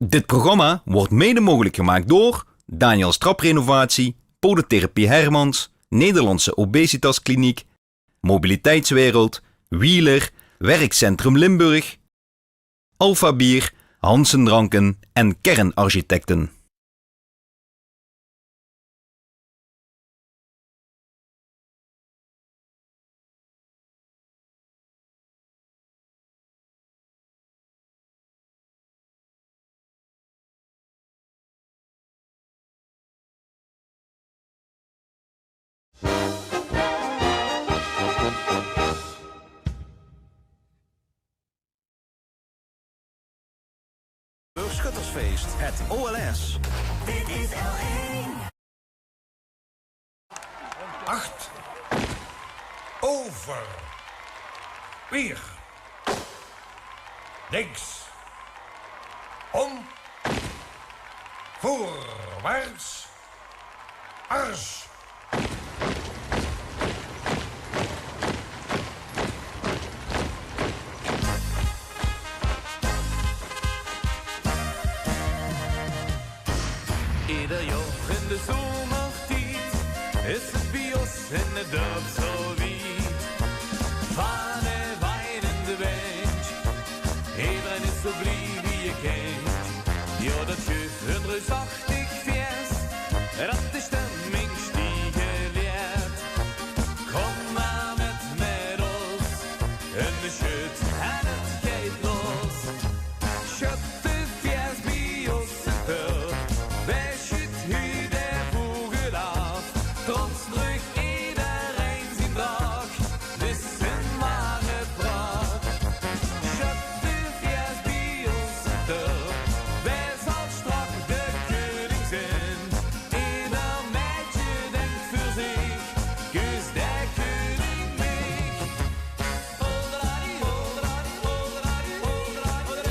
Dit programma wordt mede mogelijk gemaakt door Daniel Straprenovatie, Podotherapie Hermans, Nederlandse Obesitaskliniek, Mobiliteitswereld, Wheeler, Werkcentrum Limburg, Alpha Bier, Hansen Dranken en Kernarchitecten. Schuttersfeest, het OLS. Dit is L1. 8. Over. Weer. Links. Om. Voorwaarts. Ars. Ieder jaar in de zomertijd is het bij ons in het dorp zo wiet. Van de wijn in de wind, iedereen is zo blij wie je kent. Ja, dat geeft een reusachtig feest, dat de stemming stiegen leert. Kom maar met ons, en de schut en het gaat los. Schut de feest bij ons in het dorp. Wij schiet hier de vogel af, trots terug iedereen zijn dag. Dit is een ware praat. Schut de feest bij ons in het dorp. Wij zal strak de koning zijn. Ieder meisje denkt voor zich, kus de koning mij. Odradi, odradi, odradi, odradi,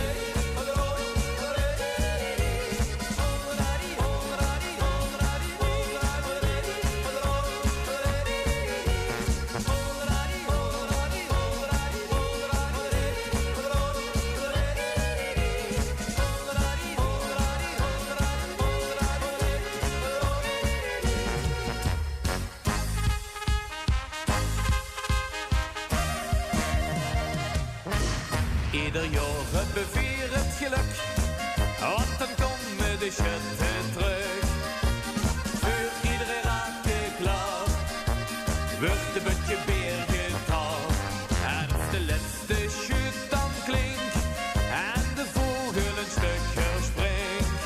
Ieder jaar het bevier het geluk, want dan komen de schutten terug. Voor iedere raakte klaar, wordt de butje weer getaald. En als de laatste schut dan klinkt, en de vogel een stuk springt.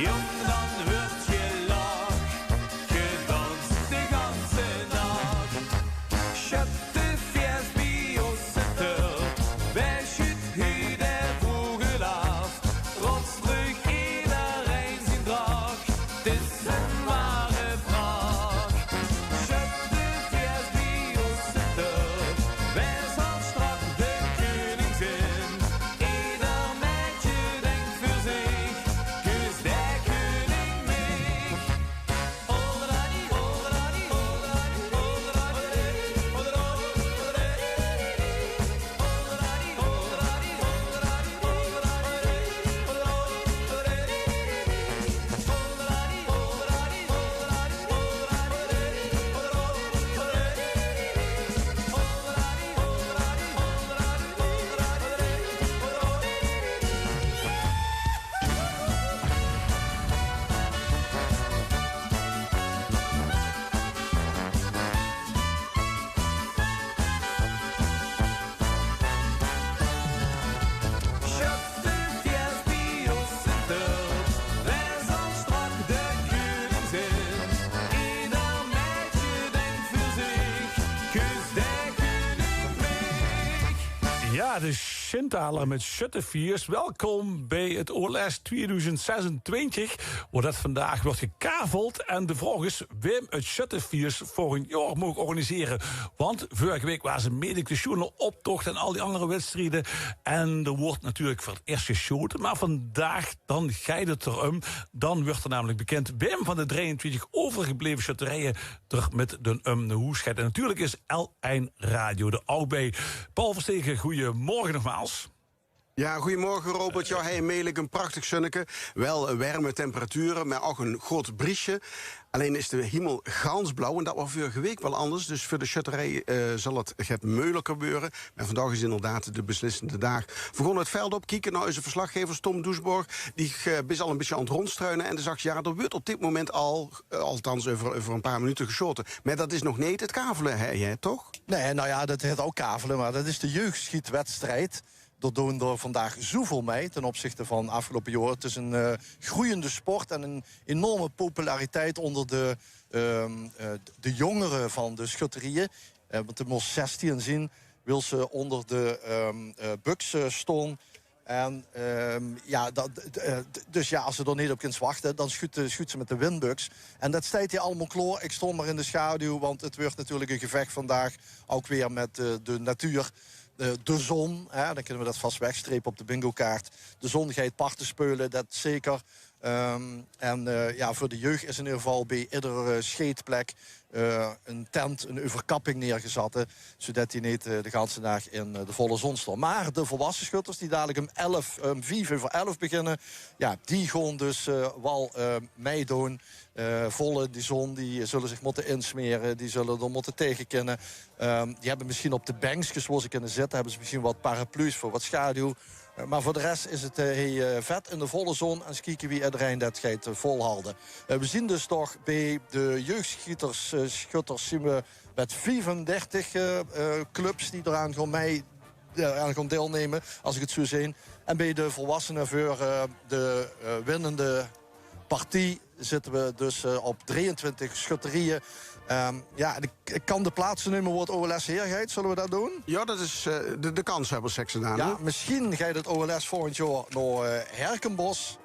Jong, dan wordt je lach, gedanst de ganse nacht. Schut de feest bij ons in het dorp. Wij schiet hier de vogel af, trots terug iedereen zijn draag. Het is een ware vraag. Schut de feest bij ons in het dorp. Wij zal strak de koning zijn. Ieder meisje denkt voor zich, kus de koning mij. Odradi, odradi, odradi, odradi, Schut de feest bij ons in het dorp. Wij zal strak de koning zijn. Ieder meisje denkt voor zich, kus de koning mij. Ja, de Schintaler met Schutteviers. Welkom bij het OLS 2026, waar dat vandaag wordt gekaveld. En de vraag is, Wim het Schutteviers voor een jaar mogen organiseren. Want vorige week waren ze mede de Schoener-optocht en al die andere wedstrijden. En er wordt natuurlijk voor het eerst geschoten. Maar vandaag, dan gaat het erom. Dan wordt er namelijk bekend Wim van de 23 overgebleven schutterijen er met de hoeschet. En natuurlijk is L1 Radio de oud bij. Paul Verstegen, goedemorgen nogmaals. Ja, goedemorgen Robert. Ja, hij meelijk een prachtig zonneke. Wel warme temperaturen, maar ook een groot briesje. Alleen is de hemel gansblauw en dat was vorige week wel anders. Dus voor de schutterij zal het gaat moeilijker gebeuren. Maar vandaag is inderdaad de beslissende dag. We begonnen het veld op, kijken naar onze verslaggever Tom Doesborg. Die is al een beetje aan het rondstruinen. En dan zag je, ja, er wordt op dit moment al, althans over een paar minuten geschoten. Maar dat is nog niet het kavelen, hè, toch? Nee, nou ja, dat heet ook kavelen, maar dat is de jeugdschietwedstrijd. Er doen er vandaag zoveel mee ten opzichte van afgelopen jaar. Het is een groeiende sport en een enorme populariteit onder de jongeren van de schutterieën. Want de moest 16 zien, wil ze onder de buks staan. En dus ja, als ze er niet op kunt wachten, dan schuut ze met de windbuks. En dat staat hier allemaal klaar. Ik stond maar in de schaduw, want het wordt natuurlijk een gevecht vandaag. Ook weer met de natuur. De zon, dan kunnen we dat vast wegstrepen op de bingo-kaart. De zon gaat parten spelen, dat zeker. Voor de jeugd is in ieder geval bij iedere scheetplek een tent, een overkapping neergezet, zodat die niet de hele dag in de volle zon staan. Maar de volwassen schutters die dadelijk om 11 beginnen, ja, die gaan dus wel meedoen. Volle die zon, die zullen zich moeten insmeren, die zullen er moeten tegenkennen. Die hebben misschien op de banks, zoals ze kunnen zitten, hebben ze misschien wat paraplu's voor wat schaduw. Maar voor de rest is het vet in de volle zon. En eens kijken wie iedereen dat gaat volhouden. We zien dus toch bij de jeugdschutters zien we met 35 clubs die eraan gaan deelnemen, als ik het zo zie. En bij de volwassenen voor de winnende partij zitten we dus op 23 schutterieën. Ik kan de plaatsen nemen wordt OLS Heerheid. Zullen we dat doen? Ja, dat is de kanshebbers gedaan. Ja, misschien gaat het OLS volgend jaar naar Herkenbos,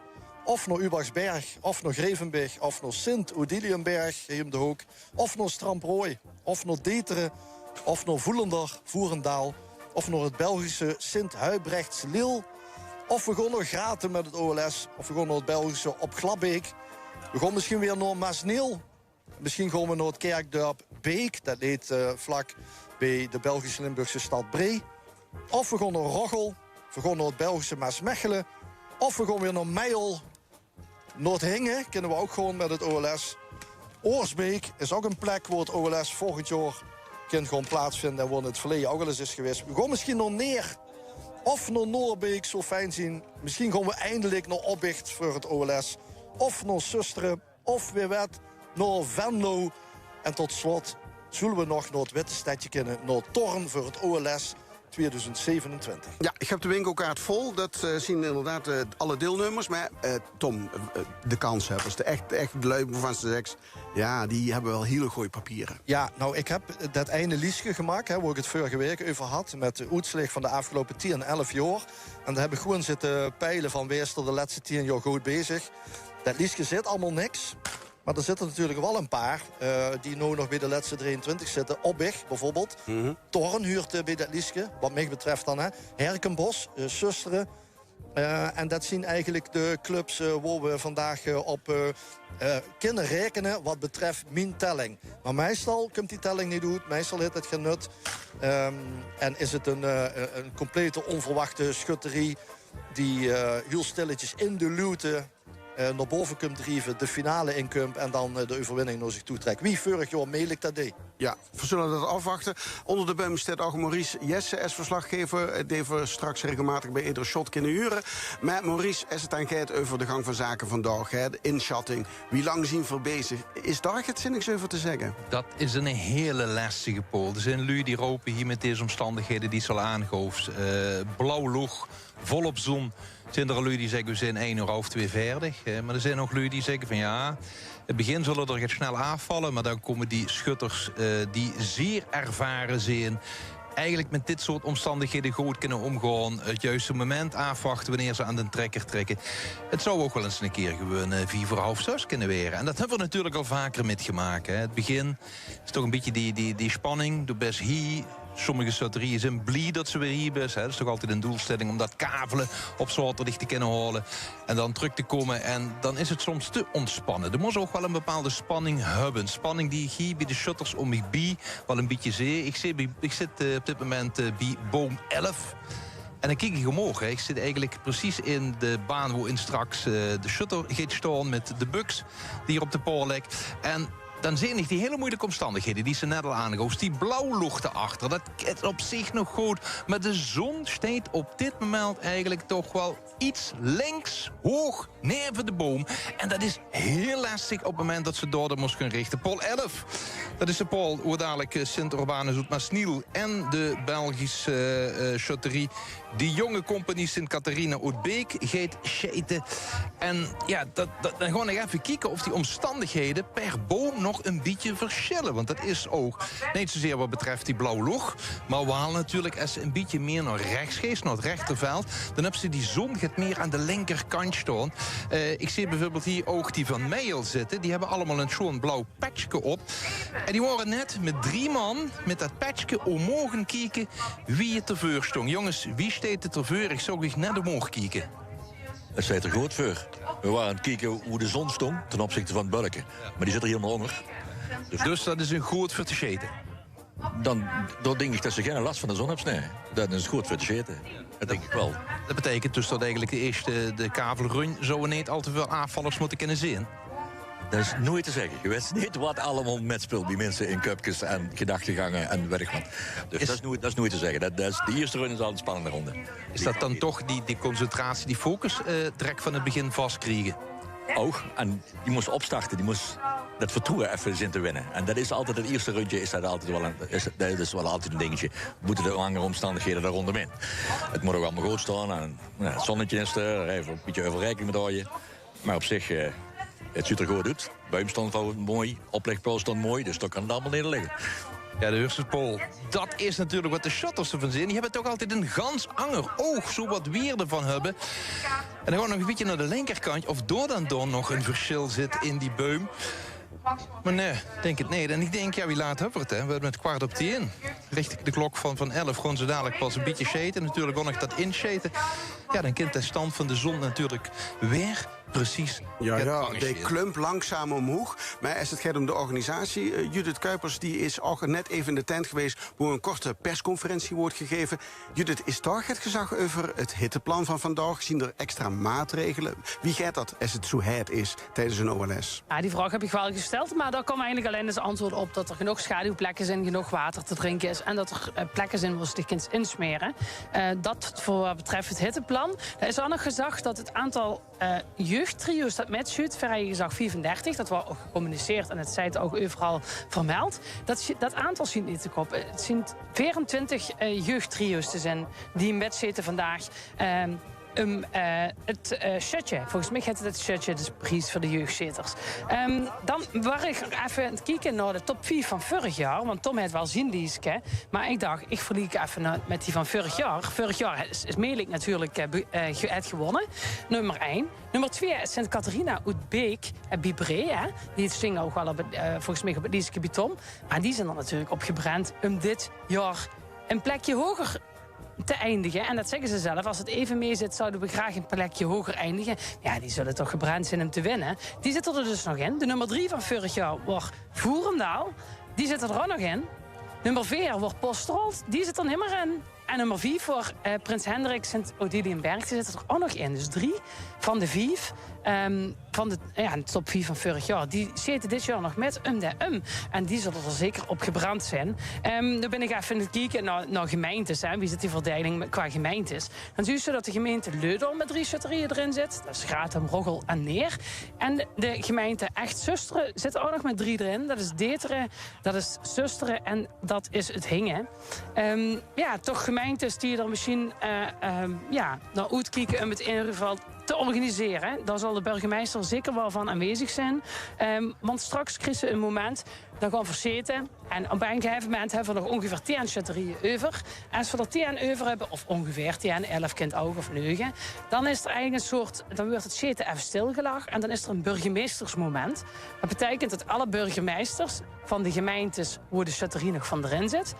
of naar Ubachsberg, of naar Grevenberg, of naar Sint-Odiliënberg, hier om de hoek, of naar Stramprooi, of naar Deteren, of naar Voerendaal, of naar het Belgische Sint-Huibrechts-Lille, of we gaan nog Graten met het OLS, of we gaan naar het Belgische op Glabbeek. We gaan misschien weer naar Maasneel. Misschien gaan we naar het kerkdorp Beek. Dat ligt vlak bij de Belgische Limburgse stad Bree. Of we gaan naar Roggel. We gaan naar het Belgische Maasmechelen. Of we gaan weer naar Meijel. Noordhingen kunnen we ook gewoon met het OLS. Oorsbeek is ook een plek waar het OLS volgend jaar kan gewoon plaatsvinden. En waar het verleden ook al eens is geweest. We gaan misschien naar Neer. Of naar Noorbeek, zo fijn zien. Misschien gaan we eindelijk naar Oppicht voor het OLS. Of naar Susteren. Of weer wat naar Venlo. En tot slot zullen we nog naar het witte stadje kunnen. Naar Torn voor het OLS 2027. Ja, ik heb de winkelkaart vol. Dat zien inderdaad alle deelnemers. Maar Tom, de kanshebbers, de echt lui van de seks, ja, die hebben wel hele goede papieren. Ja, nou, ik heb dat ene liesje gemaakt, waar ik het vorige week over had, met de uitslag van de afgelopen 10 en 11 jaar. En daar heb ik gewoon zitten peilen van wees er de laatste 10 jaar goed bezig. Dat liesje zit allemaal niks. Maar er zitten natuurlijk wel een paar die nu nog bij de laatste 23 zitten. Obbig bijvoorbeeld. Torn huurt bij dat liesje, wat mij betreft dan. Herkenbos, Susteren. En dat zien eigenlijk de clubs waar we vandaag op kunnen rekenen wat betreft mijn telling. Maar meestal komt die telling niet uit. Meestal heeft het geen nut. En is het een complete onverwachte schutterie die heel stilletjes in de luwte naar boven kunt drijven, de finale inkomt en dan de overwinning naar zich toe trekt. Wie vorig jaar meelijk dat deed? Ja, we zullen dat afwachten. Onder de bum staat ook Maurice Jesse als verslaggever. Die we straks regelmatig bij iedere shot kunnen huren. Maar Maurice, als het dan gaat over de gang van zaken vandaag, de inschatting, wie lang zien we bezig, is daar het zinnigs over te zeggen? Dat is een hele lastige pool. Er zijn lui die ropen hier met deze omstandigheden die zal aangehoofd. Blauw lucht, volop zon. Zijn er lui die zeggen we zijn 1 uur of 2 verdig. Maar er zijn ook lui die zeggen van ja, het begin zullen er snel afvallen, maar dan komen die schutters die zeer ervaren zijn, eigenlijk met dit soort omstandigheden goed kunnen omgaan. Het juiste moment afwachten wanneer ze aan de trekker trekken. Het zou ook wel eens een keer gewoon 4 voor half 6 kunnen weren. En dat hebben we natuurlijk al vaker metgemaakt. Het begin is toch een beetje die spanning. De best hier. Sommige schutterieën zijn blij dat ze weer hier zijn. Dat is toch altijd een doelstelling om dat kavelen op zaterdag te kunnen halen. En dan terug te komen. En dan is het soms te ontspannen. Er moet ook wel een bepaalde spanning hebben. Spanning die ik hier bij de shutters om mij bij wel een beetje zie. Ik zit op dit moment bij boom 11. En dan kijk ik omhoog. Hè. Ik zit eigenlijk precies in de baan waarin straks de shutter gaat staan met de bugs die hier op de pool ligt. En dan zie ik die hele moeilijke omstandigheden die ze net al aangeeft. Die blauwlucht erachter, dat is op zich nog goed. Maar de zon staat op dit moment eigenlijk toch wel iets links, hoog, neven de boom. En dat is heel lastig op het moment dat ze door de moest kunnen richten. Pool 11, dat is de pool hoe dadelijk Sint-Urbanus Zoetmasniel en de Belgische shutterie. Die jonge compagnie Sint-Catharina Oudbeek gaat scheten. En ja, dan gewoon nog even kijken of die omstandigheden per boom nog een beetje verschillen. Want dat is ook niet zozeer wat betreft die blauwlucht. Maar we halen natuurlijk als ze een beetje meer naar rechts geest, naar het rechterveld. Dan hebben ze die zon gaat meer aan de linkerkant staan. Ik zie bijvoorbeeld hier ook die van Meijel zitten. Die hebben allemaal een zo'n blauw patchje op. En die waren net met 3 man met dat patchje omhoog kijken wie het ervoor stond. Jongens, wie steekt het ervoor? Ik zou ik net omhoog kijken. Het staat er goed voor. We waren aan het kijken hoe de zon stond ten opzichte van het bulken. Maar die zit er helemaal onder. Dus dat is een goed voor te scheten. Dan denk ik dat ze geen last van de zon hebben. Nee, dat is goed voor te scheten. Dat denk ik wel. Dat betekent dus dat eigenlijk de kavelrun zo niet al te veel aanvallers moeten kunnen zien. Dat is nooit te zeggen. Je weet niet wat allemaal metspeelt bij mensen in cupjes en gedachtegangen en werkman. Dus dat is nooit te zeggen. De eerste run is al een spannende ronde. Is dat dan toch die concentratie, die focus direct van het begin vastkrijgen? Ook. En die moest opstarten. Die moest dat vertrouwen even zien te winnen. En dat is altijd het eerste rondje. Is dat wel altijd een dingetje. Moeten de langere omstandigheden daar rondom. Het moet ook allemaal goed staan. En, het zonnetje is er. Even een beetje overrekening met je. Maar op zich, het ziet er goed uit. Buim stond mooi. Oplegpool stond mooi. Dus dat kan het allemaal nederliggen. Ja, de Hurstenpool, dat is natuurlijk wat de shutters ervan zien. Die hebben toch altijd een gans anger oog, zo wat weer ervan hebben. En dan gewoon nog een beetje naar de linkerkant. Of door dan nog een verschil zit in die beum. Maar nee, denk het niet. En ik denk, ja, wie laat hebben we het, hè? We hebben het 10:15. Richting de klok van 11 gewoon zo dadelijk pas een beetje shaten. Natuurlijk ook nog dat inshaten. Ja, dan kent de stand van de zon natuurlijk weer precies. Ja, die klump langzaam omhoog. Maar als het gaat om de organisatie, Judith Kuipers die is ook net even in de tent geweest waar een korte persconferentie wordt gegeven. Judith, is toch het gezag over het hitteplan van vandaag? Zien er extra maatregelen? Wie gaat dat als het zo heet is tijdens een OLS? Ja, die vraag heb ik wel gesteld, maar daar kwam eigenlijk alleen het antwoord op dat er genoeg schaduwplekken zijn, genoeg water te drinken is en dat er plekken zijn waar ze zich kunt insmeren. Dat voor wat betreft het hitteplan. Er is ook nog gezegd dat het aantal jeugdtrio's dat metschuurt, vrij gezag 34, dat wordt ook gecommuniceerd en het zijt ook overal vermeld. Dat aantal zien niet te kop. Het zien 24 jeugdtrio's te zijn die metzitten vandaag. Het shirtje. Volgens mij heet het shirtje, dus prijs voor de jeugdzitters. Dan was ik even aan het kijken naar de top 4 van vorig jaar. Want Tom heeft wel zien die. Maar ik dacht, ik verliek even met die van vorig jaar. Vorig jaar is Meelik natuurlijk gewonnen. Nummer 1. Nummer 2 is Sint-Catharina Oudbeek en Bibré. Die zingen ook wel volgens mij op het Liesje Tom. Maar die zijn er natuurlijk op gebrand om dit jaar een plekje hoger te eindigen. En dat zeggen ze zelf. Als het even mee zit, zouden we graag een plekje hoger eindigen. Ja, die zullen toch gebrand zijn om te winnen. Die zitten er dus nog in. De nummer 3 van vorig jaar wordt Voerendaal. Die zit er ook nog in. Nummer 4 wordt Postrold. Die zit er niet meer in. En nummer 5 voor Prins Hendrik Sint-Odiliënberg. Die zit er ook nog in. Dus 3 van de 5 van de top 4 van vorig jaar. Die zitten dit jaar nog met En die zullen er zeker op gebrand zijn. Dan ben ik even aan het kijken naar gemeentes. Hè. Wie zit die verdeling qua gemeentes? Dan zie je dat de gemeente Leudel met 3 shutterieën erin zit. Dat is Gratum, Roggel en Neer. En de gemeente Echt Zusteren zit ook nog met 3 erin. Dat is Deteren, dat is Zusteren en dat is het Hingen. Toch gemeentes die er misschien naar uitkijken om het in ieder geval te organiseren. Daar zal de burgemeester zeker wel van aanwezig zijn. Want straks krijgen ze een moment, dan gaan we verzeten. En op een gegeven moment hebben we nog ongeveer 10 shutterieën over. En als we er 10 over hebben, of ongeveer 10, 11 kind ook of 9, dan is er eigenlijk een soort, dan wordt het zeten even stilgelegd en dan is er een burgemeestersmoment. Dat betekent dat alle burgemeesters van de gemeentes waar de shutterie nog van erin zit,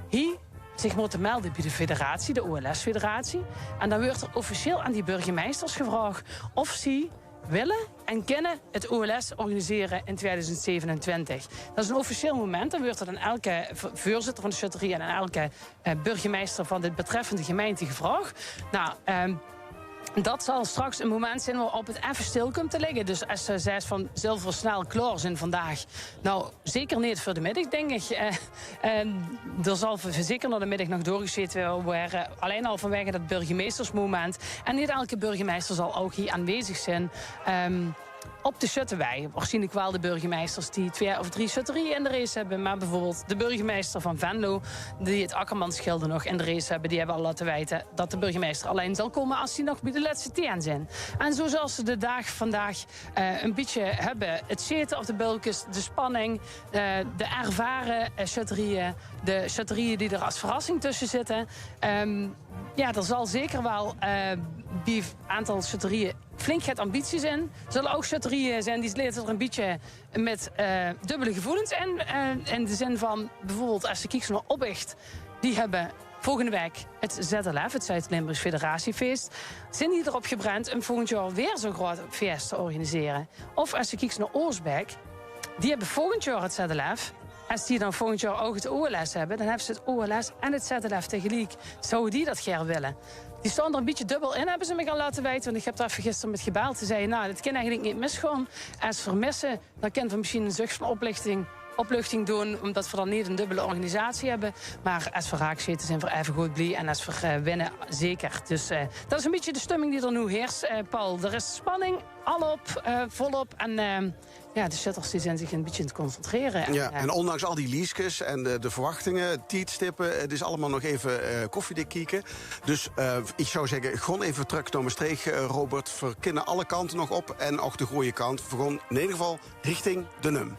hier zich moeten melden bij de federatie, de OLS-federatie. En dan wordt er officieel aan die burgemeesters gevraagd of ze willen en kunnen het OLS organiseren in 2027. Dat is een officieel moment. Dan wordt het aan elke voorzitter van de schutterie en aan elke burgemeester van de betreffende gemeente gevraagd. Nou, dat zal straks een moment zijn waarop het even stil komt te liggen. Dus als ze zegt van zullen we snel klaar zijn vandaag. Nou, zeker niet voor de middag, denk ik. Er zal zeker naar de middag nog doorgezeten worden. Alleen al vanwege dat burgemeestersmoment. En niet elke burgemeester zal ook hier aanwezig zijn. Op de Schutterwei. Waarschijnlijk wel de burgemeesters die 2 of 3 schutterieën in de race hebben. Maar bijvoorbeeld de burgemeester van Venlo, die het Akkermansgilde nog in de race hebben, die hebben al laten weten dat de burgemeester alleen zal komen als die nog bij de laatste 10 zijn. En zo zoals ze de dag vandaag een beetje hebben. Het zitten op de bulkjes, de spanning, de ervaren schutterieën, de schutterieën die er als verrassing tussen zitten. Ja, er zal zeker wel bij een aantal schutterieën flink het ambitie zijn. Er zullen ook schutterieën zijn die lezen er een beetje met dubbele gevoelens in de zin van bijvoorbeeld als de kijkt naar Oppicht, die hebben volgende week het ZLF, het Zuid-Limburgs Federatiefeest, zijn die erop gebrand om volgend jaar weer zo'n groot feest te organiseren. Of als je kijkt naar Oorsbeek, die hebben volgend jaar het ZLF. Als die dan volgend jaar ook het OLS hebben, dan hebben ze het OLS en het ZLF tegelijk. Zouden die dat graag willen? Die staan er een beetje dubbel in, hebben ze me gaan laten weten. Want ik heb daar even gisteren met gebeld. Ze zeiden, nou, dat kan eigenlijk niet misgaan. Als we vermissen, dan kunnen we misschien een zucht van opluchting doen, omdat we dan niet een dubbele organisatie hebben. Maar als we raak zitten, zijn we even goed blij. En als we winnen, zeker. Dus dat is een beetje de stemming die er nu heerst, Paul. Er is spanning, alop, volop. En ja, de shutters die zijn zich een beetje aan het concentreren. Ja, en ondanks al die leases en de verwachtingen, tijdstippen, het is allemaal nog even koffiedik kieken. Dus ik zou zeggen, gewoon even terug naar Maastricht, Robert. We kunnen alle kanten nog op en ook de goede kant. We gaan in ieder geval richting de NUM.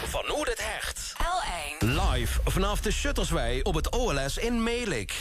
Van Oer het Hecht. L1. Live vanaf de Schutterswei op het OLS in Melik.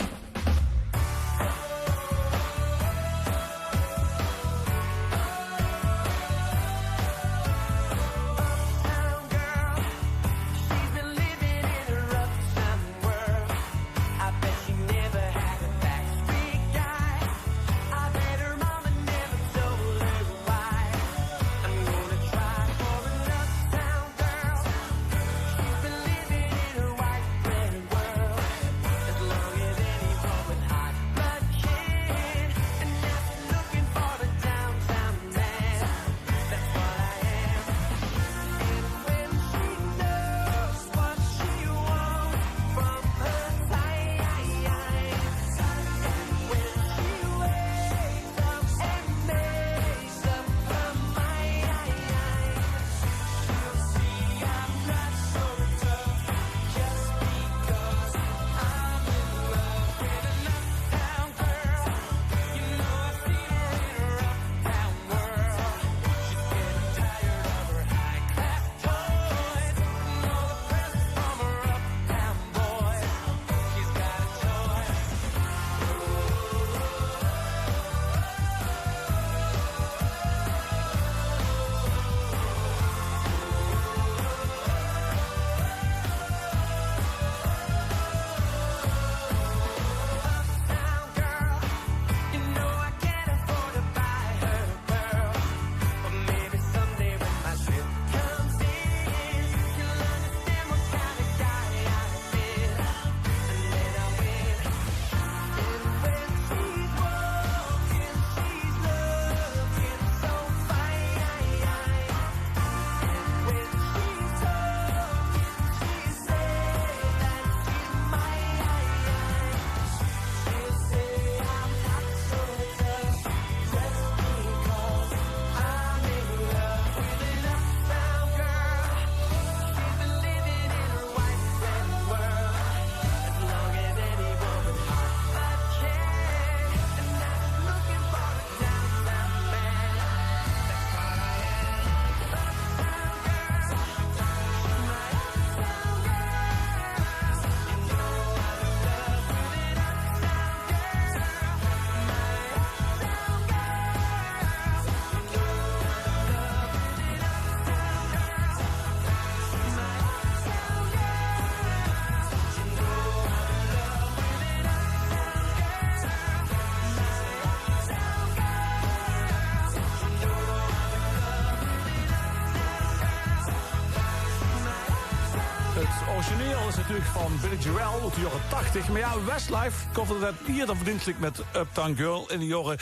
origineel is natuurlijk van Billy Joel uit de jaren 80. Maar ja, Westlife koppelde dat meer dan verdienstelijk met Uptown Girl in de jaren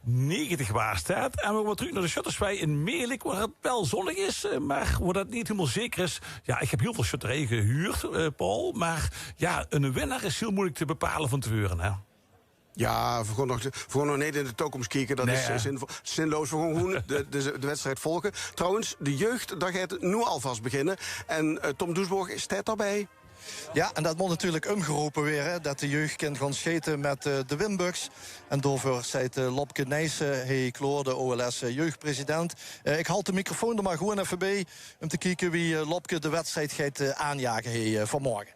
90 waar staat. En we gaan terug naar de Schutterswei in Meerlijk, waar het wel zonnig is, maar waar dat niet helemaal zeker is. Ja, ik heb heel veel schutterijen gehuurd, Paul. Maar ja, een winnaar is heel moeilijk te bepalen van tevoren, hè? Ja, we gaan nog niet in de toekomst kijken. Dat is zinloos. We gaan gewoon de wedstrijd volgen. Trouwens, de jeugd, daar gaat het nu alvast beginnen. En Tom Doesborg, is tijd daarbij? Ja, en dat moet natuurlijk omgeroepen weer, hè, dat de jeugd kan gaan scheten met de Winbucks. En daarvoor zei Lopke Nijssen, hey Kloor, de OLS jeugdpresident. Ik haal de microfoon er maar gewoon even bij om te kijken wie Lopke de wedstrijd gaat aanjagen vanmorgen.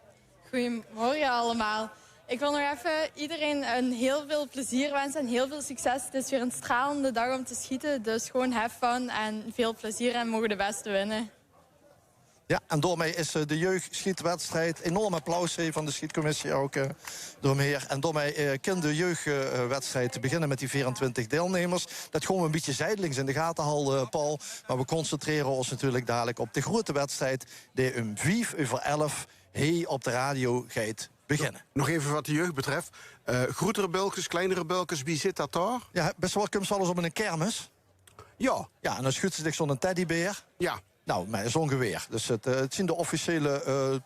Goedemorgen allemaal. Ik wil nog even iedereen heel veel plezier wensen en heel veel succes. Het is weer een stralende dag om te schieten, dus gewoon have fun en veel plezier en mogen de beste winnen. Ja, en daarmee is de jeugdschietwedstrijd enorm applaus van de schietcommissie ook doormeer. En daarmee kan de jeugdwedstrijd beginnen met die 24 deelnemers. Dat gaan we een beetje zijdelings in de gaten houden, Paul. Maar we concentreren ons natuurlijk dadelijk op de grote wedstrijd die om 11:05 op de radio gaat beginnen. Nog even wat de jeugd betreft. Grotere bulkers, kleinere bulkers, wie zit dat daar? Ja, best wel komt alles op een kermis. Ja. Ja, en dan schudt ze zich zo'n teddybeer. Ja. Nou, met zo'n geweer. Dus het zijn de officiële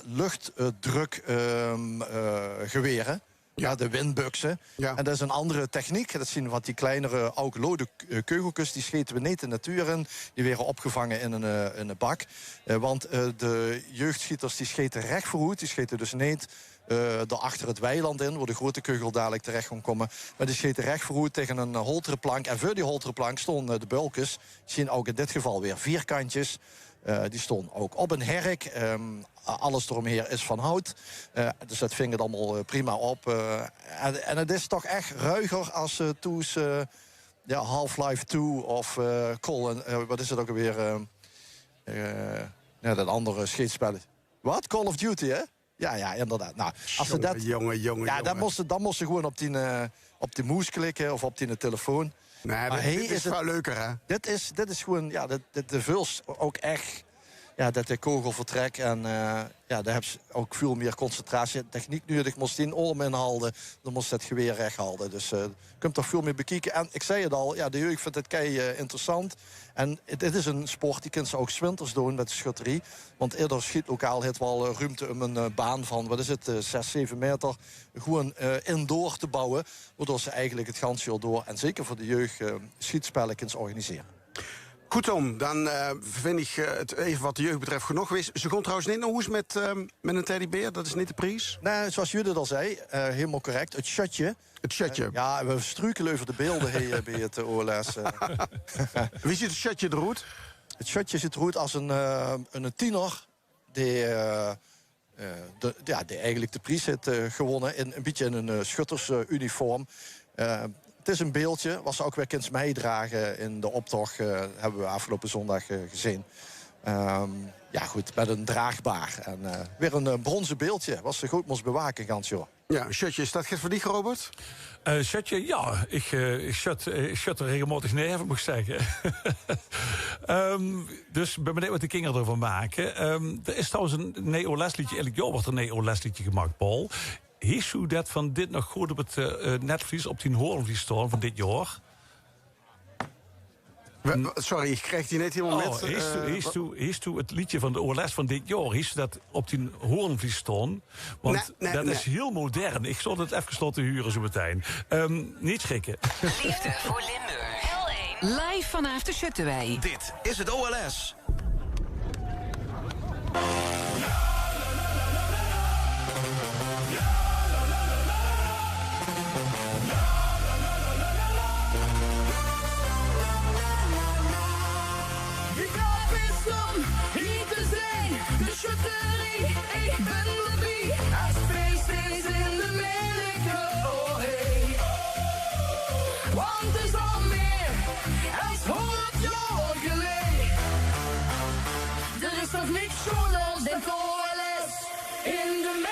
luchtdrukgeweren. Ja, de windbuksen. Ja. En dat is een andere techniek. Dat zien wat die kleinere oude keugeltjes. Die scheten we niet de natuur in. Die werden opgevangen in een bak. Want de jeugdschieters die scheten recht vooruit. Die scheten dus niet daarachter het weiland in, waar de grote kugel dadelijk terecht kan komen. Maar die scheten recht vooruit tegen een holterplank. En voor die holterplank stonden de bulkjes. Die zien ook in dit geval weer vierkantjes. Die stonden ook op een herk. Alles eromheen is van hout. Dus dat ving het allemaal prima op. En het is toch echt ruiger als toes Half-Life 2 of wat is het ook alweer? Dat andere schietspel. Wat? Call of Duty, hè? Ja, inderdaad. Nou, als ze dat, jongen. Ja, dan moest ze gewoon op die moes klikken of op die telefoon. Nee, dit is wel leuker, hè? Dit is gewoon, ja, de vuls ook echt. Ja, dat de kogel vertrekt en daar heb je ook veel meer concentratie. Techniek nodig, moest die oorlog inhalen, dan moest het geweer recht houden. Dus je kunt toch veel meer bekijken. En ik zei het al, ja, de jeugd vindt het kei interessant. En dit is een sport, die kunt ze ook 's winters doen met de schutterie. Want eerder schietlokaal heeft wel ruimte om een baan van, 6-7 meter, gewoon indoor te bouwen. Waardoor ze eigenlijk het ganse jaar door, en zeker voor de jeugd, schietspellen kunnen organiseren. Goed, Tom, dan vind ik het even wat de jeugd betreft genoeg geweest. Ze komt trouwens niet naar huis met een teddybeer, dat is niet de prijs? Nee, zoals Judith al zei, helemaal correct. Het shotje. Het shotje. Ja, we struikelen over de beelden bij het OLS. Wie ziet het shotje eruit? Het shotje ziet eruit als een tiener die eigenlijk de prijs heeft gewonnen. Een beetje in een schuttersuniform. Het is een beeldje, was ook weer kinds meedragen in de optocht. Hebben we afgelopen zondag gezien. Goed, met een draagbaar. En weer een bronzen beeldje. Was ze goed moest bewaken, gans joh. Ja, een shirtje, is dat voor die, Robert? Shirtje, ja. Ik shut er regelmatig neer, moet ik zeggen. Dus ben benieuwd wat de kinderen ervan maken. Er is trouwens een Neo-Les-liedje. Elk jaar wordt een Neo-Les-liedje gemaakt, Paul. Heeft u dat van dit nog goed op het netvlies, op die hoornvlies staan van dit jaar? Sorry, ik krijg die net helemaal met. Heeft u het liedje van de OLS van dit jaar, heeft u dat op die hoornvlies staan? Want dat is heel modern. Ik zal het even laten huren zo meteen. Niet schrikken. Liefde voor Limburg. L1. Live vanaf de Schutterwei. Dit is het OLS. De schutterie, ik ben de wie. Als feestjes in de middag, oh hey. Want het is al meer als 100 jaar geleden. Er is toch niks schooners dan OLS in de middag.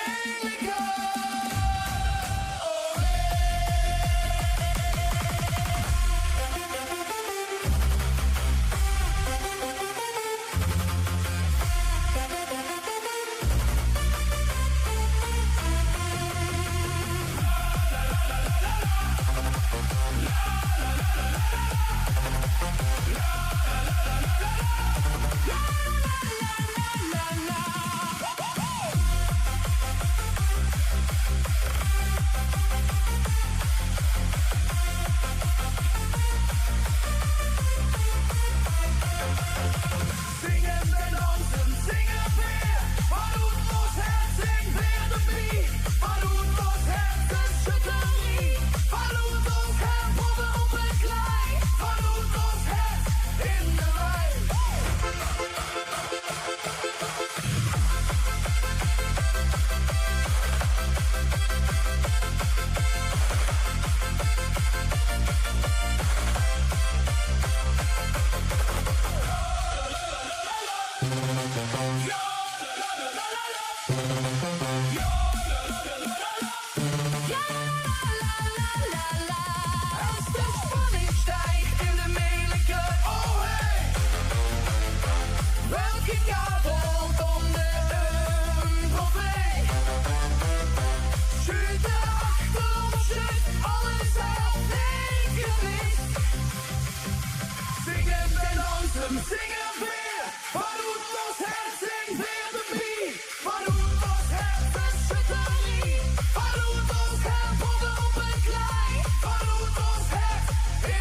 zingen weer. Van doet ons hart, zing weer de beat. Van doet ons hart, de schutterie. Van doet ons hart, boven op het klei. Van doet ons hart,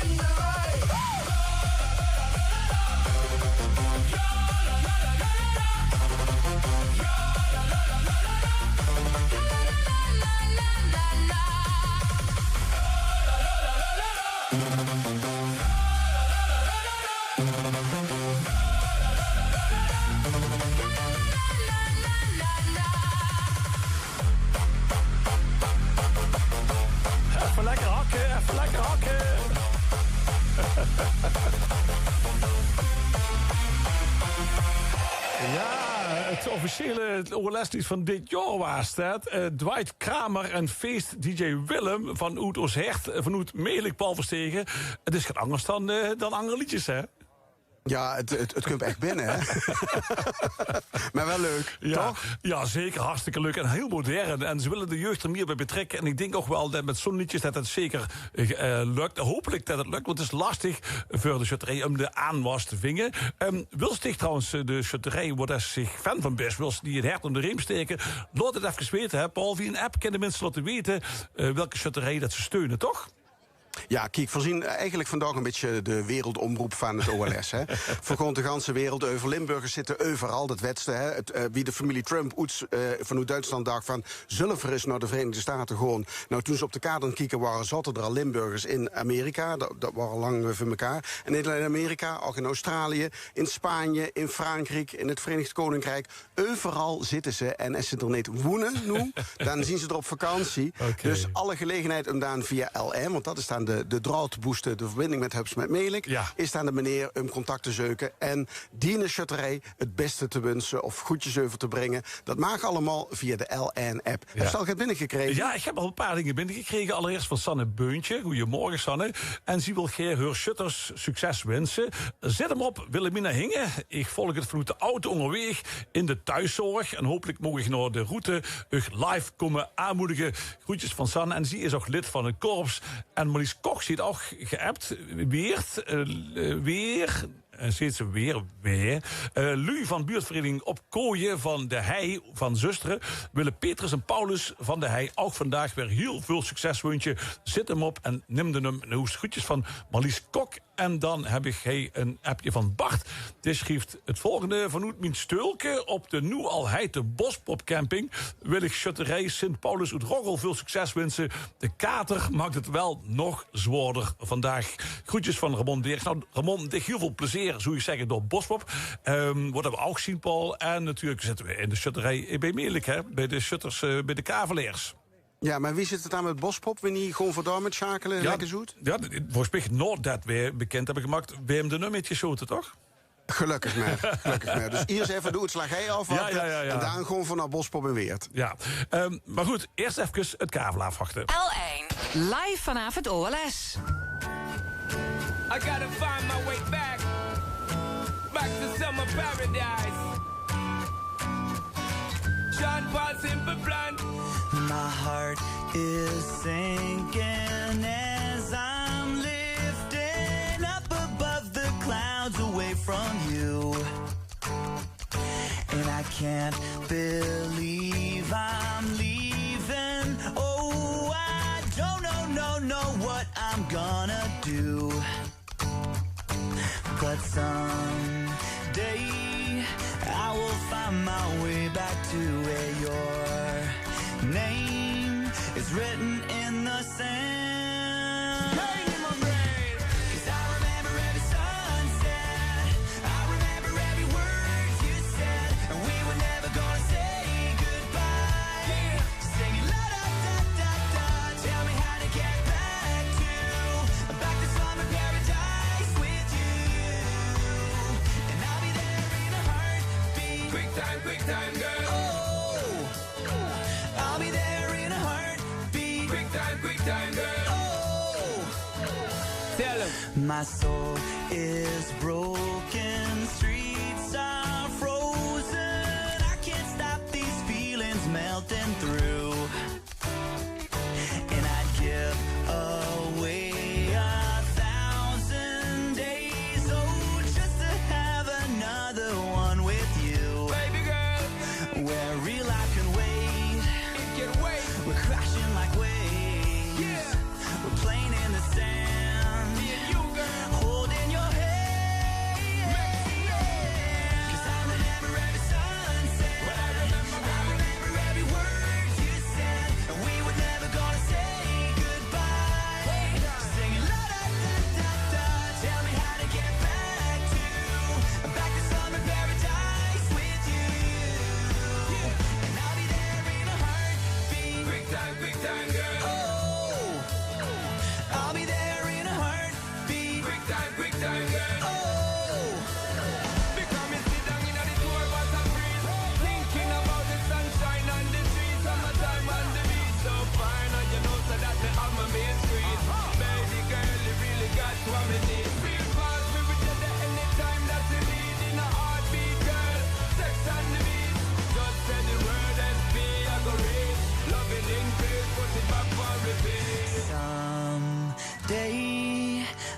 in de wei. Even lekker hakken, even lekker hakken. Ja, het officiële OLS-lied van dit jaar was dat. Dwight Kramer en feest DJ Willem van Oet Os Hert, van Oet Meelijk Paul Verstegen. Het is geen anders dan andere liedjes, hè? Ja, het komt echt binnen, hè? Maar wel leuk, toch? Ja, zeker. Hartstikke leuk en heel modern. En ze willen de jeugd er meer bij betrekken. En ik denk ook wel dat met zo'n liedjes dat het zeker lukt. Hopelijk dat het lukt, want het is lastig voor de schutterij om de aanwas te vingen. Wilstig trouwens, de schutterij, wordt er zich fan van best. Wil die het hert om de riem steken. Laat het even weten, hè, Paul. Via een app kunnen mensen laten weten welke schutterij dat ze steunen, toch? Ja, kijk, voorzien eigenlijk vandaag een beetje de wereldomroep van het OLS. Hè. Voor gewoon de ganse wereld. Over Limburgers zitten overal, dat wetste. Hè. Wie de familie Trump vanuit Duitsland dacht van zilver is naar de Verenigde Staten gewoon. Nou, toen ze op de kaart aan het kijken waren, zaten er al Limburgers in Amerika. Dat waren lang voor elkaar. En niet alleen in Amerika, ook in Australië, in Spanje, in Frankrijk, in het Verenigd Koninkrijk. Overal zitten ze. En als ze er niet woenen nu, dan zien ze er op vakantie. Okay. Dus alle gelegenheid om dan via LM, want dat is dan de draad boosten, de verbinding met Hubs met Meelijk, is aan de meneer om contact te zoeken en die schutterij het beste te wensen of goedjes over te brengen. Dat mag allemaal via de LN-app. Ja. Heb je al het binnengekregen? Ja, ik heb al een paar dingen binnengekregen. Allereerst van Sanne Beuntje. Goedemorgen, Sanne. En ze wil graag haar shutters succes wensen. Zet hem op, Wilhelmina Hingen. Ik volg het vanuit de auto onderweg in de thuiszorg. En hopelijk mogen ik naar de route live komen aanmoedigen. Groetjes van Sanne. En ze is ook lid van het korps. En Marlies Koch zit ook geappt. Steeds weer. Lu van buurtvereniging Op Kooien van de Hei van Zusteren. Willen Petrus en Paulus van de Hei ook vandaag weer heel veel succes wensen. Zet hem op en neem hem een hoest groetjes van Marlies Kok. En dan heb ik een appje van Bart. Die schrijft het volgende. Vanuit mijn stulke op de nu al heite Bospopcamping wil ik schutterij Sint Paulus uit Roggel veel succes wensen. De kater maakt het wel nog zwaarder vandaag. Groetjes van Ramon Deers. Nou, Ramon, dit heel veel plezier, zou je zeggen, door Bospop. Wat hebben we ook gezien, Paul. En natuurlijk zitten we in de schutterij bij Meelijk, hè, bij de shutters, bij de Kavaliers. Ja, maar wie zit het aan met Bospop? Wie niet gewoon voor met schakelen, lekker zoet? Ja, volgens mij nooit dat we bekend hebben gemaakt. We hebben de nummertje geschoten, toch? Gelukkig maar. Dus eerst even de uitslag afwachten. Ja. En dan gewoon van naar Bospop en Weert. Ja, maar goed, eerst even het kavel afwachten. L1, live vanaf het OLS. I gotta find my way back to summer paradise. Sean Paul Simple Plan. My heart is sinking as I'm lifting up above the clouds away from you. And I can't believe I'm leaving. Oh, I don't know what I'm gonna do. But someday I will find my way back to where your name is written in the sand. Pain in my brain, 'cause I remember every sunset. I remember every word you said, and we were never gonna say goodbye. Singing la da da da da. Tell me how to get back to summer paradise with you. And I'll be there in a heartbeat. Quick time, girl. I'll be there in a heartbeat. Quick time, girl. Oh, Tell him. my soul is broken, streets are frozen. I can't stop these feelings melting through. And I'd give away 1,000 days, oh, just to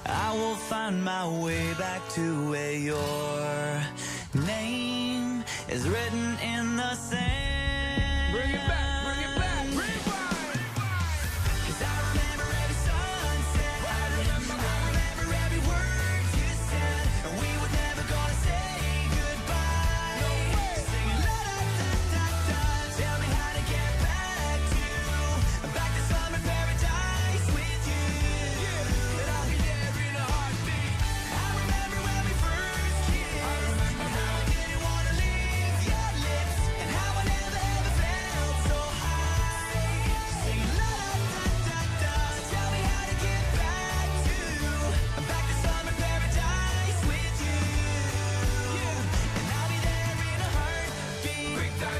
I will find my way back to where your name is written in the sand. Bring it back, bring it back, rewind. 'Cause I remember every sunset. I remember every word you said. And we were never gonna say goodbye. Singing la da da da da. Tell me how to get back to summer paradise with you. And I'll be there in a heartbeat. I remember when we first kissed. And how I didn't wanna leave your lips. And how I never ever felt so high. Singing la da da da da. So tell me how to get back to summer paradise with you. And I'll be there in a heartbeat.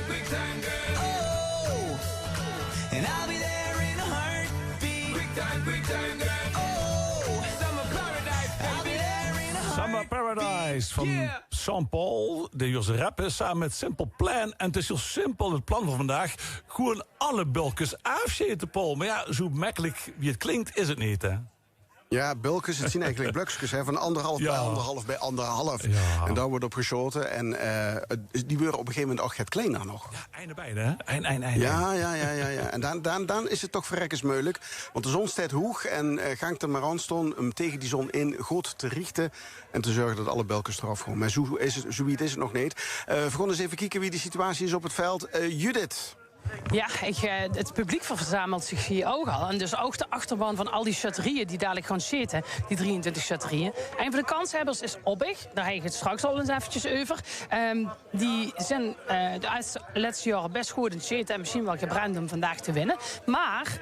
Quick time, girl. Oh, and I'll be there in a heartbeat. Quick time, girl. Oh, Summer paradise, I'll be there in a Summer Paradise van Sean Paul. De Jos rappen samen met Simple Plan. En het is heel simpel, het plan van vandaag. Gewoon alle bulkers afscheten, Paul. Maar ja, zo makkelijk wie het klinkt, is het niet, hè? Ja, bulkers, het zijn eigenlijk blokjes van 1,5 bij 1,5 bij 1,5. Ja. En daar wordt op geschoten. En die worden op een gegeven moment ook het kleiner nog. Ja, einde bijna, hè? Einde. Ja. En dan is het toch verrekkers moeilijk. Want de zon staat hoog en gang er maar aan staan om tegen die zon in goed te richten. En te zorgen dat alle bulkers eraf gaan. Maar zoiets is het nog niet. We gaan eens even kijken wie de situatie is op het veld. Judith. Ja, het publiek verzamelt zich hier ook al. En dus ook de achterban van al die shutterieën die dadelijk gaan zitten. Die 23 shutterieën. Een van de kanshebbers is Obbig. Daar heb ik het straks al eens eventjes over. Die zijn de laatste jaren best goed in het zitten. En misschien wel gebrand om vandaag te winnen. Maar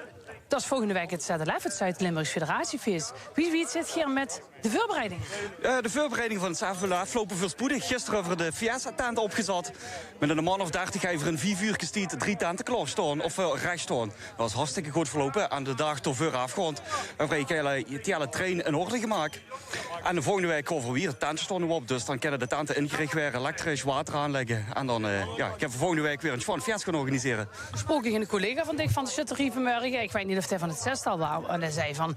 dat is volgende week het ZLF, het Zuid-Limburgs Federatiefeest. Wie zit hier met de voorbereiding? De voorbereiding van het ZLF lopen voorspoedig. Gisteren over de Fiesta-tenten opgezet. Met een man of 30 even een 4 uur gestiet 3 tenten klaar staan. Of recht staan. Dat was hartstikke goed verlopen. En de dag tot voor afgrond. Waarbij ik het hele trein in orde gemaakt. En de volgende week komen we weer de tenten staan op. Dus dan kunnen de tenten ingericht weer elektrisch water aanleggen. En dan ik heb volgende week weer een schoon feest gaan organiseren. Gesproken in een collega van van de shutterie vanmorgen. Ik weet niet of hij van het zestal wou. En hij zei van,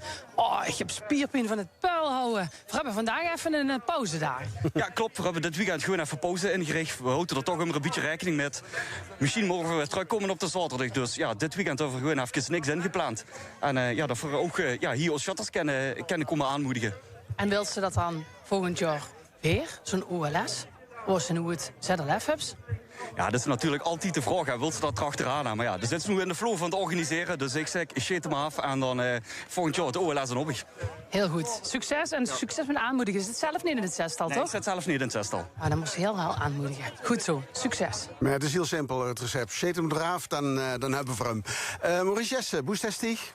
ik heb spierpijn van het puil houden. We hebben vandaag even een pauze daar. Ja, klopt. We hebben dit weekend gewoon even pauze ingericht. We houden er toch een beetje rekening met. Misschien mogen we weer terugkomen op de zaterdag. Dus ja, dit weekend hebben we gewoon even niks ingepland. En dat we ook hier als shutters kunnen komen aanmoedigen. En wil ze dat dan volgend jaar weer, zo'n OLS? Of ze nu het ZLF hebben? Ja, dat is natuurlijk altijd de vraag. Wil ze dat erachteraan aan? Maar ja, dus dit is nu in de flow van het organiseren. Dus ik zeg, shit hem af en dan volgend jaar het OLS en op. Heel goed. Succes en succes met aanmoedigen. Is het zelf niet in het zestal, toch? Nee, ik zit zelf niet in het zestal. Dan moest je heel wel aanmoedigen. Goed zo. Succes. Maar het is heel simpel, het recept. Shit hem eraf, dan hebben we hem. Maurice Jesse, boestestig?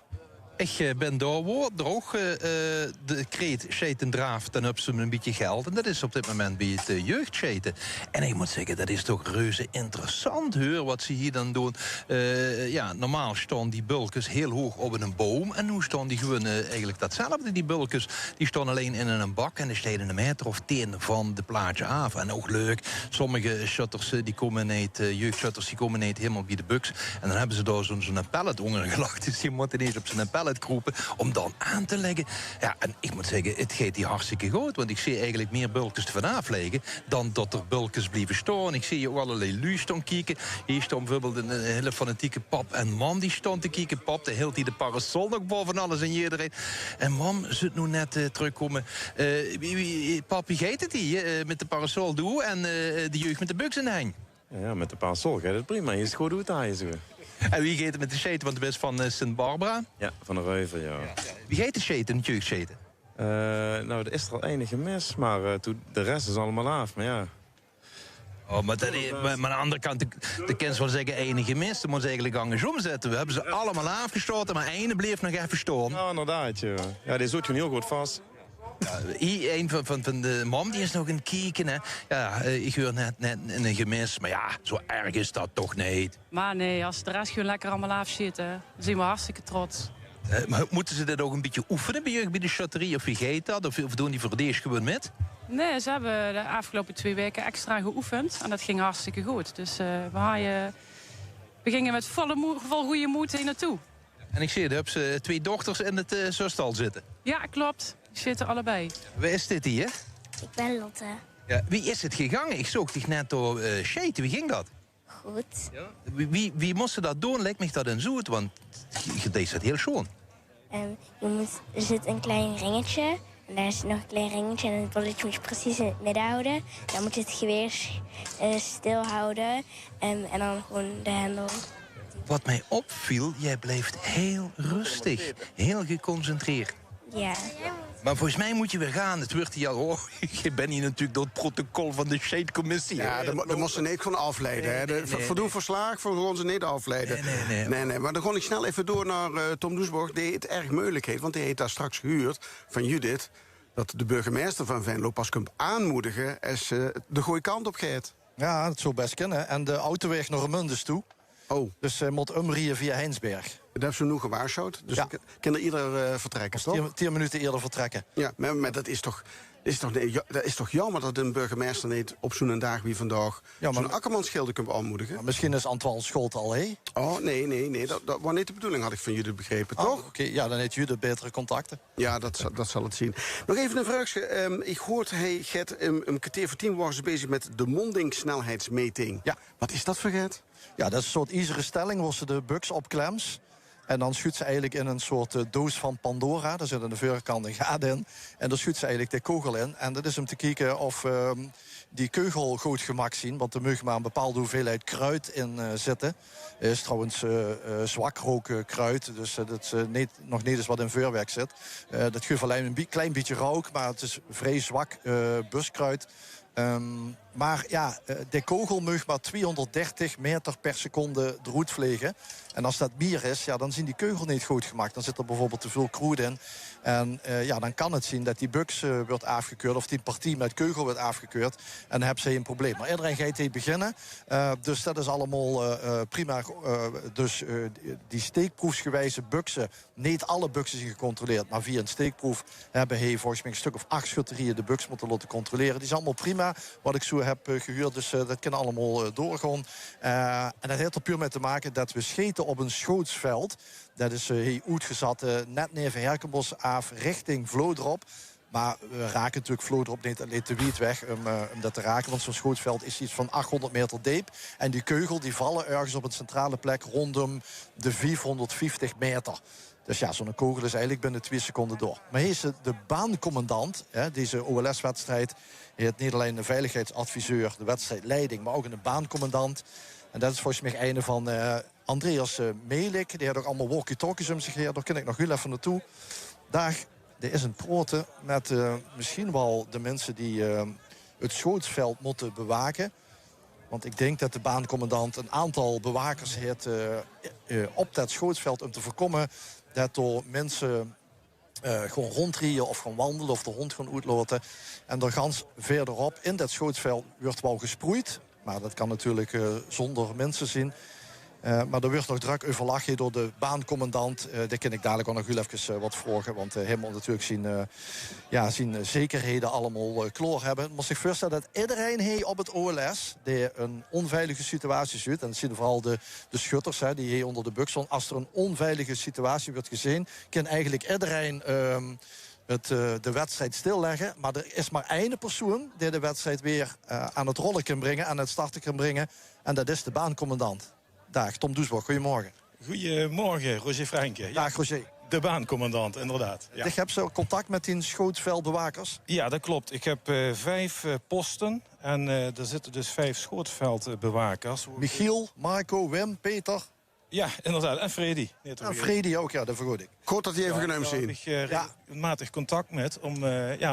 Ik ben daar droog. De kreet scheten draaf, dan hebben ze een beetje geld. En dat is op dit moment bij het jeugdscheten. En ik moet zeggen, dat is toch reuze interessant, hoor, wat ze hier dan doen. Normaal staan die bulkers heel hoog op een boom. En nu staan die gewoon eigenlijk datzelfde. Die bulkers die staan alleen in een bak. En die steden een meter of 10 van de plaatje af. En ook leuk, sommige shutters, die komen niet, jeugdshutters, die komen niet helemaal bij de buks. En dan hebben ze daar zo'n pallet ondergelegd. Dus die moeten ineens op zijn pallet groepen om dan aan te leggen. Ja, en ik moet zeggen, het gaat hier hartstikke goed. Want ik zie eigenlijk meer bulkers te vanaf liggen dan dat er bulkers blijven staan. Ik zie je ook allerlei lui staan kijken. Hier staat bijvoorbeeld een hele fanatieke pap en mam die stond te kijken. Pap, daar hield hij de parasol nog boven alles en iedereen. En mam zit nu net terugkomen. Pap, wie gaat het hier? Met de parasol doe en de jeugd met de buks in de hang. Ja, met de parasol gaat het prima. Je is goed goed aan je zo. En wie gaat het met de sheten? Want de best van Sint Barbara? Ja, van de Reuven, ja. Wie gaat de sheten, het jeugdsheten? Nou, er is er al enige mis, maar de rest is allemaal af, maar ja. Oh, maar aan de andere kant, de kent wel zeggen enige mis. Dan moet ze eigenlijk andersom zetten. We hebben ze allemaal afgestoten, maar ene bleef nog even staan. Nou, inderdaad, ja. Ja, die zit gewoon heel goed vast. Ja, een van de mam die is nog een kieken, hè. Ja, ik hoor net een gemis, maar ja, zo erg is dat toch niet. Maar nee, als de rest gewoon lekker allemaal afzitten, dan zijn we hartstikke trots. Maar moeten ze dat ook een beetje oefenen bij de shutterie? Of vergeet dat? Of doen die voor het eerst gewoon met? Nee, ze hebben de afgelopen 2 weken extra geoefend. En dat ging hartstikke goed. Dus we gingen met vol goede moed hier naartoe. En ik zie, daar hebben ze 2 dochters in het zustal zitten. Ja, klopt. Ik zit er allebei. Wie is dit hier? Ik ben Lotte. Ja, wie is het gegaan? Ik zocht dich net door scheiden. Wie ging dat? Goed. Ja. Wie moest dat doen? Lijkt me dat een zoet, want deze is heel schoon. Er zit een klein ringetje. En daar is nog een klein ringetje. En het bolletje moet je precies in het midden houden. Dan moet je het geweer stil houden. En dan gewoon de hendel. Wat mij opviel, jij blijft heel rustig. Heel geconcentreerd. Ja. Maar volgens mij moet je weer gaan. Het wordt hier al... Oh, je bent hier natuurlijk door het protocol van de Shade-commissie. Ja, daar moesten ze niet gewoon afleiden. Nee. Voldoen verslaag, voor gewoon ze niet afleiden. Nee. Maar dan ga ik snel even door naar Tom Doesborg. Die het erg moeilijk heeft, want die heeft daar straks gehuurd van Judith... dat de burgemeester van Venlo pas komt aanmoedigen als de goede kant op gaat. Ja, dat zou best kunnen. En de autoweg naar Remundus toe. Oh. Dus moet umrieën via Heinsberg. Dat hebben ze nu gewaarschuwd. Dus ja. kan er ieder vertrekken, toch? 10 minuten eerder vertrekken. Ja, maar dat is toch jammer dat een burgemeester niet op zo'n dag wie vandaag... zo'n akkermansschilder kunt aanmoedigen. Misschien is Antoine Scholt al, hé? Oh, nee. Dat was niet de bedoeling, had ik van jullie begrepen, toch? Oké, ja, dan heeft Judith betere contacten. Ja, dat zal het zien. Nog even een vraagje. Ik hoorde, hij gaat een kwartier voor 10 waren ze bezig met de mondingsnelheidsmeting. Ja. Wat is dat voor het? Ja, dat is een soort ijzeren stelling waar ze de buks op klems. En dan schuurt ze eigenlijk in een soort doos van Pandora. Daar zit aan de voorkant een gat in. En daar schuurt ze eigenlijk de kogel in. En dat is om te kijken of die kegel goed gemaakt zien. Want er mag maar een bepaalde hoeveelheid kruid in zitten. Is trouwens zwak rook kruid. Dus dat is nog niet eens wat in vuurwerk zit. Dat geeft alleen een klein beetje rook. Maar het is vrij zwak buskruid. Maar ja, de kogel mag maar 230 meter per seconde de roet vliegen. En als dat meer is, ja, dan zien die kegel niet goed gemaakt. Dan zit er bijvoorbeeld te veel kruid in. En ja, dan kan het zien dat die buks wordt afgekeurd... of die partij met kegel wordt afgekeurd. En dan hebben ze een probleem. Maar iedereen gaat hier beginnen. Dus dat is allemaal prima. Dus die steekproefsgewijze buksen... niet alle buksen zijn gecontroleerd... maar via een steekproef hebben hij volgens mij een stuk of 8 schutterieën... de buks moeten laten controleren. Die is allemaal prima, wat ik zo heb gehuurd. Dus dat kan allemaal doorgaan. En dat heeft er puur mee te maken dat we scheten op een schootsveld. Dat is heel uitgezet net neven Herkenbos af richting Vlodrop. Maar we raken natuurlijk Vlodrop niet alleen te wiet weg om dat te raken. Want zo'n schootsveld is iets van 800 meter diep. En die kegel die vallen ergens op een centrale plek rondom de 450 meter. Dus ja, zo'n kogel is eigenlijk binnen 2 seconden door. Maar hier is de baancommandant, deze OLS-wedstrijd... heeft niet alleen de veiligheidsadviseur, de wedstrijdleiding... maar ook een baancommandant. En dat is volgens mij het einde van Andreas Melik. Die had ook allemaal walkie-talkies om zich heen. Daar kan ik nog heel even naartoe. Daar is een prote met misschien wel de mensen die het schootsveld moeten bewaken. Want ik denk dat de baancommandant een aantal bewakers heeft op dat schootsveld... om te voorkomen dat door mensen gewoon rondrieën of gewoon wandelen... of de hond gewoon uitloten. En er gans verderop in dat schootsveld wordt wel gesproeid. Maar dat kan natuurlijk zonder mensen zien. Maar er wordt nog druk overleg door de baancommandant. Daar kan ik dadelijk ook nog heel even wat vragen. Want helemaal natuurlijk zien zekerheden allemaal klaar hebben. Het moet zich voorstellen dat iedereen hier op het OLS... die een onveilige situatie ziet... en dat zien vooral de schutters die hier onder de buks staan... als er een onveilige situatie wordt gezien... kan eigenlijk iedereen... de wedstrijd stilleggen. Maar er is maar één persoon die de wedstrijd weer aan het rollen kan brengen... aan het starten kan brengen. En dat is de baancommandant. Dag, Tom Doesborg, goedemorgen. Goedemorgen, Roger Franke. Dag, Roger. De baancommandant, inderdaad. Ja. Ik heb zo contact met die schootsveldbewakers? Ja, dat klopt. Ik heb 5 posten en er zitten dus 5 schootsveldbewakers. Michiel, Marco, Wim, Peter... Ja, inderdaad. En Freddy. En Freddy ook, ja, dat vergoed ik. Goed dat hij even genoemd zien. Ik heb regelmatig contact met om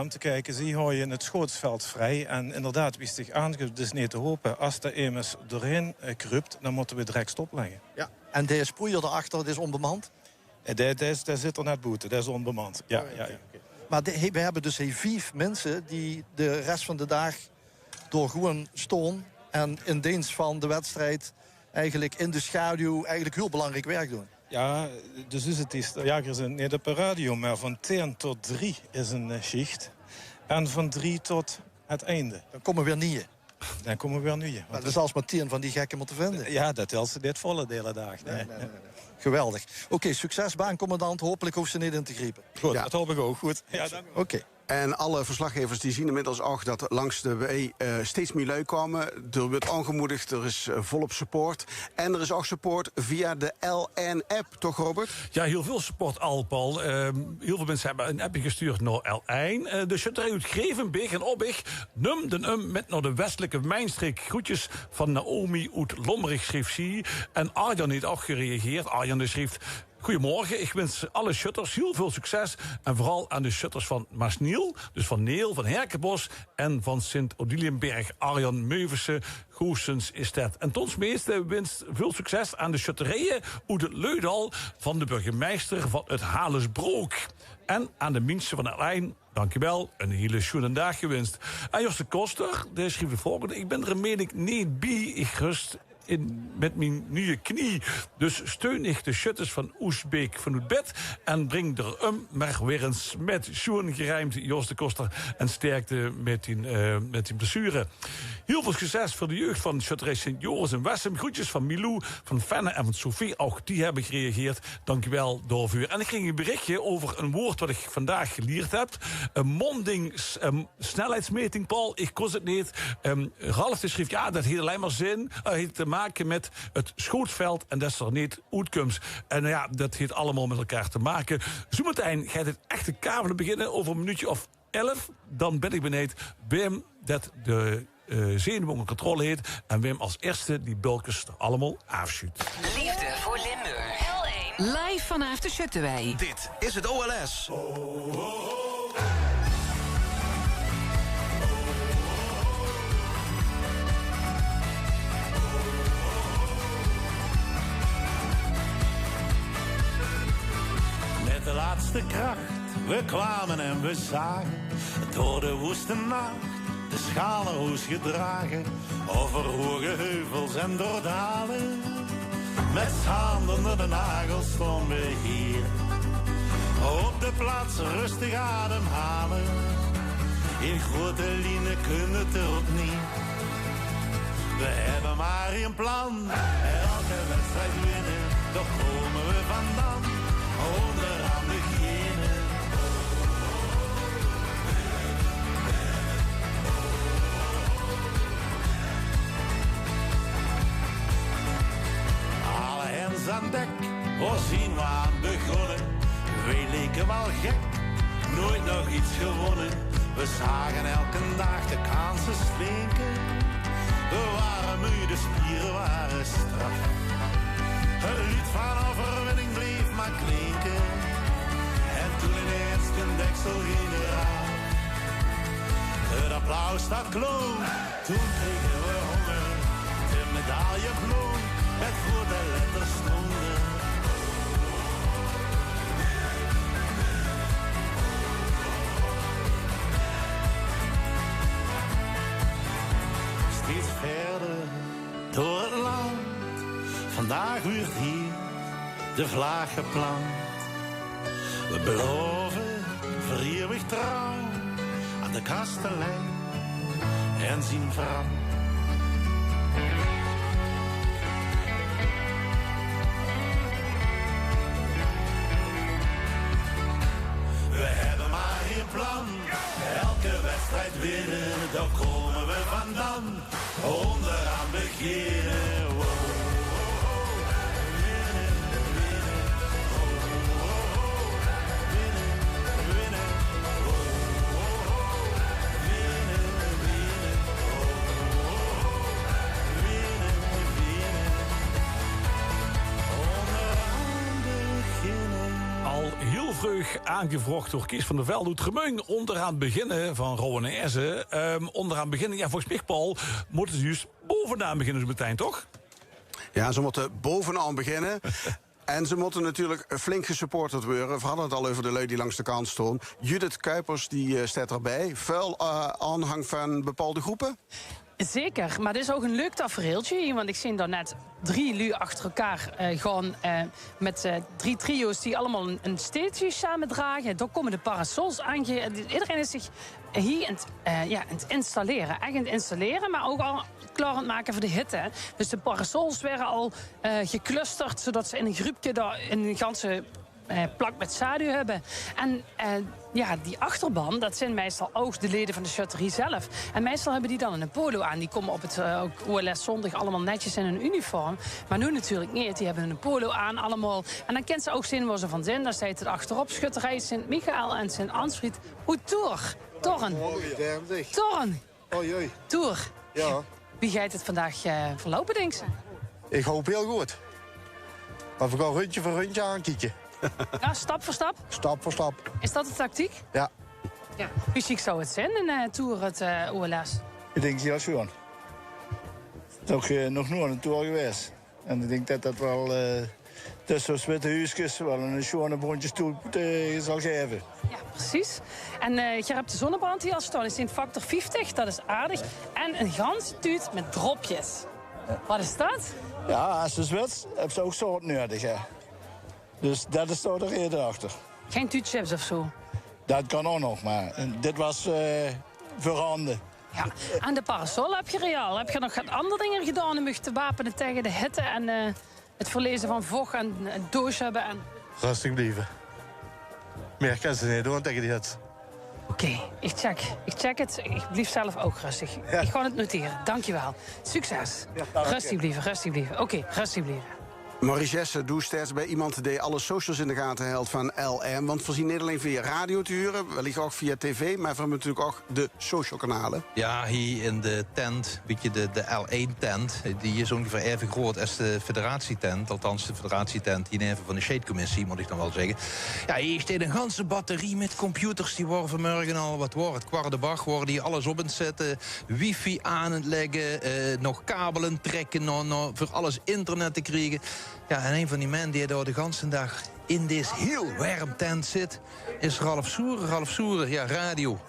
te kijken, zie hou je het schootsveld vrij. En inderdaad, wie zich aangeeft, dus niet te hopen. Als er immers doorheen kruipt, dan moeten we direct stopleggen. Ja. En de sproeier daarachter, dat is onbemand? Daar zit er net boete, dat is onbemand. Ja, ja. Maar we hebben dus 5 mensen die de rest van de dag door gewoon staan... en in dienst van de wedstrijd... eigenlijk in de schaduw eigenlijk heel belangrijk werk doen. Ja, dus is het is, ja, er is niet op een radio, maar van 10 tot 3 is een schicht. En van 3 tot het einde. Dan komen we weer nieuwe. Dan komen we weer nieuwe. Maar dat is alsmaar 10 van die gekken moeten vinden. Ja, dat telt ze dit volle de hele dag. Nee. Geweldig. Oké, succes baancommandant. Hopelijk hoeft ze niet in te griepen. Goed, Ja. dat hoop ik ook. Goed. Ja, dank u. Oké. En alle verslaggevers die zien inmiddels ook dat langs de WE steeds meer lui komen. Er wordt aangemoedigd, er is volop support. En er is ook support via de LN-app, toch Robert? Ja, heel veel support al, Paul. Heel veel mensen hebben een appje gestuurd naar L1. De schutterij uit Grevenbeek en Obbig numde met naar de westelijke mijnstreek. Groetjes van Naomi uit Lommerig, schreef ze. En Arjan heeft ook gereageerd. Arjan schreef: goedemorgen, ik wens alle shutters heel veel succes. En vooral aan de shutters van Maasniel, dus van Neel, van Herkenbos en van Sint-Odiliënberg. Arjan Meuvense, Goossens is dat. En Ton Smees wenst veel succes aan de shutterijen uit het Leudal van de burgemeester van het Halesbroek. En aan de mensen van L1, dankjewel, een hele schöne dag gewenst. En Josse Koster, die schreef de volgende: ik ben er meen niet bij, ik rust met mijn nieuwe knie. Dus steun ik de shutters van Oesbeek van het bed en breng er maar weer eens met schoen gerijmd Jos de Koster en sterkte met die blessure. Heel veel succes voor de jeugd van Shutterij Sint Joris en Wessem. Groetjes van Milou, van Fenne en van Sophie. Ook die hebben gereageerd. Dankjewel, Doorvuur. En ik ging een berichtje over een woord wat ik vandaag geleerd heb. Een monding snelheidsmeting, Paul. Ik kost het niet. Ralf schreef, ja, dat heeft alleen maar zin. Heeft te maken met het schootsveld en dat is er niet uitkomst. En nou ja, dat heeft allemaal met elkaar te maken. Zometeen gaat het echte kavelen beginnen over een minuutje of 11. Dan ben ik benieuwd Wim dat de zenuwen onder controle heet. En Wim als eerste die bulkers er allemaal afschuurt. Liefde voor Limburg. L1. Live vanaf de Schutterwij. Dit is het OLS. Met de laatste kracht, we kwamen en we zagen door de woeste nacht de schalenroes gedragen. Over hoge heuvels en door dalen, met handen onder de nagels stonden we hier. Op de plaats rustig ademhalen, in grote lijnen kunnen het erop niet. We hebben maar één plan, elke wedstrijd winnen, toch komen we vandaan, onderaan beginnen. Alle hens aan dek, we zien we aan begonnen. We leken wel gek, nooit nog iets gewonnen. We zagen elke dag de kansen slinken. We waren moe, de spieren waren strak. Het lied van overwinning bleef maar klinken. En toen ineens een deksel ging eraan. Het applaus dat klonk, toen kregen we honger. De medaille blonk, met voor de letters stonden. Steeds verder door het land. Vandaag wordt hier de vlaag geplant. We beloven voor eeuwig trouw aan de kastelein en zien vrouw. We hebben maar één plan, elke wedstrijd winnen, daar komen we vandaan, onderaan beginnen. Wow. Al heel vroeg aangevraagd door Kees van der Velde uit Gemung. Onderaan beginnen van Rowanese. Onderaan beginnen, ja, volgens mij, Paul, moeten ze juist bovenaan beginnen zo meteen, toch? Ja, ze moeten bovenaan beginnen. En ze moeten natuurlijk flink gesupporterd worden. We hadden het al over de lui die langs de kant stonden. Judith Kuipers die staat erbij. Vuil aanhang van bepaalde groepen? Zeker, maar dit is ook een leuk tafereeltje. Want ik zie daar net 3 lui achter elkaar gaan met 3 trio's die allemaal een steentje samen dragen. Daar komen de parasols aan. Iedereen is zich hier aan het installeren. Echt aan het installeren, maar ook al klaar aan het maken voor de hitte. Dus de parasols werden al geclusterd, zodat ze in een groepje daar in een ganse plak met schaduw hebben. En die achterban, dat zijn meestal ook de leden van de chutterie zelf. En meestal hebben die dan een polo aan. Die komen op het OLS zondag allemaal netjes in een uniform. Maar nu natuurlijk niet. Die hebben een polo aan allemaal. En dan kent ze ook zien waar ze van zijn. Daar staat het achterop. Schutterij Sint-Michael en Sint-Ansfried. Hoe Torn. Tour. Ja. Wie gaat het vandaag verlopen, denk je? Ik hoop heel goed. Maar we gaan rondje voor rondje aankijken. Ja, stap voor stap? Stap voor stap. Is dat de tactiek? Ja. Hoe chic zou het zijn, een tour het OLS? Ik denk heel schoon. Toch nog nooit een tour geweest. En ik denk dat dat wel tussen zo'n witte huisjes wel een schone bondjestoel zal geven. Ja, precies. En je hebt de zonnebrand hier al staan. Is in factor 50, dat is aardig. En een ganse tuut met dropjes. Wat is dat? Ja, als ze zwets, heb ze ook soort nodig, hè. Dus dat is toch de reden achter. Geen tuutchips of zo? Dat kan ook nog, maar dit was veranderd. Ja, aan de parasol heb je real. Heb je nog andere dingen gedaan om je te wapenen tegen de hitte en het verlezen van vocht en het doos hebben? En... Rustig blijven. Meer kan ze niet doen tegen die hitte. Oké, ik check het. Ik blijf zelf ook rustig. Ja. Ik ga het noteren. Dankjewel. Succes. Ja, rustig blijven. Oké, rustig blijven. Maurice Jesse, doe steeds bij iemand die alle socials in de gaten houdt van LM. Want we zien niet alleen via radio te huren, wellicht ook via tv, maar we hebben natuurlijk ook de social kanalen. Ja, hier in de tent, weet je, de L1-tent, die is ongeveer even groot als de federatietent. Althans, de federatietent hier even van de Shade-commissie, moet ik dan wel zeggen. Ja, hier staat een ganse batterie met computers, die worden vanmorgen al, wat wordt het, kwart de dag, worden die alles op aan het zetten, wifi aan het leggen, nog kabelen trekken, voor alles internet te krijgen. Ja, en een van die mensen die daar de ganse dag in deze heel warm tent zit, is Ralf Soeren. Ralf Soeren, ja, radio,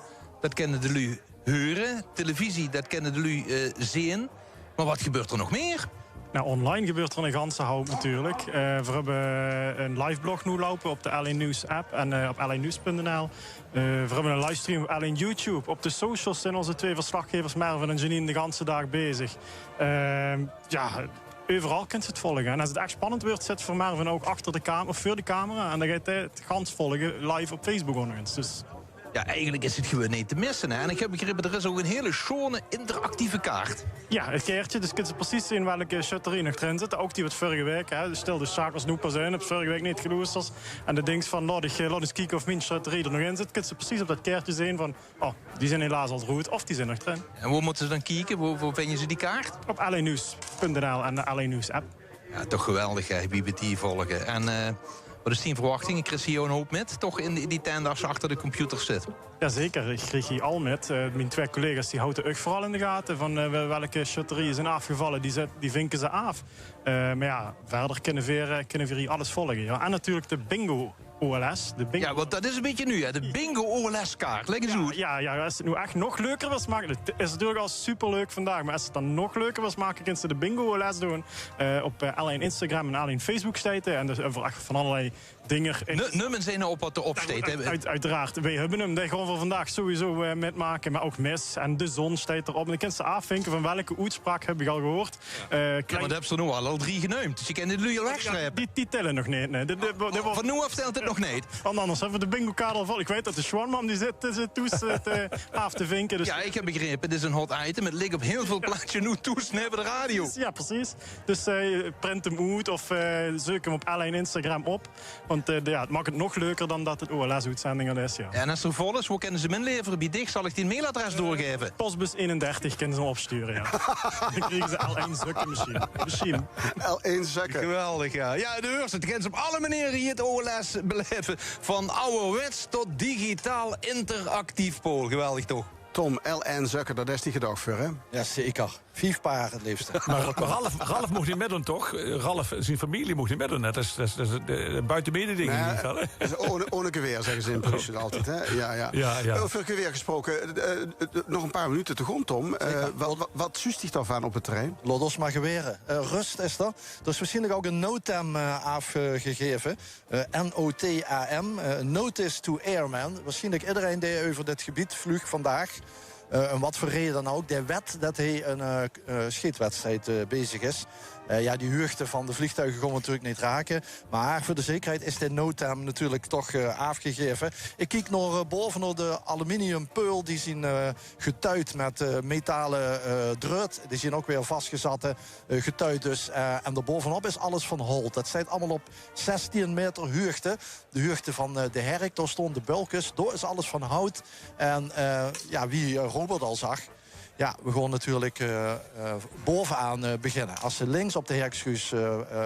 dat kennen de lui horen. Televisie, dat kennen de lui zien. Maar wat gebeurt er nog meer? Nou, online gebeurt er een ganse hoop natuurlijk. We hebben een live blog nu lopen op de LN News app en op lnnews.nl. We hebben een livestream op LN YouTube. Op de socials zijn onze 2 verslaggevers, Mervin en Janine, de ganse dag bezig. Overal kunt je het volgen. En als het echt spannend wordt, zit voor Mervin ook achter de camera of voor de camera. En dan gaat hij het gans volgen live op Facebook ook nog eens. Dus... Ja, eigenlijk is het gewoon niet te missen. Hè? En ik heb begrepen, er is ook een hele schone interactieve kaart. Ja, het kaartje. Dus kun je precies zien welke shutterie nog erin zit. Ook die wat vorige week. Hè. Dus stel de schakels nu pas in. Heb vorige week niet geloosterd. En de dings van, laat eens kijken of mijn shutterie er nog in zit. Kun je precies op dat kaartje zien van, oh, die zijn helaas al rood of die zijn nog erin. En waar moeten ze dan kijken? Waar vind je ze die kaart? Op lnnews.nl en de LN News app. Ja, toch geweldig, hè, wie het hier volgen. En... wat is die verwachting? Ik kreeg hier een hoop met, toch in die tent als ze achter de computer zit. Jazeker, ik kreeg hier al met. Mijn 2 collega's die houden ook vooral in de gaten van welke shutterieën zijn afgevallen. Die vinken ze af. Maar ja, verder kunnen we hier alles volgen. Ja. En natuurlijk de bingo OLS. Ja, want dat is een beetje nu, hè? De bingo OLS-kaart. Leg eens uit. Ja, als het nu echt nog leuker was maken... Het is natuurlijk al superleuk vandaag, maar als het dan nog leuker was maken... kunnen ze de bingo OLS doen op alleen Instagram en alleen Facebook stijten. En dus van allerlei dingen... Nummen zijn op wat erop staat. Uiteraard. Wij hebben hem. Die gaan we vandaag sowieso metmaken. Maar ook mis. En de zon staat erop. En dan kun je afvinken van welke uitspraak heb ik al gehoord. Maar dat hebben ze nu al 3 genoemd. Dus je kan dit nu al wegschrijven. Die tellen nog niet. Nee. Van nu af telt het nog niet. Want anders hebben we de bingo-kaart al vol. Ik weet dat de Schwanman die zit toes af te vinken. Dus... Ja, ik heb begrepen. Dit is een hot item. Het ligt op heel veel plaatsen nu toes naar de radio. Ja, precies. Dus print hem uit of zoek hem op LN Instagram op. Want het maakt het nog leuker dan dat het OLS-uitzendingen is. Ja. En als er vol is, hoe kunnen ze hem inleveren? Bij dicht zal ik die mailadres doorgeven. Postbus 31 kunnen ze hem opsturen, ja. Dan krijgen ze L1 zakken misschien. L1 zakken. Geweldig, ja. Ja, de heurs, het gaan ze op alle manieren hier het OLS beleven. Van ouderwets tot digitaal interactief, Paul. Geweldig, toch? Tom, LN zakken, dat is die gedacht voor, hè? Ja, zeker. 5 paar het liefst. Maar Ralf mocht niet meedoen, toch? Ralf, zijn familie mocht niet meedoen. Dat is buiten mededinging. Ohne geweer, zeggen ze in Brussel altijd. Hè? Ja. Over geweer gesproken, nog een paar minuten te grond, Tom. Wat zuist zich daarvan op het terrein? Laat ons maar geweren. Rust is er. Er is waarschijnlijk ook een NOTAM afgegeven. NOTAM, Notice to Airmen. Waarschijnlijk iedereen die over dit gebied vliegt vandaag. En wat voor reden dan ook. De wet dat hij een schietwedstrijd bezig is. Die hoogte van de vliegtuigen gaan we natuurlijk niet raken. Maar voor de zekerheid is de NOTAM natuurlijk toch afgegeven. Ik kijk naar boven naar de aluminiumpeul. Die zijn getuid met metalen druit. Die zijn ook weer vastgezatte getuid dus. En daarbovenop is alles van hout. Dat staat allemaal op 16 meter hoogte. De hoogte van de herk, daar stond de bulkens. Daar is alles van hout. En wie Robert al zag... Ja, we gaan natuurlijk bovenaan beginnen. Als ze links op de herkschuis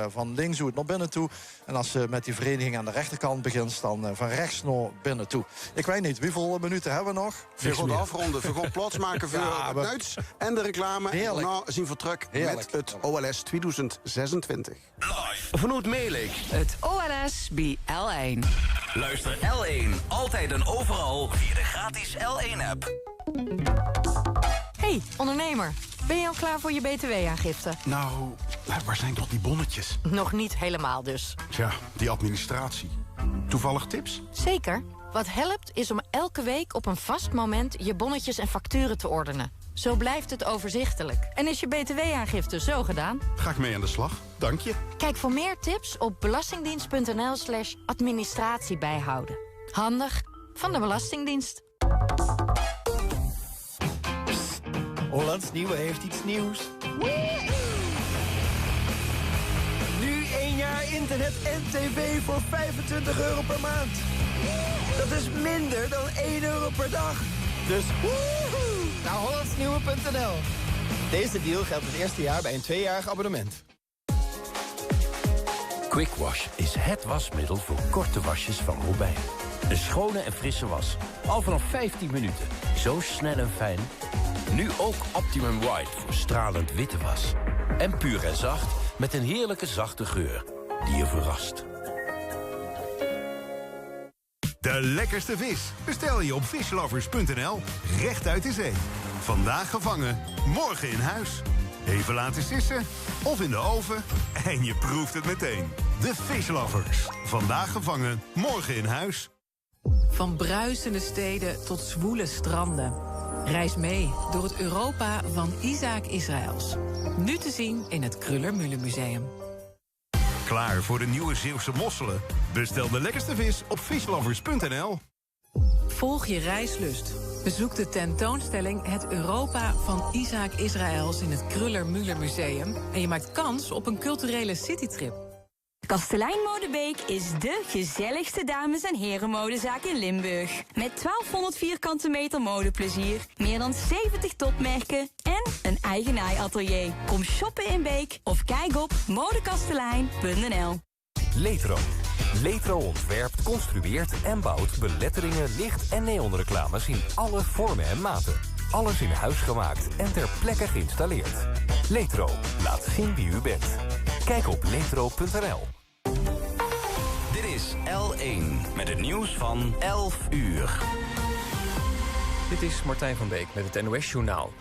van links naar binnen toe... en als ze met die vereniging aan de rechterkant begint... dan van rechts naar binnen toe. Ik weet niet, hoeveel minuten hebben we nog? We gaan afronden, we gaan plaats maken voor het Duits en de reclame. Heerlijk. En daarna zien we terug met het OLS 2026. Vanuit Melik. Het OLS bij L1. Luister L1 altijd en overal via de gratis L1-app. Hey, ondernemer. Ben je al klaar voor je btw-aangifte? Nou, waar zijn toch die bonnetjes? Nog niet helemaal dus. Tja, die administratie. Toevallig tips? Zeker. Wat helpt is om elke week op een vast moment je bonnetjes en facturen te ordenen. Zo blijft het overzichtelijk. En is je btw-aangifte zo gedaan? Ga ik mee aan de slag. Dank je. Kijk voor meer tips op belastingdienst.nl/administratie bijhouden. Handig van de Belastingdienst. Hollands Nieuwe heeft iets nieuws. Nu 1 jaar internet en tv voor €25 per maand. Dat is minder dan €1 per dag. Dus naar hollandsnieuwe.nl. Deze deal geldt het eerste jaar bij een 2-jarig abonnement. Quick Wash is het wasmiddel voor korte wasjes van Robijn. Een schone en frisse was. Al vanaf 15 minuten. Zo snel en fijn. Nu ook Optimum White voor stralend witte was. En puur en zacht met een heerlijke zachte geur die je verrast. De lekkerste vis bestel je op fishlovers.nl, recht uit de zee. Vandaag gevangen, morgen in huis. Even laten sissen of in de oven en je proeft het meteen. De Fishlovers. Vandaag gevangen, morgen in huis. Van bruisende steden tot zwoele stranden. Reis mee door het Europa van Isaac Israëls. Nu te zien in het Kruller-Müller Museum. Klaar voor de nieuwe Zeeuwse mosselen? Bestel de lekkerste vis op fishlovers.nl. Volg je reislust. Bezoek de tentoonstelling Het Europa van Isaac Israëls in het Kruller-Müller Museum. En je maakt kans op een culturele citytrip. Kastelein Modebeek is de gezelligste dames- en herenmodezaak in Limburg. Met 1200 vierkante meter modeplezier, meer dan 70 topmerken en een eigen naaiatelier. Kom shoppen in Beek of kijk op modekastelein.nl. Letro. Letro ontwerpt, construeert en bouwt beletteringen, licht- en neonreclames in alle vormen en maten. Alles in huis gemaakt en ter plekke geïnstalleerd. Letro. Laat zien wie u bent. Kijk op letro.nl. Dit is L1 met het nieuws van 11 uur. Dit is Martijn van Beek met het NOS-journaal.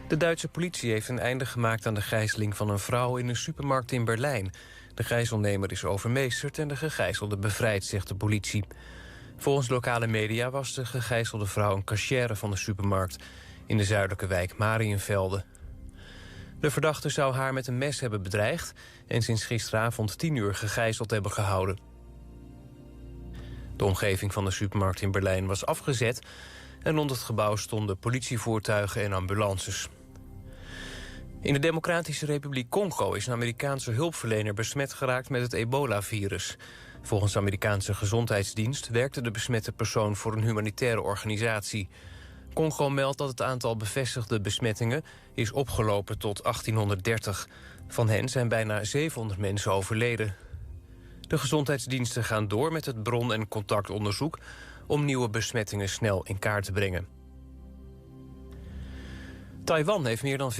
De Duitse politie heeft een einde gemaakt aan de gijzeling van een vrouw in een supermarkt in Berlijn. De gijzelnemer is overmeesterd en de gegijzelde bevrijd, zegt de politie. Volgens lokale media was de gegijzelde vrouw een cachère van de supermarkt in de zuidelijke wijk Mariënvelde. De verdachte zou haar met een mes hebben bedreigd en sinds gisteravond 10 uur gegijzeld hebben gehouden. De omgeving van de supermarkt in Berlijn was afgezet en rond het gebouw stonden politievoertuigen en ambulances. In de Democratische Republiek Congo is een Amerikaanse hulpverlener besmet geraakt met het ebola-virus. Volgens de Amerikaanse Gezondheidsdienst werkte de besmette persoon voor een humanitaire organisatie. Congo meldt dat het aantal bevestigde besmettingen is opgelopen tot 1830. Van hen zijn bijna 700 mensen overleden. De gezondheidsdiensten gaan door met het bron- en contactonderzoek om nieuwe besmettingen snel in kaart te brengen. Taiwan heeft meer dan 14.000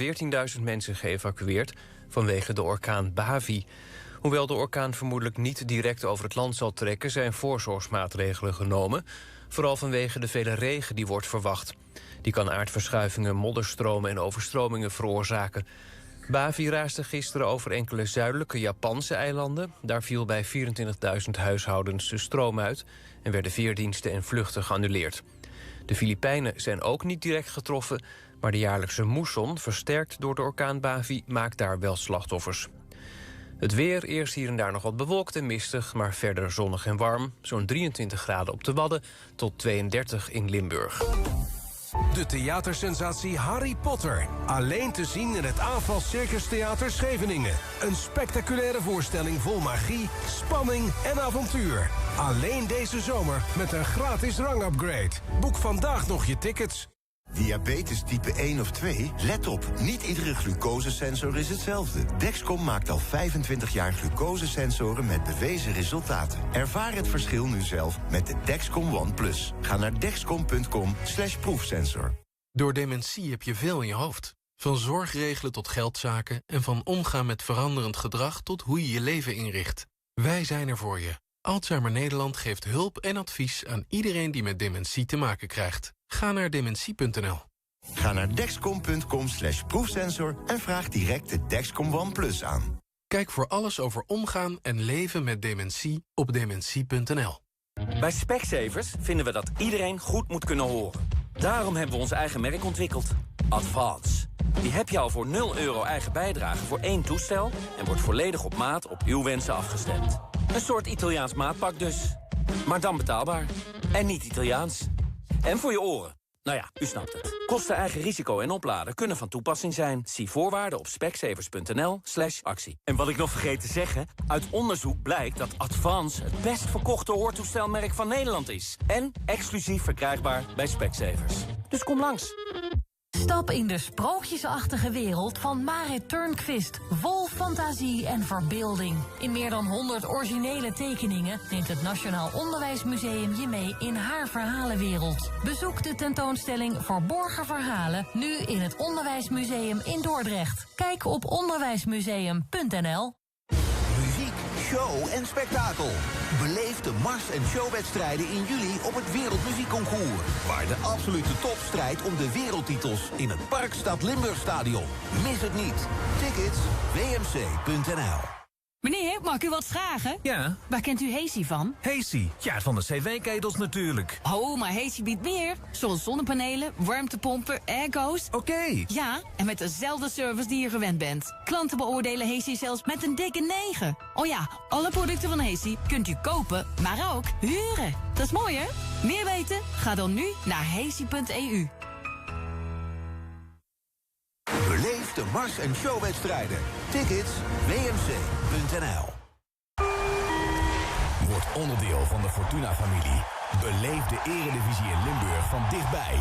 mensen geëvacueerd vanwege de orkaan Bavi. Hoewel de orkaan vermoedelijk niet direct over het land zal trekken, zijn voorzorgsmaatregelen genomen, vooral vanwege de vele regen die wordt verwacht. Die kan aardverschuivingen, modderstromen en overstromingen veroorzaken. Bavi raasde gisteren over enkele zuidelijke Japanse eilanden. Daar viel bij 24.000 huishoudens de stroom uit en werden veerdiensten en vluchten geannuleerd. De Filipijnen zijn ook niet direct getroffen, maar de jaarlijkse moesson, versterkt door de orkaan Bavi, maakt daar wel slachtoffers. Het weer, eerst hier en daar nog wat bewolkt en mistig, maar verder zonnig en warm. Zo'n 23 graden op de Wadden tot 32 in Limburg. De theatersensatie Harry Potter. Alleen te zien in het AFAS Circus Theater Scheveningen. Een spectaculaire voorstelling vol magie, spanning en avontuur. Alleen deze zomer met een gratis rangupgrade. Boek vandaag nog je tickets. Diabetes type 1 of 2? Let op, niet iedere glucosesensor is hetzelfde. Dexcom maakt al 25 jaar glucosesensoren met bewezen resultaten. Ervaar het verschil nu zelf met de Dexcom One Plus. Ga naar dexcom.com/proefsensor. Door dementie heb je veel in je hoofd. Van zorgregelen tot geldzaken en van omgaan met veranderend gedrag tot hoe je je leven inricht. Wij zijn er voor je. Alzheimer Nederland geeft hulp en advies aan iedereen die met dementie te maken krijgt. Ga naar dementie.nl. Ga naar dexcom.com/proefsensor en vraag direct de Dexcom One Plus aan. Kijk voor alles over omgaan en leven met dementie op dementie.nl. Bij Specsavers vinden we dat iedereen goed moet kunnen horen. Daarom hebben we ons eigen merk ontwikkeld. Advance. Die heb je al voor €0 eigen bijdrage voor 1 toestel en wordt volledig op maat op uw wensen afgestemd. Een soort Italiaans maatpak dus. Maar dan betaalbaar. En niet Italiaans. En voor je oren. Nou ja, u snapt het. Kosten, eigen risico en opladen kunnen van toepassing zijn. Zie voorwaarden op specsavers.nl/actie. En wat ik nog vergeet te zeggen, uit onderzoek blijkt dat Advance het best verkochte hoortoestelmerk van Nederland is. En exclusief verkrijgbaar bij Specsavers. Dus kom langs. Stap in de sprookjesachtige wereld van Marit Turnquist. Vol fantasie en verbeelding. In meer dan 100 originele tekeningen neemt het Nationaal Onderwijsmuseum je mee in haar verhalenwereld. Bezoek de tentoonstelling Verborgen Verhalen nu in het Onderwijsmuseum in Dordrecht. Kijk op onderwijsmuseum.nl. Muziek, show en spektakel. Beleef de Mars- en showwedstrijden in juli op het Wereldmuziekconcours. Waar de absolute top strijdt om de wereldtitels in het Parkstad Limburgstadion. Mis het niet. Tickets wmc.nl. Meneer, mag ik u wat vragen? Ja? Waar kent u Hazy van? Hazy? Ja, van de cv-ketels natuurlijk. Oh, maar Hazy biedt meer. Zoals zonnepanelen, warmtepompen, airco's. Oké. Ja, en met dezelfde service die je gewend bent. Klanten beoordelen Hazy zelfs met een dikke 9. Oh ja, alle producten van Hazy kunt u kopen, maar ook huren. Dat is mooi, hè? Meer weten? Ga dan nu naar hazy.eu. Beleef de Mars- en showwedstrijden. Tickets wmc.nl. Word onderdeel van de Fortuna-familie. Beleef de Eredivisie in Limburg van dichtbij.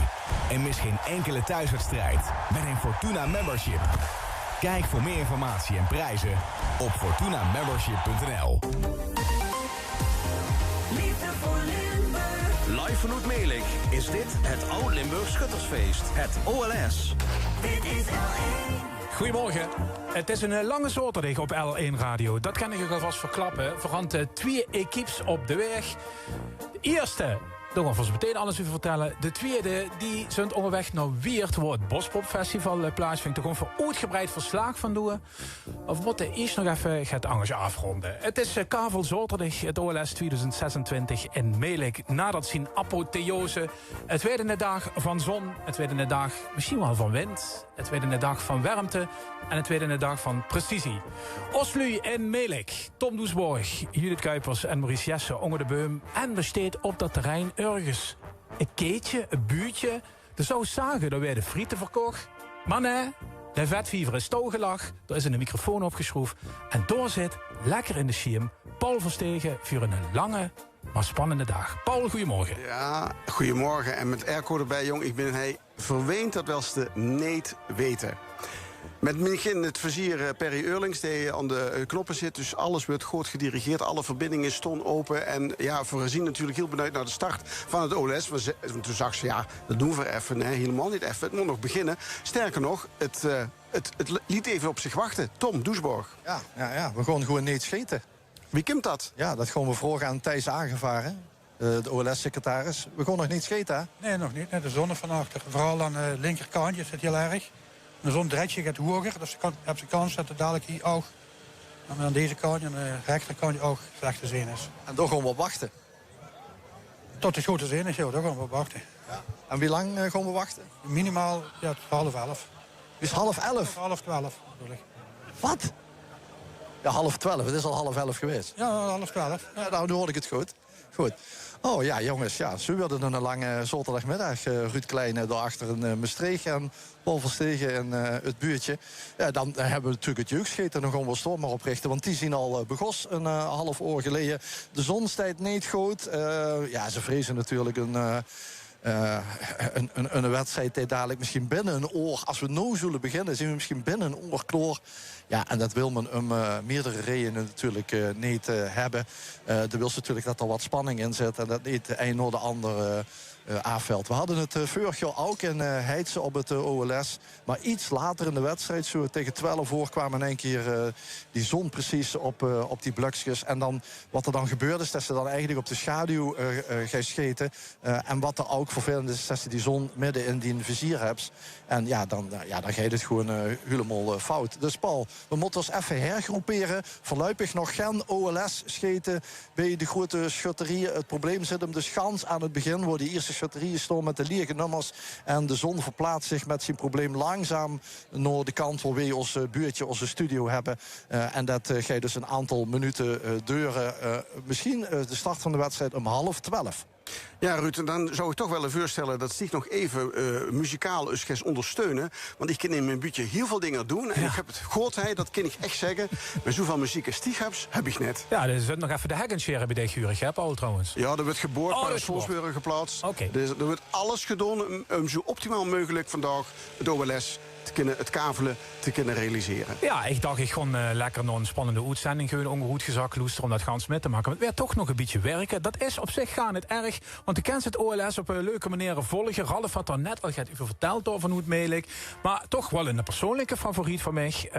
En mis geen enkele thuiswedstrijd met een Fortuna Membership. Kijk voor meer informatie en prijzen op fortunamembership.nl. Liefde voor Limburg. Live vanuit Melik is dit het Oud-Limburg Schuttersfeest. Het OLS. Dit is L1. Goedemorgen. Het is een lange zaterdag op L1 Radio. Dat kan ik u alvast verklappen. Vooral 2 equipes op de weg. De eerste, daar gaan we ons meteen alles over vertellen. De tweede, die zijn onderweg naar Weert, waar het Bospopfestival plaatsvindt. Daar gaan we uitgebreid verslag van doen. Of wat eerst nog even gaat angers afronden. Het is Kavel zaterdag, het OLS 2026 in Melik. Nadat zien apotheose. Het tweede dag van zon, het tweede dag misschien wel van wind. Het tweede dag van warmte en het tweede dag van precisie. Oslu in Melik, Tom Doesborg, Judith Kuipers en Maurice Jesse onder de beum. En er staat op dat terrein ergens een keetje, een buurtje. Er zou zagen dat wij de frieten verkocht. Maar nee, de vetviever is toegelag. Er is een microfoon opgeschroefd. En door zit, lekker in de schiem, Paul Verstegen voor een lange, maar spannende dag. Paul, goedemorgen. Ja, goedemorgen. En met airco erbij, jong. Ik ben verweend dat wel eens de neet weten. Met begin het vizier Perry Eurlings, die aan de knoppen zit. Dus alles wordt goed gedirigeerd. Alle verbindingen stonden open. En ja, we zien natuurlijk heel benieuwd naar de start van het OLS. Want toen zag ze, ja, dat doen we even. Nee, helemaal niet even. Het moet nog beginnen. Sterker nog, het liet even op zich wachten. Tom Doesborg. Ja, we gaan gewoon niet schieten. Wie komt dat? Ja, dat gaan we vragen aan Thijs Aangevaren, de OLS-secretaris. We gaan nog niet schieten, hè? Nee, nog niet. Nee, de zon van achter. Vooral aan de linkerkantje zit heel erg. De zon dreetje gaat hoger, dus je hebt de kans dat het dadelijk hier ook aan deze kant en de rechterkant ook slecht te zien is. En daar gaan we op wachten? Tot het goed te zien is, ja, daar gaan we op wachten. Ja. En wie lang gaan we wachten? Minimaal, ja, 10:30. Dus 10:30? 11:30 bedoel ik. Wat? Ja, 11:30. Het is al 10:30 geweest. Ja, 11:30. Ja, nou, nu hoor ik het goed. Goed. Oh ja, jongens, ja, zo werd het een lange zaterdagmiddag. Ruud Kleine daarachter in Maastricht en Paul Verstegen in het buurtje. Ja, dan hebben we natuurlijk het jeugdscheten. Dan gaan we storm maar oprichten, want die zien al begos een half uur geleden. De zon stijgt niet goed. Ja, ze vrezen natuurlijk een wedstrijd die dadelijk misschien binnen een oor... Als we nou zullen beginnen, zien we misschien binnen een oor kloor. Ja, en dat wil men om meerdere redenen natuurlijk niet hebben. De wil natuurlijk dat er wat spanning in zit en dat niet de een naar de ander afvalt. We hadden het vorig jaar ook in Heidse op het OLS. Maar iets later in de wedstrijd, zo tegen 12 uur, kwam in één keer die zon precies op die bluksjes. En dan, wat er dan gebeurde is dat ze dan eigenlijk op de schaduw gaan scheten. En wat er ook vervelend is dat ze die zon midden in die vizier hebt. En ja, dan gaat het gewoon helemaal fout. Dus Paul, we moeten ons even hergroeperen. Voorlopig nog geen OLS scheten bij de grote schutterieën. Het probleem zit hem dus gans aan het begin, waar die eerste schutterieën staan met de lege nummers. En de zon verplaatst zich met zijn probleem langzaam naar de kant waar wij ons buurtje, onze studio hebben. En dat gaat dus een aantal minuten duren. Misschien de start van de wedstrijd om 11:30. Ja, Ruud, en dan zou ik toch willen voorstellen dat Stieg nog even muzikaal eens gaat ondersteunen. Want ik kan in mijn buurtje heel veel dingen doen. En ik heb het gehoord, dat kan ik echt zeggen. Maar zoveel muziek als Stieg heb ik net. Ja, er zit nog even de hekkenshare bij de Gurig, hè, Paul, trouwens. Ja, er wordt geboord, parasols worden geplaatst. Okay. Dus er wordt alles gedaan om zo optimaal mogelijk vandaag het OLS te kunnen, het kavelen te kunnen realiseren. Ja, ik dacht ik gewoon lekker nog een spannende uitzending gewoon ongehoed gezakt loester om dat gans mee te maken. Maar het werd toch nog een beetje werken. Dat is op zich gaan het erg. Want je kent het OLS op een leuke manier volgen. Ralf had er net al even verteld over hoe het meeleek. Maar toch wel een persoonlijke favoriet van mij.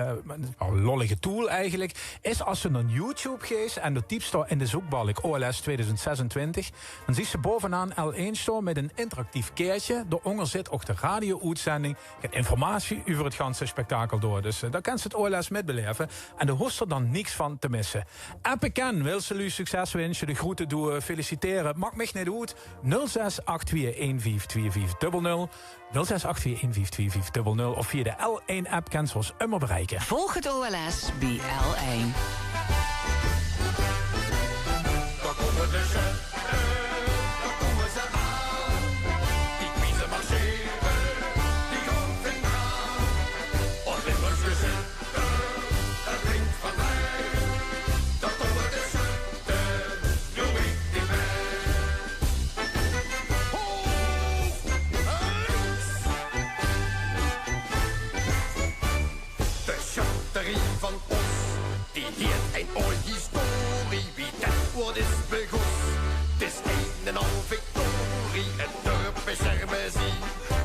Een lollige tool eigenlijk. Is als ze naar YouTube geeft en de typste in de zoekbalk OLS 2026. Dan zie je bovenaan L1 staan met een interactief keertje. Daaronder zit ook de radio-uitzending. Get informatie over het ganse spektakel door. Dus daar kan ze het OLS met beleven. En daar hoeft er dan niks van te missen. Appen Ken wil ze u succes wensen. De groeten doen, feliciteren. Mag mij niet uit. 0682152500. 0682152500. Of via de L1-app kan zoals immer bereiken. Volg het OLS bij L1. Daar komen de zetten, daar komen ze aan. Die kiezen marcheren, die gaan vandaan. Op Limburgs gezitten, dat klinkt van mij. Daar komen de zetten, doe ik die mee. De schutterie van ons, die heeft een ooit historie. Wie dat wordt is begoed. Het is een en al victorie. Het dorp is hermesie.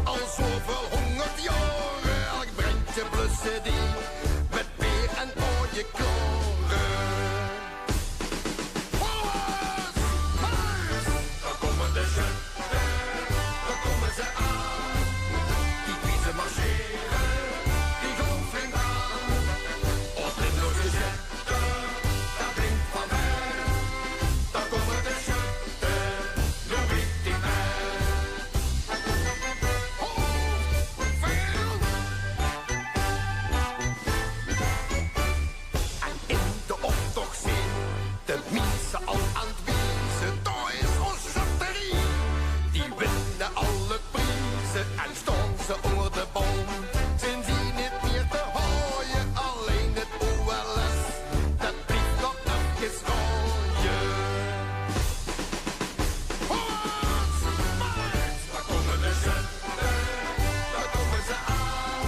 Al zoveel 100 jaren. Elk brandje blussen die. Met peer en mooie kloren. Hollands! Hollands! Daar komen de zetten. Daar komen ze aan. Die kiezen marcheren. Die gaan flink aan. Op Limburgs zetten. Dat klinkt van mij. Daar komen de zetten. Doe ik die mij. Oh, veel. En in de optocht zien de mensen al aan het wiezen. Daar is onze schutterie. Die winnen alle prijzen en staan ze onder de boom. Zijn die niet meer te hooien, alleen het OLS. Dat blijft nog even rooien. Hollands, Hollands, daar komen de zetten, daar komen ze aan.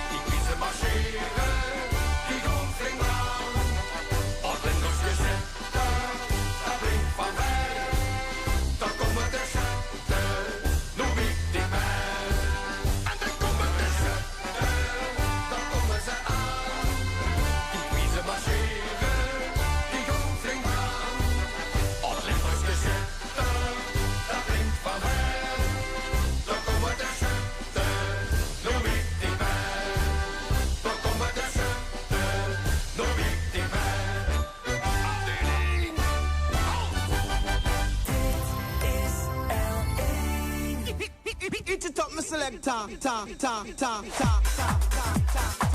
Die kiezen maar selector, ta ta ta ta ta ta ta.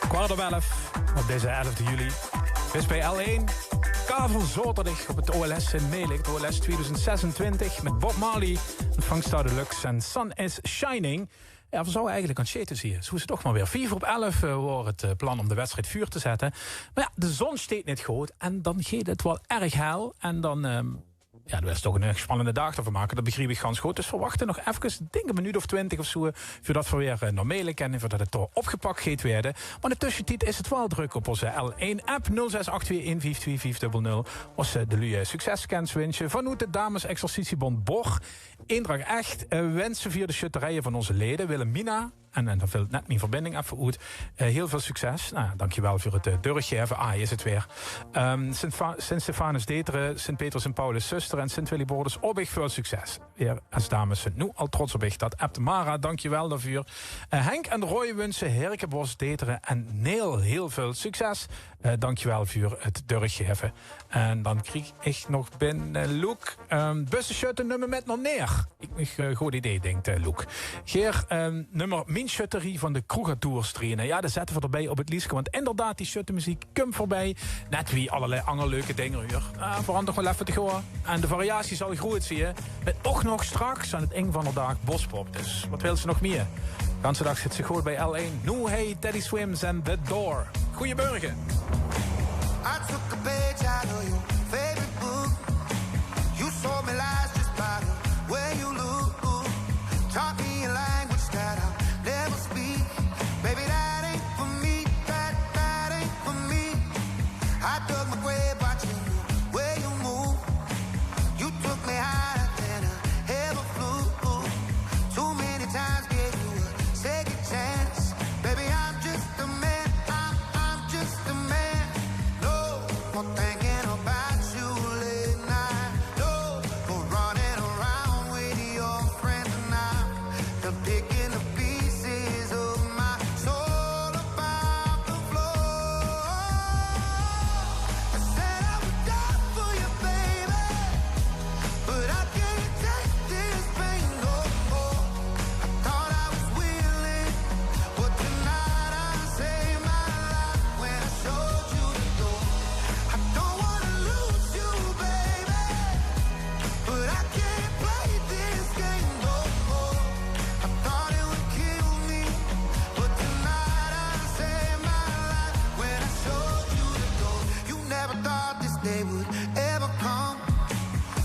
Kwart op 11 op deze 11 juli. Dus bij L1. Kavel Zaterdag op het OLS in Melik. Het OLS 2026 met Bob Marley, Frank Star Deluxe en Sun is Shining. Ja, we zouden eigenlijk aan het sheten zien. Zo is het toch maar weer. 4 op 11 wordt het plan om de wedstrijd vuur te zetten. Maar ja, de zon steekt niet goed. En dan gaat het wel erg hel. En dan... ja, er is toch een spannende dag te maken. Dat begreep ik gans goed. Dus verwachten nog even, denk een minuut of 20 of zo, voordat we weer naar Melik en voordat het toch opgepakt gaat worden. Maar in de tussentijd is het wel druk op onze L1-app 0682152500. Als de lui succeskens wensen vanuit de Dames Exercitiebond Bor. Eendracht echt wensen via de schutterijen van onze leden. Willemina, en dan viel net mijn verbinding even uit. Heel veel succes. Nou, dankjewel voor het deurtje even. Is het weer. Sint-Stefanus Deteren, Sint-Petrus en Paulus Zuster en Sint-Willibordes Obig, veel succes. Weer als dames zijn nu al trots op ik. Dat appt Mara, dankjewel daarvoor. Henk en Roy wensen Herkenbos, Deteren en Neel heel veel succes. Dankjewel voor het doorgeven. En dan kreeg ik nog binnen Luc. Bussenschutten nummer met nog neer. Goed idee, denkt Luc. Geer, nummer min schutterie van de Kroegatours trainen. Ja, dat zetten we erbij op het liedje. Want inderdaad, die schuttenmuziek komt voorbij. Net wie allerlei andere leuke dingen hier. Verander wel even te gaan. En de variatie zal groeit, zie je. Met ook nog straks aan het eind van de dag Bospop. Dus wat wil ze nog meer? Ganse dag zit ze goed bij L1. Nu hey, Teddy Swims en The Door. Goedemorgen. I took a page out of your favorite book. You sold me lies just by the way you look. Taught me a language that I'll never speak. Baby, that ain't for me. That ain't for me. I dug my grave watching the way you move. You took me higher than I ever flew. Too many times gave you a second chance. Baby, I'm just a man. I'm just a man. No more thinking about you late night. No more running around with your friends now. They're picking the pieces of my soul about the floor. I said I would die for you, baby, but I can't take this pain no more. I thought I was willing, but tonight I saved my life when I showed you the door. I don't wanna lose you, baby, but I can't play this game no more. I thought it would kill me, but tonight I saved my life when I showed you the door. You never thought this day would ever come,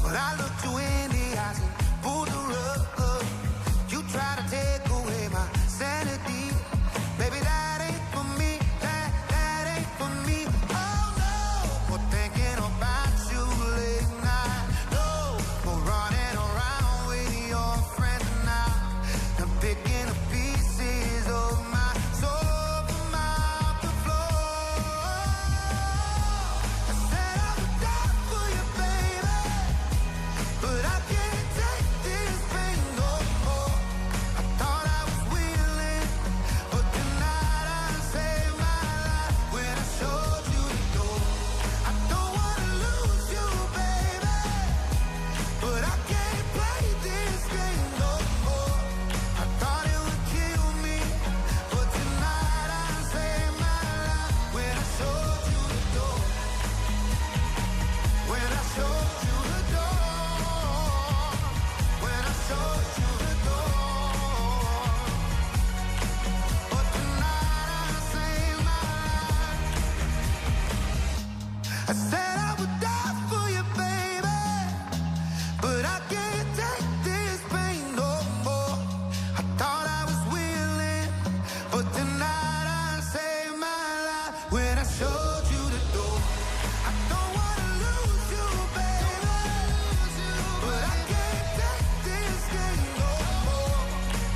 but I looked you in the eyes and pulled the rug. You try to take away my sanity. Baby, that ain't for me. That ain't for me. Oh no, more thinking about you late night. No, more running around with your friends now. I'm picking the pieces of my soul from out the floor. I said I would die for you, baby, but I can't take this pain no more. I thought I was willing, but tonight I saved my life when I showed you the door. I don't wanna lose you, baby, but I can't play this game no more. I thought it would kill me, but tonight I saved my life when I showed you the door. When I showed you the door. When I showed you the door. But tonight I saved my life. I said I would die for you, baby, but I can't take this pain no more. I thought I was willing, but tonight I saved my life when I showed you the door. I don't wanna lose you, baby, but I can't take this game no more.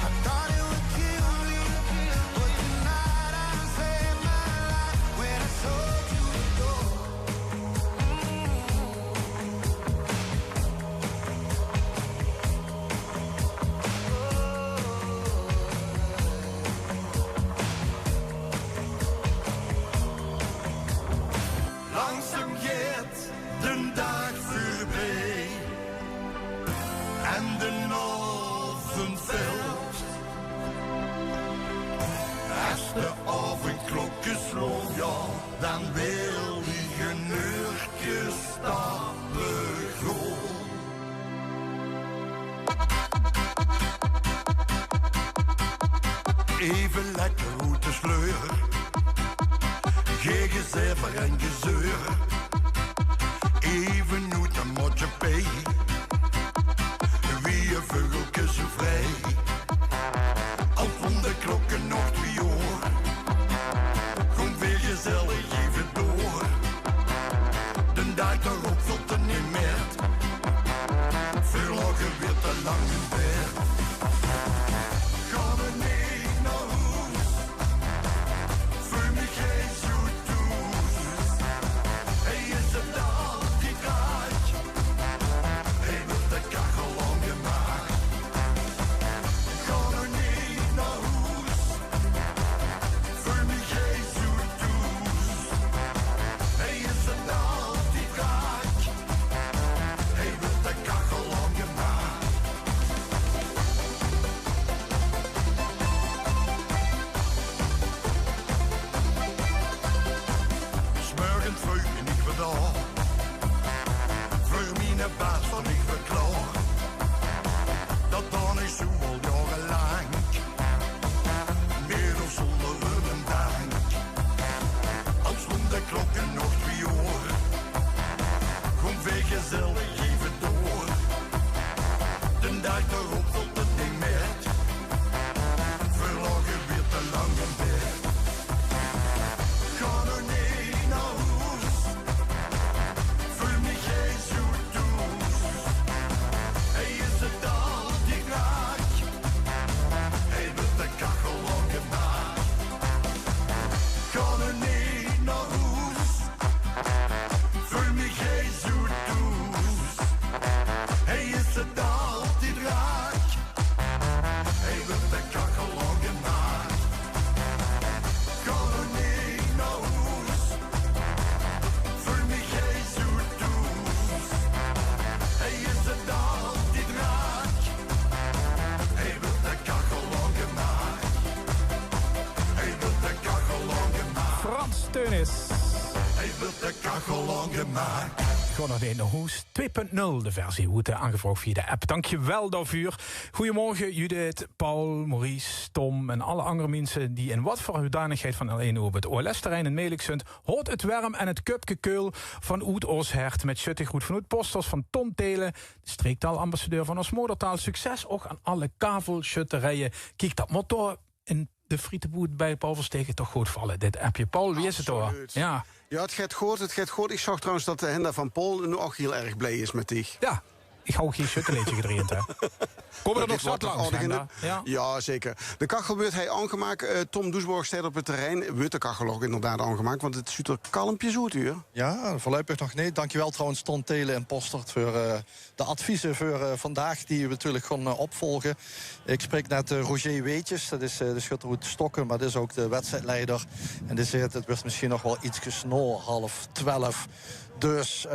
I thought it would kill me, but tonight I saved my life when I showed you the door. Langzaam gaat de dag voorbij en de avond valt. Als de avondklokje sloeg, ja, dan wil die geneurtje stapelen groot. Even lekker uit de sleur, geen gezever en gezeur. Even uit een motje pay, wie een vogeltje zo vrij. Al van de klokken nog 2 uur, komt weer gezellig even door. De dag erop tot er niet meer, verlagen weer te lang in bed. Gaan we niet naar huis, voel me geen zo toes. Hey, is het al die dag? gezellig even door. De dag erop tot het niet meer. Verlagen weer te lang in bed. Ga er niet naar huis. Voel me geen zo doos. Hij is het al die graag. Hij wil de kachel al gemaakt. Ga er niet naar huis. Voel me geen zo doos. Hij is het al die graag. Hij wil de kachel al gemaakt. Ga er niet naar huis. Voel me geen zo doos. Hij is het al die draak. Hij wil de kachel al gemaakt. Hij wil de kachel al gemaakt. Frans Teunis. Hij wil de kachel al gemaakt. Gewoon nog een hoes 2.0, de versie hoe het aangevraagd via de app. Dankjewel daarvoor. Goedemorgen Judith, Paul, Maurice, Tom en alle andere mensen die in wat voor hoedanigheid van L1 op het OLS-terrein in Melix zijn. Hoort het warm en het kupke keul van Oet Ooshert met Schuttegoed van Oet Posters van Tom Telen, de streektaalambassadeur van ons moedertaal. Succes ook aan alle kavelschutterijen. Kijk, dat motto in de frietenboet bij Paul Verstegen toch goed vallen, dit appje. Paul, wie is het hoor? Ja. Ja, het gaat goed, het gaat goed. Ik zag trouwens dat de Henda van Pol nu ook heel erg blij is met dich. Ja, ik hou geen schutteleetje gedreend, hè. Komen er nog zat langs, Henda? Ja, zeker. De kachel wordt hij aangemaakt. Tom Doesborg staat op het terrein. Wordt de kachel ook inderdaad aangemaakt, want het ziet er kalmpjes uit, uur. Ja, voorlopig nog niet. Dankjewel trouwens Ton Telen en Postert voor de adviezen voor vandaag die we natuurlijk gaan opvolgen. Ik spreek net Roger Weetjes, dat is de schutterhoed Stokken, maar dat is ook de wedstrijdleider. En die zegt, het wordt misschien nog wel iets na 11:30. Dus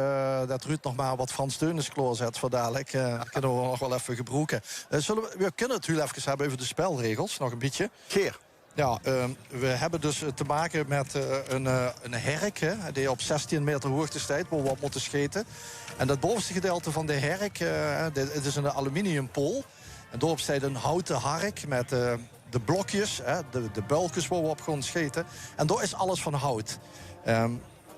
dat Ruud nog maar wat Frans Teunis klaarzet voor dadelijk. Kunnen we nog wel even gebroeken. We kunnen het heel even hebben over de spelregels, nog een beetje. Geer. Ja, we hebben dus te maken met een herk, hè, die op 16 meter hoogte staat, waar we op moeten scheten. En dat bovenste gedeelte van de herk, het is een aluminiumpol. En daarop staat een houten hark met de blokjes, de bulkjes waar we op gaan scheten. En daar is alles van hout.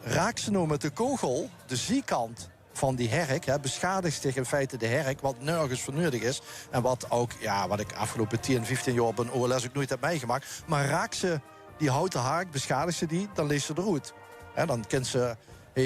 Raakt ze nou met de kogel de zijkant van die herk, beschadigt zich in feite de herk, wat nergens voor nodig is. En wat ook, ja, wat ik afgelopen 10, 15 jaar op een OLS ook nooit heb meegemaakt. Maar raakt ze die houten hark, beschadigt ze die, dan leest ze eruit. Dan kent ze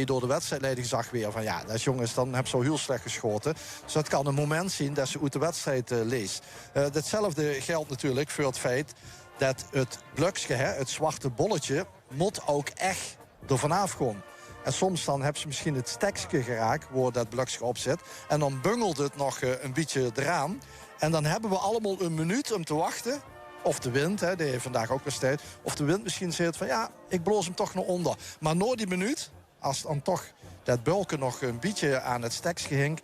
door de wedstrijdleiding zag weer van ja, dat is jongens, dan heb ze al heel slecht geschoten. Dus dat kan een moment zien dat ze uit de wedstrijd leest. Hetzelfde geldt natuurlijk voor het feit dat het bluksje, het zwarte bolletje, moet ook echt er vanaf gaan. En soms dan hebben ze misschien het stekje geraakt waar dat bluksje op zit. En dan bungelt het nog een beetje eraan. En dan hebben we allemaal een minuut om te wachten. Of de wind, die heeft vandaag ook weer tijd. Of de wind misschien zegt van ja, ik bloos hem toch nog onder. Maar na die minuut, als dan toch dat bulken nog een beetje aan het stekje hing,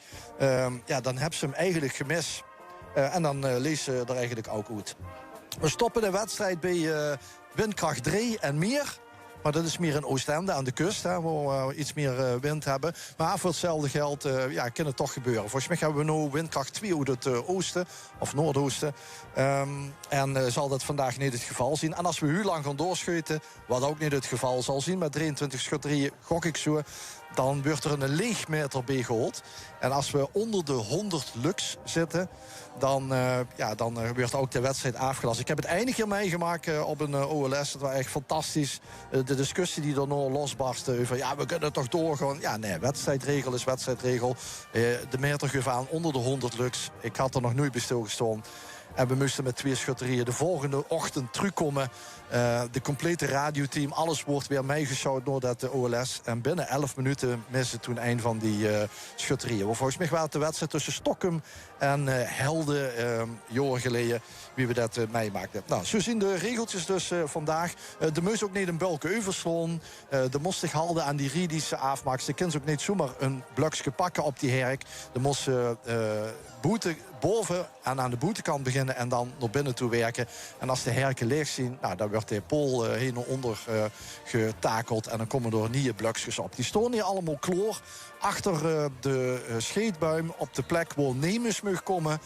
dan hebben ze hem eigenlijk gemist. En dan lees ze er eigenlijk ook uit. We stoppen de wedstrijd bij windkracht 3 en meer. Maar dat is meer in Oostende aan de kust, waar we iets meer wind hebben. Maar voor hetzelfde geld kan het toch gebeuren. Volgens mij hebben we nu windkracht 2 uit het oosten of noordoosten. En zal dat vandaag niet het geval zien. En als we heel lang gaan doorschuiten, wat ook niet het geval zal zien, met 23 schutterijen, gok ik zo, dan wordt er een leegmeter bij gehold. En als we onder de 100 lux zitten, dan wordt ook de wedstrijd afgelast. Ik heb het einde keer meegemaakt op een OLS. Het was echt fantastisch. De discussie die er nou losbarstte over, ja, we kunnen toch doorgaan. Ja, nee, wedstrijdregel is wedstrijdregel. De meter geeft aan onder de 100 lux. Ik had er nog nooit bij stilgestaan. En we moesten met 2 schutterijen de volgende ochtend terugkomen. De complete radioteam, alles wordt weer meegeshout door dat OLS. En binnen 11 minuten missen toen een van die schutterijen. Volgens mij was het de wedstrijd tussen Stockholm en Helden, jaren geleden, wie we dat meemaakten. Nou, zo zien de regeltjes dus vandaag. De moest ook niet een bulk overslaan. De moest zich houden aan die riedische afmaaks. De kind ook niet zomaar een blokje pakken op die herk. De moest boete boven en aan de boetekant beginnen en dan naar binnen toe werken. En als de herken leeg zien, nou, dan wordt de pol heen en onder getakeld en dan komen er nieuwe blokjes op. Die staan hier allemaal kloor achter de scheetbuim op de plek waar nemers mag komen.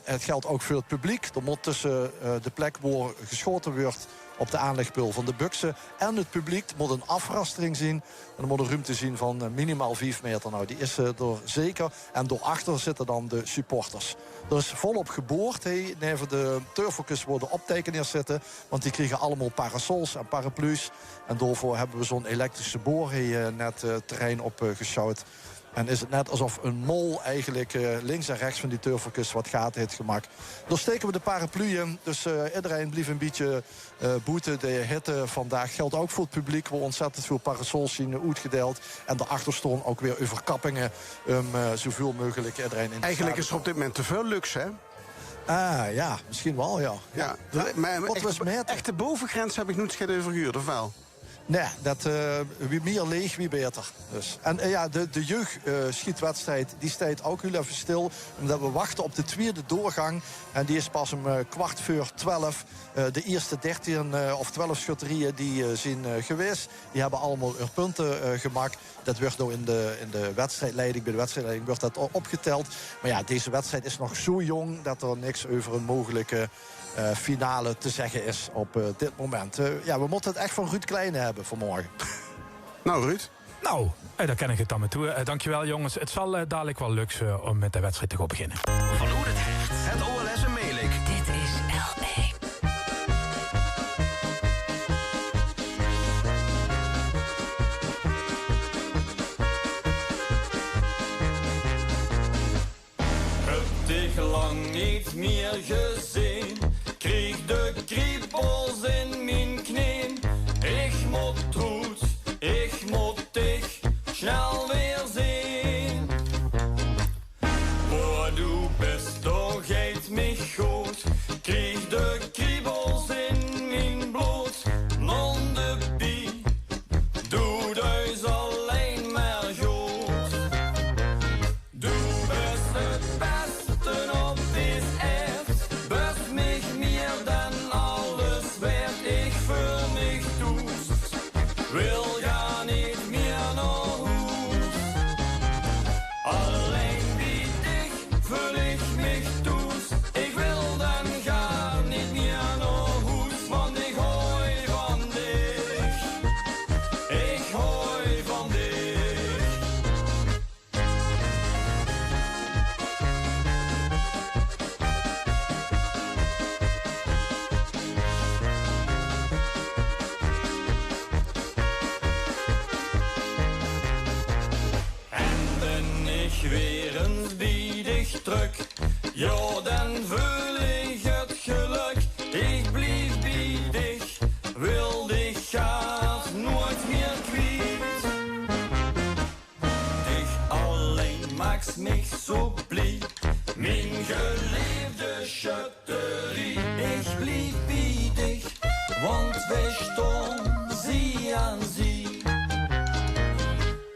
Het geldt ook voor het publiek. Er moet tussen de plek waar geschoten wordt op de aanlegbeul van de buksen. En het publiek moet een afrastering zien. En er moet een ruimte zien van minimaal 5 meter. Nou, die is er zeker. En daarachter zitten dan de supporters. Er is volop geboord. Neven de turfokers worden optekeneers zitten. Want die kregen allemaal parasols en paraplu's. En daarvoor hebben we zo'n elektrische boor net het terrein op geschouwd. En is het net alsof een mol eigenlijk links en rechts van die turfokers wat gaten heeft gemaakt. Dan steken we de parapluën. Dus iedereen blijft een beetje boete. De hitte vandaag geldt ook voor het publiek. Waar ontzettend veel parasols zien uitgedeeld. En daarachter stonden ook weer overkappingen. Zoveel mogelijk iedereen in de Eigenlijk is er op dit moment te veel luxe, hè? Ah, ja, misschien wel, ja. Maar echt de bovengrens heb ik nooit verhuurd, of wel? Nee, wie meer leeg, wie beter. Dus. En de jeugdschietwedstrijd die staat ook heel even stil. Omdat we wachten op de tweede doorgang. En die is pas om 11:15. De eerste 13 of 12 schutterieën die zijn geweest. Die hebben allemaal hun punten gemaakt. Dat wordt nou in de wedstrijdleiding, bij de wedstrijdleiding wordt dat opgeteld. Maar ja, deze wedstrijd is nog zo jong dat er niks over een mogelijke finale te zeggen is op dit moment. We moeten het echt van Ruud Kleine hebben vanmorgen. Nou, Ruud. Nou, daar ken ik het dan mee toe. Dankjewel, jongens. Het zal dadelijk wel lukken om met de wedstrijd te gaan beginnen. Van Oede het Hecht, het OLS en Melik. Dit is L1. Heb dich lang niet meer gezien. Krieg de kriebels in mijn knieën. Ik moet trots, ik moet dich snel weer zien. Maar du bist doch heet mich goed. Krieg de kriebels in mijn bloed. Non de pie, doe dus alleen maar goed. Du bist het beste op dit echt. Best mich meer dan alles werd. Ik voel mich toest. Wil ga niet meer naar huis. Alleen wie dich voel ik mich toest. Ik wil dan ga niet meer naar huis. Want ik hou van dich. Ik hou van dich. En ben ik weer eens bij dich terug. Ja, dan voel ik het geluk. Ik blijf bij dich, wil dich graag nooit meer kwijt. Dich alleen maakt mich zo blij. Mijn geliefde schutterie. Ik blijf bij dich, want wij stonden zie aan zie.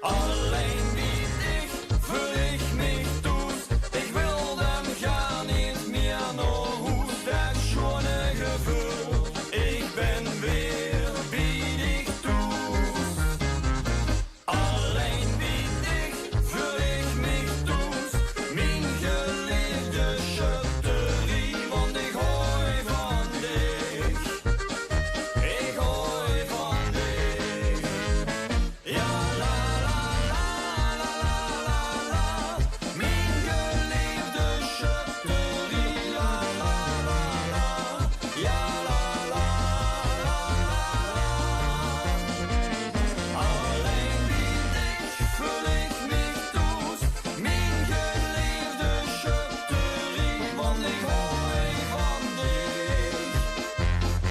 Alleen bij dich voel ik mich toest. Ik wil dan ga niet meer naar huis. Dat schone gevoel. Ik ben weer bij dich toest. Alleen bij dich voel ik mich toest. Mijn geliefde schutterie. Want ik hou van dich. Ik hou van dich. Ja, la la la la la la la. Mijn geliefde schutterie. La la la la. Ja, la la la la la. Alleen bij dich voel ik mich toest. Mijn geliefde schutterie. Want ik hou van dich.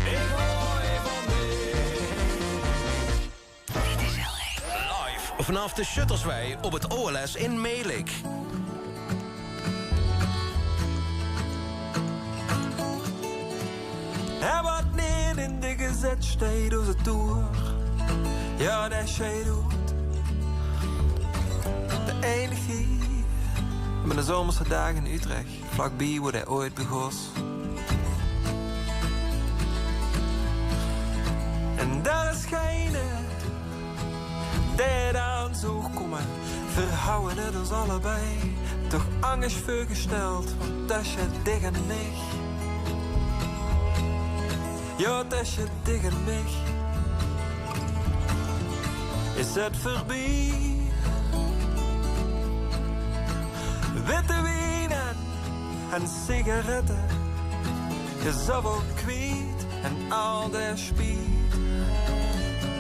Ik hou van dich. Live vanaf de Shuttleswei op het OLS in Melik. Er wordt neer in de gezet steed onze toer. Ja, dat zij doet. De energie. Met de zomerse dagen in Utrecht. Vlakbij waar hij ooit begon. En daar schijnen. Die aan zo komen. Verhouden het ons allebei. Toch angst voorgesteld. Want dat is je dik en niet. Ja, als je tegen mij is het voorbij. Witte wijnen en sigaretten, je zou wel kwijt en al de spiet.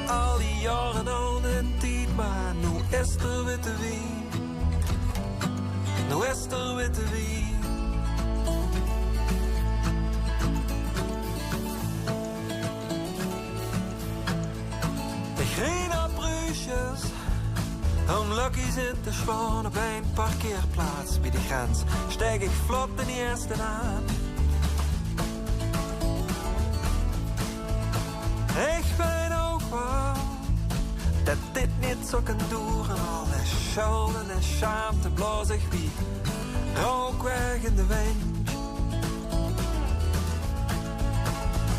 Al die jaren al de tijd, maar nu is er witte wijn. Nu is er witte wijn. Geen bruisjes, om Lucky's in te schonen bij een parkeerplaats bij de grens. Stijg ik vlot de eerste aan. Ik ben ook wel dat dit niet zo kan duren. Alle schulden en schaamte blaas ik wie rook weg in de wind.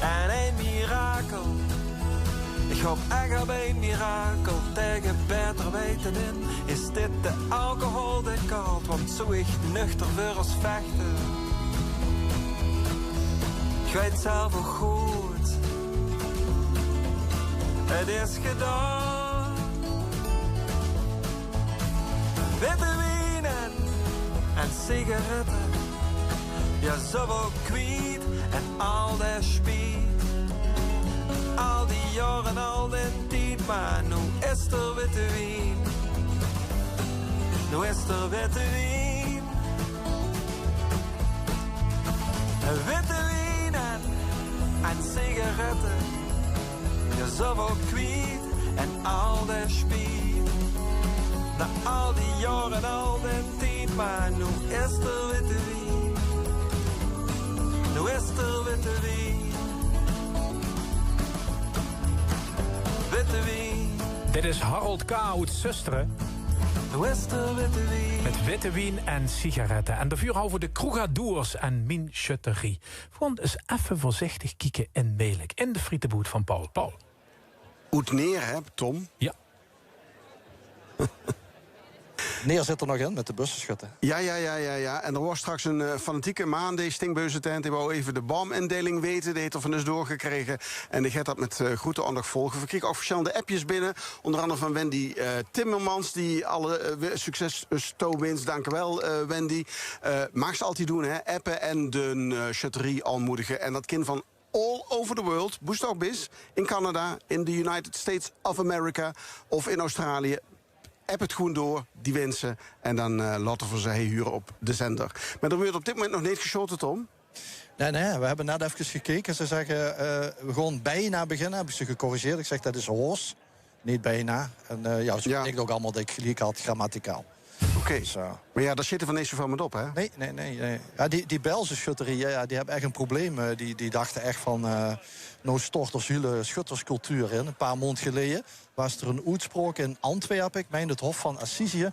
En een mirakel. Ik hoop echt op een mirakel tegen beter weten in. Is dit de alcohol die koud, want zo ik nuchter weer als vechten. Ik weet zelf wel goed, het is gedaan. Witte wijnen en sigaretten, ja zo wel kwijt en al de spiet. Al die jaren, al die tijd, maar nu is er witte wijn. Nu is er witte wijn. Witte wijn en sigaretten. Je zou wel kwijt en al de spiet. Na al die jaren, al die tijd, maar nu is er witte wijn. Nu is er witte wijn. Dit is Harold K. uit Susteren. Met witte wien en sigaretten. En de vuurhouwer de Kroegadoers en Min Schutterie. Gewoon eens even voorzichtig kijken in Melik. In de frietenboot van Paul. Paul. Oet neer, hè, Tom? Ja. Neer zit er nog in met de bussenschutten. Ja. En er was straks een fanatieke maan, deze stingbeuzentent. Die wou even de BAM-indeling weten. Die heeft er van eens doorgekregen. En die gaat dat met grote aandacht volgen. We kregen ook verschillende appjes binnen. Onder andere van Wendy Timmermans. Die alle succes wens. Dank u wel, Wendy. Mag ze altijd doen, hè? Appen en de shutterie aanmoedigen. En dat kind van all over the world, boest ook bis. In Canada, in de United States of America of in Australië. App het gewoon door, die wensen. En dan laten we ze huren op de zender. Maar er wordt op dit moment nog niet geschoten, Tom? Nee, we hebben net even gekeken. Ze zeggen, we gewoon bijna beginnen. Heb ik ze gecorrigeerd. Ik zeg, dat is hoors. Niet bijna. En ze betekent ook allemaal dat ik gelijk had, grammaticaal. Oké. Dus, maar ja, daar zitten van deze van met op, hè? Nee. Ja, die Belgische schutterie, die hebben echt een probleem. Die dachten echt van, nou stort er hele schutterscultuur in. Een paar maanden geleden was er een uitspraak in Antwerpen. Ik meen het Hof van Assisië.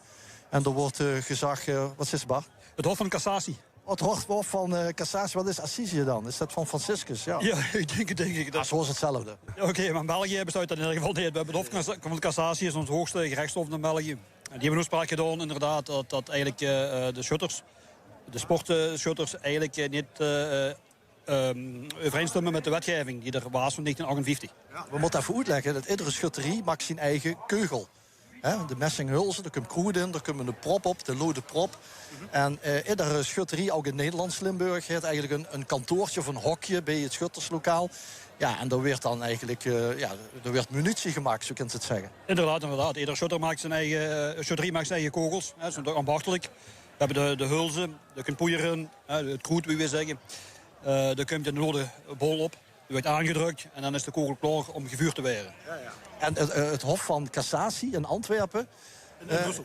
En er wordt gezag, wat is het, Bart? Het Hof van Cassatie. Het Hof van Cassatie, wat is Assisië dan? Is dat van Franciscus? Ja, ik denk dat. Zo is hetzelfde. Oké, maar in België bestaat dat in ieder geval niet. We hebben het Hof van Cassatie, is ons hoogste gerechtshof in België. En die hebben een uitspraak gedaan, inderdaad, dat eigenlijk de schutters, de sportschutters, eigenlijk niet overeenstemmen met de wetgeving die er was van 1958. Ja, we moeten even uitleggen dat iedere schutterie maakt zijn eigen keugel. De messinghulzen, daar komt kroed in, daar komt een prop op, de lode prop. En iedere schutterie, ook in Nederlands Limburg, heeft eigenlijk een kantoortje of een hokje bij het schutterslokaal. Ja, en daar werd dan eigenlijk er werd munitie gemaakt, zo kunt je het zeggen. Inderdaad. Ieder schutter maakt zijn eigen, schutterie maakt zijn eigen kogels. Dat is ambachtelijk. We hebben de hulzen, de kunt poeieren, het kroed, wie we zeggen. Daar komt een lode bol op. Die wordt aangedrukt en dan is de kogel klaar om gevuurd te worden. En het Hof van Cassatie in Antwerpen, in Brussel.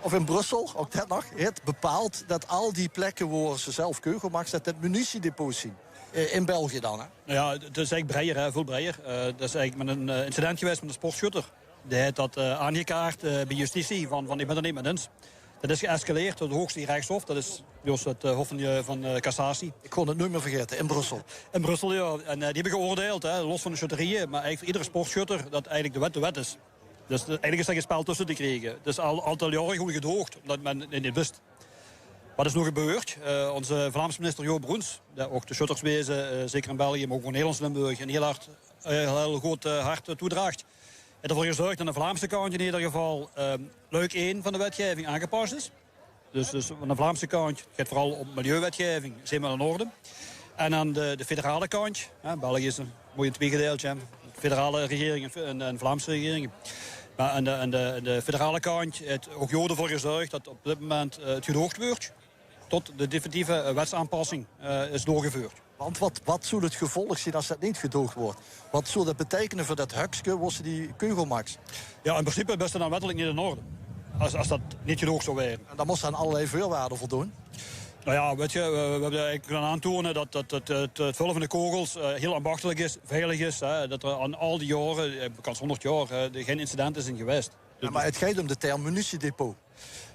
Of in Brussel, ook dat nog, het bepaalt dat al die plekken waar ze zelf keugel maken, dat het munitiedepots zien. In België dan, hè? Ja, het is eigenlijk breder, veel breder. Dat is eigenlijk met een incident geweest met een sportschutter. Die heeft dat aangekaart bij justitie van ik ben er niet met eens. Dat is geëscaleerd tot het hoogste rechtshof. Dat is dus het Hof van Cassatie. Ik kon het nooit meer vergeten, in Brussel. In Brussel, ja. En die hebben geoordeeld, los van de schutterieën. Maar eigenlijk voor iedere sportschutter dat eigenlijk de wet is. Dus eigenlijk is er geen spel tussen te krijgen. Dus al jaren goed gedoogd, omdat men het niet wist. Wat is nog gebeurd? Onze Vlaamse minister Joop Broens, ook de shutterswezen, zeker in België, maar ook in Nederlands-Limburg, een heel groot hart toedraagt. Het ervoor gezorgd dat aan de Vlaamse kant in ieder geval luik 1 van de wetgeving aangepast is. Dus aan de Vlaamse kant gaat vooral om milieuwetgeving, zijn we in orde. En aan de federale kant, België is een mooi tweegedeeldje, de federale regering en de Vlaamse regering. Maar aan de federale kant heeft ook Joden ervoor gezorgd dat op dit moment het gedoogd wordt tot de definitieve wetsaanpassing is doorgevoerd. Want wat zou het gevolg zijn als dat niet gedoogd wordt? Wat zou dat betekenen voor dat hekske, was die Keugelmax? Ja, in principe is dat dan wettelijk niet in orde. Als dat niet gedoogd zou zijn. En dan moest aan allerlei voorwaarden voldoen. Nou ja, weet je, we hebben eigenlijk kunnen aantonen dat het vullen van de kogels heel ambachtelijk is, veilig is. Hè, dat er aan al die jaren, bekend 100 jaar, geen incident is in geweest. Ja, maar het gaat om de term munitiedepot.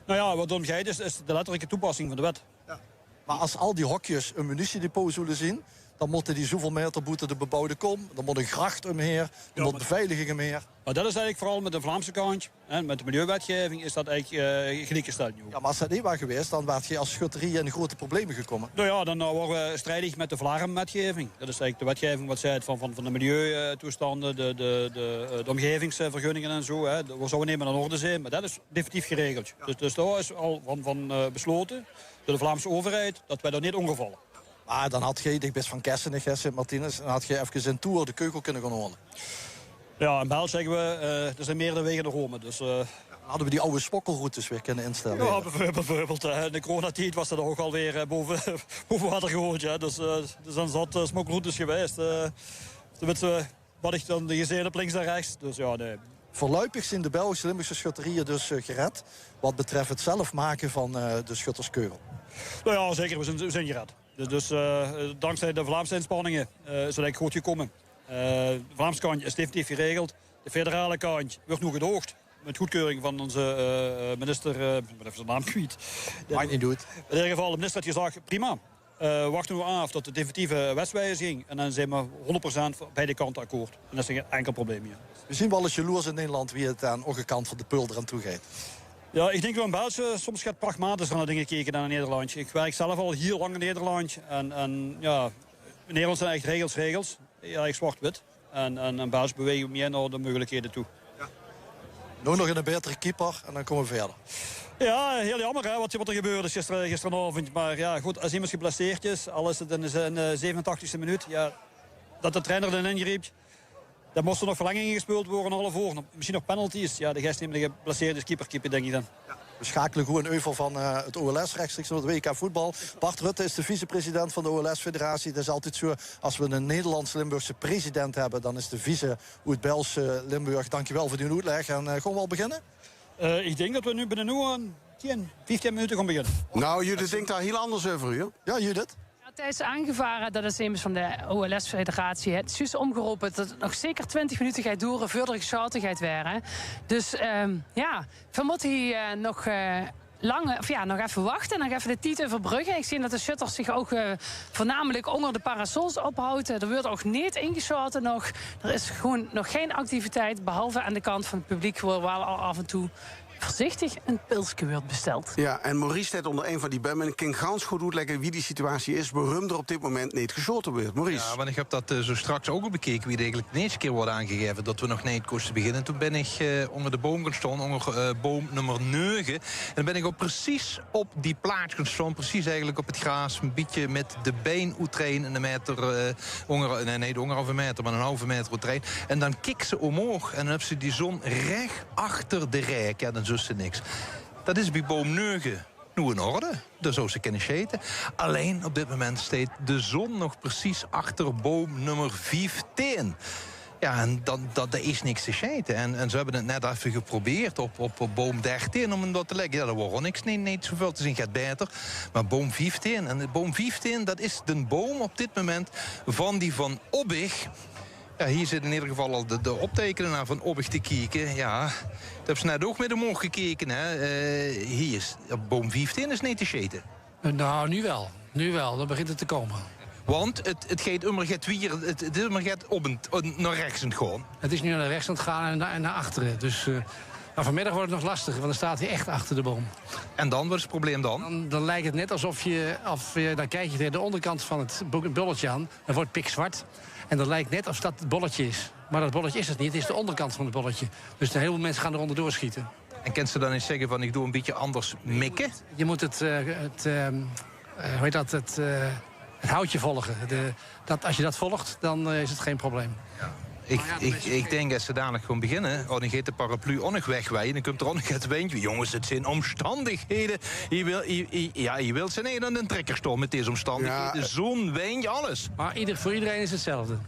Nou ja, wat het om gaat is de letterlijke toepassing van de wet. Ja. Maar als al die hokjes een munitiedepot zullen zien, dan moeten die zoveel meter boeten de bebouwde kom. Dan moet een gracht omheen, dan moet beveiliging omheen. Maar dat is eigenlijk vooral met de Vlaamse kant, hè, met de milieuwetgeving, is dat eigenlijk gelijkgesteld nu. Ja, maar als dat niet was geweest, dan werd je als schutterie in grote problemen gekomen. Nou ja, dan worden we strijdig met de Vlaram-wetgeving. Dat is eigenlijk de wetgeving wat zei van de milieutoestanden, de omgevingsvergunningen en zo. Hè. We zouden nemen aan orde zijn, maar dat is definitief geregeld. Ja. Dus daar is al van besloten door de Vlaamse overheid dat wij daar niet ongevallen. Maar dan had je, ik best van Kessenich, Sint-Martinus, dan had je even in Tour de Keugel kunnen gaan horen. Ja, in België zeggen we, er zijn meerdere wegen naar Rome. Dus, hadden we die oude spokkelroutes weer kunnen instellen. Ja, bijvoorbeeld. In de coronatijd was dat ook alweer boven water gegooid. Ja. Dus dan zat smokkelroutes geweest. Wat ik dan gezien heb links en rechts. Dus ja, nee. Voorlopig zijn de Belgische Limburgse schutterieën dus gered. Wat betreft het zelf maken van de schutterskeugel. Nou ja, zeker. We zijn gered. Dus dankzij de Vlaamse inspanningen is het goed gekomen. De Vlaamse kant is definitief geregeld. De federale kant wordt nu gedoogd. Met goedkeuring van onze minister, ik ben even zijn naam kwijt. Maakt niet goed. In ieder geval, de minister heeft gezegd, prima. Wachten we af tot de definitieve wetswijziging. En dan zijn we 100% beide kanten akkoord. En dat is geen enkel probleem meer. We zien wel eens jaloers in Nederland wie het aan de kant van de pulder aan toe gaat. Ja, ik denk dat in België soms gaat pragmatischer naar dingen kijken dan in Nederland. Ik werk zelf al heel lang in Nederland. En ja, in Nederland zijn echt regels. Erg zwart-wit. En in België bewegen we meer naar de mogelijkheden toe. Ja. Nu nog een betere keeper en dan komen we verder. Ja, heel jammer hè, wat er gebeurde gisteravond. Maar ja, goed, als iemand geblesseerd is, al is het in de 87e minuut, ja, dat de trainer erin ingreep. Dan moest er nog verlenging gespeeld worden, alle voor. Misschien nog penalties. Ja, de gast die geblesseerd is, keeper, denk ik dan. Ja. We schakelen gewoon een euvel van het OLS rechtstreeks naar het WK voetbal. Bart Rutte is de vicepresident van de OLS-federatie. Het is altijd zo, als we een Nederlands-Limburgse president hebben, dan is de vice uit Bels Limburg. Dankjewel voor die uitleg. En gaan we al beginnen? Ik denk dat we nu binnen 15 minuten gaan beginnen. Nou, Judith denkt daar heel anders over, joh. Ja, Judith? Thijs aangevaren, dat is immers van de OLS-federatie. Het is juist omgeroepen dat het nog zeker 20 minuten gaat duren voordat ik geschoten gaat werden. Dus ja, vermoed hij nog nog even wachten en nog even de tijd overbruggen. Ik zie dat de shutters zich ook voornamelijk onder de parasols ophouden. Er wordt ook niet ingeschoten nog. Er is gewoon nog geen activiteit, behalve aan de kant van het publiek, waar wel al af en toe voorzichtig een pilsje wordt besteld. Ja, en Maurice staat onder een van die bummen. Ik kan gans goed uitleggen wie die situatie is, waarom er op dit moment niet geschoten wordt. Maurice. Ja, want ik heb dat zo straks ook al bekeken, wie het eigenlijk de eerste keer wordt aangegeven dat we nog niet kosten beginnen. Toen ben ik onder de boom gaan staan, onder boom nummer 9. En dan ben ik ook precies op die plaats gaan staan, precies eigenlijk op het gras, een beetje met de been uitrein en een meter, niet ongeveer een meter, maar een halve meter uitrein. En dan kikt ze omhoog en dan heb ze die zon recht achter de rijk. Ja, dan zus ze niks. Dat is bij boom 9 nu in orde. Daar zou ze kunnen scheten. Alleen op dit moment staat de zon nog precies achter boom nummer 15. Ja, en dat is niks te scheten. En ze hebben het net even geprobeerd op boom 13 om hem dat te leggen. Ja, dat wordt niks. Nee, niet zoveel te zien, gaat beter. Maar boom 15, en boom 15, dat is de boom op dit moment van Obbig. Ja, hier zit in ieder geval al de optekening van Obbig te kijken. Ja, dat hebben ze net ook met hem oog gekeken. Hè. Hier is op boom 15 is niet te scheten. Nou, nu wel. Dan begint het te komen. Want het gaat naar rechts aan het gaan. Het is nu naar rechts aan het gaan en naar achteren. Dus Maar vanmiddag wordt het nog lastiger, want dan staat hij echt achter de boom. En dan, wat is het probleem dan? Dan lijkt het net alsof dan kijk je tegen de onderkant van het bolletje aan. Dan wordt pikzwart. En dan lijkt net alsof dat het bolletje is. Maar dat bolletje is het niet, het is de onderkant van het bolletje. Dus een heleboel mensen gaan eronder doorschieten. En kent ze dan eens zeggen van ik doe een beetje anders mikken? Je moet het houtje volgen. Als je dat volgt, dan is het geen probleem. Ik denk dat ze dadelijk gewoon beginnen. Dan gaat de paraplu ook nog wegwijden. Dan komt er ook nog het windje. Jongens, het zijn omstandigheden. Je wilt ze niet aan een trekkerstorm met deze omstandigheden. Zon, wind, alles. Maar voor iedereen is hetzelfde.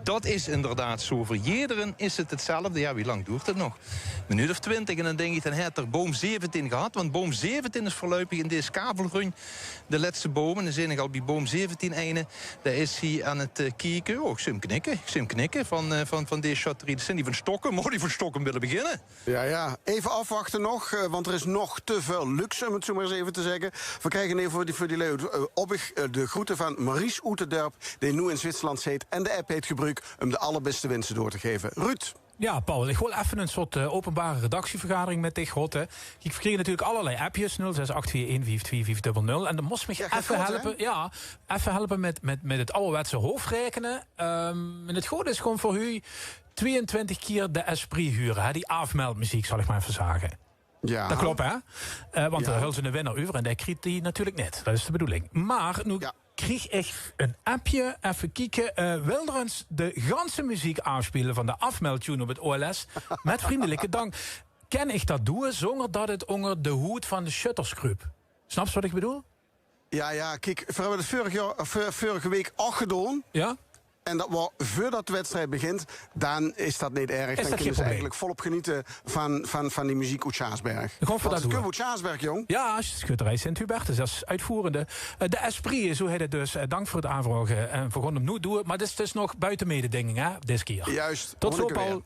Dat is inderdaad zo. Voor iedereen is het hetzelfde. Ja, wie lang duurt het nog? Een minuut of 20 en dan denk ik, dan heeft er boom 17 gehad. Want boom 17 is voorlopig in deze kavelrun de laatste boom. En dan zijn ik al bij boom 17 ene. Daar is hij aan het kijken. Oh, ik zie hem knikken van deze shotterie. Dat zijn die van Stokken. Moet die van Stokken willen beginnen? Ja. Even afwachten nog, want er is nog te veel luxe, om het zo maar eens even te zeggen. We krijgen even voor die leeuw de groeten van Maries Oeterderp, die nu in Zwitserland zit. En de app heet Gebruik om de allerbeste wensen door te geven. Ruud. Ja, Paul, ik wil even een soort openbare redactievergadering met dich, God. Ik kreeg natuurlijk allerlei appjes, 0684152500. En dan moest me even helpen. Ja, even helpen met het ouderwetse hoofdrekenen. En het goede is gewoon voor u 22 keer de Esprit huren. Hè? Die afmeldmuziek, zal ik maar even zeggen. Ja. Dat klopt, hè? Want er hulp ze een winnaar over en dat krijgt die natuurlijk net. Dat is de bedoeling. Maar nu kreeg ik een appje, even kijken. Wil er eens de ganse muziek afspelen van de afmeldtune op het OLS? Met vriendelijke dank. Kan ik dat doen zonder dat het onder de hoed van de shutters kruip? Snap je wat ik bedoel? Ja, kijk, we hebben het vorige week ook gedaan. Ja? En dat was, voordat de wedstrijd begint, dan is dat niet erg. Dan kunnen ze eigenlijk volop genieten van die muziek uit Sjaasberg. Gewoon voor dat doen. Uit Sjaasberg, jong. Ja, schutterij Sint-Hubertus, dat is uitvoerende. De Esprit, zo heet het dus. Dank voor het aanvragen. En we gaan hem nu doen. Maar dit is dus nog buiten mededinging, hè, deze keer. Juist. Tot zo, Paul.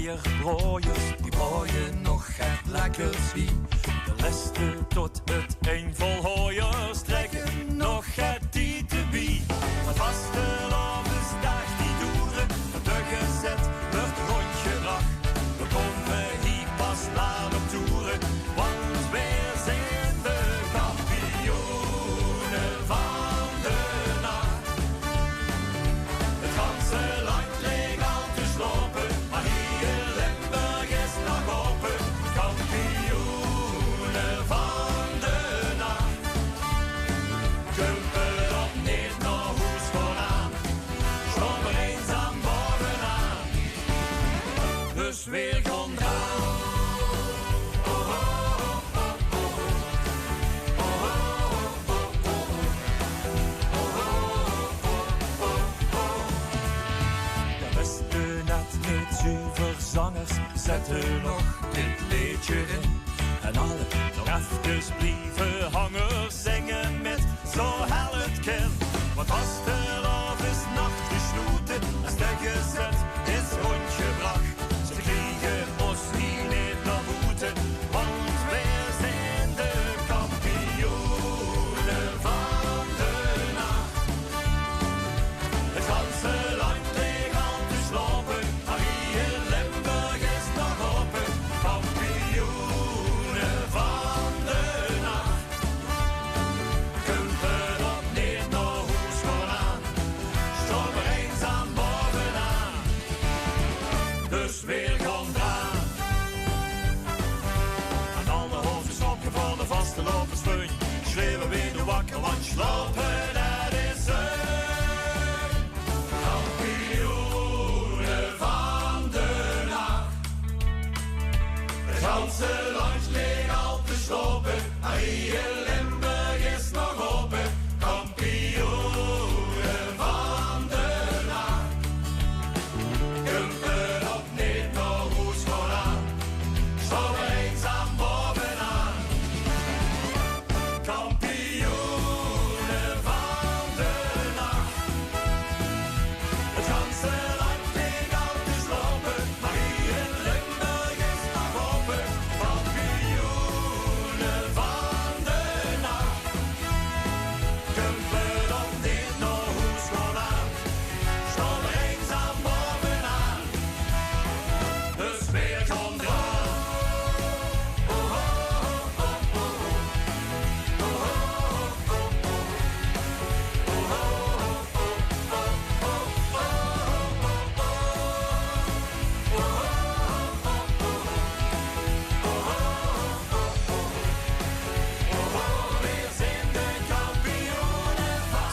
eierbroeiers, die brooien nog het lekkers wie. De leste tot het eind vol hooiers trekken nog het tietebie. Wat vastelavondsdag die doeren, dat de gezet wordt rondgebracht. We komen hier pas laat op toeren, want wij zijn de kampioenen van de nacht. Het ganse land leeg al te slopen, maar hier Limburg is nog open. Kampioenen van de nacht. Kumpen op niet naar hoes gewoon aan, slommer eenzaam bovenaan. Dus weer gaan draaien. Met zuiverzangers zetten nog dit liedje in. En alle nog even blijven hangen, zingen met zo hel het kind. Wat was er af is nacht gesloten, als de gezet is rondgebracht. Ze kregen ons hier niet naar boete, want wij zijn de kampioenen van de nacht. Het ganse land leeg al te slopen, maar hier Limburg is nog open. Kampioenen van de nacht. Kumpen op neer naar hoes gewoon aan, stopper eenzaam bovenaan. Dus weer gaan draan. En alle hoofden stopje voor de vaste lopers fun. Schreeuwen weer wakker, want slopen dat is een kampioenen van de nacht. Het ganse land leeg al te slopen, maar hier Limburg is nog open. Kampioenen van de nacht. Kumpen op niet naar hoes gewoon aan, stopper eenzaam bovenaan. Kampioenen van de nacht. Het ganse land leeg al te slopen, maar hier in Limburg is nog open. Kampioenen van de nacht. Kumpen op dit naar hoes gewoon aan, stopper eenzaam bovenaan. Dus weer gaan draaien.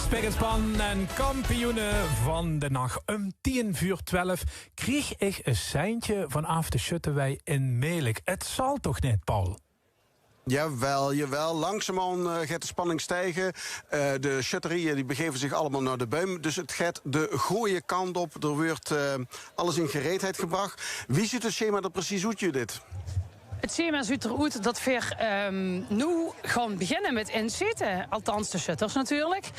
Spek en span en kampioenen van de nacht. Om 10:12 kreeg ik een seintje vanaf de Schutterwij in Melik. Het zal toch niet, Paul? Jawel. Langzaamaan gaat de spanning stijgen. De shutterieën die begeven zich allemaal naar de buim. Dus het gaat de goede kant op. Er wordt alles in gereedheid gebracht. Wie ziet het schema er precies uit, Judith? Het schema ziet eruit dat we nu gaan beginnen met inzitten. Althans de shutters natuurlijk.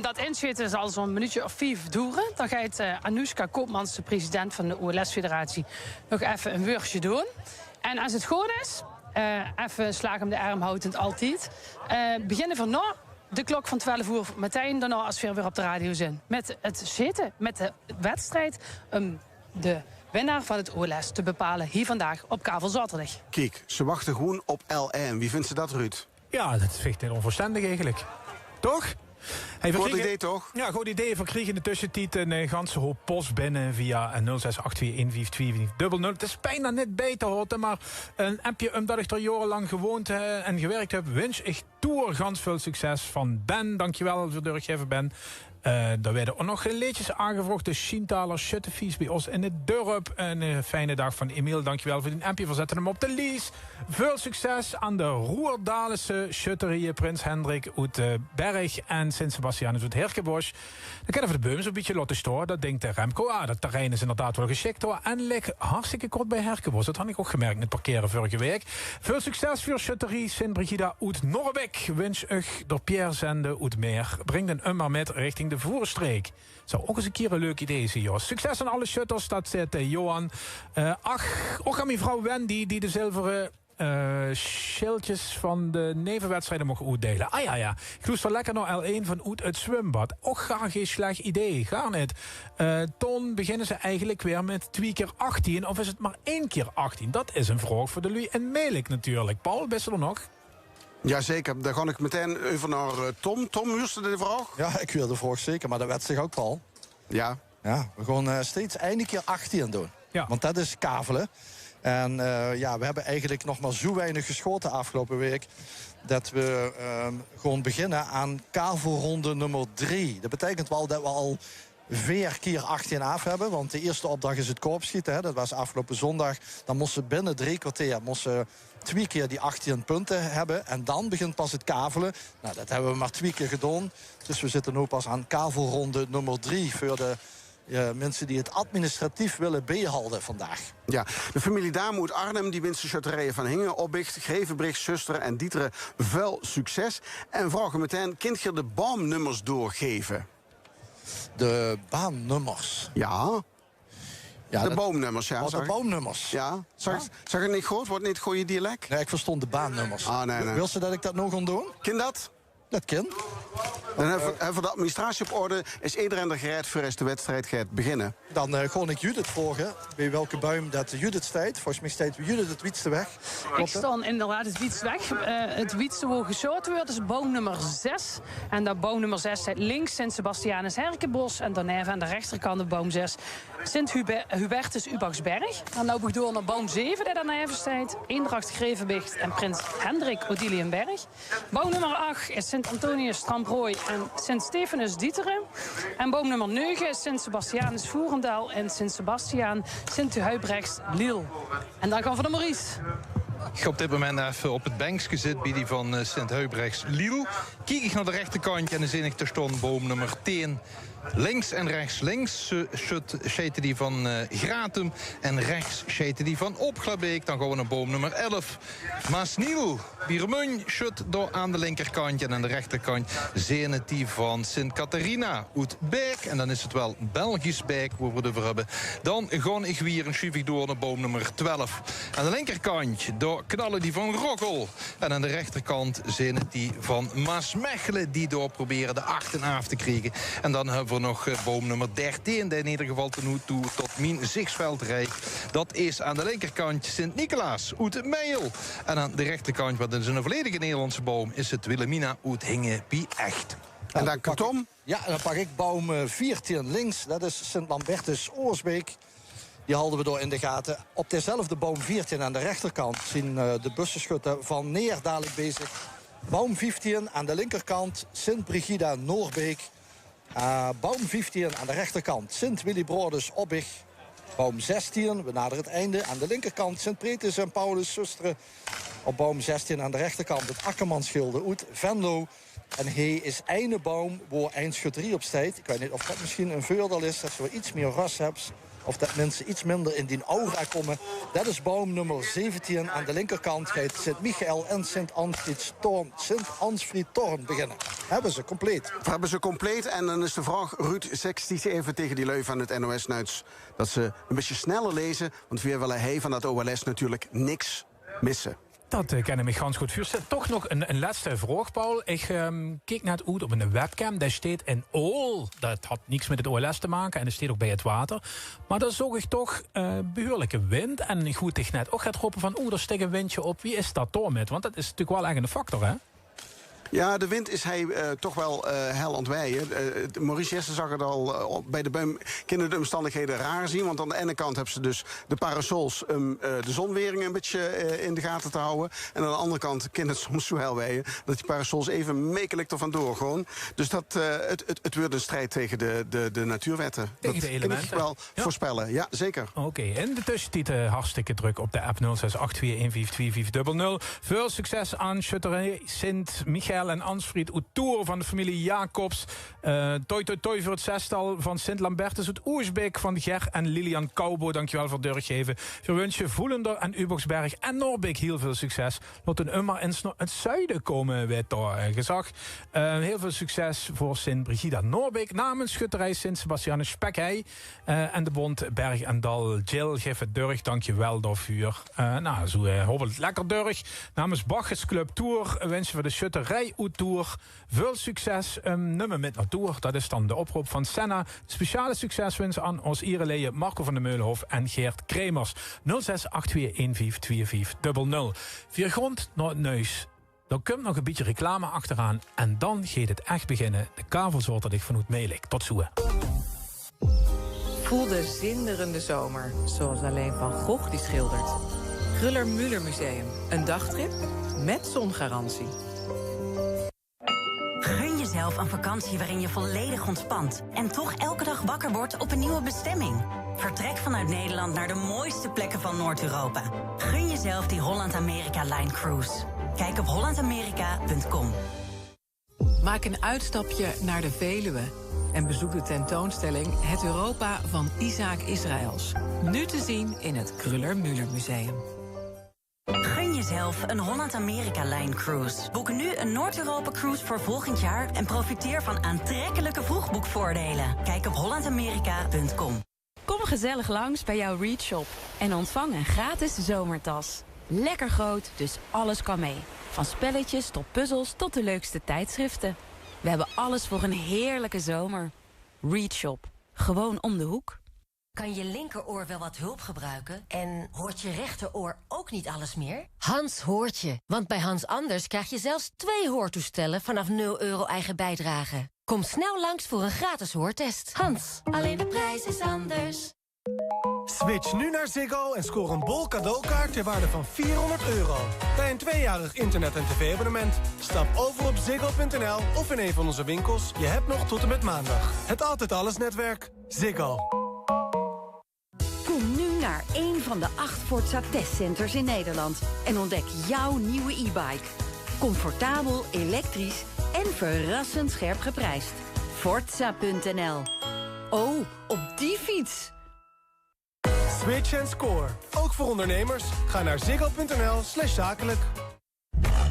Dat inzitten is al zo'n minuutje of 5 duren. Dan gaat Anoushka Koopmans, de president van de OLS-federatie, nog even een woordje doen. En als het goed is, even een slag om de arm houdend altijd, beginnen we na de klok van 12 uur meteen daarna als we weer op de radio zijn. Met het zitten, met de wedstrijd, de winnaar van het OLS te bepalen hier vandaag op Kavel Zaterdag. Kijk, ze wachten gewoon op L1. Wie vindt ze dat, Ruud? Ja, dat vind ik heel onverstandig eigenlijk. Toch? Hey, goed idee, toch? Ja, goed idee. We kregen in de tussentijd een ganse hoop post binnen via 0682152200. Het is bijna net bij te houden, maar een appje omdat ik er jarenlang gewoond en gewerkt heb, wens ik toe gans veel succes van Ben. Dankjewel dat je doorgegeven bent. Daar werden ook nog liedjes aangevraagd. De Schientaler Schuttefies bij ons in het dorp. Een fijne dag van Emiel. Dankjewel voor die appje. We zetten hem op de lease. Veel succes aan de Roerdalense schutterieën Prins Hendrik uit Berg en Sint-Sebastianus uit Herkenbosch. Dan kunnen we de beum zo'n beetje laten staan. Dat denkt de Remco. Dat terrein is inderdaad wel geschikt hoor. En ligt hartstikke kort bij Herkenbosch. Dat had ik ook gemerkt in het parkeren vorige week. Veel succes voor schutterie Sint-Brigida uit Noorbeek. Wens ik door Pierre Zende uit Meer. Breng den maar met richting de de Voerstreek. Zou ook eens een keer een leuk idee zijn, joh. Succes aan alle shutters, dat zit Johan. Ook aan mevrouw Wendy, die de zilveren schildjes van de nevenwedstrijden mocht uitdelen. Ja. Ik luister lekker naar L1 van Oet het zwembad. Ook gar geen slecht idee, gar niet. Toen beginnen ze eigenlijk weer met 2 keer 18, of is het maar 1 keer 18? Dat is een vraag voor de Lui en Melik natuurlijk. Paul, best er nog? Jazeker, dan ga ik meteen even naar Tom. Tom, huurste de vraag? Ja, ik wil de vraag zeker, maar dat werd zich ook, Paul. Ja. Ja, we gaan steeds einde keer 18 doen. Ja. Want dat is kavelen. En we hebben eigenlijk nog maar zo weinig geschoten afgelopen week, dat we gewoon beginnen aan kavelronde nummer 3. Dat betekent wel dat we al 4 keer 18 af hebben. Want de eerste opdracht is het koopschieten. Hè. Dat was afgelopen zondag. Dan moesten binnen 3 kwartier 2 keer die 18 punten hebben. En dan begint pas het kavelen. Nou, dat hebben we maar 2 keer gedaan. Dus we zitten nu pas aan kavelronde nummer 3 voor de mensen die het administratief willen behalden vandaag. Ja, de familie Dame uit Arnhem die wint de schutterijen van Hingen, Opbicht, Grevenbricht, Susteren en Dieteren veel succes. En vragen meteen, kunt je de baannummers doorgeven? De baannummers? Ja. De boomnummers, ja. De boomnummers. Ja. Zag je het niet goed? Wordt niet het goede dialect? Nee, ik verstond de baannummers. Nee. Wil ze dat ik dat nog ga doen? Ken dat? Dat kan. Dan hebben we de administratie op orde. Is iedereen er gereed voor als de wedstrijd gaat beginnen? Dan gewoon ik Judith volgen. Bij welke buim dat Judith staat. Volgens mij staat Judith het wietste weg. Ik sta inderdaad het wietste weg. Het wietste waar geschoten wordt is boom nummer 6. En dat boom nummer 6 staat links Sint-Sebastianus Herkenbos. En daarna aan de rechterkant de boom 6 Sint-Hubertus Ubachsberg. Dan loop ik door naar boom 7 die daarna even staat. Eendracht Grevenbicht en Prins Hendrik Odiliënberg. Boom nummer 8 is Sint-Antonius Stramprooi en Sint-Stefanus Dieteren. En boom nummer 9 is Sint-Sebastianus Voerendaal en Sint-Sebastiaan Sint-Huibrechts Liel. En dan gaan we naar Maurice. Ik ga op dit moment even op het bankje zitten bij die van Sint-Huibrechts Liel. Kijk ik naar de rechterkant en dan zie ik er staan boom nummer 10. Links en rechts. Links scheten die van Gratum en rechts scheten die van Opglabeek. Dan gaan we naar boom nummer 11. Maasniel, Biermun, schut door aan de linkerkant. En aan de rechterkant zien het die van Sint-Catharina uit Beek. En dan is het wel Belgisch Beek waar we het over hebben. Dan ga ik weer een schuif door naar boom nummer 12. Aan de linkerkant door knallen die van Rokkel. En aan de rechterkant zien het die van Maasmechelen. Die door proberen de 8 af te krijgen. En dan hebben we nog boom nummer 13, die in ieder geval toe tot mijn zichtsveld reikt. Dat is aan de linkerkant Sint-Nicolaas uit Meijel. En aan de rechterkant, wat is een volledige Nederlandse boom, is het Wilhelmina uit Hingen bij Echt. En dan Tom? Ja, dan pak ik boom 14 links. Dat is Sint-Lambertus Oorsbeek. Die houden we door in de gaten. Op dezelfde boom 14 aan de rechterkant zien de bussenschutten van Neer dadelijk bezig. Boom 15 aan de linkerkant Sint-Brigida Noorbeek. Boom 15 aan de rechterkant Sint-Willibrodus Obbig. Boom 16, we naderen het einde. Aan de linkerkant Sint-Pretus en Paulus Susteren. Op boom 16 aan de rechterkant het Akkermansschilde uit Venlo. En hij is ene boom waar eindschutterie op staat. Ik weet niet of dat misschien een voordeel is, dat we iets meer rust hebben. Of dat mensen iets minder in die aura komen. Dat is boom nummer 17 aan de linkerkant. Gaat Sint-Michael en Sint-Ansfried-Torn beginnen. Hebben ze compleet. Hebben ze compleet. En dan is de vraag, Ruud, zeg die even tegen die lui van het NOS-nuits dat ze een beetje sneller lezen. Want we willen hij van dat OLS natuurlijk niks missen. Dat kennen ik ganz goed. Toch nog een laatste vraag, Paul. Ik keek naar het uit op een webcam. Daar staat een ool. Dat had niks met het OLS te maken. En dat staat ook bij het water. Maar dan zag ik toch behoorlijke wind. En goed, ik net ook gaat roepen van... er steekt een windje op. Wie is dat door met? Want dat is natuurlijk wel eigenlijk een factor, hè? Ja, de wind is hij toch wel heel ontwijen. Maurice Jessen zag het al bij de buim. Kunnen de omstandigheden raar zien. Want aan de ene kant hebben ze dus de parasols de zonwering een beetje in de gaten te houden. En aan de andere kant kan het soms zo heel wijen dat die parasols even mekelijk er vandoor gewoon. Dus dat, het wordt een strijd tegen de natuurwetten. Tegen de elementen. Dat kan ik wel voorspellen. Ja, zeker. Oké, en de tussentijd hartstikke druk op de app 0682152500. Veel succes aan Schutterij Sint-Michael Michael en Ansfried Oetour van de familie Jacobs. Toi voor het zestal van Sint-Lambertus uit Oersbeek van Ger en Lilian Koubo. Dankjewel voor het doorgeven. We wensen Voelender en Uboxberg en Noorbeek heel veel succes. Laten Ummer in het zuiden komen, werd daar gezegd. Heel veel succes voor Sint-Brigida Noorbeek namens Schutterij Sint-Sebastianus Spekhei en de bond Berg en Dal. Jill, geef het Durg, dankjewel daarvoor. Zo hobbelt lekker Durg. Namens Bachets Club Tour wensen we de Schutterij Tour veel succes. Nummer met naartoe, dat is dan de oproep van Senna. Speciale succeswens aan ons Ireleeën, Marco van der Meulenhof en Geert Kremers. 0682152500. Via grond naar het neus. Dan komt nog een beetje reclame achteraan. En dan gaat het echt beginnen. De kavels dat ik vanuit Meelik. Tot zo. Voel de zinderende zomer, zoals alleen Van Gogh die schildert. Kruller-Müller Museum. Een dagtrip met zongarantie. Gun jezelf een vakantie waarin je volledig ontspant en toch elke dag wakker wordt op een nieuwe bestemming. Vertrek vanuit Nederland naar de mooiste plekken van Noord-Europa. Gun jezelf die Holland-Amerika-Line Cruise. Kijk op hollandamerika.com. Maak een uitstapje naar de Veluwe en bezoek de tentoonstelling Het Europa van Isaac Israëls. Nu te zien in het Kruller-Müller Museum. Gun jezelf een Holland-Amerika-Line Cruise. Boek nu een Noord-Europa-cruise voor volgend jaar en profiteer van aantrekkelijke vroegboekvoordelen. Kijk op hollandamerika.com. Kom gezellig langs bij jouw Read Shop en ontvang een gratis zomertas. Lekker groot, dus alles kan mee. Van spelletjes tot puzzels tot de leukste tijdschriften. We hebben alles voor een heerlijke zomer. Read Shop. Gewoon om de hoek. Kan je linkeroor wel wat hulp gebruiken? En hoort je rechteroor ook niet alles meer? Hans hoort je, want bij Hans Anders krijg je zelfs 2 hoortoestellen vanaf €0 eigen bijdrage. Kom snel langs voor een gratis hoortest. Hans, alleen de prijs is anders. Switch nu naar Ziggo en scoor een bol cadeaukaart ter waarde van €400. Bij een 2-jarig internet- en tv-abonnement. Stap over op ziggo.nl of in een van onze winkels. Je hebt nog tot en met maandag. Het Altijd Alles netwerk. Ziggo. Kom nu naar een van de 8 Forza testcenters in Nederland en ontdek jouw nieuwe e-bike. Comfortabel, elektrisch en verrassend scherp geprijsd. Forza.nl. Oh, op die fiets! Switch en score. Ook voor ondernemers. Ga naar ziggo.nl/zakelijk.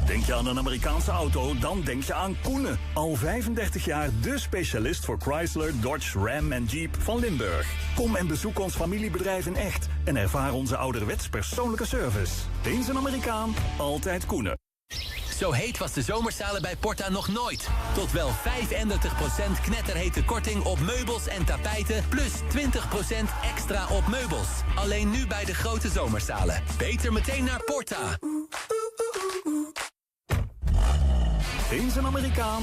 Denk je aan een Amerikaanse auto, dan denk je aan Koenen. Al 35 jaar de specialist voor Chrysler, Dodge, Ram en Jeep van Limburg. Kom en bezoek ons familiebedrijf in echt en ervaar onze ouderwets persoonlijke service. Eens een Amerikaan, altijd Koenen. Zo heet was de zomersale bij Porta nog nooit. Tot wel 35% knetterhete korting op meubels en tapijten... plus 20% extra op meubels. Alleen nu bij de grote zomersalen. Beter meteen naar Porta. Eens een Amerikaan,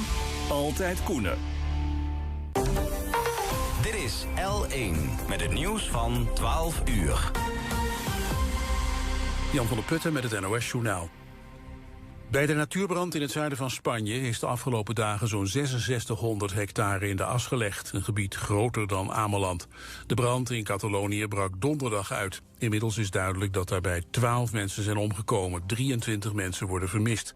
altijd Koenen. Dit is L1 met het nieuws van 12 uur. Jan van der Putten met het NOS-journaal. Bij de natuurbrand in het zuiden van Spanje is de afgelopen dagen zo'n 6600 hectare in de as gelegd. Een gebied groter dan Ameland. De brand in Catalonië brak donderdag uit. Inmiddels is duidelijk dat daarbij 12 mensen zijn omgekomen. 23 mensen worden vermist.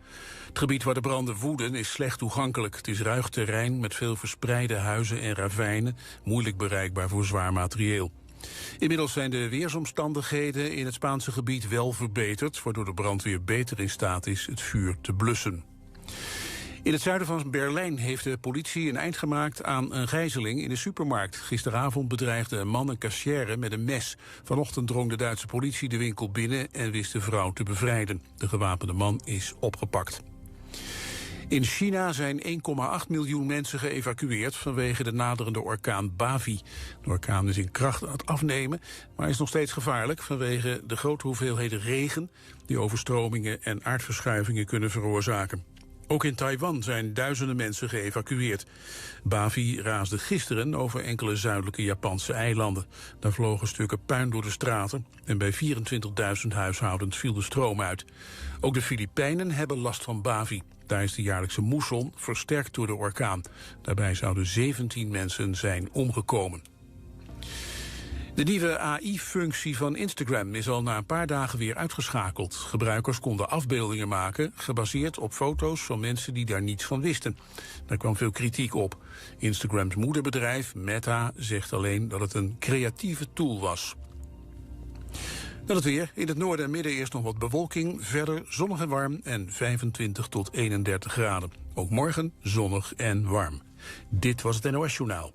Het gebied waar de branden woeden is slecht toegankelijk. Het is ruig terrein met veel verspreide huizen en ravijnen. Moeilijk bereikbaar voor zwaar materieel. Inmiddels zijn de weersomstandigheden in het Spaanse gebied wel verbeterd, waardoor de brandweer beter in staat is het vuur te blussen. In het zuiden van Berlijn heeft de politie een eind gemaakt aan een gijzeling in de supermarkt. Gisteravond bedreigde een man een kassière met een mes. Vanochtend drong de Duitse politie de winkel binnen en wist de vrouw te bevrijden. De gewapende man is opgepakt. In China zijn 1,8 miljoen mensen geëvacueerd vanwege de naderende orkaan Bavi. De orkaan is in kracht aan het afnemen, maar is nog steeds gevaarlijk vanwege de grote hoeveelheden regen die overstromingen en aardverschuivingen kunnen veroorzaken. Ook in Taiwan zijn duizenden mensen geëvacueerd. Bavi raasde gisteren over enkele zuidelijke Japanse eilanden. Daar vlogen stukken puin door de straten en bij 24.000 huishoudens viel de stroom uit. Ook de Filipijnen hebben last van Bavi. Daar is de jaarlijkse moesson versterkt door de orkaan. Daarbij zouden 17 mensen zijn omgekomen. De nieuwe AI-functie van Instagram is al na een paar dagen weer uitgeschakeld. Gebruikers konden afbeeldingen maken, gebaseerd op foto's van mensen die daar niets van wisten. Daar kwam veel kritiek op. Instagrams moederbedrijf, Meta, zegt alleen dat het een creatieve tool was. Dan het weer. In het noorden en midden eerst nog wat bewolking. Verder zonnig en warm en 25 tot 31 graden. Ook morgen zonnig en warm. Dit was het NOS Journaal.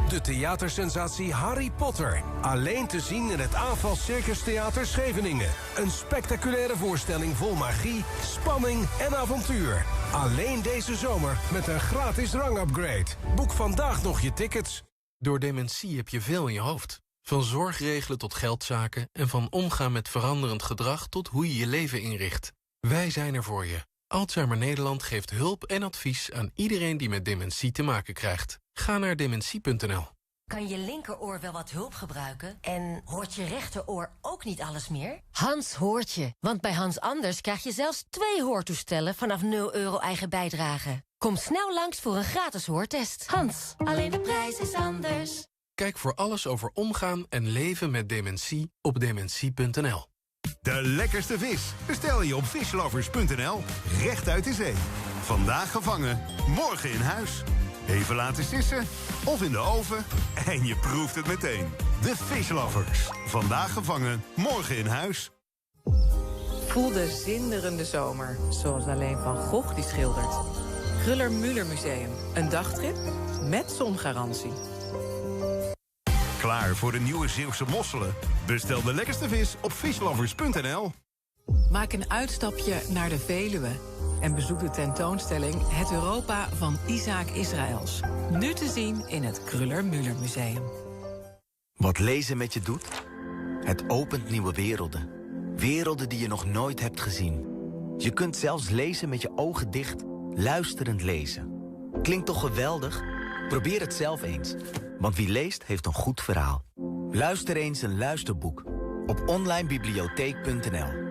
De theatersensatie Harry Potter. Alleen te zien in het Aanval Circus Theater Scheveningen. Een spectaculaire voorstelling vol magie, spanning en avontuur. Alleen deze zomer met een gratis rangupgrade. Boek vandaag nog je tickets. Door dementie heb je veel in je hoofd. Van zorgregelen tot geldzaken en van omgaan met veranderend gedrag tot hoe je je leven inricht. Wij zijn er voor je. Alzheimer Nederland geeft hulp en advies aan iedereen die met dementie te maken krijgt. Ga naar dementie.nl. Kan je linkeroor wel wat hulp gebruiken? En hoort je rechteroor ook niet alles meer? Hans hoort je, want bij Hans Anders krijg je zelfs 2 hoortoestellen vanaf €0 eigen bijdrage. Kom snel langs voor een gratis hoortest. Hans, alleen de prijs is anders. Kijk voor alles over omgaan en leven met dementie op dementie.nl. De lekkerste vis bestel je op fishlovers.nl. Recht uit de zee. Vandaag gevangen, morgen in huis. Even laten sissen of in de oven en je proeft het meteen. De Fishlovers. Vandaag gevangen, morgen in huis. Voel de zinderende zomer, zoals alleen Van Gogh die schildert. Kröller-Müller Museum. Een dagtrip met zongarantie. Klaar voor de nieuwe Zeeuwse mosselen? Bestel de lekkerste vis op fishlovers.nl. Maak een uitstapje naar de Veluwe en bezoek de tentoonstelling Het Europa van Isaac Israëls. Nu te zien in het Kröller-Müller Museum. Wat lezen met je doet? Het opent nieuwe werelden. Werelden die je nog nooit hebt gezien. Je kunt zelfs lezen met je ogen dicht, luisterend lezen. Klinkt toch geweldig? Probeer het zelf eens. Want wie leest, heeft een goed verhaal. Luister eens een luisterboek op onlinebibliotheek.nl.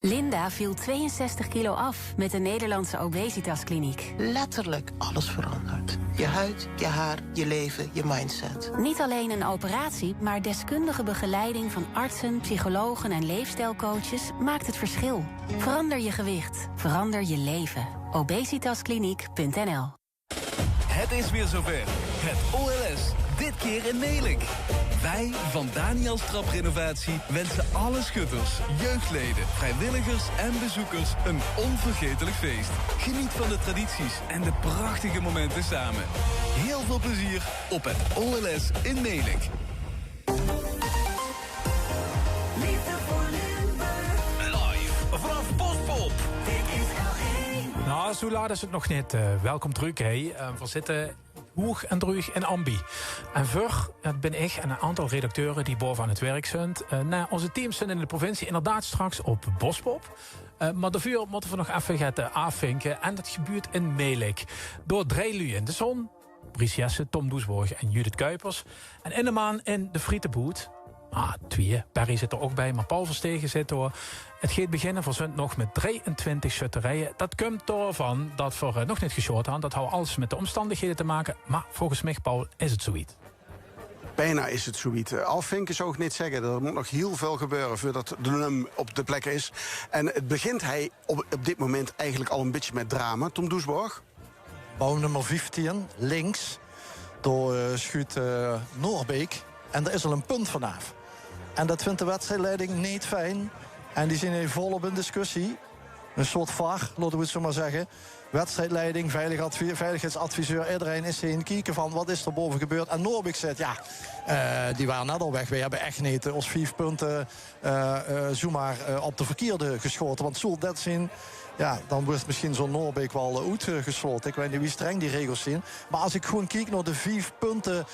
Linda viel 62 kilo af met de Nederlandse Obesitaskliniek. Letterlijk alles veranderd. Je huid, je haar, je leven, je mindset. Niet alleen een operatie, maar deskundige begeleiding van artsen, psychologen en leefstijlcoaches maakt het verschil. Verander je gewicht. Verander je leven. Obesitaskliniek.nl. Het is weer zover. Het OLS, dit keer in Melick. Wij van Daniels Traprenovatie wensen alle schutters, jeugdleden, vrijwilligers en bezoekers een onvergetelijk feest. Geniet van de tradities en de prachtige momenten samen. Heel veel plezier op het OLS in Melick. Live vanaf Bospop. Dit is L1. Nou, zo laat is het nog niet. Welkom terug. Hey. We zitten hoog en droog in Ambi. En voor ben ik en een aantal redacteuren die boven aan het werk zijn. Onze teams zijn in de provincie inderdaad straks op Bospop. Maar daarvoor moeten we nog even gaan afvinken. En dat gebeurt in Melick. Door Drelu in de zon, Bries Jesse, Tom Doesborg en Judith Kuipers. En in de maan in de Frietenboot. 2. Barry zit er ook bij, maar Paul Verstegen zit er. Het gaat beginnen voor nog met 23 schutterijen. Dat komt doorvan dat we nog niet geshoord hebben. Dat houdt alles met de omstandigheden te maken. Maar volgens mij, Paul, is het zoiets. Bijna is het zoiets. Afvinken zou ik niet zeggen. Er moet nog heel veel gebeuren voordat de NUM op de plek is. En het begint hij op dit moment eigenlijk al een beetje met drama. Tom Doesborg. Bouw nummer 15, links, door schuut Noorbeek. En er is al een punt vanaf. En dat vindt de wedstrijdleiding niet fijn. En die zijn hier volop in discussie. Een soort VAR, laten we het zo maar zeggen. Wedstrijdleiding, veiligheidsadviseur, iedereen is heen kijken van wat is er boven gebeurd. En Noorbeek zegt, die waren net al weg. We hebben echt niet ons 5 punten zomaar op de verkeerde geschoten. Want zo dat zien, dan wordt misschien zo'n Noorbeek wel uitgesloten. Ik weet niet wie streng die regels zijn. Maar als ik gewoon kijk naar de 5 punten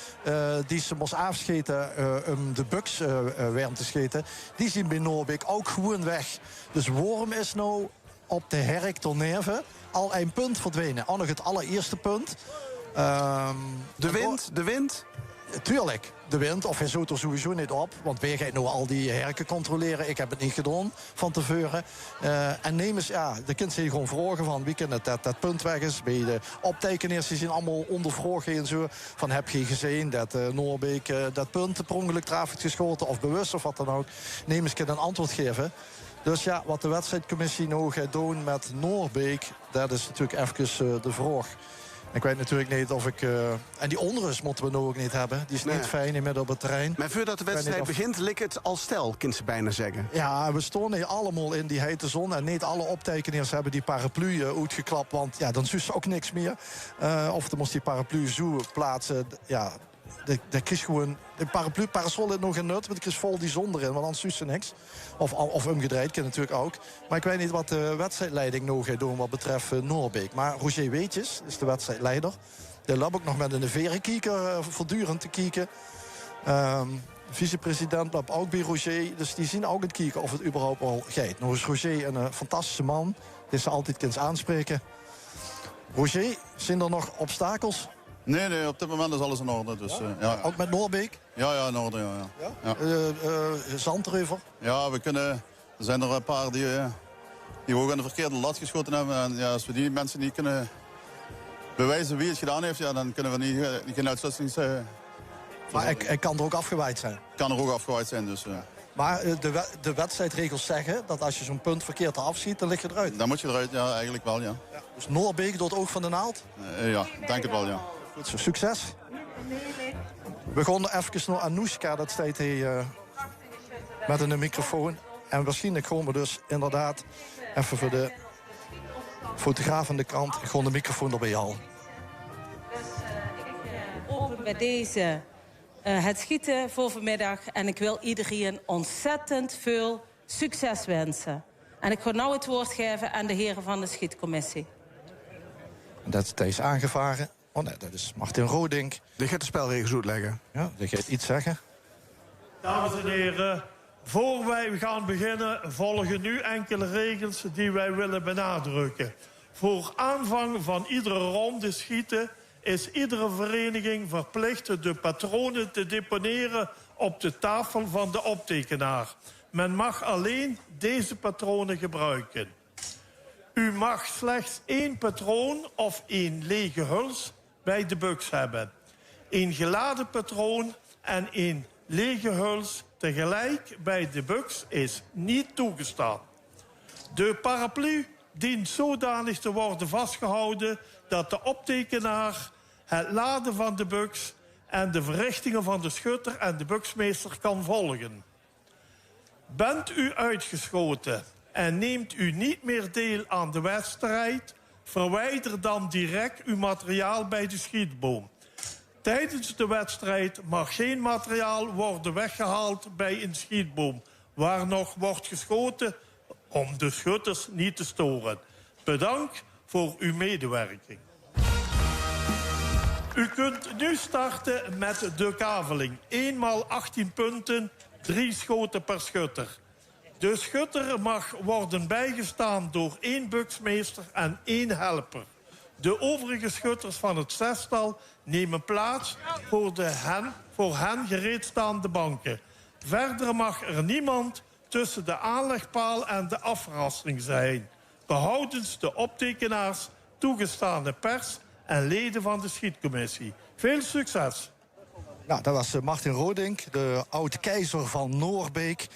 die ze moest afscheten om de Bucks werden te scheten, die zien bij Noorbeek ook gewoon weg. Dus waarom is nou op de Herk tot Nerven al een punt verdwenen? Al nog het allereerste punt. De wind? tuurlijk, de wind, of hij zoet er sowieso niet op. Want wij gaan nou al die herken controleren. Ik heb het niet gedaan van tevoren. En neem eens, de kind zich gewoon vragen van wie kan dat punt weg is. Bij de optekenaars die zijn allemaal ondervragen en zo. Van heb je gezien dat Noorbeek dat punt per ongeluk eraf heeft geschoten of bewust of wat dan ook. Neem eens een antwoord geven. Dus ja, wat de wedstrijdcommissie nou gaat doen met Noorbeek, dat is natuurlijk even de vraag. Ik weet natuurlijk niet of ik... en die onrust moeten we nou ook niet hebben. Die is niet fijn inmiddels op het terrein. Maar voordat de wedstrijd begint, ligt het al stel, kunt ze bijna zeggen. Ja, we staan hier allemaal in die hete zon. En niet alle optekenaars hebben die paraplu uitgeklapt. Want ja, dan zus ook niks meer. Of dan moest die paraplu zo plaatsen. Ja, dat kies gewoon... De parasol heeft nog geen nut, want ik is vol die zon erin. Want anders zus ze niks. Of omgedraaid, kan natuurlijk ook. Maar ik weet niet wat de wedstrijdleiding nog gaat doen wat betreft Noorbeek. Maar Roger Weetjes is de wedstrijdleider. Die loopt ook nog met een verrekijker voortdurend te kijken. Vicepresident loopt ook bij Roger. Dus die zien ook het kijken of het überhaupt al gaat. Nou is Roger een fantastische man. Die ze altijd kunt aanspreken. Roger, zijn er nog obstakels? Nee, op dit moment is alles in orde. Dus, ja. Ook met Noorbeek? Ja, in orde, ja. Zandreuver? Ja, er zijn er een paar die ook aan de verkeerde lat geschoten hebben. En ja, als we die mensen niet kunnen bewijzen wie het gedaan heeft, ja, dan kunnen we geen uitslutting... Maar hij kan er ook afgewaaid zijn? Kan er ook afgewaaid zijn, dus... Maar de wedstrijdregels zeggen dat als je zo'n punt verkeerd afschiet, dan lig je eruit. Dan moet je eruit, ja, eigenlijk wel, ja. Dus Noorbeek door het oog van de naald? Ja, denk het wel, ja. Goed zo, succes. We gaan even naar Anoushka, dat staat hier met een microfoon. En waarschijnlijk gaan we dus inderdaad even voor de fotograaf aan de kant gewoon de microfoon erbij halen. Bij deze het schieten voor vanmiddag. En ik wil iedereen ontzettend veel succes wensen. En ik ga nu het woord geven aan de heren van de schietcommissie. Dat is aangevaren. Oh nee, dat is Martin Rodink. Die gaat de spelregels uitleggen. Ja, die gaat iets zeggen. Dames en heren, voor wij gaan beginnen volgen nu enkele regels die wij willen benadrukken. Voor aanvang van iedere ronde schieten is iedere vereniging verplicht de patronen te deponeren op de tafel van de optekenaar. Men mag alleen deze patronen gebruiken. U mag slechts 1 patroon of 1 lege huls bij de buks hebben. 1 geladen patroon en 1 lege huls tegelijk bij de buks is niet toegestaan. De paraplu dient zodanig te worden vastgehouden dat de optekenaar het laden van de buks en de verrichtingen van de schutter en de buksmeester kan volgen. Bent u uitgeschoten en neemt u niet meer deel aan de wedstrijd, verwijder dan direct uw materiaal bij de schietboom. Tijdens de wedstrijd mag geen materiaal worden weggehaald bij een schietboom waar nog wordt geschoten om de schutters niet te storen. Bedankt voor uw medewerking. U kunt nu starten met de kaveling. 1 x 18 punten, 3 schoten per schutter. De schutter mag worden bijgestaan door 1 buksmeester en 1 helper. De overige schutters van het zestal nemen plaats voor hen gereedstaande banken. Verder mag er niemand tussen de aanlegpaal en de afrassing zijn. Behoudens de optekenaars, toegestane pers en leden van de schietcommissie. Veel succes! Nou, dat was Martin Rodink, de oud-keizer van Noorbeek.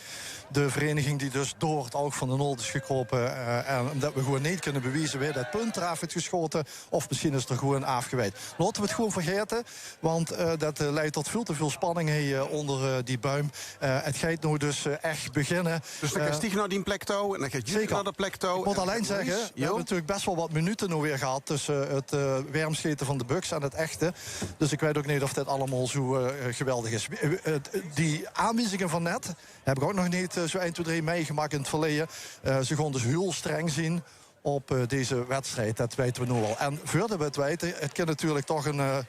De vereniging die dus door het oog van de nood is gekropen. En dat we gewoon niet kunnen bewijzen wie dat punt eraf heeft geschoten. Of misschien is er gewoon afgeweid. Laten we het gewoon vergeten. Want dat leidt tot veel te veel spanning hier onder die buim. Het gaat nu dus echt beginnen. Dus dan gaat Stieg naar die plek toe en dan gaat Jules naar de plek toe. Ik moet alleen zeggen, we hebben natuurlijk best wel wat minuten nu weer gehad tussen het wermscheten van de buks en het echte. Dus ik weet ook niet of dit allemaal zo geweldig is. Die aanwijzingen van net heb ik ook nog niet zo 1, 2, 3 meegemaakt in het verleden. Ze gaan dus heel streng zien op deze wedstrijd. Dat weten we nu al. En voordat we het weten, het kan natuurlijk toch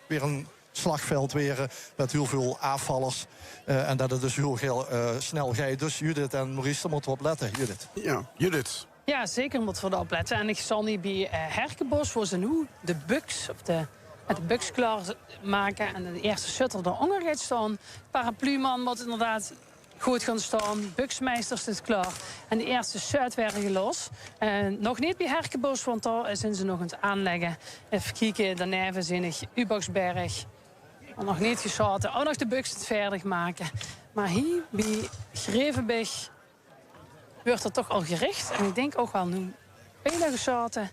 weer een slagveld weer met heel veel aanvallers. En dat het dus heel snel gaat. Dus Judith en Maurice, daar moeten we op letten. Judith. Ja, Judith. Ja, zeker moeten we erop letten. En ik zal niet bij Herkenbos voor ze nu de buks of de met de buks klaarmaken. En de eerste shutter eronder gaat staan. Parapluman moet inderdaad goed gaan staan. Buksmeester staat klaar. En de eerste shuit werden los. Nog niet bij Herkenbos, want daar zijn ze nog aan het aanleggen. Even kijken, daarna zijn ik Uboxberg. Nog niet geschoten. Ook nog de buks het verder maken. Maar hier bij Grevenberg wordt er toch al gericht. En ik denk ook wel nu bijna geschoten.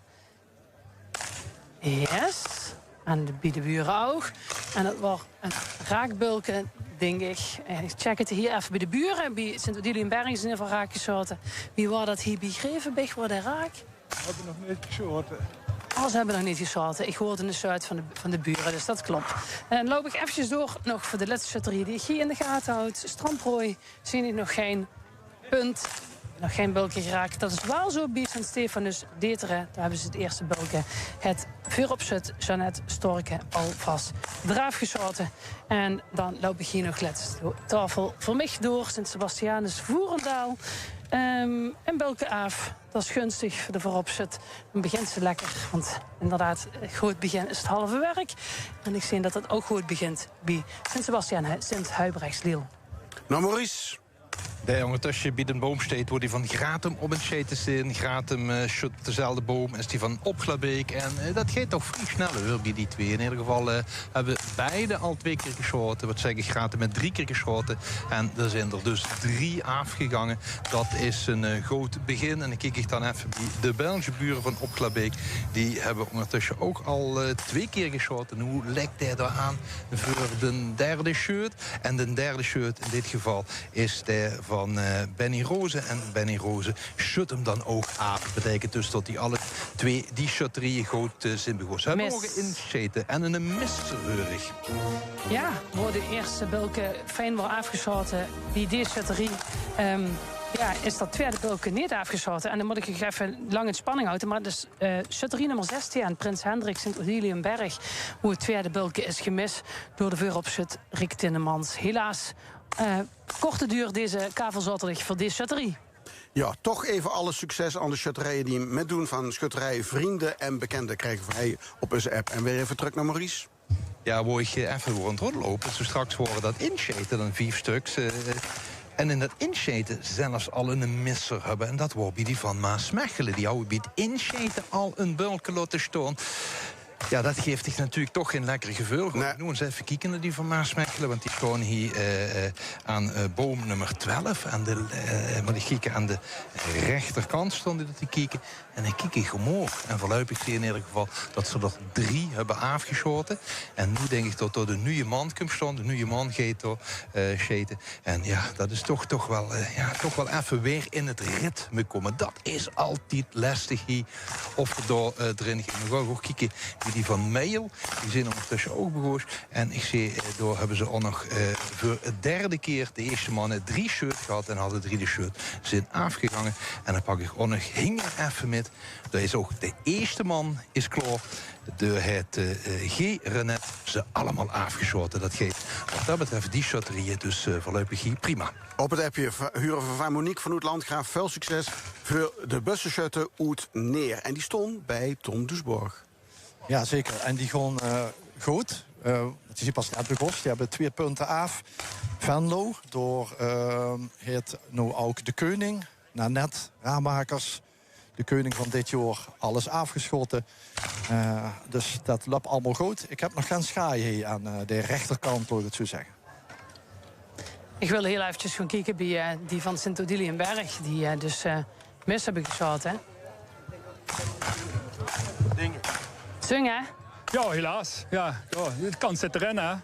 Yes. En bij de buren ook. En dat was een raakbulken, denk ik. Ik check het hier even bij de buren. Bij Sint-Odiliënberg zijn even raak geschoten. Wie was dat hier bij Grevenberg? Waar de raak? We hebben nog niet geschoten. Oh, ze hebben nog niet geschoten. Ik hoorde in de zuid van de buren, dus dat klopt. En dan loop ik eventjes door nog voor de laatste shutterie die ik hier in de gaten houd. Strandprooi, zie ik nog geen punt. Nog geen bulken geraakt. Dat is wel zo bij Sint-Stefanus Deteren. Daar hebben ze het eerste bulken. Het vuuropzet Jeannette Storken alvast eraf geschoten. En dan loop ik hier nog let's tafel voor mij door. Sint-Sebastianus Voerendaal. En bulken af. Dat is gunstig voor de vooropzet. Dan begint ze lekker. Want inderdaad, goed begin is het halve werk. En ik zie dat het ook goed begint bij Sint-Sebastian Sint-Huibrechtsliel. Nou, Maurice. De ondertussen bij de boom staat, wordt die van Gratum op een scheten staan. Gratum shot dezelfde boom is die van Opglabeek. En dat gaat toch vrij snel hoor, bij die twee. In ieder geval hebben beide al 2 keer geschoten. Wat zeg ik, Gratum met 3 keer geschoten. En er zijn er dus 3 afgegangen. Dat is een groot begin. En dan kijk ik dan even bij de Belgische buren van Opglabeek. Die hebben ondertussen ook al 2 keer geschoten. Hoe lijkt hij daar aan voor de derde shirt? En de derde shirt in dit geval is de van Benny Roze. En Benny Roze shut hem dan ook af. Dat betekent dus dat die alle 2 die shutterieën goed zijn begonnen. Ze hebben mogen inscheten en een misreurig. Ja, voor de eerste bulken fijn wel afgeschoten. Die D-shutterie is dat tweede bulken niet afgeschoten. En dan moet ik even lang in spanning houden. Maar dus shutterie nummer 16 aan Prins Hendrik Sint-Odiliënberg. Hoe het tweede bulken is gemist door de vuuropzet Rick Tinnemans. Helaas. Korte duur deze kavelzaterdag voor deze shutterie. Ja, toch even alle succes aan de shutterijen die meedoen van schutterij vrienden en bekenden krijgen wij op onze app. En weer even terug naar Maurice. Ja, waar ik even door aan het rondlopen. Zo straks horen dat inscheten dan 5 stuks. En in dat inscheten zelfs al een misser hebben. En dat wordt bij die van Maasmechelen. Die houden bij het inscheten al een bulken laten staan. Ja, dat geeft zich natuurlijk toch geen lekker gevoel. Nee. Nu eens even kijken naar die van Maasmechelen. Want die staan hier aan boom nummer 12. Moet ik kijken, aan de rechterkant stonden dat te kijken. En dan kijk ik omhoog. En voorlopig zie je in ieder geval dat ze er 3 hebben afgeschoten. En nu denk ik dat er de nieuwe man komt staan. De nieuwe man gaat door scheten. En ja, dat is toch wel even weer in het ritme komen. Dat is altijd lastig hier. Of er door erin gaan. We gaan ook kijken. Die van Meijel, die zijn ondertussen ook begonnen. En ik zie, door hebben ze ook nog voor de derde keer de eerste mannen 3 shirts gehad. En hadden 3 de shirt zijn afgegangen. En dan pak ik ook nog Hinger even met. Dat is ook de eerste man is klaar. Door het G-Renet ze allemaal afgeschoten. Dat geeft wat dat betreft die shotterieën dus voorlopig hier prima. Op het appje huren van Monique van Oetlandgraaf. Veel succes voor de bussenschutter Oet Neer. En die stond bij Tom Doesborg. Ja, zeker. En die gaan goed. Je ziet pas net begonnen. Die hebben 2 punten af. Venlo, door het nou ook de koning. Nou, net Raammakers. De koning van dit jaar, alles afgeschoten. Dus dat loopt allemaal goed. Ik heb nog geen schaai hier aan de rechterkant, laat ik het zo zeggen. Ik wil heel eventjes gaan kijken bij die van Sint-Odiliënberg. Die dus mis hebben geschoten, hè? Zingen? Ja, helaas. Ja, het kan zit erin, hè.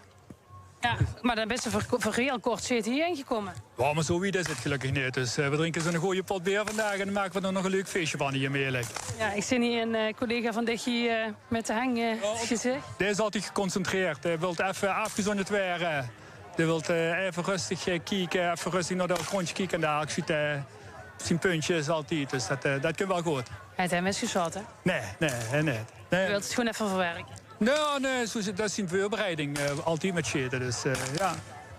Ja, maar dan ben je voor heel kort zit hierheen gekomen. Ja, maar zo wie is het gelukkig niet. Dus we drinken zo'n goede pot bier vandaag en dan maken we er nog een leuk feestje van hier meelijk. Ja, ik zie hier een collega van dich hier met de hang gezicht. Die is altijd geconcentreerd. Hij wil even afgezonderd werden. Die wil even rustig kijken, even rustig naar dat grondje kijken. En daar, ik zie zijn puntjes altijd, dus dat kan wel goed. Hij heeft misgeschoten? Nee. Je wilt het gewoon even verwerken? Nee, dat is zijn voorbereiding. Altijd met scheten, dus ja.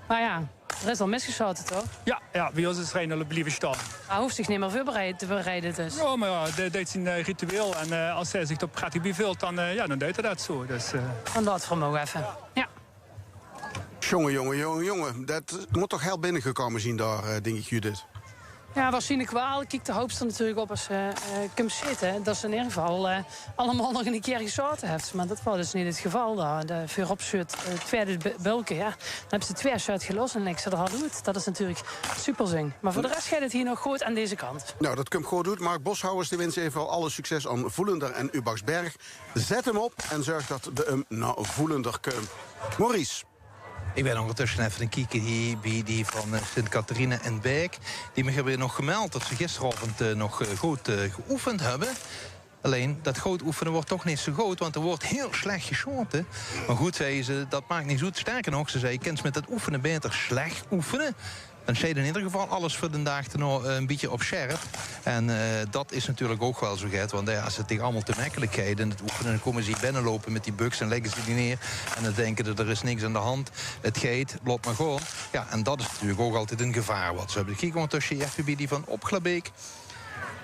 Maar ja, Er is al misgeschoten, toch? Ja, bij ons is het al blijven staan. Hij hoeft zich niet meer veel te bereiden dus. Ja, maar ja, dat is een ritueel. En als hij zich op prettig beveelt, dan deed hij dat zo. Dus, Dan laat vermogen even. Ja. Jongen. Dat moet toch heel binnengekomen zien daar, denk ik, Judith. Ja, waarschijnlijk wel. Ik kijk de hoopster natuurlijk op als ze komt zitten. Dat ze in ieder geval allemaal nog een keer geschoten heeft. Maar dat was dus niet het geval. De vooropschut, tweede bulken, ja. Dan hebben ze 2 shots gelost en niks ze er al doet. Dat is natuurlijk super zing. Maar voor de rest gaat het hier nog goed aan deze kant. Nou, dat komt goed doen. Mark Boshouwers die wens even alle succes aan Voelender en Ubaxberg. Zet hem op en zorg dat de hem naar Voelender komt. Maurice. Ik ben ondertussen even een kijken hier bij die van Sint-Catharina en Beek. Die me hebben nog gemeld dat ze gisteravond nog goed geoefend hebben. Alleen, dat goed oefenen wordt toch niet zo goed, want er wordt heel slecht geschoten. Maar goed, zei ze, dat maakt niet goed. Sterker nog, ze zei, je kunt met het oefenen beter slecht oefenen. Dan zei in ieder geval alles voor de dag een beetje op scherp. En dat is natuurlijk ook wel zo gek. Want als het tegen allemaal te makkelijkheid in het oefenen... dan komen ze hier binnenlopen met die buks en leggen ze die neer. En dan denken ze, er is niks aan de hand. Het gaat, loopt maar gewoon. Ja, en dat is natuurlijk ook altijd een gevaar. Wat ze hebben gekeken ondertussen FVB die van Opglabeek.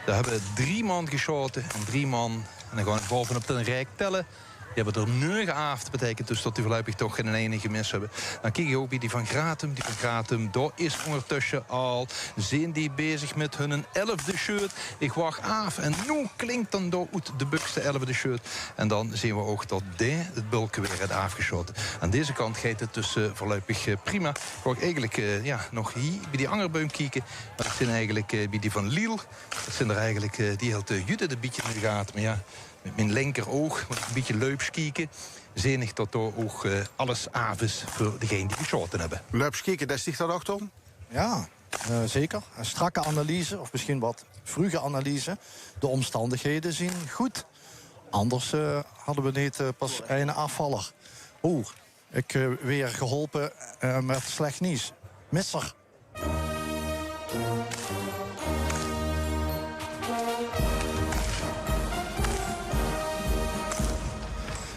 Daar hebben 3 man geschoten en 3 man. En dan gaan we bovenop de rijk tellen. Die hebben er 9 aft, betekent dus dat die voorlopig toch geen enige mis hebben. Dan kijk je ook bij die van Gratum. Die van Gratum, daar is ondertussen al. Zijn die bezig met hun 11e shirt. Ik wacht af en nu klinkt dan door uit de bukste 11e shirt. En dan zien we ook dat het bulken weer heeft afgeschoten. Aan deze kant gaat het dus voorlopig prima. Ik wou eigenlijk nog hier bij die angerbeum kijken. Maar dat zijn eigenlijk bij die van Liel. Dat zijn er eigenlijk, die hield Judith een beetje in de gaten. Maar ja, met mijn linkeroog moet ik een beetje leups kijken. Zenig dat er ook alles af is voor degene die geschoten hebben. Leups kijken, daar sticht dat ook om? Ja, zeker. Een strakke analyse, of misschien wat vroege analyse. De omstandigheden zien goed. Anders hadden we niet pas een afvaller. Ik weer geholpen met slecht nieuws. Misser.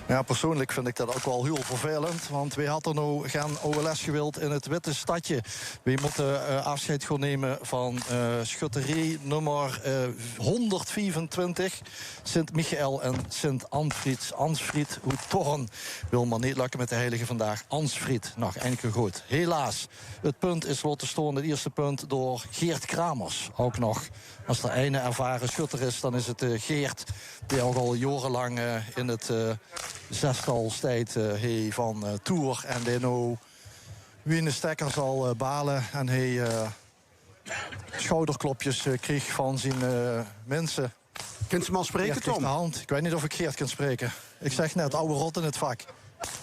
Ja, persoonlijk vind ik dat ook wel heel vervelend. Want wij hadden nou geen OLS gewild in het witte stadje. We moeten afscheid gaan nemen van schutterie nummer 125. Sint-Michael en Sint-Ansfried. Ansfried, hoe Torren wil maar niet lukken met de heilige vandaag. Ansfried, nog enkele goed. Helaas, het punt is laten staan, het eerste punt, door Geert Kramers. Ook nog, als er een ervaren schutter is, dan is het Geert. Die ook al jarenlang in het zestalstijd van Tour. En die nou wie in de stekker zal balen. En hij schouderklopjes kreeg van zijn mensen. Kunt ze hem al spreken, Tom? De hand. Ik weet niet of ik Geert kan spreken. Ik zeg net, oude rot in het vak.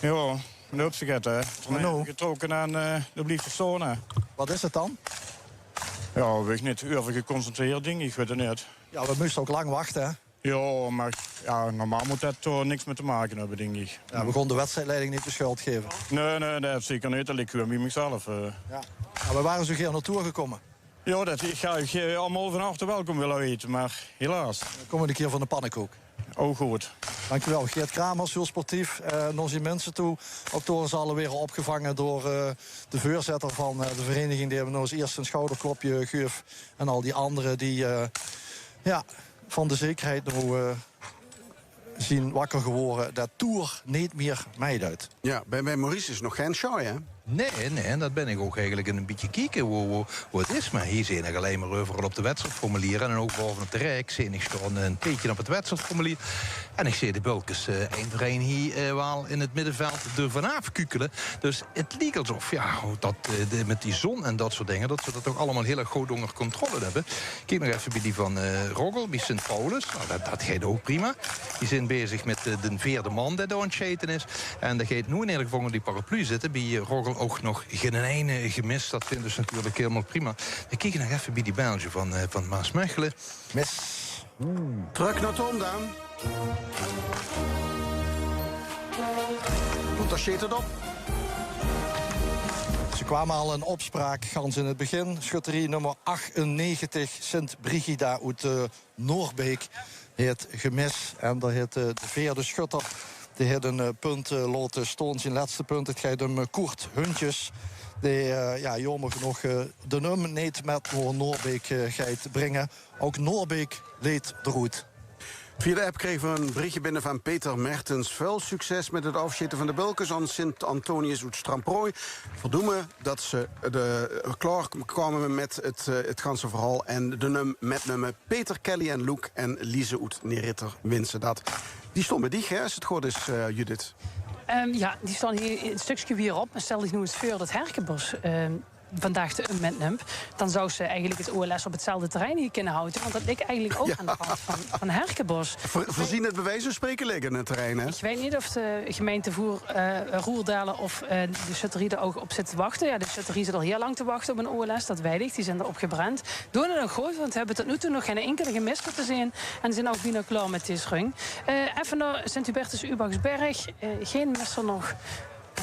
Ja, een opzicht, hè. Getrokken aan de blieft zonen. Wat is het dan? Ja, weet ik niet. Even geconcentreerd ding, ik weet het niet. Ja, we moesten ook lang wachten, hè? Ja, maar normaal moet dat toch niks mee te maken hebben, denk ik. Ja, we konden de wedstrijdleiding niet de schuld geven. Nee, dat zeker niet. Dat ligt weer bij mezelf. Ja. We waren zo keer naartoe gekomen. Ja, dat ga ik allemaal van harte welkom willen weten, maar helaas. Dan komen we een keer van de pannenkoek. Oh, goed. Dankjewel. Geert Kramers, heel sportief. Naar zijn mensen toe. Op Torenzalen weer opgevangen door de voorzitter van de vereniging. Die hebben nog eens eerst een schouderklopje gegeven. En al die anderen die van de zekerheid nou zien wakker geworden. Dat Tour niet meer meeduidt. Ja, bij Maurice is nog geen show, hè? Nee, dat ben ik ook eigenlijk een beetje kijken hoe het is. Maar hier zie ik alleen maar overal op de wedstrijdformulier. En ook bovenop de rijk zie ik gewoon een beetje op het wedstrijdformulier. En ik zie de bulkers één voor één hier wel in het middenveld er vanaf kukelen. Dus het lijkt alsof, dat met die zon en dat soort dingen, dat ze dat toch allemaal heel erg goed onder controle hebben. Kijk nog even bij die van Roggel, bij Sint Paulus. Nou, dat gaat ook prima. Die zijn bezig met de vierde man die daar aan het scheten is. En dat gaat nu in ieder geval die paraplu zitten. Bij Roggel ook nog geen ene gemist. Dat vindt dus natuurlijk helemaal prima. We kijken nog even bij die Belgen van Maasmechelen. Mis. Terug naar Tom dan. Doet dat shit het op. Ze kwamen al in opspraak, gans in het begin. Schutterie nummer 98, Sint-Brigida uit Noorbeek. Het gemis. En daar heeft de vierde schutter. Die heeft een punt laten staan, zijn laatste punt. Het gaat om Koert Huntjes. die jammer genoeg de nummer niet met Noorbeek gaat brengen. Ook Noorbeek leed de route. Via de app kregen we een berichtje binnen van Peter Mertens. Veel succes met het afschieten van de bulkers aan Sint-Antonius uit Stramprooi. Voldoen dat ze klaar kwamen met het ganse verhaal. En de nummer Peter, Kelly en Luc en Lise uit Neritter winsten dat. Die stond bij die, hè, als het goed is, Judith. Die staan hier een stukje weer op. En stel ik nu het vuur dat Herkenbos vandaag de metnump, dan zou ze eigenlijk het OLS op hetzelfde terrein hier kunnen houden. Want dat ligt eigenlijk ook aan de kant van Herkenbos. Voorzien het bij wijze van spreken liggen het terrein, hè? Ik weet niet of de gemeente Roerdalen of de Schutterie er ook op zit te wachten. Ja, de Schutterie zit al heel lang te wachten op een OLS, dat weet ik. Die zijn erop gebrand. Doen het nog goed, want we hebben tot nu toe nog geen enkele gemist te zien. En zijn ook bijna klaar met deze rung. Even naar Sint-Hubertus-Ubaxberg. Geen misser nog.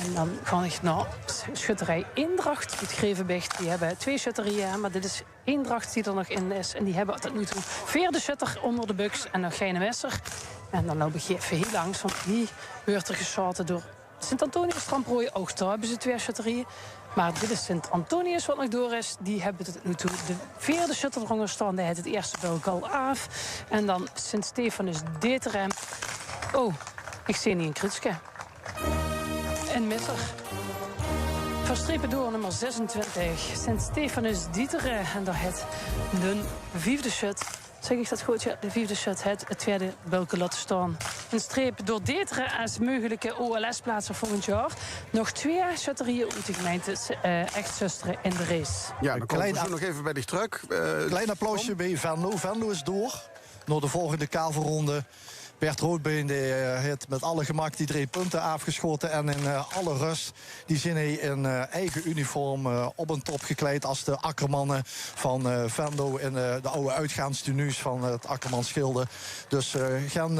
En dan ga ik naar schutterij Eendracht uit Grevenbecht. Die hebben 2 schutterieën, maar dit is Eendracht die er nog in is. En die hebben tot nu toe 4e schutter onder de buks en nog geen messer. En dan loop ik even heel langs, want die wordt er geschoten door Sint-Antonius Stramprooi. Ook daar hebben ze 2 schutterieën. Maar dit is Sint-Antonius wat nog door is. Die hebben tot nu toe de 4e schutter eronder staan. Die heeft het eerste bulk al af. En dan Sint-Stefanus Deteren. Oh, ik zie niet een krutske. En misser. Verstrepen door nummer 26. Sint-Stefanus Dieteren. En daar het de 5e shut. Zeg ik dat goed? Ja, de 5e shut. Het tweede bulken laten staan. Een streep door Deteren als mogelijke OLS-plaatser volgend jaar. Nog 2 schutterieën uit de gemeente echt zusteren in de race. Ja, dan komen we zo nog even bij die truck. Klein applausje bij Venlo. Venlo is door. Naar de volgende kavelronde. Bert Roodbeen heeft met alle gemak die 3 punten afgeschoten. En in alle rust die zijn hij in eigen uniform op een top gekleed als de akkermannen van Venlo in de oude uitgaanstenues van het Akkermansgilde. Dus geen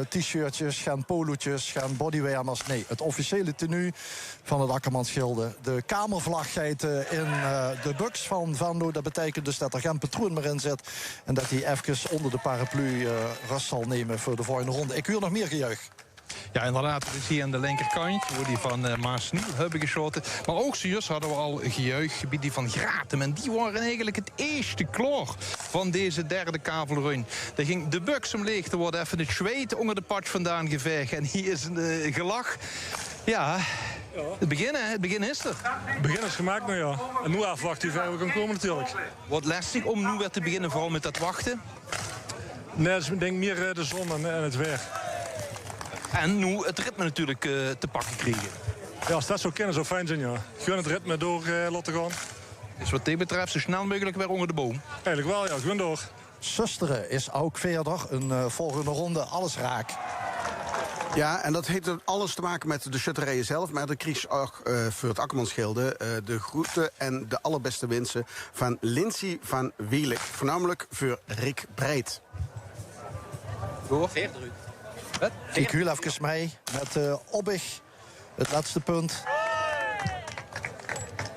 t-shirtjes, geen polootjes, geen bodywarmers. Nee, het officiële tenue van het Akkermansgilde. De kamervlag gaat in de buks van Venlo. Dat betekent dus dat er geen patroon meer in zit. En dat hij even onder de paraplu rust zal nemen voor de volgende ronde. Ik wil nog meer gejuich. Ja, inderdaad. We zien aan de linkerkant waar die van Maas Nieuw hebben geschoten. Maar ook zojuist hadden we al gejuichgebied die van Gratem. En die waren eigenlijk het eerste klaar van deze derde kavelrun. Daar ging de buks om leeg te worden. Even het zweet onder de patch vandaan geveegd. En hier is een gelach. Ja, het begin is er. Het begin is gemaakt, maar ja. En nu afwachten hoe ver we kan komen natuurlijk. Wordt lastig om nu weer te beginnen, vooral met dat wachten? Nee, dus ik denk meer de zon en het weer. En nu het ritme natuurlijk te pakken krijgen. Ja, als dat zo kennen zou fijn zijn, ja. Gun het ritme door laten gaan. Dus wat dit betreft zo snel mogelijk weer onder de boom. Eigenlijk wel, ja. Gun door. Zusteren is ook verder. Een volgende ronde, alles raak. Ja, en dat heeft alles te maken met de schutterijen zelf. Maar dat kreeg ook voor het Akkermansgilde de groeten en de allerbeste wensen van Lindsay van Wielik. Voornamelijk voor Rick Breit. Door. Ik huil even mee met Obbig. Het laatste punt.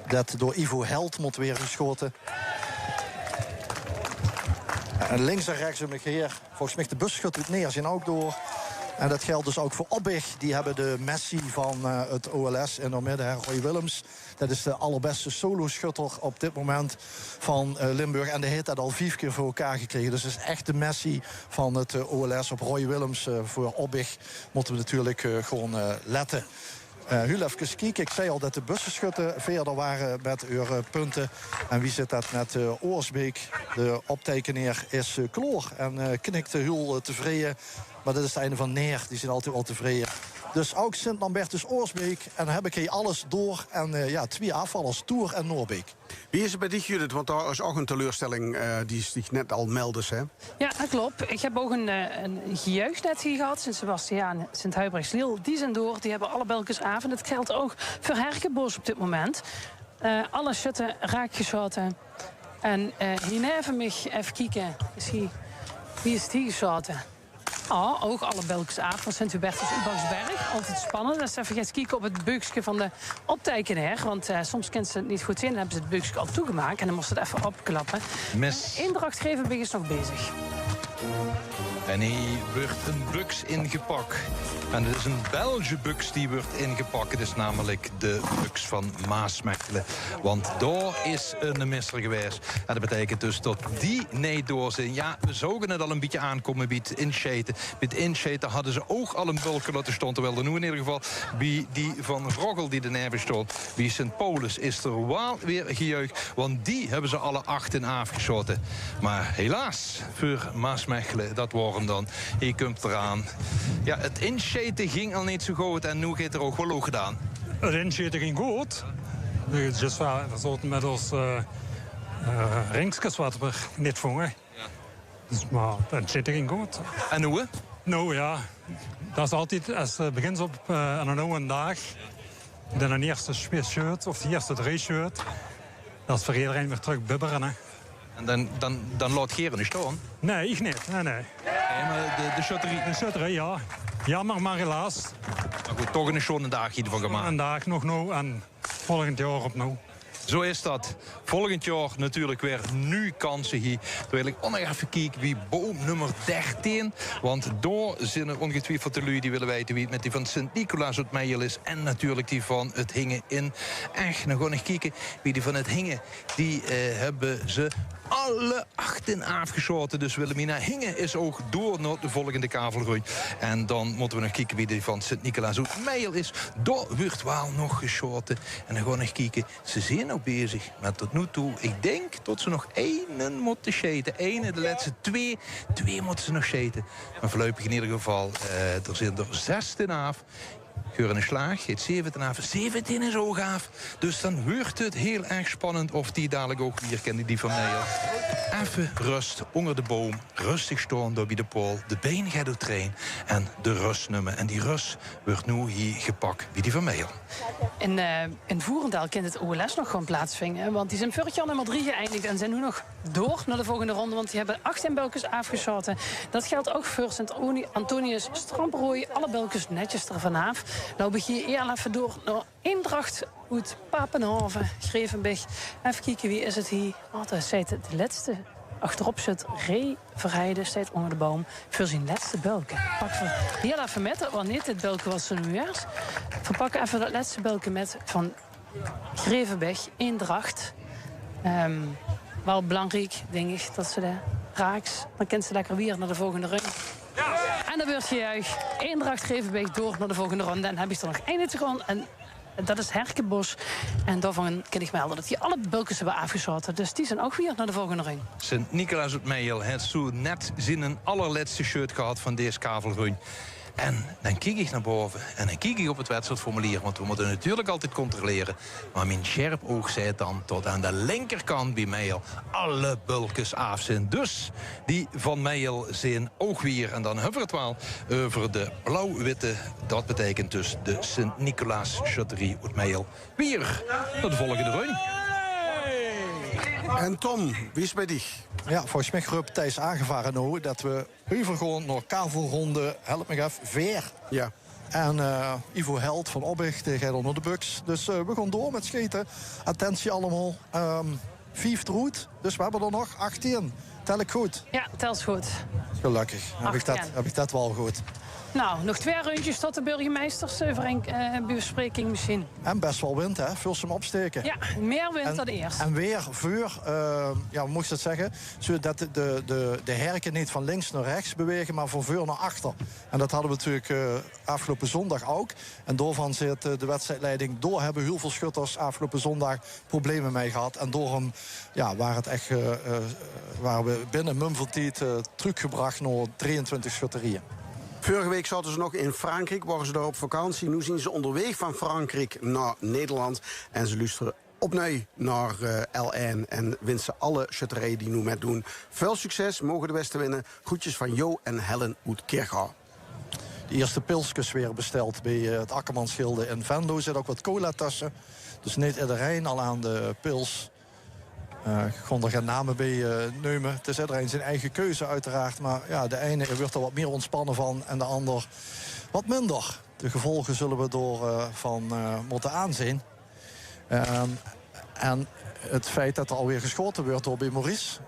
Dat door Ivo Held moet weer geschoten. En links en rechts een keer. Volgens mij de busschutter uit Neer zijn ook door. En dat geldt dus ook voor Obbig. Die hebben de Messi van het OLS in de midden, Roy Willems. Dat is de allerbeste solo-schutter op dit moment van Limburg. En die heeft dat al 4 keer voor elkaar gekregen. Dus dat is echt de Messi van het OLS. Op Roy Willems voor Obbig moeten we natuurlijk gewoon letten. Heel even kijken. Ik zei al dat de bussenschutten verder waren met hun punten. En wie zit dat met Oorsbeek? De optekeneer is kloor en knikt heel tevreden. Maar dit is het einde van Neer. Die zijn altijd wel tevreden. Dus ook Sint-Lambertus-Oorsbeek. En dan heb ik hier alles door. En 2 afvallers, Toer en Noorbeek. Wie is er bij die Judith? Want daar is ook een teleurstelling die zich net al meldde. Hè? Ja, dat klopt. Ik heb ook een gejuich net hier gehad. Sint-Sebastiaan, Sint-Huibrechtsliel. Die zijn door. Die hebben alle belkens af. En dat geldt ook voor Herkenbos op dit moment. Alle schutten raak geschoten. En hier even kijken. Wie is die geschoten? Ook alle belkens af van Sint-Hubertus-Ubaxberg. Altijd spannend. Dus even gaan kijken op het buikje van de optekenaar. Want soms kunnen ze het niet goed zien. Dan hebben ze het buikje al toegemaakt. En dan moest het even opklappen. Eendracht Grevenbeek is nog bezig. En hij wordt een buks ingepakt. En het is een Belgische buks die wordt ingepakt. Het is namelijk de buks van Maasmechelen. Want daar is een misser geweest. En dat betekent dus dat die niet door zijn. Ja, we zouden het al een beetje aankomen bij het inscheten. Bij het inscheten hadden ze ook al een bulk laten staan. Terwijl er nu in ieder geval bij die van Roggel die de neven stond. Bij Sint Paulus is er wel weer gejuicht. Want die hebben ze alle 8 in afgeschoten. Maar helaas, voor Maasmechelen, dat waren dan. Hier komt eraan. Ja, het inscheten ging al niet zo goed. En nu gaat er ook wel gedaan. Het inscheten ging goed. Dus we zaten met ons ringsjes wat we niet vangen. Dus, maar het inscheten ging goed. En hoe? Nou ja, dat is altijd, als het begint op een oude dag, dan een eerste shirt of de eerste 3 shirt, dat is voor iedereen weer terug bibberen. Hè. En dan laat Geren niet staan? Nee, ik niet. Nee. Nee, maar de shotterie? De shotterie, ja. Jammer, maar helaas. Maar goed, toch een schone dag hiervan gemaakt. Een dag nog nou en volgend jaar opnieuw. Zo is dat. Volgend jaar natuurlijk weer nu kansen hier. Terwijl ik ook nog even kijken wie boom nummer 13. Want daar zijn er ongetwijfeld de lui die willen weten wie het met die van Sint-Nicolaas uit Meijel is. En natuurlijk die van het Hingen in Echt. Dan gaan we kijken wie die van het Hingen. Die hebben ze alle 8 in afgeschoten. Dus Willemina Hingen is ook door naar de volgende kavelgroei. En dan moeten we nog kijken wie die van Sint-Nicolaas uit Meijel is. Daar wordt wel nog geschoten. En dan gaan we nog kijken. Ze zijn nog bezig met tot nu toe. Ik denk dat ze nog 1 moeten scheten. 1, de laatste 2. 2 moeten ze nog scheten. Maar voorlopig in ieder geval, er zijn er 16 af. Geuren een Slaag, het 17 af. 17 is ook af. Dus dan wordt het heel erg spannend of die dadelijk ook weer kennen die van Meijel. Even rust onder de boom. Rustig staan door bij de pool. De been gaat door train. En de rustnummer. En die rust wordt nu hier gepakt bij die van Meijel. In Voerendaal kan het OLS nog gewoon plaatsvinden. Want die zijn vorig jaar nummer 3 geëindigd. En zijn nu nog door naar de volgende ronde. Want die hebben 18 bulkjes afgeschoten. Dat geldt ook voor Sint-Antonius Stramprooi. Alle bulkjes netjes ervan af. Nou begin je eerst even door naar Eendracht uit Papenhaven, Grevenberg. Even kijken, wie is het hier? Oh, dat is de laatste. Achterop zit Ray Verheijden, staat onder de boom. Voor zijn laatste bulken. Pakken we heel even met, want niet het bulken was ze nu eerst. We pakken even dat laatste bulken met van Grevenberg, Eendracht. Wel belangrijk, denk ik, dat ze de raaks. Dan kent ze lekker weer naar de volgende run. En dan wordt gejuich. Eendracht Grevenberg door naar de volgende ronde. En dan heb je er nog 1 seconde. En dat is Herkenbos. En daarvan kan ik melden dat die alle bulkens hebben afgeschoten. Dus die zijn ook weer naar de volgende ring. Sint-Nicolaas uit Meijel heeft zo net zijn allerlaatste shirt gehad van deze kavelgroen. En dan kijk ik naar boven en dan kijk ik op het wedstrijdformulier. Want we moeten natuurlijk altijd controleren. Maar mijn scherp oog zei het dan tot aan de linkerkant bij Meijel alle bulkens af zijn. Dus die van Meijel zijn ook weer. En dan hebben we het wel over de blauw-witte. Dat betekent dus de Sint-Nicolaas Schutterie uit Meijel. Weer naar de volgende run. En Tom, wie is bij die? Ja, volgens mij Grup Thijs aangevaren nu dat we over gewoon naar kavelronde, help me even, Veer. Ja. En Ivo Held van Oppicht, die gaat onder de buks. Dus we gaan door met schieten. Attentie allemaal. 5 route, dus we hebben er nog 18. Tel ik goed? Ja, tel is goed. Gelukkig. Heb ik dat wel goed. Nou, nog 2 rondjes tot de burgemeestersbespreking misschien. En best wel wind, hè? Vul ze hem opsteken. Ja, meer wind dan eerst. En weer voor, ja, moest het zeggen, zodat de herken niet van links naar rechts bewegen, maar van voor naar achter. En dat hadden we natuurlijk afgelopen zondag ook. En doorvan zit de wedstrijdleiding, door hebben heel veel schutters afgelopen zondag problemen mee gehad. En door hem, ja, waren we binnen Mumfeltiet teruggebracht naar 23 schutterieën. Vorige week zaten ze nog in Frankrijk, waren ze daar op vakantie. Nu zien ze onderweg van Frankrijk naar Nederland. En ze luisteren opnieuw naar L1 en wensen alle schutterijen die nu met doen. Veel succes, mogen de beste winnen. Groetjes van Jo en Helen uit Kirchau. De eerste pilsjes weer besteld bij het Akkermansgilde in Venlo. Er zit ook wat cola tussen. Dus niet iedereen al aan de pils. Ik kon er geen namen bij nemen. Het is iedereen zijn eigen keuze uiteraard. Maar ja, de ene wordt er wat meer ontspannen van en de ander wat minder. De gevolgen zullen we van moeten aanzien. En het feit dat er alweer geschoten wordt door bij Maurice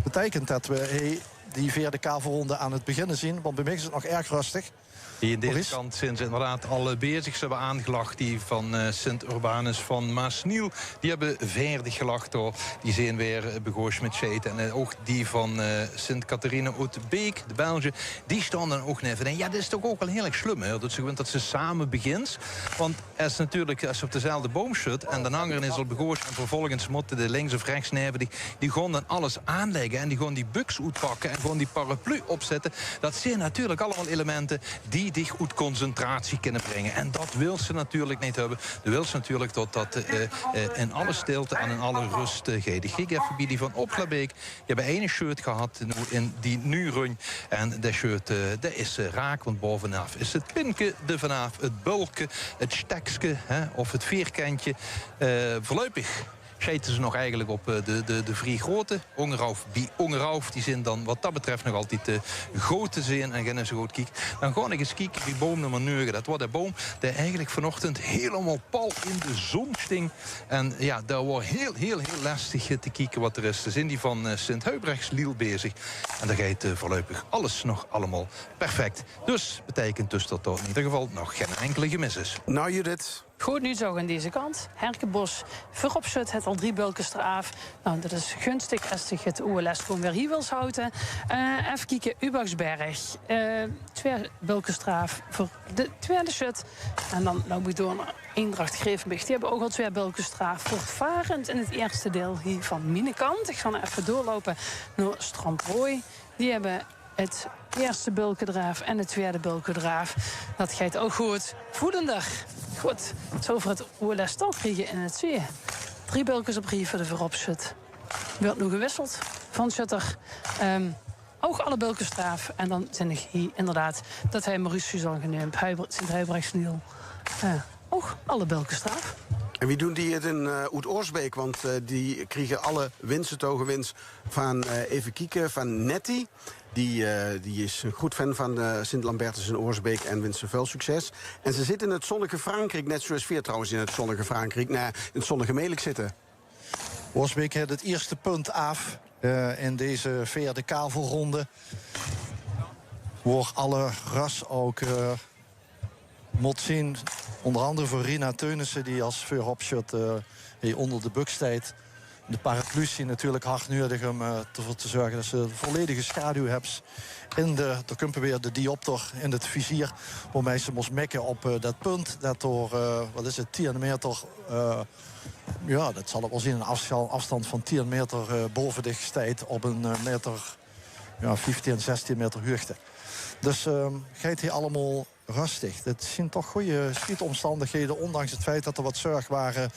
betekent dat we die vierde kavelronde aan het beginnen zien? Want bij mij is het nog erg rustig. Die in deze kant zijn ze inderdaad al bezig. Ze hebben aangelegd die van Sint-Urbanus van Maasniel. Die hebben veerdig gelakt door. Die zijn weer begooid met scheiden. En ook die van Sint-Catharine uit Beek, de Belgen. Die staan dan ook neven. En ja, dat is toch ook wel heel erg slim. Hè? Dat ze gewend dat ze samen begint. Want als natuurlijk als ze op dezelfde boom zit en de ander is al begooid en vervolgens moeten de links of rechts neven. Die gaan dan alles aanleggen en die gaan die buks uitpakken en gewoon die paraplu opzetten. Dat zijn natuurlijk allemaal elementen die dich uit concentratie kunnen brengen. En dat wil ze natuurlijk niet hebben. Ze wil ze natuurlijk dat in alle stilte en in alle rust geven. Ik kijk even bij die van Opglabeek. Die hebben één shirt gehad in die nu run. En dat shirt dat is raak, want bovenaf is het pinke, de vanaf het bulken, het stekske of het vierkantje. Voorlopig scheten ze nog eigenlijk op de vrij grote. Ongerauw, die zijn dan wat dat betreft nog altijd grote zijn. En gaan ze goed kijken. Dan ga ik eens kijken die boom nummer 9. Dat was de boom die eigenlijk vanochtend helemaal pal in de zon sting. En ja, daar wordt heel lastig te kijken wat er is. Ze zijn die van Sint-Huybrechtsliel bezig. En daar gaat voorlopig alles nog allemaal perfect. Dus betekent dus dat er in ieder geval nog geen enkele gemis is. Nou Judith. Goed nieuws ook aan deze kant. Herkenbos, Vooropzet, het al 3 bulkens eraf. Nou, dat is gunstig als zich het OLS gewoon weer hier wil houden. Even kijken, Ubaksberg. 2 bulkens eraf voor de tweede shut. En dan loop ik door naar Eendracht Grevenberg. Die hebben ook al 2 bulkens eraf. Voortvarend in het eerste deel hier van Minekant. Ik ga nou even doorlopen naar Stramprooi. Die hebben het eerste bulkendraaf en het tweede bulkendraaf. Dat gaat ook goed. Voedender. Goed, zo voor het OLS kriegen in het zee. 3 bulkens op rij voor de vooropzet. Wordt nu gewisseld van shutter. Ook alle bulkens eraf. En dan zijn er hier inderdaad dat hij Maurice zal genoemd. Sint-Huybrechtsniel. Ook alle bulkens eraf. En wie doen die het in Oud-Oorsbeek? Want die kregen alle winsttogenwinst van even kieken van Nettie. Die is een goed fan van Sint-Lambertus in Oorsbeek en wenst ze veel succes. En ze zitten in het zonnige Frankrijk, net zoals Veer trouwens in het zonnige Frankrijk, in het zonnige Meelijk zitten. Oorsbeek heeft het eerste punt af in deze vierde kavelronde. Waar alle ras ook moet zien. Onder andere voor Rina Teunissen, die als vooropshot onder de buk staat. De paraplu's zijn natuurlijk hard nodig om ervoor te zorgen dat ze de volledige schaduw hebben. Er komt weer de diopter in het vizier. Waarmee ze moest mekken op dat punt. Dat door, 10 meter... ja, dat zal het wel zien. Een afstand van 10 meter boven de gesteid op een meter... Ja, 15, 16 meter hoogte. Dus gaat hier allemaal rustig. Het zijn toch goede schietomstandigheden, ondanks het feit dat er wat zorg waren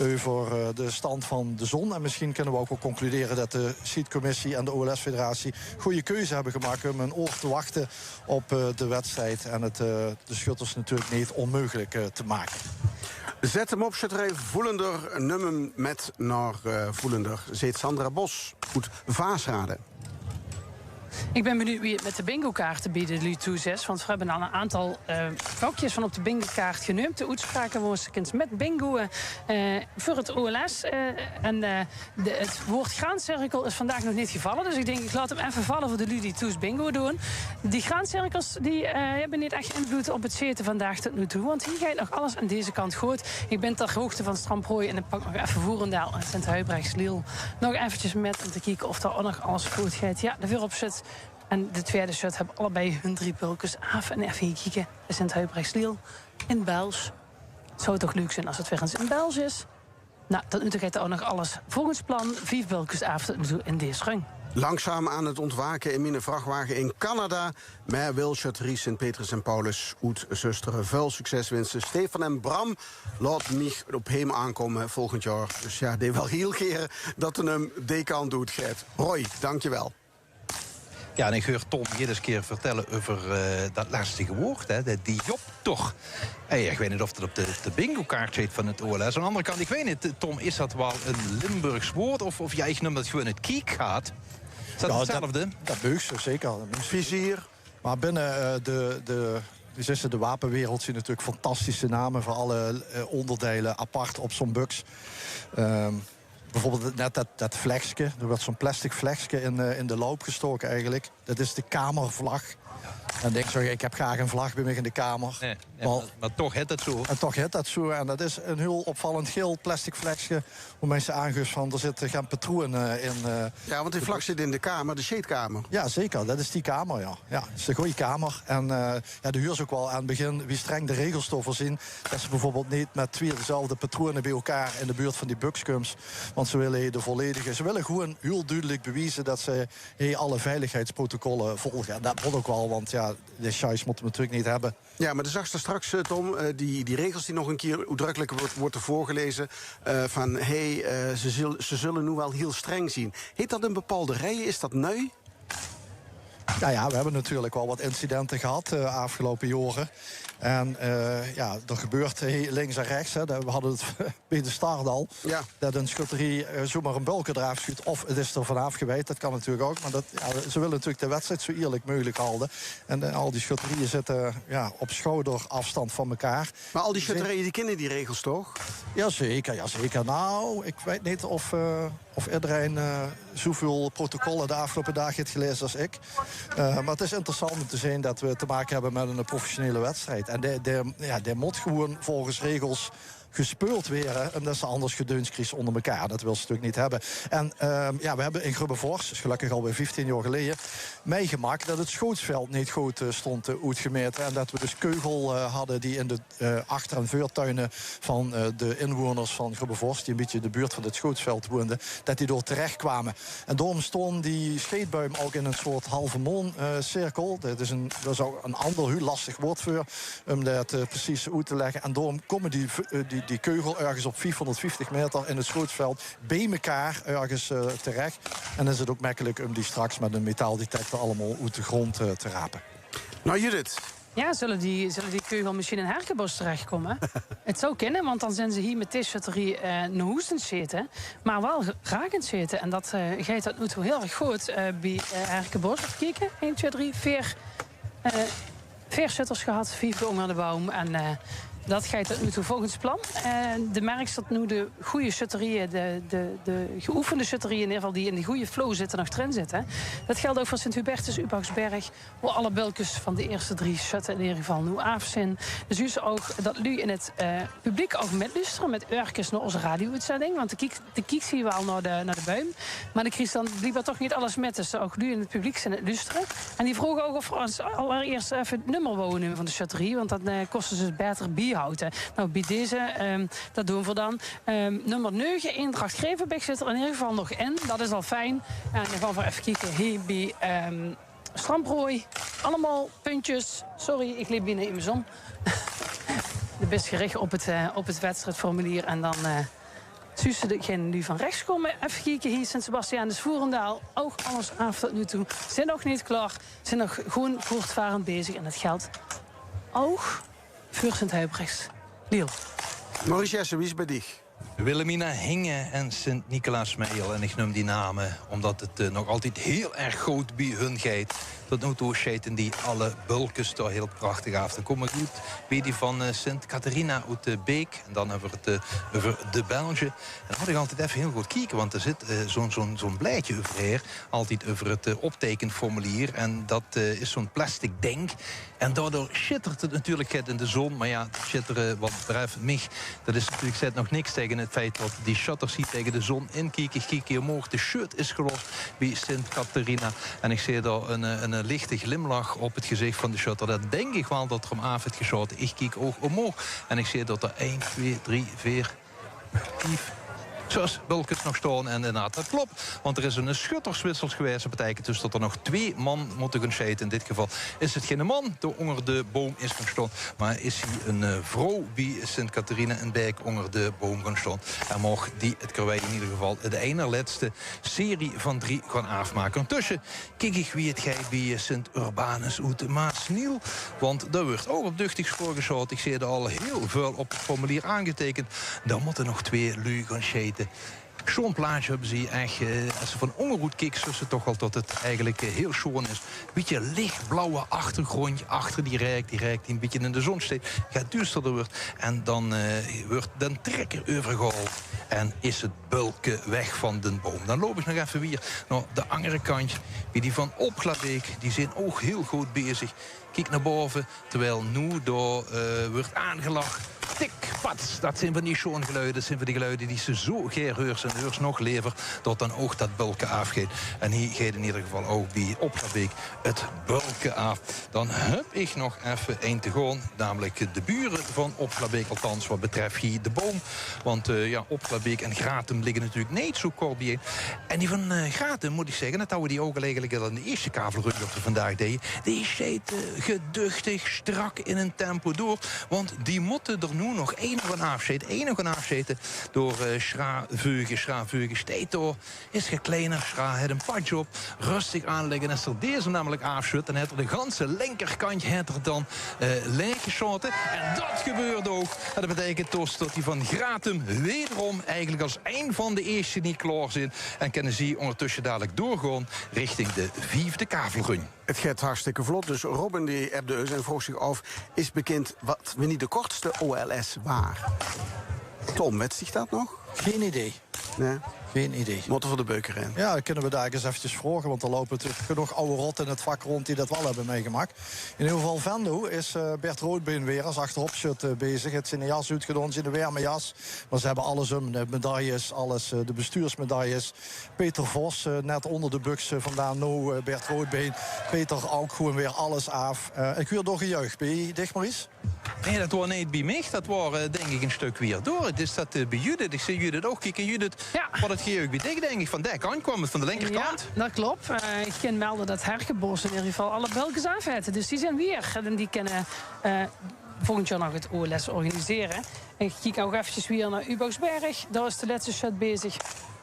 over de stand van de zon. En misschien kunnen we ook wel concluderen dat de schietcommissie en de OLS-federatie goede keuze hebben gemaakt om een oor te wachten op de wedstrijd. En het de schutters natuurlijk niet onmogelijk te maken. Zet hem op, Schutter Voelender. Num hem met naar Voelender. Zet Sandra Bos. Goed, Vaasraden. Ik ben benieuwd wie het met de bingo-kaarten bieden, Lutu 6. Want we hebben al een aantal vakjes van op de bingo-kaart genoemd. De uitspraken woensdagends met bingo voor het OLS. Het woord graancirkel is vandaag nog niet gevallen. Dus ik denk, ik laat hem even vallen voor de Ludi Toes bingo doen. Die graancirkels die, hebben niet echt invloed op het zeten vandaag tot nu toe. Want hier gaat nog alles aan deze kant goed. Ik ben ter hoogte van Stramprooi en ik pak nog even Voerendaal en Sint-Huybrechtsliel. Nog eventjes met om te kijken of er ook nog alles goed gaat. Ja, de vooropzet en de tweede shot hebben allebei hun 3 bulkens af. En even hier kijken, de Sint-Huybrechtsliel in Bels. Het zou toch leuk zijn als het weer eens in Bels is. Nou, tot nu toe gaat er ook nog alles volgens plan. 5 bulkens af tot nu toe in deze rang. Langzaam aan het ontwaken in mijn vrachtwagen in Canada. Met Wilshut, Ries, Sint-Petrus en Paulus. Oet, zusteren, veel succes wensen. Stefan en Bram laat mij op hem aankomen volgend jaar. Dus ja, die wel heel keren dat hij hem dekant doet, Gert. Roy, dankjewel. Ja, en ik hoor Tom iedere keer vertellen over dat lastige woord, hè, de diopter. Hey, ik weet niet of het op de bingo-kaart zit van het OLS. Aan de andere kant, ik weet niet, Tom, is dat wel een Limburgs woord? Of jij noemt dat gewoon het kiek gaat? Is dat hetzelfde? Dat beugt zeker. Vizier. Maar binnen de wapenwereld zien natuurlijk fantastische namen voor alle onderdelen apart op zo'n buks. bijvoorbeeld net dat vleksje. Er wordt zo'n plastic vleksje in de loop gestoken eigenlijk. Dat is de kamervlag. En denk zo, ik heb graag een vlag bij mij in de kamer. Nee, maar toch heet het zo. En toch heet dat zo. En dat is een heel opvallend geel plastic vleksje. Hoe mensen aangeven van, er zitten geen patronen in. Ja, want die vlag zit in de kamer, de shadekamer. Ja, zeker. Dat is die kamer, ja. Ja, dat is de goede kamer. En de huur is ook wel aan het begin wie streng de regels te voorzien. Dat ze bijvoorbeeld niet met 2 dezelfde patronen bij elkaar in de buurt van die buxkums. Want ze willen de volledige. Ze willen gewoon heel duidelijk bewijzen dat ze alle veiligheidsprotocollen volgen. En dat wordt ook wel, want ja, de scheiß moeten we natuurlijk niet hebben. Ja, maar de zag er straks, Tom, die regels die nog een keer uitdrukkelijk wordt voorgelezen. Van, ze zullen nu wel heel streng zien. Heet dat een bepaalde rij? Is dat nieuw? Nou ja, we hebben natuurlijk wel wat incidenten gehad de afgelopen jaren. En er gebeurt links en rechts. Hè. We hadden het bij de start al. Ja. Dat een schutterie zomaar een bulk eraf schiet. Of het is er vanaf geweest. Dat kan natuurlijk ook. Maar ze willen natuurlijk de wedstrijd zo eerlijk mogelijk houden. En al die schutterieën zitten op schouderafstand van elkaar. Maar al die schutterieën die kennen die regels toch? Jazeker. Nou, ik weet niet of iedereen zoveel protocollen de afgelopen dagen heeft gelezen als ik. Maar het is interessant om te zien dat we te maken hebben met een professionele wedstrijd. En die moet gewoon volgens regels gespeeld weer. Omdat ze anders gedeunskriezen onder elkaar. Dat wil ze natuurlijk niet hebben. En we hebben in Grubbevorst, dus gelukkig alweer 15 jaar geleden, meegemaakt dat het schootsveld niet goed stond uitgemeten. En dat we dus keugel hadden die in de achter- en voortuinen van de inwoners van Grubbevorst, die een beetje in de buurt van het schootsveld woonden, dat die door terecht kwamen. En daarom stond die scheetbuim ook in een soort halve mooncirkel. Dat is ook een ander heel lastig woord voor, om dat precies uit te leggen. En daarom komen die keugel ergens op 450 meter in het schootsveld bij elkaar ergens terecht. En dan is het ook makkelijk om die straks met een metaaldetector allemaal uit de grond te rapen. Nou, Judith. Ja, zullen die keugel misschien in Herkenbos terechtkomen? Het zou kunnen, want dan zijn ze hier met deze schutterie naar Hoestens zitten. Maar wel graag in zitten. En dat gaat tot nu toe heel erg goed bij Herkenbos. Even kijken. 1, 2, 3, 4 schutters gehad. 4 onder de boom. En dat gaat tot nu toe volgens plan. De merk dat nu de goede schutterieën, de geoefende schutterieën in ieder geval, die in de goede flow zitten, nog erin zitten. Dat geldt ook voor Sint-Hubertus, Ubaksberg, waar alle bulkjes van de eerste 3 schutten in ieder geval nu af zijn. Dus u ook dat nu in het publiek ook metluisteren met Urkes naar onze radio-uitzending. Want de kiek zie je wel naar de buim. Maar de Christ dan blijkbaar toch niet alles met. Dus ook nu in het publiek zijn het luisteren. En die vroegen ook of we ons allereerst even het nummer wonen van de schutterie. Want dan kosten ze het beter bijhouden. Nou, bij deze, dat doen we dan. Nummer 9, Eendracht Grevenbeek zit er in ieder geval nog in. Dat is al fijn. En dan gaan we even kijken hier bij Stramprooi. Allemaal puntjes. Sorry, ik liep binnen in mijn zon. De best gericht op het wedstrijdformulier. En dan zussen degenen die van rechts komen. Even kijken hier, Sint-Sebastiaan, dus Voerendaal. Ook alles af tot nu toe. Zijn nog niet klaar. Zijn nog gewoon voortvarend bezig. En het geldt ook voor Sint-Huibrechts. Liel. Maurice Jessen, wie is bij dich? Wilhelmina Hinge en Sint-Nicolaas Meijel. En ik noem die namen omdat het nog altijd heel erg goed bij hun gaat. Tot nu toe scheten die alle bulkjes toch heel prachtig af. Dan kom ik goed bij die van Sint-Catharina uit de Beek. En dan over de Belge. En dan had ik altijd even heel goed kijken. Want er zit zo'n blijtje overheer. Altijd over het optekenformulier. En dat is zo'n plastic ding. En daardoor schittert het natuurlijk in de zon. Maar ja, het schitteren wat betreft mij, dat is natuurlijk zet nog niks tegen het feit dat die shutter ziet tegen de zon inkijken. Ik kijk hier omhoog. De shirt is gelost bij Sint-Catharina. En ik zie daar een lichte glimlach op het gezicht van de shutter. Dat denk ik wel dat er om af heeft geschoten. Ik kijk ook omhoog. En ik zie dat er 1, 2, 3, 4, 5... 6 bulkjes nog staan. En inderdaad, dat klopt. Want er is een schutterswissel geweest. Dat betekent dus dat er nog 2 man moeten gaan scheiden. In dit geval is het geen man die onder de boom is gaan staan. Maar is hij een vrouw bij Sint-Catharina en Beek onder de boom gaan staan. En mag die het karwei in ieder geval de ene laatste serie van 3 gaan afmaken. Ondertussen kijk ik wie het gaat bij Sint-Urbanus uit de Maasniel. Want daar wordt ook op duchtig spoor geschoten. Ik zie er al heel veel op het formulier aangetekend. Dan moeten nog 2 lui gaan scheiden. Zo'n plaatje hebben ze echt, als ze van ongeroet kijken, is het toch wel dat het eigenlijk heel schoon is. Een beetje lichtblauwe achtergrondje achter die rijk die een beetje in de zon steekt. Gaat duisterder wordt en dan wordt de trekker overgehaald. en is het bulken weg van de boom. Dan loop ik nog even weer naar de andere kant. Wie die van Opglabeek, die zijn ook heel goed bezig. Kijk naar boven, terwijl nu door wordt aangelachen. Tik, pats, dat zijn van die schoon geluiden. Dat zijn van die geluiden die ze zo geerheurs en heurs nog lever, dat dan ook dat bulken afgeeft. En hier gaat in ieder geval ook bij Opglabeek het bulken af. Dan heb ik nog even één te gaan, namelijk de buren van Opglabeek, althans wat betreft hier de boom. Want Opglabeek en Gratum liggen natuurlijk niet zo kort bijeen. En die van Gratum, moet ik zeggen, dat houden die ook al eigenlijk al in de eerste kavelrug dat we vandaag deden, die zit geduchtig strak in een tempo door. Want die moeten er nu nog één nog een afzeten door Schraveugen steeds door. Is gekleiner, Schra het een padje op, rustig aanleggen. En als er deze namelijk afzet, dan heeft er de ganse linkerkant dan leeggeschoten. En dat gebeurt ook. En dat betekent dus dat die van Gratum wederom eigenlijk als een van de eerste niet klaar zijn. En kunnen ze ondertussen dadelijk doorgaan richting de 5e kavelrun. Het gaat hartstikke vlot, dus Robin die hebt de en vroeg zich af, is bekend wat we niet de kortste OLS waar? Tom, weet zich dat nog? Geen idee. Nee? Geen idee. Moeten voor de beuker in. Ja, dan kunnen we daar eens eventjes vragen. Want er lopen natuurlijk genoeg oude rotten in het vak rond die dat wel hebben meegemaakt. In ieder geval Venlo is Bert Roodbeen weer als achteropschut bezig. Het zijn jas uitgedaan, zijn de warme jas. Maar ze hebben alles de medailles, alles, de bestuursmedailles. Peter Vos, net onder de buks vandaan. Nou, Bert Roodbeen. Peter ook gewoon weer alles af. Ik weer door gejuicht. Ben je dicht, Maurice? Nee, dat was niet bij mij. Dat was denk ik een stuk weer door. Dus dat bij Judith. Ik zie Judith ook kijken. Judith, wat het gejuich bij dik, denk ik. Van de kant kwam het, van de linkerkant. Ja, dat klopt. Ik kan melden dat Herkenbos in ieder geval alle bulkens afhetten. Dus die zijn weer. En die kunnen volgend jaar nog het OLS organiseren. En ik kijk ook eventjes weer naar Ubouwsberg. Daar is de laatste shut bezig.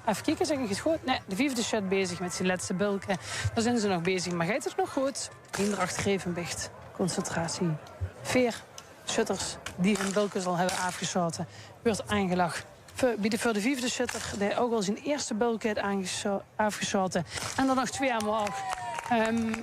Even kijken, zeg ik het goed? Nee, de 5e shut bezig met zijn laatste bulken. Daar zijn ze nog bezig. Maar gaat het nog goed? Eendracht, Grevenbicht, concentratie, Veer. Shutters die hun bulkens al hebben afgeschoten, wordt aangelag. Voor de 5e shutter, die ook al zijn eerste bulk heeft afgeschoten. En dan nog 2 omhoog.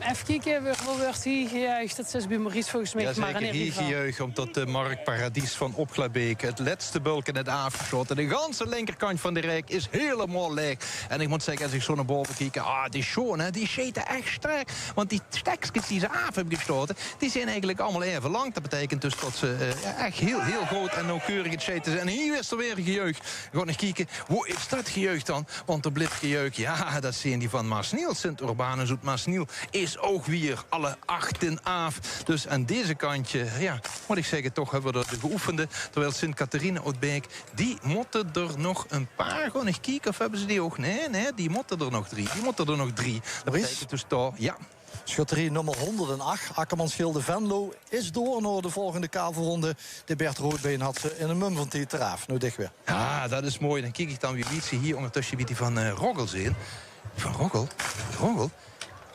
Even kijken, hoe wordt hier gejuicht? Dat is bij Maurice volgens mij. Ja, maar zeker hier gejuicht, omdat de Marktparadies van Opglabeek het laatste bulken net afgeschoten. De ganse linkerkant van de rijk is helemaal leeg. En ik moet zeggen, als ik zo naar boven kijk, die schoon, hè, die zitten echt sterk. Want die stekjes die ze af hebben geschoten, die zijn eigenlijk allemaal even lang. Dat betekent dus dat ze echt heel groot en nauwkeurig het zitten. En hier is er weer gejuicht. We gaan eens kijken, hoe is dat gejuicht dan? Want er blijft gejuicht, ja, dat zijn die van Maasniel, Sint-Urbanus uit Maasniel. Is ook weer alle 8 af. Dus aan deze kantje, ja, moet ik zeggen, toch hebben we de geoefende. Terwijl Sint-Catharine Oudbeek, die moeten er nog een paar. Gewoon eens kijken of hebben ze die ook. Nee, die moeten er nog 3. Dat betekent dus toch, ja. Schutterie nummer 108, Akkermansgilde Venlo, is door naar de volgende kavelronde. De Bert Roodbeen had ze in een mum van die eraf. Nou dicht weer. Ja, dat is mooi. Dan kijk ik dan wie ze hier ondertussen wie die van Roggel zijn. Van Roggel?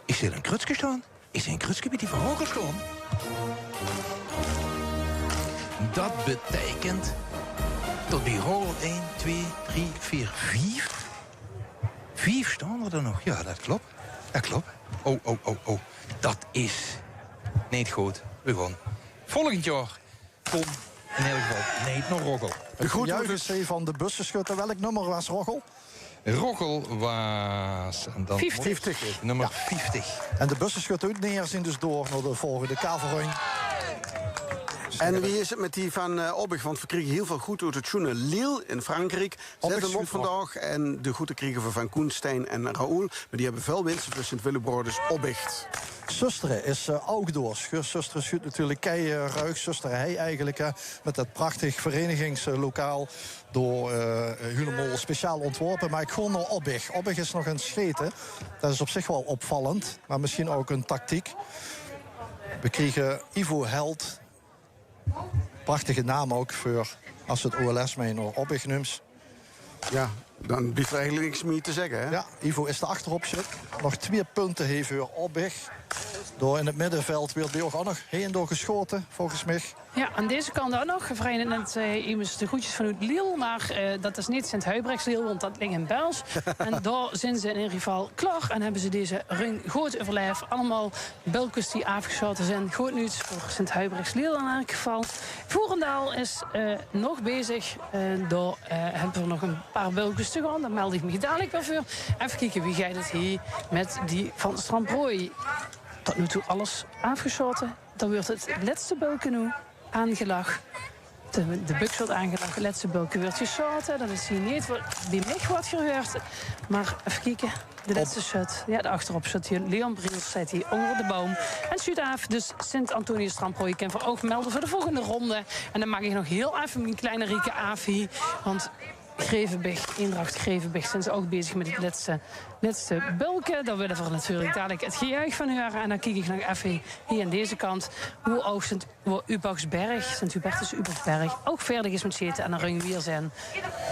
Is er een krutske staan? Is er een krutsgebied die van Roggel staan? Dat betekent dat bij Roggel 1, 2, 3, 4, 5. 5 staan er nog. Ja, dat klopt. Oh. Dat is niet goed. We gaan volgend jaar kom in ieder geval niet naar Roggel. De goed juichen van de bussenschutter. Welk nummer was Roggel? Roggel was... En dan 50. Nummer 50. En de bussenschutter uit Neer zijn dus door naar de volgende kavelrun. En wie is het met die van Obbig? Want we kregen heel veel goed uit het Schoene Lille in Frankrijk. Zet hem op vandaag. En de goede kregen we van Koenstein en Raoul. Maar die hebben veel winsten voor Sint-Willebroeders Obicht. Zusteren is ook door. Zusteren schuurt natuurlijk ruig. Zusteren hij eigenlijk met dat prachtig verenigingslokaal door Hulemol speciaal ontworpen. Maar ik ga naar Obbig. Obbig is nog een scheten. Dat is op zich wel opvallend. Maar misschien ook een tactiek. We kregen Ivo Held. Prachtige naam ook voor als het OLS mee naar Obbig noemt. Ja, dan biedt er eigenlijk niks meer te zeggen, hè? Ja, Ivo is de achterop zit. Nog 2 punten heeft voor Obbig. Door in het middenveld werd die ook nog heen doorgeschoten, volgens mij. Ja, aan deze kant ook nog. Vrij net immers de groetjes vanuit Liel. Maar dat is niet Sint-Huibrechtsliel, want dat ligt in Bels. En daar zijn ze in ieder geval klaar. En hebben ze deze ring goed overleefd. Allemaal bulkens die afgeschoten zijn. Goed nieuws voor Sint-Huibrechtsliel in elk geval. Voerendaal is nog bezig. Daar hebben we nog een paar bulkens te gaan. Daar meld ik me dadelijk wel voor. Even kijken wie gaat het hier met die van Stramprooi. Tot nu toe alles afgeschoten. Dan wordt het laatste bulken nu aangelag. De buks wordt aangelag, de laatste bulken wordt geschoten. Dat is hier niet die mij wat gehoord. Maar even kijken, de laatste shot. Ja, de achterop shot hier. Leon Briels zit hier onder de boom. En shoot af, dus Sint-Antonius Stramprooi kan voor oog melden voor de volgende ronde. En dan maak ik nog heel even mijn kleine Rieke af hier. Want Grevenberg, Eendracht Grevenberg zijn ze ook bezig met het laatste bulken. Daar willen we natuurlijk dadelijk het gejuich van horen. En dan kijk ik nog even hier aan deze kant hoe ook Sint-Hubertus Ubergsberg ook verder is met zitten en dan ring weer zijn.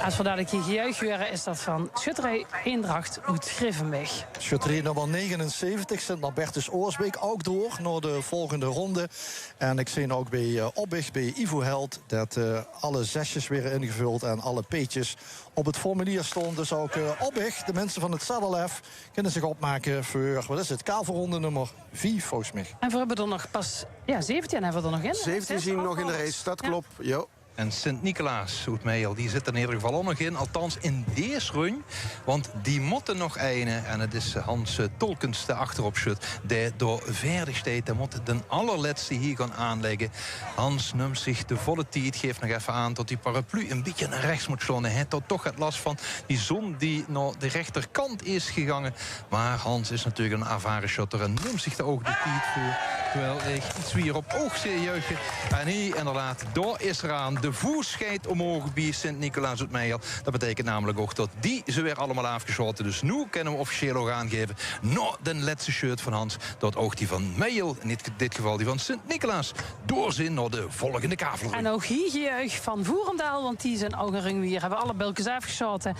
Als we dadelijk hier gejuich horen is dat van schutterij Eendracht uit Grevenberg. Schutterij nummer 79, Sint-Norbertus Oorsbeek ook door naar de volgende ronde. En ik zie ook bij Obbig, bij Ivo Held, dat alle zesjes weer ingevuld en alle peetjes op het formulier stond. Dus ook Obbig, de mensen van het Saddlef, kunnen zich opmaken voor, wat is het, kavelronde nummer 4 volgens mij. En we hebben er nog pas, 17 hebben we er nog in. 17 zien we nog in de race, dat klopt. Ja. En Sint-Nicolaas, Oetmeijel, die zit er in ieder geval ook nog in. Althans in deze run. Want die moeten nog einen. En het is Hans Tolkens, de achterop schut. Die door verdig staat. Die moet de allerlaatste hier gaan aanleggen. Hans neemt zich de volle tijd. Geeft nog even aan tot die paraplu een beetje naar rechts moet slaan. Hij heeft toch het last van die zon die naar de rechterkant is gegaan. Maar Hans is natuurlijk een ervaren shotter. En neemt zich er ook de tijd voor. Terwijl ik iets weer op oog zie juichen. En hier inderdaad, daar is eraan. De voet scheidt omhoog bij Sint-Nicolaas uit Meijel. Dat betekent namelijk ook dat die ze weer allemaal afgeschoten. Dus nu kunnen we officieel ook aangeven. Nou, de laatste shirt van Hans. Dat ook die van Meijel, in dit geval die van Sint-Nicolaas. Doorzin naar de volgende kavel. En ook hier gejuich van Voerendaal. Want die zijn ook een ring weer. Hebben alle bulkens afgeschoten.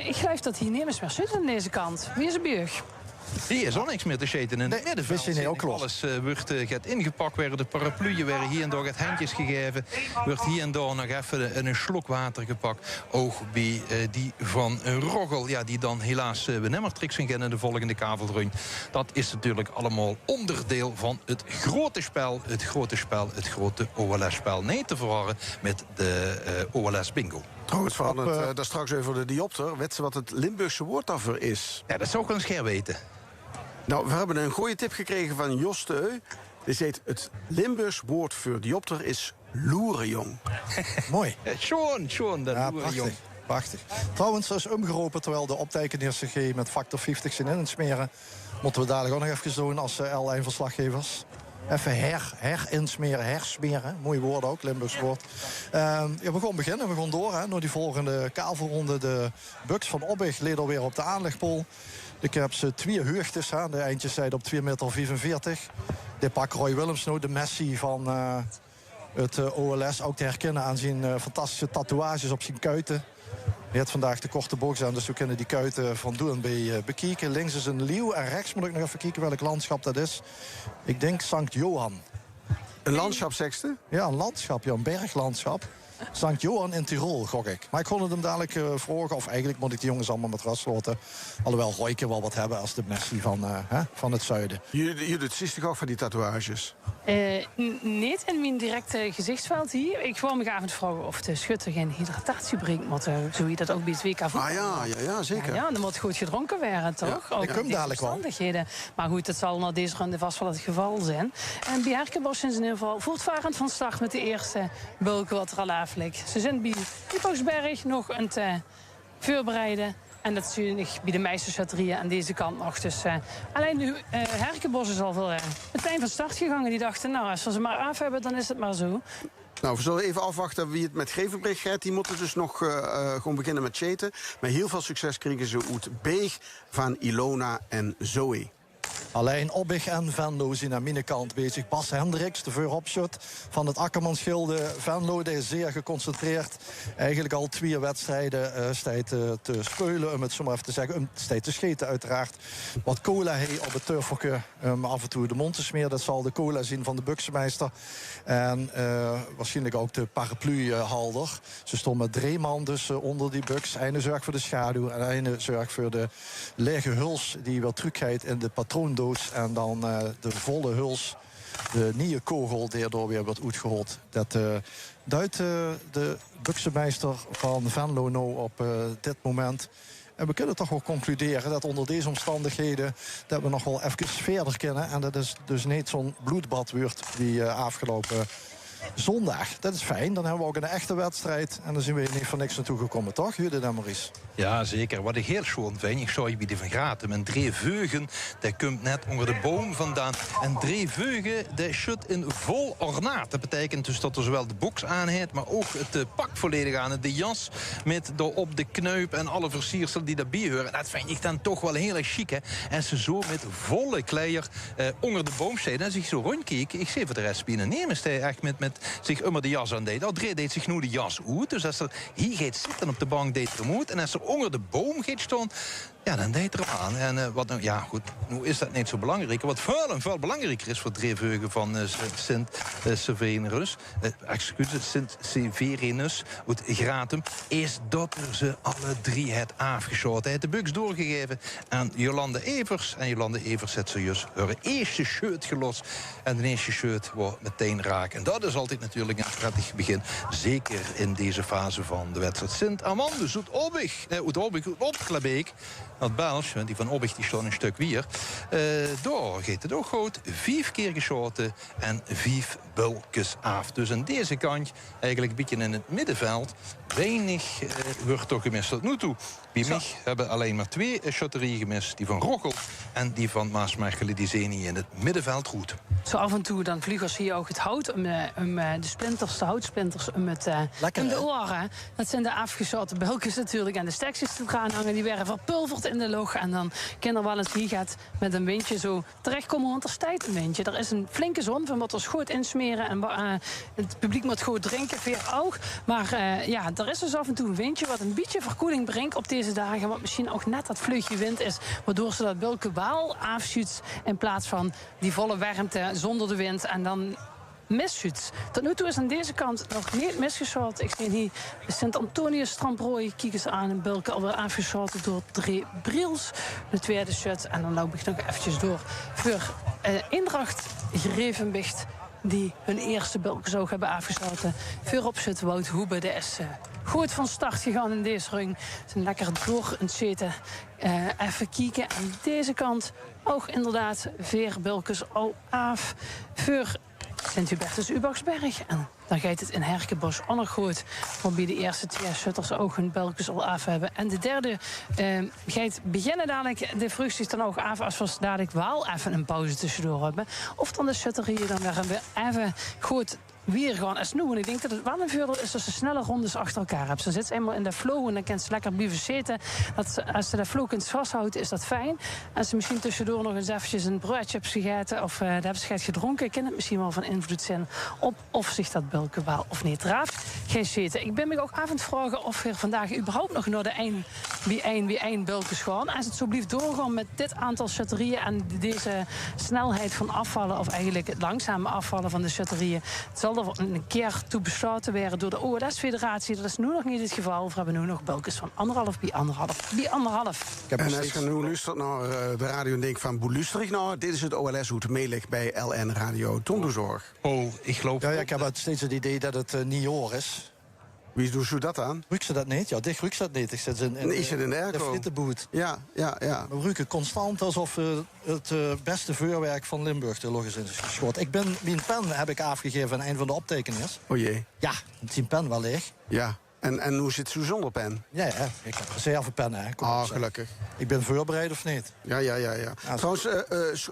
Ik geloof dat hier nemers meer zitten aan deze kant. Wie is de burg? Die is al niks meer te scheten in het middenveld. Alles gaat ingepakt werden. De parapluën werden hier en daar het handjes gegeven. Wordt hier en daar nog even een slok water gepakt. Ook bij die van Roggel. Ja, die dan helaas benemmertricks gaan in de volgende kavelrun. Dat is natuurlijk allemaal onderdeel van het grote spel. Het grote spel, het grote OLS-spel. Nee te verwarren met de OLS Bingo. Trouwens, veranderd daar straks over de diopter. Weet ze wat het Limburgse woord daarvoor is? Ja, dat zou ik wel eens weten. Nou, we hebben een goede tip gekregen van Jos de Eu. Dit heet het Limburgs woord voor diopter is loerenjong. Mooi. Schoon, dat ja, loerenjong. Prachtig. Trouwens, dat is omgeroepen terwijl de optekeneers zich met factor 50 zijn in het smeren. Moeten we dadelijk ook nog even doen als L1-verslaggevers. Even hersmeren. Mooi woord ook, Limburgs woord. We gaan beginnen, we gaan door. Naar die volgende kavelronde. De buks van Obbig leed alweer op de aanlegpool. Ik heb ze 2 heugtes. De eindjes zijn op 2,45 meter. Dit pak Roy Willems nu, de Messi van het OLS. Ook te herkennen aan zijn fantastische tatoeages op zijn kuiten. Hij heeft vandaag de korte box aan, dus we kunnen die kuiten van doen bij bekijken. Links is een leeuw en rechts moet ik nog even kijken welk landschap dat is. Ik denk Sankt Johan. Een landschapsteksten? Ja, een landschap, ja, een berglandschap. Sankt Johan in Tirol, gok ik. Maar ik kon het hem dadelijk vragen. Of eigenlijk moet ik die jongens allemaal met rust laten. Alhoewel Royke wel wat hebben als de Messi van het zuiden. Je doet 60 ook van die tatoeages? Niet in mijn directe gezichtsveld hier. Ik wou me avond vragen of de schutter geen hydratatie brengt. Maar zo je dat ook bij het WK voetbal. Ja, zeker. Ja, dan moet goed gedronken werden, toch? Ja, ik kom dadelijk wel. Maar goed, dat zal na deze ronde vast wel het geval zijn. En bij Herkenbos zijn ze in ieder geval voortvarend van start met de eerste bulken wat er al aflekt. Ze zijn bij Ipoosberg nog aan het voorbereiden. En dat zie je bij de meisjesschutterieën aan deze kant nog. Dus alleen nu, Herkenbos is al veel meteen van start gegaan. Die dachten, nou, als we ze maar af hebben, dan is het maar zo. Nou, we zullen even afwachten wie het met Grevenberg gaat. Die moeten dus nog gewoon beginnen met chaten. Maar heel veel succes kregen ze uit Beeg van Ilona en Zoe. Alleen Obbig en Venlo zijn aan mijn kant bezig. Bas Hendricks, de vooropshot van het Akkermansgilde Venlo, die is zeer geconcentreerd. Eigenlijk al 2 wedstrijden staat te speulen, om het zo maar even te zeggen. Staat te scheten uiteraard. Wat cola hij op het turfje af en toe de mond te smeren. Dat zal de cola zien van de Buksemeister. En waarschijnlijk ook de parapluhalder. Ze stond met 3 man dus onder die buks. Ene zorgt voor de schaduw en ene zorgt voor de lege huls die wel teruggeeft in de patroondoos. En dan de volle huls, de nieuwe kogel, die erdoor weer wordt uitgehold. Dat duidt de Buksemeister van Venlo nou op dit moment. En we kunnen toch wel concluderen dat onder deze omstandigheden dat we nog wel even verder kunnen. En dat is dus niet zo'n bloedbad wordt die afgelopen zondag. Dat is fijn. Dan hebben we ook een echte wedstrijd. En dan zijn we hier niet voor niks naartoe gekomen, toch, Judith en Maurice? Ja, zeker. Wat ik heel schoon vind, ik zou je bij de Van Graten. En 3 veugen, dat komt net onder de boom vandaan. En 3 veugen, dat shut in vol ornaat. Dat betekent dus dat er zowel de box aan heeft, maar ook het pak volledig aan. De jas met op de knuip en alle versierselen die daarbij horen. Dat vind ik dan toch wel heel erg chic, hè. En ze zo met volle kleier onder de boom staan. En als ik zo rondkijk, ik zie voor de rest binnen nemen. Hij echt met zich immer de jas aan deed. Aldree deed zich nu de jas uit. Dus als er hier gaat zitten op de bank, deed er hem uit. En als er onder de boom gaat staan, ja, dan deed er hem aan. En wat nou, ja goed, nu is dat niet zo belangrijk. Wat veel belangrijker is voor Dreveugen van Sint-Severinus, Sint-Severinus uit Gratum, is dat er ze alle 3 het afgeschoten. Hij heeft de buks doorgegeven aan Jolande Evers. En Jolande Evers heeft zojuist haar eerste shirt gelost. En de eerste shirt wordt meteen raak. En dat is altijd natuurlijk een prettig begin. Zeker in deze fase van de wedstrijd. Sint-Amandus uit Obbig, uit Klabeek. Dat Belsch, die van Obbig, die stond een stuk weer. Door gaat het ook goed. 5 keer geschoten en 5 bulkjes af. Dus aan deze kant, eigenlijk een beetje in het middenveld, weinig wordt toch gemist tot nu toe. Bij mij hebben alleen maar 2 shotterieën gemist. Die van Rochel en die van Maasmechelen. Die zijn hier in het middenveld goed. Zo af en toe dan vliegen zie je ook het hout om de splinters, de houtsplinters om de oren. Dat zijn de afgeschoten bulkjes natuurlijk. En de stekjes die eraan hangen, die werden verpulverd in de log. En dan kan er wel eens die gaat met een windje zo terechtkomen, want er stijgt een windje. Er is een flinke zon, van wat er goed insmeren. En het publiek moet goed drinken, veer ook. Maar ja, er is dus af en toe een windje wat een beetje verkoeling brengt op deze dagen. Wat misschien ook net dat vleugje wind is, waardoor ze dat bulkenwaal afschuurt in plaats van die volle warmte zonder de wind en dan misschuurt. Tot nu toe is aan deze kant nog niet misgeschoten. Ik zie hier de Sint-Antonius Stramprooi. Kijk eens aan, een bulken alweer afgeschoten door 3 Briels. De tweede shot. En dan loop ik nog eventjes door voor Eendracht Grevenbicht, die hun eerste bulken ook hebben afgeschoten. Voorop zit Wout Hoebe. De is goed van start gegaan in deze ring. Ze zijn lekker door het zitten. Even kijken aan deze kant. Ook inderdaad 4 bulkens al af. Voor Sint-Hubertus Ubaksberg. En dan gaat het in Herkenbos ook nog goed. Waarbij de eerste 2 shutters ook hun bulkens al af hebben. En de derde gaat beginnen dadelijk. De vruchtjes dan ook af als we dadelijk wel even een pauze tussendoor hebben. Of dan de shutterieën dan weer even goed weer gaan als nu. En ik denk dat het wel een voordeel is dat ze snelle rondes achter elkaar hebben. Ze zit eenmaal in de flow en dan kan ze lekker blijven zitten. Als ze de flow kunt vasthouden, is dat fijn. Als ze misschien tussendoor nog eens eventjes een broodje hebben gegeten of daar hebben ze gedronken, kan het misschien wel van invloed zijn op of zich dat bulken wel of niet raakt. Geen zitten. Ik ben me ook af aan het vragen of we vandaag überhaupt nog naar de wie één bulkens gaan. Als het zo blijft doorgaan met dit aantal shutterieën en deze snelheid van afvallen, of eigenlijk het langzame afvallen van de shutterieën, het zal er een keer toe besloten werden door de OLS-federatie. Dat is nu nog niet het geval. We hebben nu nog bulkens van 1,5 bij 1,5. En als je nu luistert naar de radio en denkt van, hoe luister ik nou? Dit is het OLS hoe het meelig bij LN Radio Tondozorg. Oh, ik geloof... Ja, ik heb steeds het idee dat het niet hoor is. Wie doet zo dat aan? Ruikt ze dat niet? Ja, dicht ruikt ze dat niet. Ik zit in de flittenboot. Ja. We ruiken constant alsof het beste vuurwerk van Limburg er nog eens in is geschoten. Mijn pen heb ik afgegeven aan een van de optekenaars. Oh jee. Ja, die pen wel leeg. Ja. En hoe zit het zonder pen? Ja, ik heb zelf een pen, hè. Gelukkig. Ik ben voorbereid of niet? Ja. Trouwens,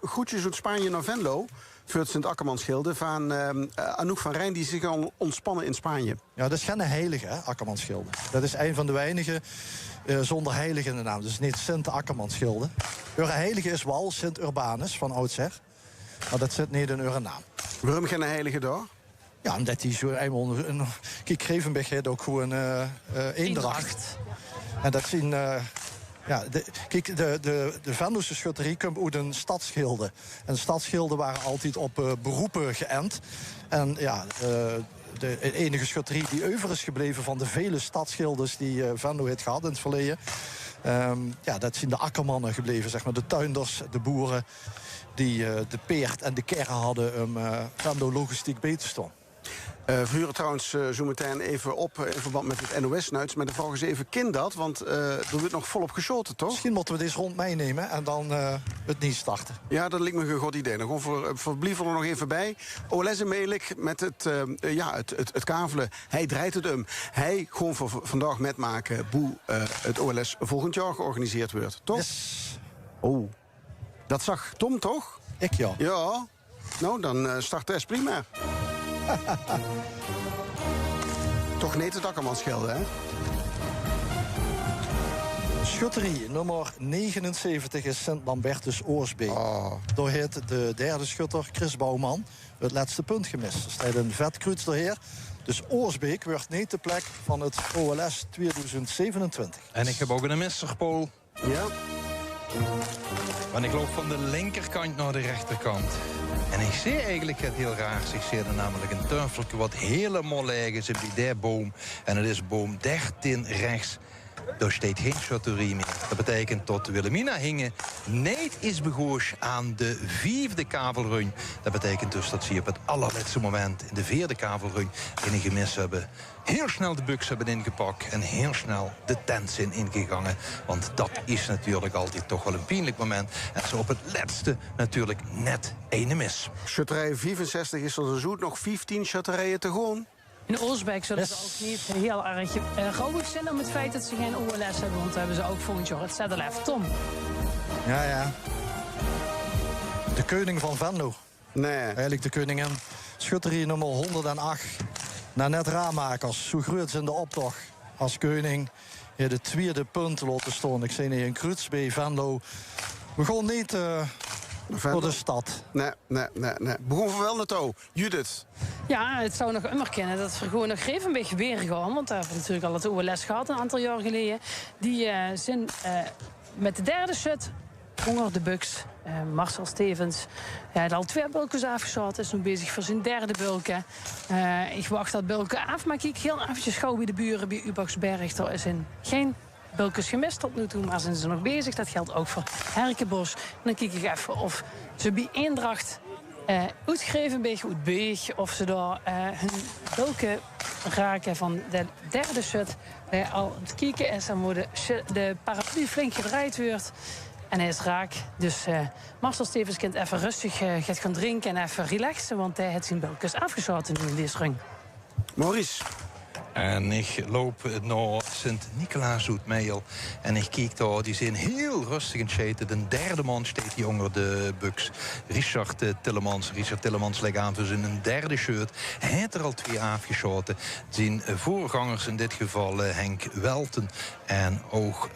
groetjes uit Spanje naar Venlo. Voor het Sint-Akkermansgilde van Anouk van Rijn, die zich al ontspannen in Spanje. Ja, dat is geen heilige, hè, Akkermansgilde. Dat is een van de weinige zonder heilige in de naam. Dus niet Sint-Akkermansgilde. heilige is wel Sint Urbanus van oudsher. Maar dat zit niet in uw naam. Waarom geen heilige daar? Ja, omdat hij zo eenmaal... Kijk, Grevenbeek heeft ook gewoon Eendracht. En dat zien... kijk, de Venlose schutterie komt uit een stadsgilde. En stadsgilden waren altijd op beroepen geënt. En ja, de enige schutterie die over is gebleven van de vele stadsgildes die Venlo heeft gehad in het verleden. Dat zijn de akkermannen gebleven, zeg maar. De tuinders, de boeren die de peert en de kerren hadden om Venlo logistiek beter te staan. We huren trouwens zo meteen even op in verband met het NOS-nuits. Maar de vraag is even, kind dat? Want er wordt nog volop geschoten, toch? Misschien moeten we deze rond meenemen en dan het niet starten. Ja, dat lijkt me een goed idee. Dan verblijven we er nog even bij. OLS en Melik met het kavelen. Hij draait het om. Hij gewoon voor vandaag metmaken hoe het OLS volgend jaar georganiseerd wordt, toch? Yes. Oh, dat zag Tom, toch? Ik, ja. Ja. Nou, dan start de prima. Toch niet het akkermansgilde, hè? Schutterie nummer 79 is Sint-Lambertus Oorsbeek. Daar heeft de derde schutter, Chris Bouwman, het laatste punt gemist. Er staat een vetkruid doorheer. Dus Oorsbeek wordt niet de plek van het OLS 2027. En ik heb ook een misserpool. Ja. Want ik loop van de linkerkant naar de rechterkant. En ik zie eigenlijk het heel raars. Ik zie er namelijk een teufeltje wat helemaal leeg is bij die boom. En het is boom 13 rechts. Daar staat geen schutterie meer. Dat betekent dat Wilhelmina Hingen niet is begoos aan de 4e kavelrun. Dat betekent dus dat ze op het allerlaatste moment in de 4e kavelrun een gemis hebben. Heel snel de buks hebben ingepakt en heel snel de tent zijn ingegangen. Want dat is natuurlijk altijd toch wel een pijnlijk moment. En zo op het laatste natuurlijk net ene mis. Schutterij 65 is er zoet nog 15 schutterijen te gaan. In Oorsbeek zullen ze ook niet heel erg gauwig zijn om het feit dat ze geen OLS hebben. Want dan hebben ze ook volgend jaar het ZLF. Tom. Ja. De koning van Venlo. Nee. Eigenlijk de koningin. Schutterie nummer 108. Nanette Raamakers. Zo groot is in de optocht als koning. Je de tweede punt laten staan. Ik zie hier in Kruits bij Venlo. We gaan niet voor de stad. Nee. Begon voor wel naar touw. Judith. Ja, het zou nog onderkennen dat we gewoon nog even een beetje weer gaan. Want daar hebben we natuurlijk al het OLS gehad een aantal jaar geleden. Die zijn met de derde shut, Honger de Buks, Marcel Stevens. Hij had al 2 bulkens afgeschoten, is nu bezig voor zijn 3e bulken. Ik wacht dat bulken af, maar kijk heel eventjes gauw bij de buren bij Ubaksberg. Er is geen bulkens gemist tot nu toe, maar zijn ze nog bezig. Dat geldt ook voor Herkenbos. En dan kijk ik even of ze bij Eendracht Uitgrevenbeeg, Uitbeeg, of ze daar hun bulken raken van de 3e shut. Al het kijken is, dan wordt de paraplu flink gedraaid wordt. En hij is raak. Dus Marcel Stevens kan even rustig gaat gaan drinken en even relaxen. Want hij heeft zijn bulkens afgeschoten nu in deze ring. Maurice. En ik loop naar Sint-Nicolaas Zoetmeijel. En ik kijk daar, die zijn heel rustig in het De 3e man steekt hier onder de buks. Richard Tillemans legt aan voor zijn 3e shirt. Hij heeft er al 2 afgeschoten. Zijn voorgangers in dit geval Henk Welten en ook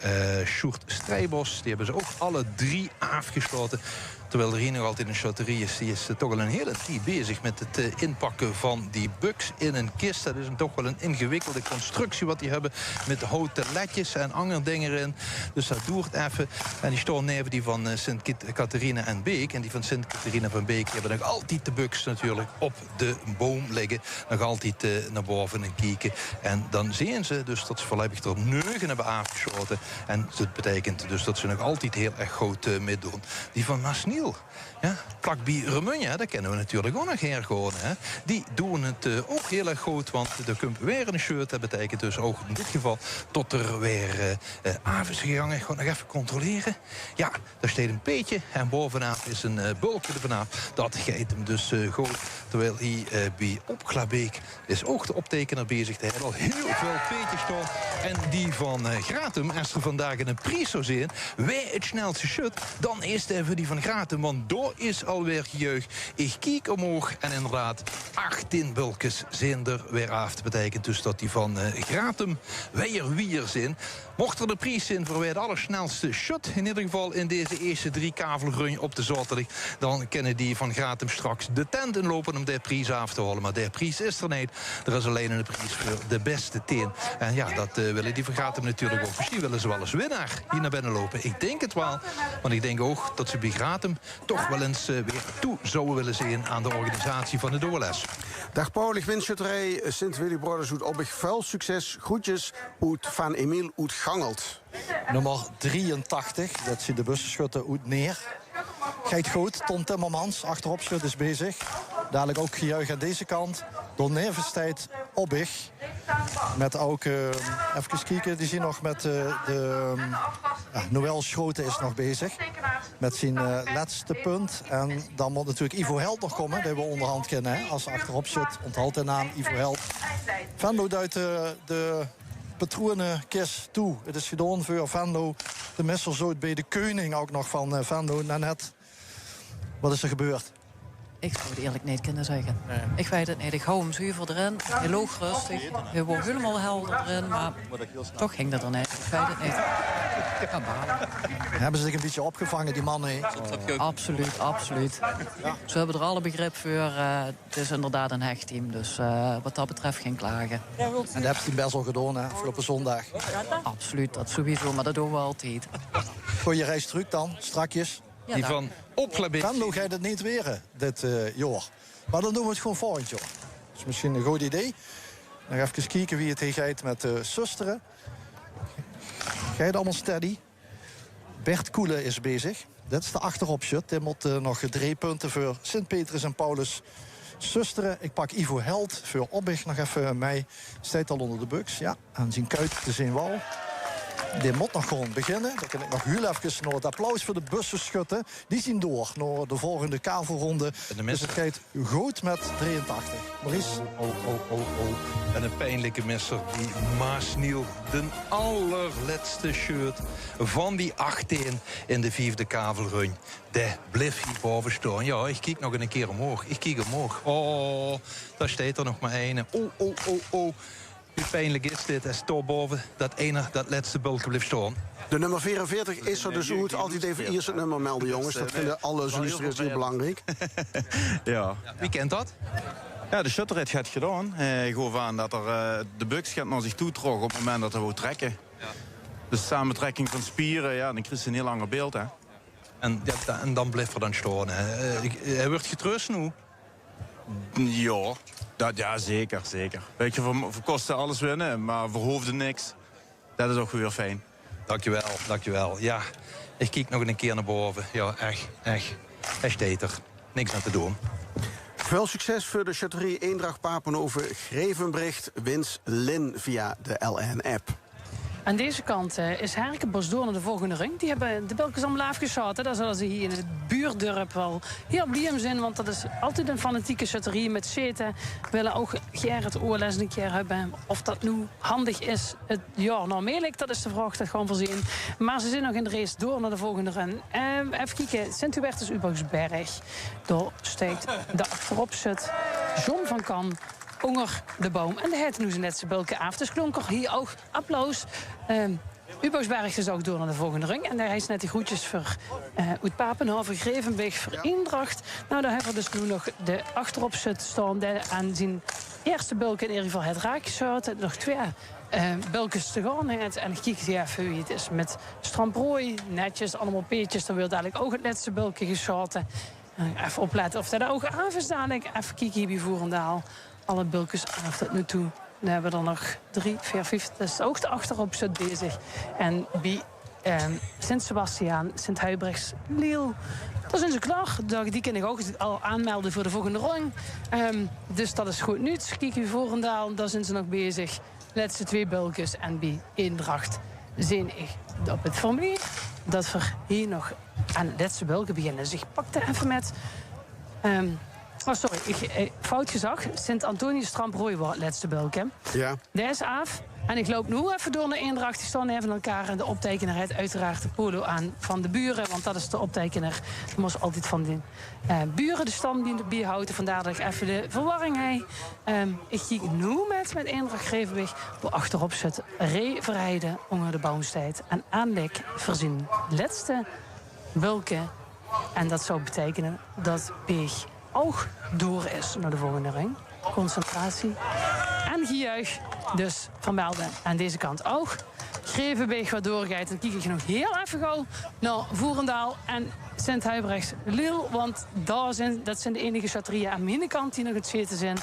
Sjoerd Strijbos. Die hebben ze ook alle 3 afgeschoten. Terwijl er hier nog altijd een schutterie is. Die is toch al een hele tijd bezig met het inpakken van die buks in een kist. Dat is toch wel een ingewikkelde constructie wat die hebben. Met houten ledjes en andere dingen erin. Dus dat duurt even. En die staan neven die van Sint-Catharina en Beek. En die van Sint-Catharina van Beek hebben nog altijd de buks natuurlijk op de boom liggen. Nog altijd naar boven en kijken. En dan zien ze dus dat ze voorlopig er 9 hebben afgeschoten. En dat betekent dus dat ze nog altijd heel erg goed meedoen. Die van Masniel. Ja, plak bij Remunja, dat kennen we natuurlijk ook nog heel gewoon. Hè. Die doen het ook heel erg goed, want er komt weer een shirt. Dat betekent dus ook in dit geval tot er weer avonds gegaan. Gewoon nog even controleren. Ja, daar staat een peetje en bovenaf is een bulkje ervan. Dat geeft hem dus goed. Terwijl hij bij Opglabeek is ook de optekener bezig. Hij heeft al heel veel peetjes staan. En die van Gratum, als er vandaag een prijs zou zijn, wij het snelste shirt, dan is het even die van Gratum. Gratum, want daar is alweer gejuich. Ik kijk omhoog en inderdaad 18 bulkjes zijn er weer af. Dat betekent dus dat die van Gratum weer zijn. Mocht er de prijs zijn voor het allersnelste shot, in ieder geval in deze eerste 3 kavelrun op de zaterdag, dan kennen die van Gratum straks de tent inlopen om de prijs af te halen. Maar de prijs is er niet. Er is alleen een prijs voor de beste teen. En ja, dat willen die van Gratum natuurlijk ook. Misschien willen ze wel eens winnaar hier naar binnen lopen. Ik denk het wel. Want ik denk ook dat ze bij Gratum toch wel eens weer toe zouden willen zien aan de organisatie van de doorles. Dag Paul, ik ben schutterij Sint-Willy Brothers uit Obbig. Veel succes. Groetjes uit Van Emiel uit Gangelt. Nummer 83, dat ziet de bussenschutter uit Neer. Geit goed, Ton Timmermans, achterop schut is bezig. Dadelijk ook gejuich aan deze kant. Door Nevenstijd Obbig. Met ook, even kijken, die zien nog met Noël Schroten is nog bezig. Met zijn laatste punt. En dan moet natuurlijk Ivo Held nog komen. Die we onderhand kennen, hè, als achterop zit. Onthoud de naam Ivo Held. Venlo duidt de patronenkist toe. Het is gedaan voor Venlo. De misser zo bij de Keuning ook nog van Venlo. Net. Wat is er gebeurd? Ik zou het eerlijk niet kunnen zeggen. Nee. Ik weet het niet. Ik hou hem zuiver erin. Hij loog rustig. Hij wordt helemaal helder erin. Maar toch ging dat er niet. Ik weet het niet. Ik kan balen. Hebben ze zich een beetje opgevangen, die mannen? Absoluut, absoluut. Ja. Ze hebben er alle begrip voor. Het is inderdaad een hechtteam. Dus wat dat betreft geen klagen. En dat hebben ze best wel gedaan, hè, afgelopen zondag. Absoluut, dat sowieso. Maar dat doen we altijd. Goeie reis terug dan, strakjes. Ja, die van Oplebeek. Venlo gaat het niet weren, dit jaar. Maar dan doen we het gewoon volgend jaar. Dat is misschien een goed idee. Nog even kijken wie het hier gaat met zusteren. Gaat allemaal steady. Bert Koelen is bezig. Dit is de achteropshut. Die moet nog 3 punten voor Sint-Petrus en Paulus zusteren. Ik pak Ivo Held voor Obbig nog even mee. Staat al onder de buks. Ja, en zijn kuit te zien wel. Die moet nog gewoon beginnen. Dan kan ik nog heel even nog het applaus voor de bussenschutten. Die zien door naar de volgende kavelronde. Dus het gaat goed met 83. Maurice? Oh. En een pijnlijke misser. Die Maasniel. De allerlaatste shirt van die 18 in de 4e kavelrun. Die blijft hier boven staan. Ja, ik kijk nog een keer omhoog. Ik kijk omhoog. Oh, daar staat er nog maar één. Oh. Hoe pijnlijk is dit? Hij staat boven dat laatste bultje blijft staan. De nummer 44 is er dus goed. Altijd even eerst het nummer melden, jongens. Dat vinden alle journalisten heel belangrijk. Ja. Wie kent dat? Ja, de shutterrit gaat gedaan. Ik geloof aan dat er de buks gaat naar zich toe trok op het moment dat hij wil trekken. Ja. Dus samentrekking van spieren, ja, dan krijg je een heel langer beeld, hè. En dan blijft er dan staan. Hij wordt getroost nu. Ja. Ja, zeker. Weet je, voor kosten alles winnen, maar voor hoofden niks. Dat is ook weer fijn. Dankjewel. Ja, ik kijk nog een keer naar boven. Ja, echt. Hij staat er. Niks aan te doen. Veel succes voor de Chaterie Eendracht Papenhoven Grevenbrecht. Wins Lin via de LN-app. Aan deze kant is Herkenbos door naar de volgende ring. Die hebben de Belkens allemaal afgeschoten. Daar zullen ze hier in het buurdorp wel heel blij om zijn. Want dat is altijd een fanatieke chaterie met zeten. We willen ook Gerrit Oorles een keer hebben. Of dat nu handig is het jaar nou meelijk, dat is de vraag, dat gewoon voorzien. Maar ze zijn nog in de race door naar de volgende ring. Even kijken, Sint-Hubertus Ubogsberg. Daar steekt de achterop zit John van Kan. Onger de boom. En de het nu zijn net zijn bulken af. Dus klonk er hier ook applaus. Ubogsberg is ook door naar de volgende ring. En daar is net de groetjes voor uit Papenhoven, Grevenbeek, voor Eendracht. Nou, daar hebben we dus nu nog de achterop zit staan. Aan zijn eerste bulken in ieder geval het raakje. Nog 2 bulkens te gaan. En ik kijk even hoe het is met Stramprooi. Netjes, allemaal peetjes. Dan wil dadelijk ook het laatste bulkje geschoten. Even opletten of dat ook af is dadelijk. Even kijken hier bij Voerendaal. Alle bulkens af tot nu toe. Dan hebben we er nog 3, 4, 5. Dat is ook de achterop zit bezig. En bij Sint-Sebastiaan, Sint-Huybrechts, Liel. Daar zijn ze klaar. Die kan ik ook al aanmelden voor de volgende ring. Dus dat is goed nieuws. Kijk je Voerendaal, daar zijn ze nog bezig. Laatste 2 bulkens. En bij Eendracht zijn ik op het formulier dat we hier nog aan het laatste bulken beginnen. Dus ik pak er even met Oh, sorry, fout gezag. Sint-Antonius Stramprooi was het laatste bulk, hè? Ja. Dat is af. En ik loop nu even door naar Eendracht. Die staan even elkaar. En de optekenaar heeft uiteraard de polo aan van de buren. Want dat is de optekenaar. Die moest altijd van de buren de stand bijhouden. Vandaar dat ik even de verwarring heb. Ik kijk nu met Eendracht Grevenweg. Waar achterop zit Reverheide onder de bouwstijd. En aanleg voorzien. Laatste bulken. En dat zou betekenen dat Beeg ook door is naar de volgende ring. Concentratie. En gejuich dus vermelden aan deze kant ook. Grevenbeeg wat doorgaat. Dan kijk ik nog heel even gauw naar Voerendaal en Sint-Huybrechts-Liel. Want dat zijn de enige chatrieën aan mijn kant die nog het zitten zijn.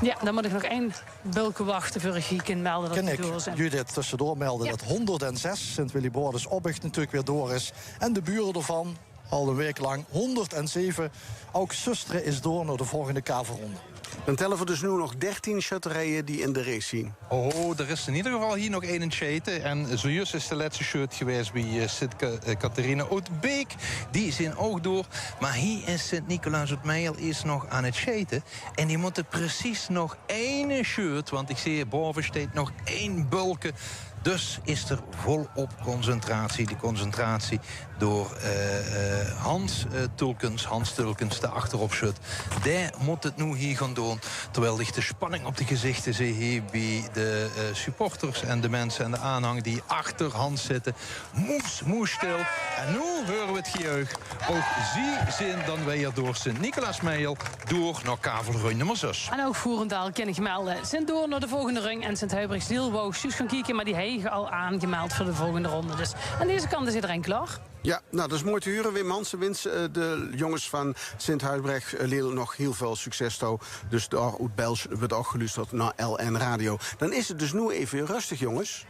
Ja, dan moet ik nog 1 bulke wachten voor ik kan melden dat het door zijn. Judith tussendoor melden dat 106 Sint-Willibrordus Oppicht natuurlijk weer door is. En de buren ervan al een week lang 107. Ook Susteren is door naar de volgende kavelronde. Dan tellen we dus nu nog 13 chatterijen die in de race zien. Oh, er is in ieder geval hier nog 1 in Tjeten. En zojuist is de laatste shirt geweest bij Sint-Catharina Oudbeek. Die zijn ook door. Maar hier in Sint-Nicolaas-uit-Meijel is nog aan het Tjeten. En die moeten precies nog 1 shirt. Want ik zie boven staat nog 1 bulke. Dus is er volop concentratie. Die concentratie door Hans Tulkens, de achterop zit. Daar moet het nu hier gaan doen. Terwijl ligt de spanning op de gezichten zie hier bij de supporters en de mensen en de aanhang die achter Hans zitten. Moes stil. En nu horen we het gejuich. Ook zij zijn dan weer door Sint-Nicolaas-Meijel door naar kavelring nummer 6. En ook Voerendaal kan ik melden. Zijn door naar de volgende ring. En Sint-Huybrechts-Liel wou Suus gaan kijken, maar die heeft al aangemeld voor de volgende ronde. Dus aan deze kant is iedereen klaar. Ja, nou, dat is mooi te huren. Wim Hansen wens de jongens van Sint-Huybrechts-Liel nog heel veel succes toe. Dus daar uit België wordt ook geluisterd naar LN Radio. Dan is het dus nu even rustig, jongens.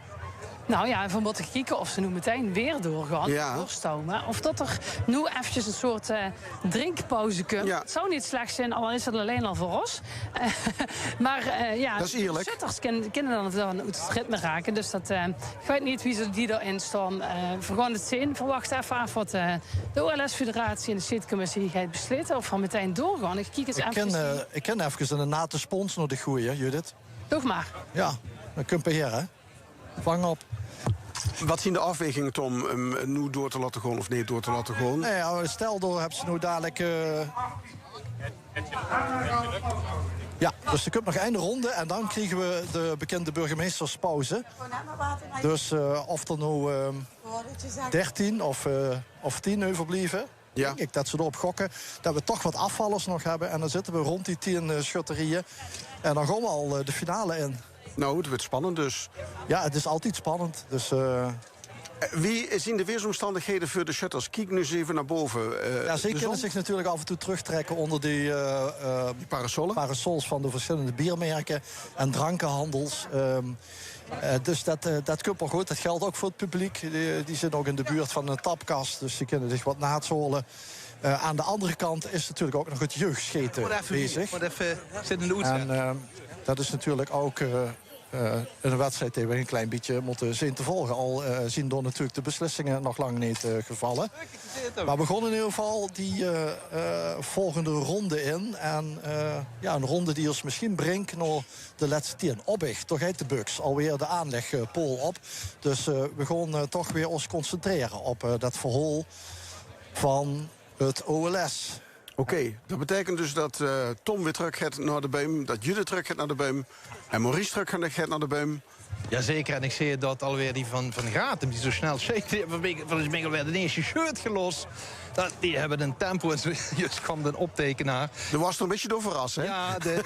Nou ja, even moeten kijken of ze nu meteen weer doorgaan. Ja. Doorstomen. Of dat er nu eventjes een soort drinkpauze komt. Ja. Het zou niet slecht zijn, al is het alleen al voor ons. Maar ja, dat is eerlijk. De Sutters kunnen dan uit het ritme raken. Dus dat, ik weet niet wie ze die erin staan. We gaan het zien. Verwacht even af wat de OLS-federatie en de zitcommissie gaat besluiten. Of we meteen doorgaan. Ik ken even een nate spons naar de goeie, Judith. Toch maar. Ja, dan kun je hier, hè. Vang op. Wat zien de afwegingen, Tom, nu door te laten gaan of niet door te laten gaan? Nee, stel door hebben ze nu dadelijk... Ja, dus er komt nog 1 ronde en dan krijgen we de bekende burgemeesterspauze. Dus of er nu 13 of 10 overblijven. Ja. Denk ik dat ze erop gokken. Dat we toch wat afvallers nog hebben. En dan zitten we rond die 10 schutterieën. En dan gaan we al de finale in. Nou, het wordt spannend dus. Ja, het is altijd spannend. Dus, wie zien de weersomstandigheden voor de shutters? Kijk nu eens even naar boven. ja, ze kunnen zich natuurlijk af en toe terugtrekken onder die parasols van de verschillende biermerken en drankenhandels. Dus dat komt wel goed. Dat geldt ook voor het publiek. Die zitten ook in de buurt van een tapkast. Dus die kunnen zich wat naadzolen. Aan de andere kant is natuurlijk ook nog het jeugdscheten bezig. En dat is natuurlijk ook een wedstrijd die we een klein beetje moeten zien te volgen. Al zien door natuurlijk de beslissingen nog lang niet gevallen. Maar we begonnen in ieder geval die volgende ronde in. En ja, een ronde die ons misschien brengt naar de laatste 10. Oppicht, toch heet de Bucks alweer de aanlegpool op. Dus we gaan toch weer ons concentreren op dat verhaal van het OLS. Oké, dat betekent dus dat Tom weer terug gaat naar de beum, dat Judith terug gaat naar de beum en Maurice terug gaat naar de beum. Jazeker, en ik zie dat alweer die van Gratem, die zo snel zegt, die hebben volgens mij alweer de eerste shirt gelost. Die hebben een tempo en juist kwam een optekenaar. Er was er een beetje door verrast, hè? Ja, de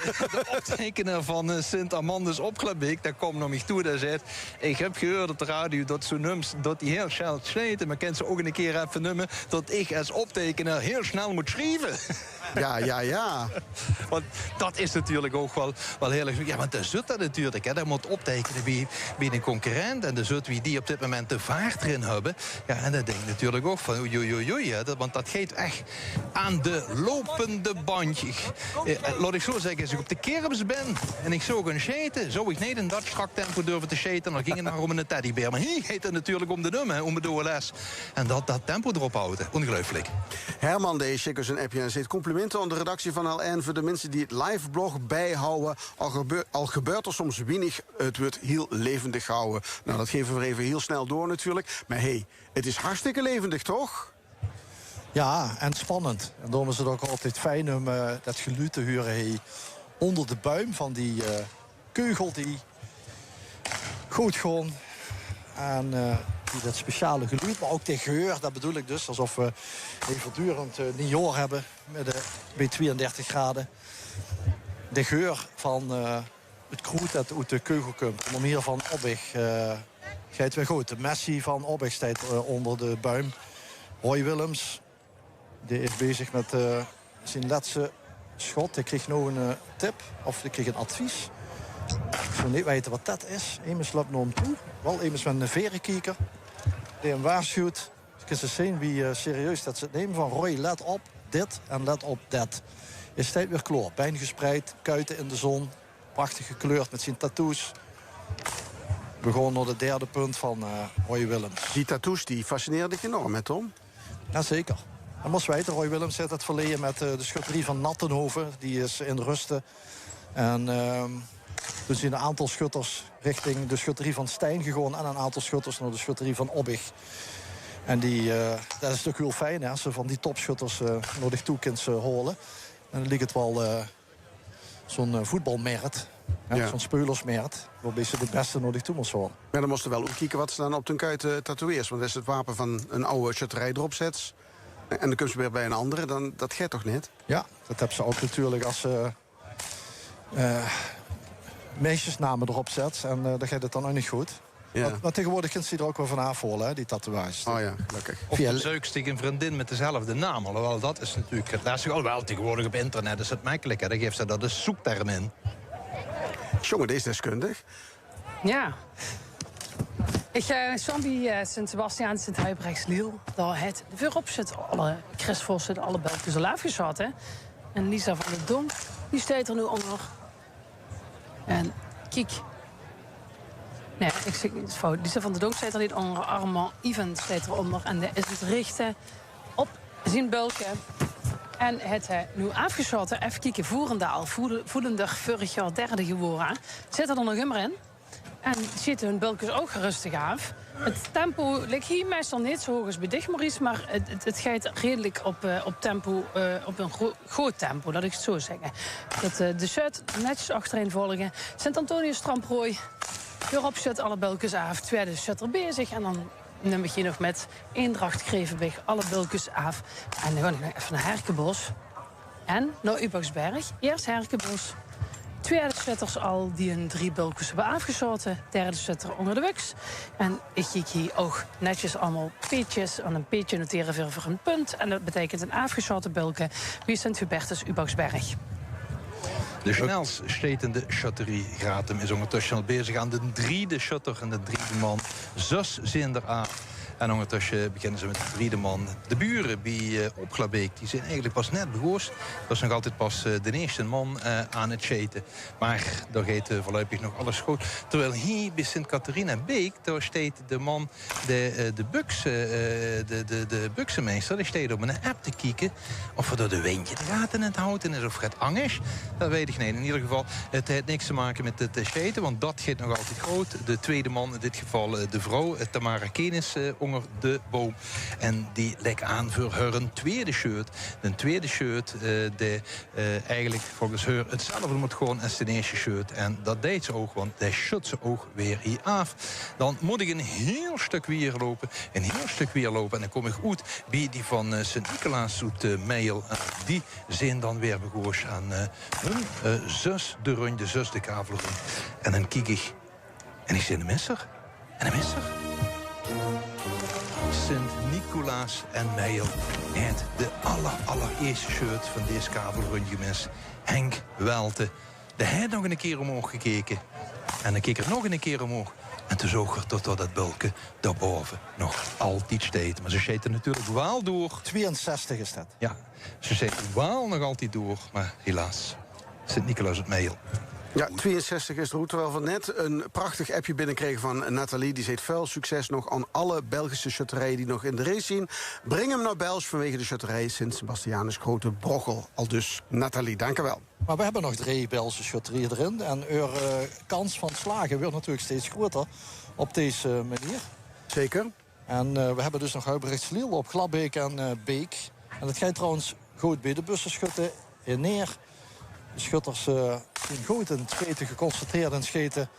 optekenaar van Sint-Amandus Opglabeek, daar komt naar mij toe. Daar zegt, ik heb gehoord op de radio dat zo'n nums, dat die heel snel schrijft. Maar kan ze ook een keer even noemen dat ik als optekenaar heel snel moet schrijven. Ja. Want dat is natuurlijk ook wel heel erg. Ja, want dan zit dat natuurlijk. Hè. Dat moet optekenen bij een concurrent. En dan zit wie die op dit moment de vaart erin hebben. Ja, en dan denk ik natuurlijk ook van oei. Dat want dat geeft echt aan de lopende bandje. Laat ik zo zeggen, als ik op de kermis ben en ik zou gaan scheten, zou ik niet in dat strak tempo durven te scheten. Dan ging het nog om een teddybeer. Maar hier gaat het natuurlijk om de nummer, om de OLS. En dat tempo erop houden. Ongelooflijk. Herman de Schikkers een appje en zegt complimenten aan de redactie van LN voor de mensen die het live blog bijhouden. Al gebeurt er soms weinig, het wordt heel levendig gehouden. Nou, dat geven we even heel snel door natuurlijk. Maar hey, het is hartstikke levendig, toch? Ja, en spannend. En daarom is het ook altijd fijn om dat geluid te horen. Hey, onder de buim van die keugel die goed gewoon. En dat speciale geluid, maar ook de geur, dat bedoel ik dus. Alsof we voortdurend Niort hebben bij 32 graden. De geur van het kroet dat uit de keugel komt. Onder meer van Obbig. Gaat weer goed. De Messi van Obbig staat onder de buim. Roy Willems, die is bezig met zijn laatste schot. Ik kreeg nog een tip, of ik kreeg een advies. Ik zou niet weten wat dat is. Iemand loopt naar hem toe. Wel iemand met een verenkijker. Die hem waarschuwt. Je kunt eens zien wie serieus dat ze het nemen. Van Roy, let op dit en let op dat. Je staat weer kloor. Bein gespreid, kuiten in de zon. Prachtig gekleurd met zijn tattoos. We gaan naar de derde punt van Roy Willems. Die tattoos die fascineerden dich enorm, hè Tom? Jazeker. En moest weten, Roy Willems zit het verleden met de schutterie van Nattenhoven. Die is in rusten. En toen zijn een aantal schutters richting de schutterie van Stijn gegaan. En een aantal schutters naar de schutterie van Obbig. En dat is natuurlijk heel fijn, hè, als ze van die topschutters naar zich toe kunt halen. En dan ligt het wel zo'n voetbalmerk. Ja. Zo'n spelersmerk, waarbij ze de beste naar zich toe moest halen. Maar dan moesten we wel ook kijken wat ze dan op hun kuit tatoeëert. Want dat is het wapen van een oude schutterij erop zet. En dan kunnen ze weer bij een andere, dan, dat gaat toch niet? Ja, dat hebben ze ook natuurlijk als meisjesnamen erop zet. En dan gaat het dan ook niet goed. Ja. Maar tegenwoordig kunt ze er ook wel van afvallen, die tatoeages. Oh ja, gelukkig. Of je zoekt een vriendin met dezelfde naam. Alhoewel, dat is natuurlijk het lastig. Alhoewel, tegenwoordig op internet is het makkelijk. Hè. Dan geeft ze daar de zoekterm in. Jongen, deze is deskundig. Ja. Ik ga Sambi Sint-Sebastiaan, Sint-Huibrechtsliel. Daar het voorop zit alle Chris Vos zit alle Belgische laaf gezet, hè. En Lisa van der Donk, die staat er nu onder. En kijk. Nee, ik zeg het fout. Lisa van der Donk staat er niet onder. Armand Ivan staat eronder. En dat is het richten op zijn bulken. En het nu afgeschoten, even kijken, Voerendaal. Voelendag vorig jaar derde geworden. Zit er nog immer in. En zitten hun bulkjes ook rustig af. Het tempo ligt hier meestal niet zo hoog als bij Dichtmaries, maar het gaat redelijk op tempo, op een groot tempo, laat ik het zo zeggen. Dat de Zuid netjes achterin volgen. Sint-Antonius Stramprooi, Europe zet alle bulkjes af. Tweede shutter bezig en dan neem je nog met Eendracht Grevenweg alle bulkjes af. En dan ga ik nog even naar Herkenbos. En naar Ubaksberg. Eerst Herkenbos. Tweede shutters al die een 3 bulkjes hebben afgeschoten. Derde shutter onder de buks. En ik kijk hier ook netjes allemaal peetjes. En een peetje noteren voor een punt. En dat betekent een afgeschoten bulken. Wie is Sint-Hubertus Ubaksberg? De snelst stetende shutterie Gratum is ondertussen al bezig aan de 3e shutter en de 3e man. 6 zijn er aan. En ondertussen beginnen ze met de 3e man. De buren bij Opglabeek die zijn eigenlijk pas net begonnen. Dat is nog altijd pas de eerste man aan het scheten. Maar daar gaat voorlopig nog alles goed. Terwijl hier bij Sint-Catharina-Beek, daar staat de man, de buksenmeester, die staat op een app te kijken of er door de windje de gaten in het houten is of het angst. Dat weet ik niet. In ieder geval, het heeft niks te maken met het scheten, want dat gaat nog altijd groot. De tweede man, in dit geval de vrouw, Tamara Kenis, onder de boom. En die lekt aan voor haar tweede shirt. Een tweede shirt, eigenlijk volgens haar hetzelfde moet gewoon als de eerste shirt. En dat deed ze ook, want dat shut ze ook weer hier af. Dan moet ik een heel stuk weer lopen. Een heel stuk weer lopen. En dan kom ik uit bij die van Sint-Nicolaas uit Meijel. Die zijn dan weer begoos aan hun zus de run, de zus de kavelrun. En dan kijk ik. En ik zie een messer. En een messer. Sint-Nicolaas en Meijel. Het de allereerste shirt van deze kavelrun gemis. Henk Welte. De heeft nog een keer omhoog gekeken. En dan keek er nog een keer omhoog. En toen zag er tot dat bulken daarboven nog altijd steed. Maar ze scheten natuurlijk wel door. 62 is dat. Ja, ze scheten wel nog altijd door. Maar helaas, Sint-Nicolaas het Meel. Ja, 62 is de route wel van net. Een prachtig appje binnenkregen van Nathalie. Die zegt veel succes nog aan alle Belgische schutterijen die nog in de race zien. Breng hem naar Bels vanwege de schutterij Sint-Sebastianus Grote Brochel. Al dus Nathalie, dank u wel. Maar we hebben nog 3 Belgische schutterieën erin. En uw kans van slagen wordt natuurlijk steeds groter op deze manier. Zeker. En we hebben dus nog Huibrechtsliel op Glabbeek en Beek. En dat gaat trouwens goed bij de bussenschutten in Neer. De schutters zijn goed in het scheten, geconcentreerd in het scheten.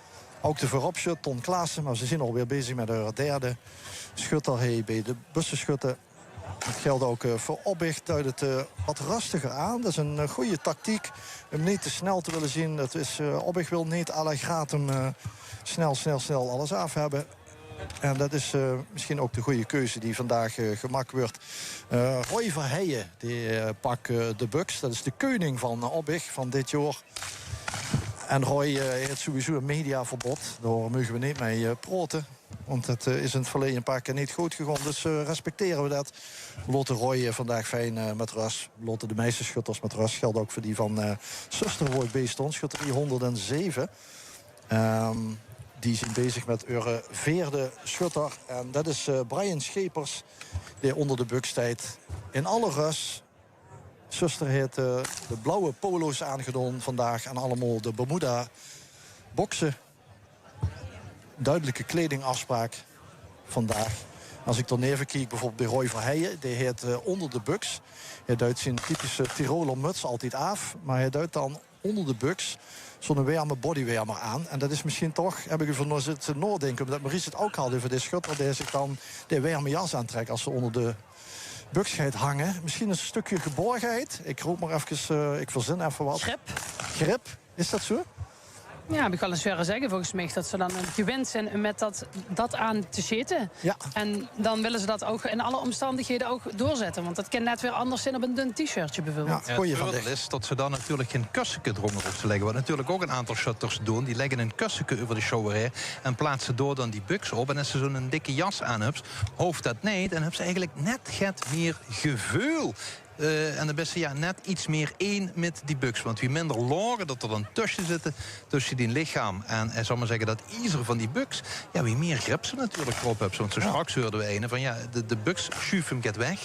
Ook de vooropschut, Ton Klaassen. Maar ze zijn alweer bezig met de derde schutter bij de bussenschutten. Dat geldt ook voor Oppicht. Duidt het wat rustiger aan. Dat is een goede tactiek. Hem niet te snel te willen zien. Dat is, Oppicht wil niet à la gratum snel alles af hebben. En dat is misschien ook de goede keuze die vandaag gemaakt wordt. Roy Verheijen die pakt de Bucks. Dat is de koning van Oppicht van dit jaar. En Roy heeft sowieso een mediaverbod. Daar mogen we niet mee praten. Want het is in het verleden een paar keer niet goed gegaan. Dus respecteren we dat. We laten Roy vandaag fijn met rust. We laten de meeste schutters met rust. Geldt ook voor die van Zuster waar ik bij stond. Schutterie 107. Die zijn bezig met hun 4e schutter. En dat is Brian Schepers. Die onder de Bucks staat. In alle rust. Zuster heeft de blauwe polo's aangedaan vandaag. En allemaal de Bermuda boksen. Duidelijke kledingafspraak vandaag. Als ik dan even kijk, bijvoorbeeld bij Roy Verheijen. Die heeft onder de Bucks. Hij duidt zijn typische Tiroler muts altijd af. Maar hij duidt dan onder de Bucks zo'n warme bodywarmer aan. En dat is misschien toch, heb ik ervan zitten nadenken, omdat Maurice het ook had over de schutter die zich dan de warme jas aantrekt als ze onder de Bucks gaat hangen. Misschien een stukje geborgenheid. Ik roep maar even, ik verzin even wat. Grip, is dat zo? Ja, ik kan eens verder zeggen volgens mij dat ze dan gewend zijn met dat aan te zitten. Ja. En dan willen ze dat ook in alle omstandigheden ook doorzetten. Want dat kan net weer anders zijn op een dun t-shirtje bijvoorbeeld. Ja, het voordeel is dat ze dan natuurlijk geen kussensje eronder op te leggen. Wat natuurlijk ook een aantal shutters doen. Die leggen een kussensje over de shower en plaatsen door dan die buks op. En als ze zo'n dikke jas aan hebben, hoeft dat niet. En hebben ze eigenlijk net het meer gevoel. En de beste net iets meer één met die buks. Want wie minder loren dat er dan tussen zitten, tussen die lichaam en zal maar zeggen dat ijzer van die buks, ja, wie meer grip ze natuurlijk erop hebben. Want zo straks hoorden we een van de buks schuif hem get weg.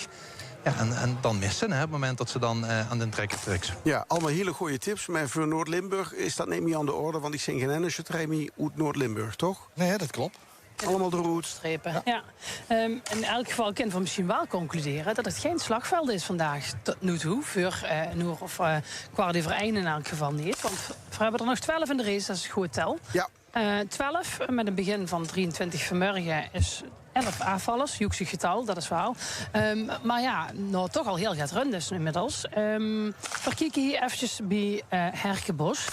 Ja, en dan missen op het moment dat ze dan aan de trekker trekken. Ja, allemaal hele goede tips. Maar voor Noord-Limburg is dat niet meer aan de orde. Want ik zing geen enne schutterij uit Noord-Limburg, toch? Nee, dat klopt. Allemaal de route. Strepen. Ja. In elk geval kunnen we misschien wel concluderen dat het geen slagveld is vandaag. Tot nu toe, voor Noor of Kwart over 1 in elk geval niet. Want we hebben er nog 12 in de race, dat is een goed tel. Ja. 12 met een begin van 23 vanmorgen is 11 aanvallers, joeksig getal, dat is wel. Maar ja, nou toch al heel gaat run dus inmiddels. We kijken hier eventjes bij Herkenbos.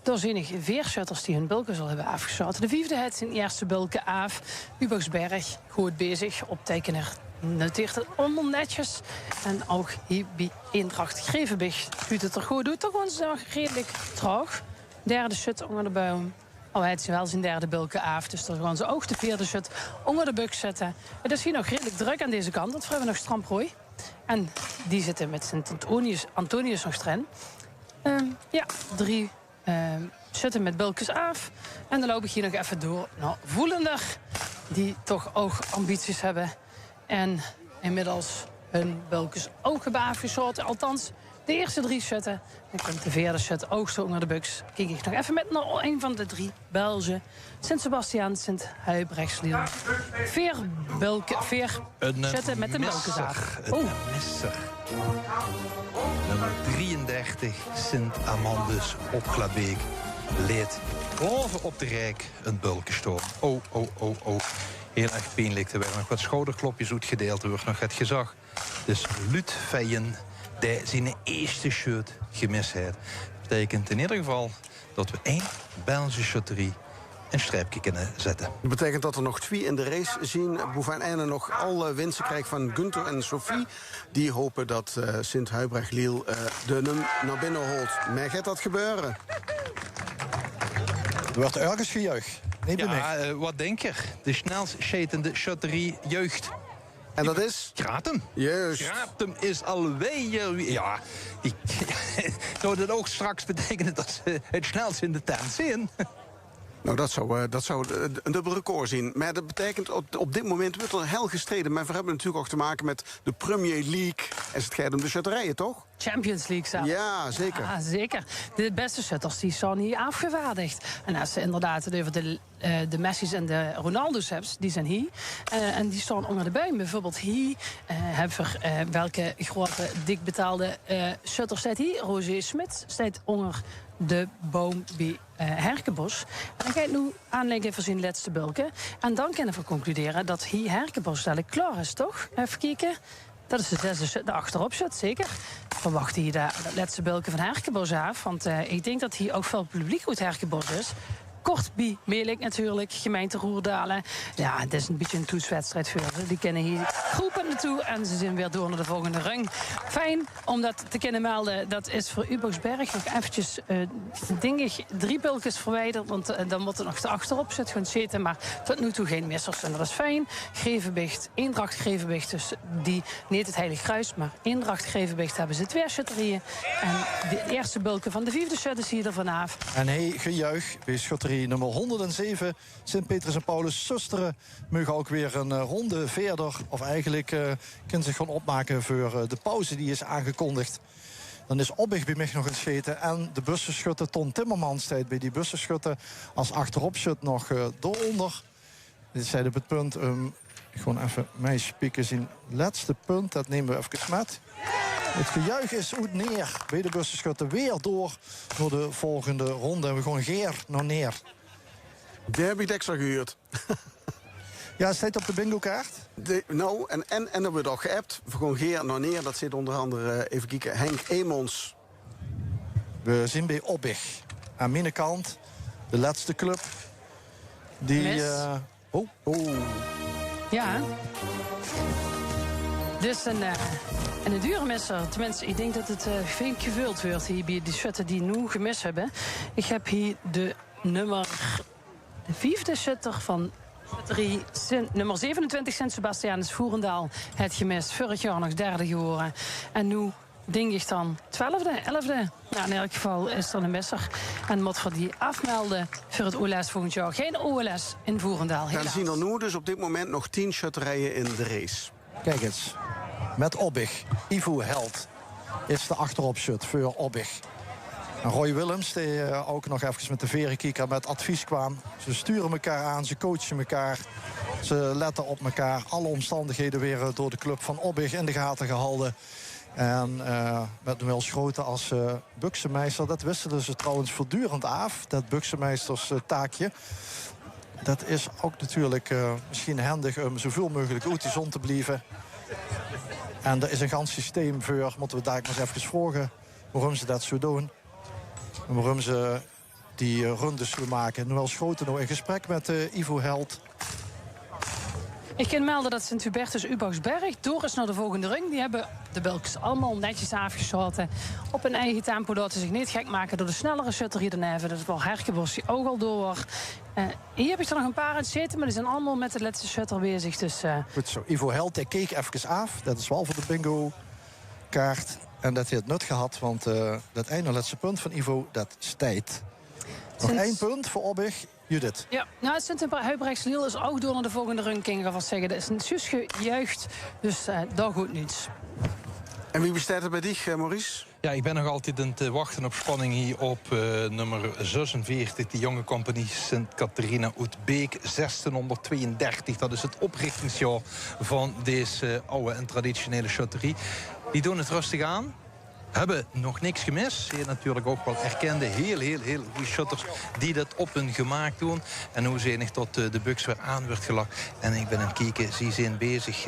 Er zijn nog 4 shutters die hun bulken zullen hebben afgeschoten. De 5e heeft zijn eerste bulken af. Uboxberg, goed bezig. Optekener noteert het onder netjes. En ook hier bij Eendracht Grevenbig doet het er goed. Doet toch gewoon nog redelijk traag. 3e shut onder de boom. Oh, hij heeft wel zijn 3e bulken af. Dus dan gaan ze ook de 4e shut onder de buk zetten. Het is hier nog redelijk druk aan deze kant. Dat hebben we nog Stramprooi. En die zitten met Sint Antonius nog erin. 3 zitten met bulkjes af. En dan loop ik hier nog even door naar Voelender. Die toch ook ambities hebben. En inmiddels hun bulkjes ook hebben afgeschoten. Althans, de eerste 3 shutten. Dan komt de 4e shut ook zo onder de buks. Kijk ik nog even met naar een van de 3 Belgen. Sint-Sebastiaan, Sint-Huibrechtsliel. 4 shutten met de bulkjes af. Misser. Nummer 33, Sint-Amandus op Glabeek. Leed boven op de Rijk een bulkenstoom. Oh. Heel erg pijnlijk. Er werden nog wat schouderklopjes uitgedeeld. Er wordt nog het gezag. Dus Lutveien, die zijn eerste shirt gemist heeft. Dat betekent in ieder geval dat we 1 Belgische schutterie een streepje kunnen zetten. Dat betekent dat er nog 2 in de race zien. Bouvin-Einde nog alle winsten krijgt van Gunther en Sophie. Die hopen dat Sint-Huibrecht-Liel de num naar binnen holt. Maar gaat dat gebeuren? Er wordt ergens gejuicht. Nee, ja, wat denk je? De snelst schetende shutterie jeugd. En dat is? Gratum. Juist. Gratum is alweer... Ja, zou dat ook straks betekenen dat ze het snelst in de tent zijn? Nou, dat zou een dubbel record zien. Maar dat betekent, op dit moment wordt er hel gestreden. Maar we hebben natuurlijk ook te maken met de Premier League. En het gaat om de shutterijen, toch? Champions League zelf. Ja, zeker. Ja, zeker. De beste shutters die zijn hier afgevaardigd. En als je inderdaad over de Messi's en de Ronaldo's hebt, die zijn hier. En die staan onder de buim. Bijvoorbeeld hier hebben we welke grote, dik betaalde shutter staat hier. Roger Smit staat onder de boom bij Herkenbos. En dan ga je nu aanleggen voor zijn laatste bulken. En dan kunnen we concluderen dat hier Herkenbos dadelijk klaar is, toch? Even kijken. Dat is de achterop zit, zeker. Verwacht hier de laatste bulken van Herkenbos af. Want ik denk dat hier ook veel publiek uit Herkenbos is. Kort bij Meerlijk natuurlijk, gemeente Roerdalen. Ja, het is een beetje een toetswedstrijd voor ze. Die kennen hier groepen naartoe en ze zijn weer door naar de volgende ring. Fijn om dat te kunnen melden. Dat is voor Uboxberg nog eventjes dingig 3 bulkjes verwijderd. Want dan moet er nog de achterop zitten gewoon zitten. Maar tot nu toe geen missers. En dat is fijn. Grevenbicht, Eendracht Grevenbicht. Dus die, niet het Heilig Kruis, maar Eendracht Grevenbicht hebben ze 2 shutterieën. En de eerste bulken van de 4e shut is hier er vanaf. En hey, gejuich bij schutterie nummer 107. Sint-Petrus en Paulus Susteren mogen ook weer een ronde verder. Of eigenlijk kunnen zich gewoon opmaken voor de pauze die is aangekondigd. Dan is Obbig bij mij nog een scheten. En de bussenschutter Ton Timmermans staat bij die bussenschutter als achteropschut nog dooronder. Dit zijn op het punt. Gewoon even mij spieken zien. Laatste punt, dat nemen we even met. Het gejuich is goed neer bij de bussenschutter. Weer door de volgende ronde. En we gewoon geer naar neer. Die heb ik extra gehuurd. Ja, staat op de bingo-kaart? En er wordt ook geappt. We gewoon geer naar neer. Dat zit onder andere, even kijken, Henk Emons. We zien bij Obbig. Aan mijn kant, de laatste club. Die... Ja. Dus een dure misser. Tenminste, ik denk dat het veel gevuld wordt hier bij die shutter die nu gemist hebben. Ik heb hier de 5e shutter van nummer 27, Sint-Sebastianus Voerendaal. Het gemist. Vorig jaar nog 3e geworden. En nu denk ik dan 12e, 11e. Nou, in elk geval is er een misser. En moet voor die afmelden voor het OLS volgend jaar. Geen OLS in Voerendaal. Dan zien er nu dus op dit moment nog 10 shutterijen in de race. Kijk eens. Met Obbig. Ivo Held is de achteropshut voor Obbig. En Roy Willems, die ook nog even met de verenkieker met advies kwam. Ze sturen elkaar aan, ze coachen elkaar. Ze letten op elkaar. Alle omstandigheden weer door de club van Obbig in de gaten gehouden. En met Noël Schroten als buksenmeester. Dat wisselen ze trouwens voortdurend af. Dat buksenmeesters taakje. Dat is ook natuurlijk misschien handig om zoveel mogelijk uit die zon te blijven. En er is een gans systeem voor. Moeten we daar maar eens even vragen waarom ze dat zo doen. En waarom ze die rundes zo maken. Noël Schroten nou in gesprek met Ivo Held. Ik kan melden dat Sint-Hubertus Uboxberg door is naar de volgende ring. Die hebben de bulkjes allemaal netjes afgeschoten. Op een eigen tempo, dat ze zich niet gek maken door de snellere shutter hier daarneven. Dat is wel Herkenbos die ook al door. Hier heb ik er nog een paar uit zitten, maar die zijn allemaal met de laatste shutter bezig. Dus, Goed zo, Ivo Held, hij keek even af. Dat is wel voor de bingo-kaart. En dat heeft het nut gehad, want dat ene laatste punt van Ivo, dat stijgt. Nog 1 punt voor Obbig. Judith. Ja, nou, Sint-Huibrechtsliel is ook door naar de volgende run, kan ik alvast zeggen. Dat is een zus gejuicht, dus dat goed niets. En wie bestaat er bij dich, Maurice? Ja, ik ben nog altijd aan het wachten op spanning hier op nummer 46. Die jonge compagnie Sint-Catharina uit Beek, 1632. Dat is het oprichtingsjaar van deze oude en traditionele shutterie. Die doen het rustig aan. Hebben nog niks gemist. Ze hebben natuurlijk ook wel erkende, heel goede shutters die dat op hun gemaakt doen. En hoe zenig tot de buks weer aan wordt gelakt. En ik ben aan het kijken, ze zijn bezig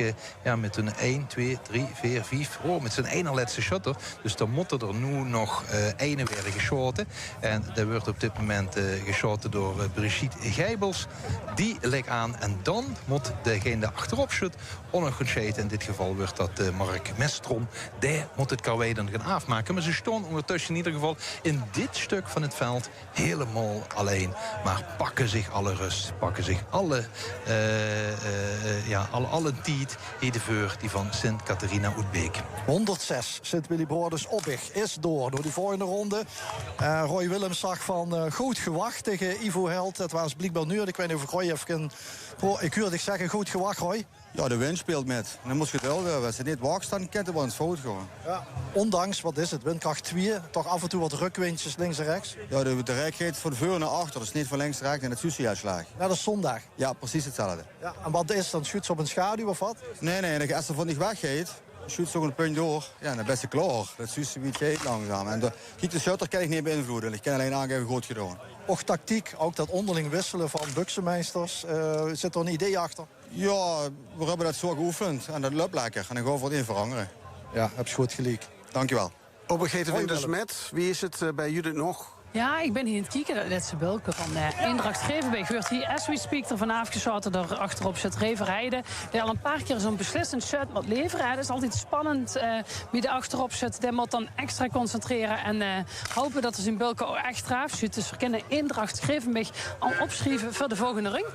met hun 1, 2, 3, 4, 5. Oh, met zijn ene laatste shutter. Dus dan moeten er nu nog ene werden geschoten. En dat wordt op dit moment geschoten door Brigitte Gijbels. Die legt aan. En dan moet degene achterop shut ook nog gaan schieten. In dit geval wordt dat Mark Mestrom. Die moet het karwei dan gaan afmaken. Maar ze stonden ondertussen in ieder geval in dit stuk van het veld helemaal alleen. Maar pakken zich alle rust, pakken zich alle tijd in de veur die van Sint-Catharina Oetbeek. 106, Sint-Willibrodus Oppich is door de volgende ronde. Roy Willems zag van goed gewacht tegen Ivo Held. Het was blijkbaar nu. Ik weet niet of Roy even... Ik hoorde ik zeggen, goed gewacht, Roy. Ja, de wind speelt met. Dan moet je het wel hebben. Als je niet wacht staan, kan het wel eens fout gaan. Ja. Ondanks, wat is het, windkracht 2, toch af en toe wat rukwindjes links en rechts? Ja, de rek gaat van voor naar achter. Dus niet van links naar rechts en het Susie-uitslag. Ja, dat is zondag. Ja, precies hetzelfde. Ja, en wat is dan? Schuurt ze op een schaduw of wat? Nee, als er van niet weggeet, schuurt ze ook een punt door. Ja, dan best klaar. Dat Susie wie het langzaam. En de shutter kan ik niet beïnvloeden. Ik kan alleen aangeven goed gedaan. Och tactiek, ook dat onderling wisselen van buksenmeesters. Zit er een idee achter? Ja, we hebben dat zo geoefend. En dat loopt lekker. En dan gaan we het in veranderen. Ja, heb je goed gelijk. Dankjewel. Opgegeten Winters met. Wie is het bij Judith nog? Ja, ik ben hier in het kijken. Dat is de bulken van Eendracht Grevenbeek. Wordt hier, as we speak, ervan afgeschoten. Daar achterop zit Reverheide. Die al een paar keer zo'n beslissend shirt moet leveren. Dat is altijd spannend wie er achterop zit. Die moet dan extra concentreren. En hopen dat er zijn bulken ook echt raaf zit. Dus we kunnen Eendracht Grevenbeek al opschrijven voor de volgende ring.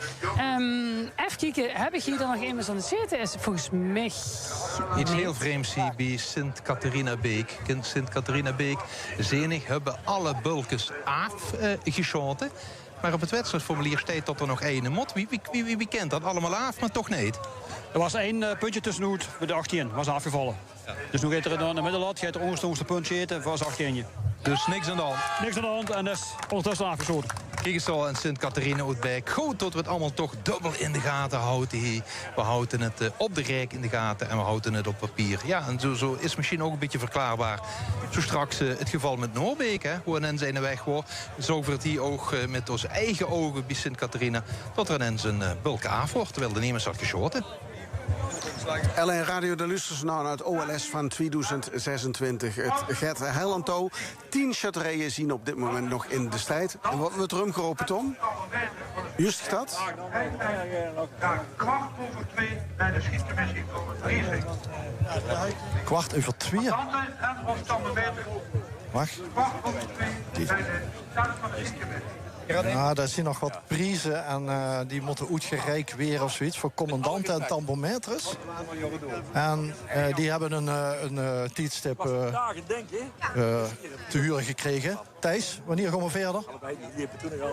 Even kijken, heb ik hier dan nog iemand aan het zitten? Is volgens mij... Iets heel vreemds zie bij Sint-Catharina Beek. Sint-Catharina Beek, Zenig hebben alle bulken afgeschoten. Maar op het wedstrijdformulier staat dat er nog één mot. Wie kent dat allemaal af, maar toch niet? Er was één puntje tussenhoed bij de 18, was afgevallen. Ja. Dus nu gaat er in de middenlat, gaat er onderste puntje eten, was 18. Dus niks aan de hand? Niks aan de hand en dat is ondertussen afgeschoten. Kijk eens al en Sint-Catharina Oetbeek. Goed dat we het allemaal toch dubbel in de gaten houden hier. We houden het op de rek in de gaten en we houden het op papier. Ja, en zo is misschien ook een beetje verklaarbaar. Zo straks het geval met Noorbeek, hè. Hoe een zijn weg wordt. Zo voor het hier ook met onze eigen ogen bij Sint-Catharina. Dat er ineens een bulk af wordt, terwijl de nemers had geschoten. LN Radio de Lusters nou uit OLS van 2026. Het gaat heel aan touw. 10 shutterijen zien op dit moment nog in de strijd. En wat wordt erom geroepen, Tom? Juist dat? Kwart over 2 bij de schietcommissie voor het briefing. Kwart over 2? Wacht. Kwart over 2 bij de start van de schietcommissie. Ja, daar zien nog wat prijzen en die moeten uitgereikt weer of zoiets voor commandanten en tambometers. En die hebben een tijdstip te huren gekregen. Thijs, wanneer gaan we verder?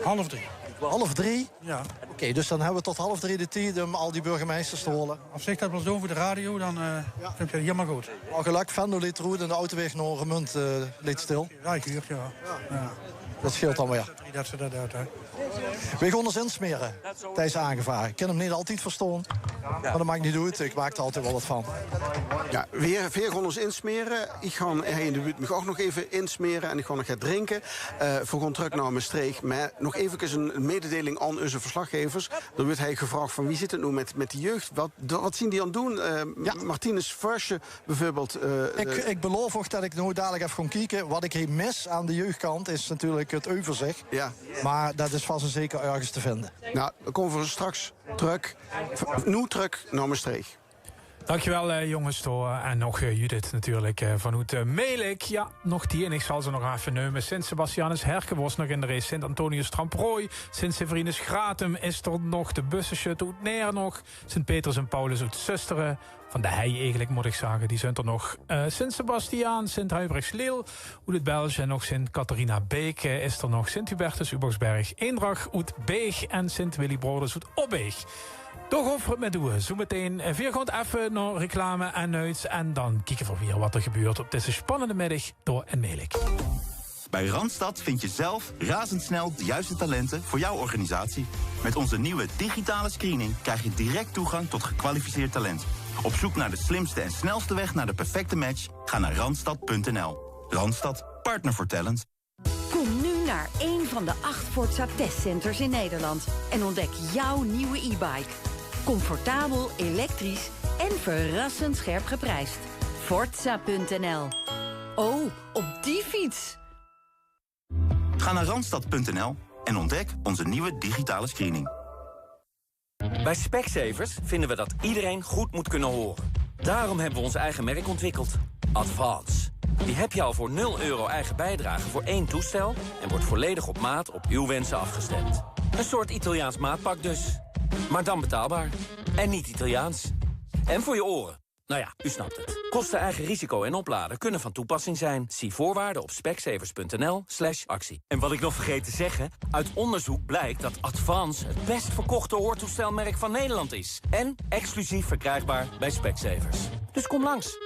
2:30. 2:30? Ja. Oké, dus dan hebben we tot 2:30 de tijd om al die burgemeesters te holen. Als ik dat wel zo voor de radio, dan vind je het helemaal goed. Maar geluk, Venlo liet roet en de autoweg naar Remund liet stil. Ja, ik huur, ja. Dat scheelt dan weer. Dat ze dat uit, hè. We gaan ons insmeren. Thijs aangevaren. Ik kan hem niet altijd verstaan. Maar dat maakt niet uit. Ik maak er altijd wel wat van. Ja, weer gaan ons insmeren. Ik ga in de buurt me ook nog even insmeren. En ik ga nog gaan drinken. Voor gewoon terug naar Maastricht. Maar nog even een mededeling aan onze verslaggevers. Dan wordt hij gevraagd van wie zit het nu met de jeugd? Wat zien die aan het doen? Martinez Versche bijvoorbeeld. Ik beloof ook dat ik nu dadelijk even ga kijken. Wat ik hier mis aan de jeugdkant is natuurlijk het overzicht. Ja. Maar dat is vast en zeker ergens te vinden. Nou, dan komen we straks terug naar Maastricht. Dankjewel jongens. En nog Judith natuurlijk vanuit Melik. Ja, nog die en ik zal ze nog even nemen. Sint-Sebastianus Herke was nog in de race. Sint-Antonius Tramprooi. Sint-Severinus Gratum is er nog. De Bussenschut uit Neer nog. Sint-Petrus en Paulus uit Susteren. Van de Hei eigenlijk moet ik zeggen. Die zijn er nog. Sint-Sebastiaan, Sint-Huibrechts-Leel. Uit het Belge en nog Sint-Catharina Beek is er nog. Sint-Hubertus Uboxberg. Eendracht uit Beeg. En Sint-Willibrodus uit Opbeeg. Toch over het met doen. Zometeen weer even naar reclame en nuits. En dan kijken we weer wat er gebeurt op deze spannende middag door en Melik. Bij Randstad vind je zelf razendsnel de juiste talenten voor jouw organisatie. Met onze nieuwe digitale screening krijg je direct toegang tot gekwalificeerd talent. Op zoek naar de slimste en snelste weg naar de perfecte match? Ga naar randstad.nl. Randstad, partner voor talent. Kom nu naar een van de 8 Forza testcenters in Nederland en ontdek jouw nieuwe e-bike. Comfortabel, elektrisch en verrassend scherp geprijsd. Forza.nl. Oh, op die fiets! Ga naar randstad.nl en ontdek onze nieuwe digitale screening. Bij Specsavers vinden we dat iedereen goed moet kunnen horen. Daarom hebben we ons eigen merk ontwikkeld. Advance. Die heb je al voor €0 eigen bijdrage voor 1 toestel... en wordt volledig op maat op uw wensen afgestemd. Een soort Italiaans maatpak dus. Maar dan betaalbaar. En niet Italiaans. En voor je oren. Nou ja, u snapt het. Kosten, eigen risico en opladen kunnen van toepassing zijn. Zie voorwaarden op specsavers.nl/actie. En wat ik nog vergeet te zeggen... uit onderzoek blijkt dat Advance het best verkochte hoortoestelmerk van Nederland is. En exclusief verkrijgbaar bij Specsavers. Dus kom langs.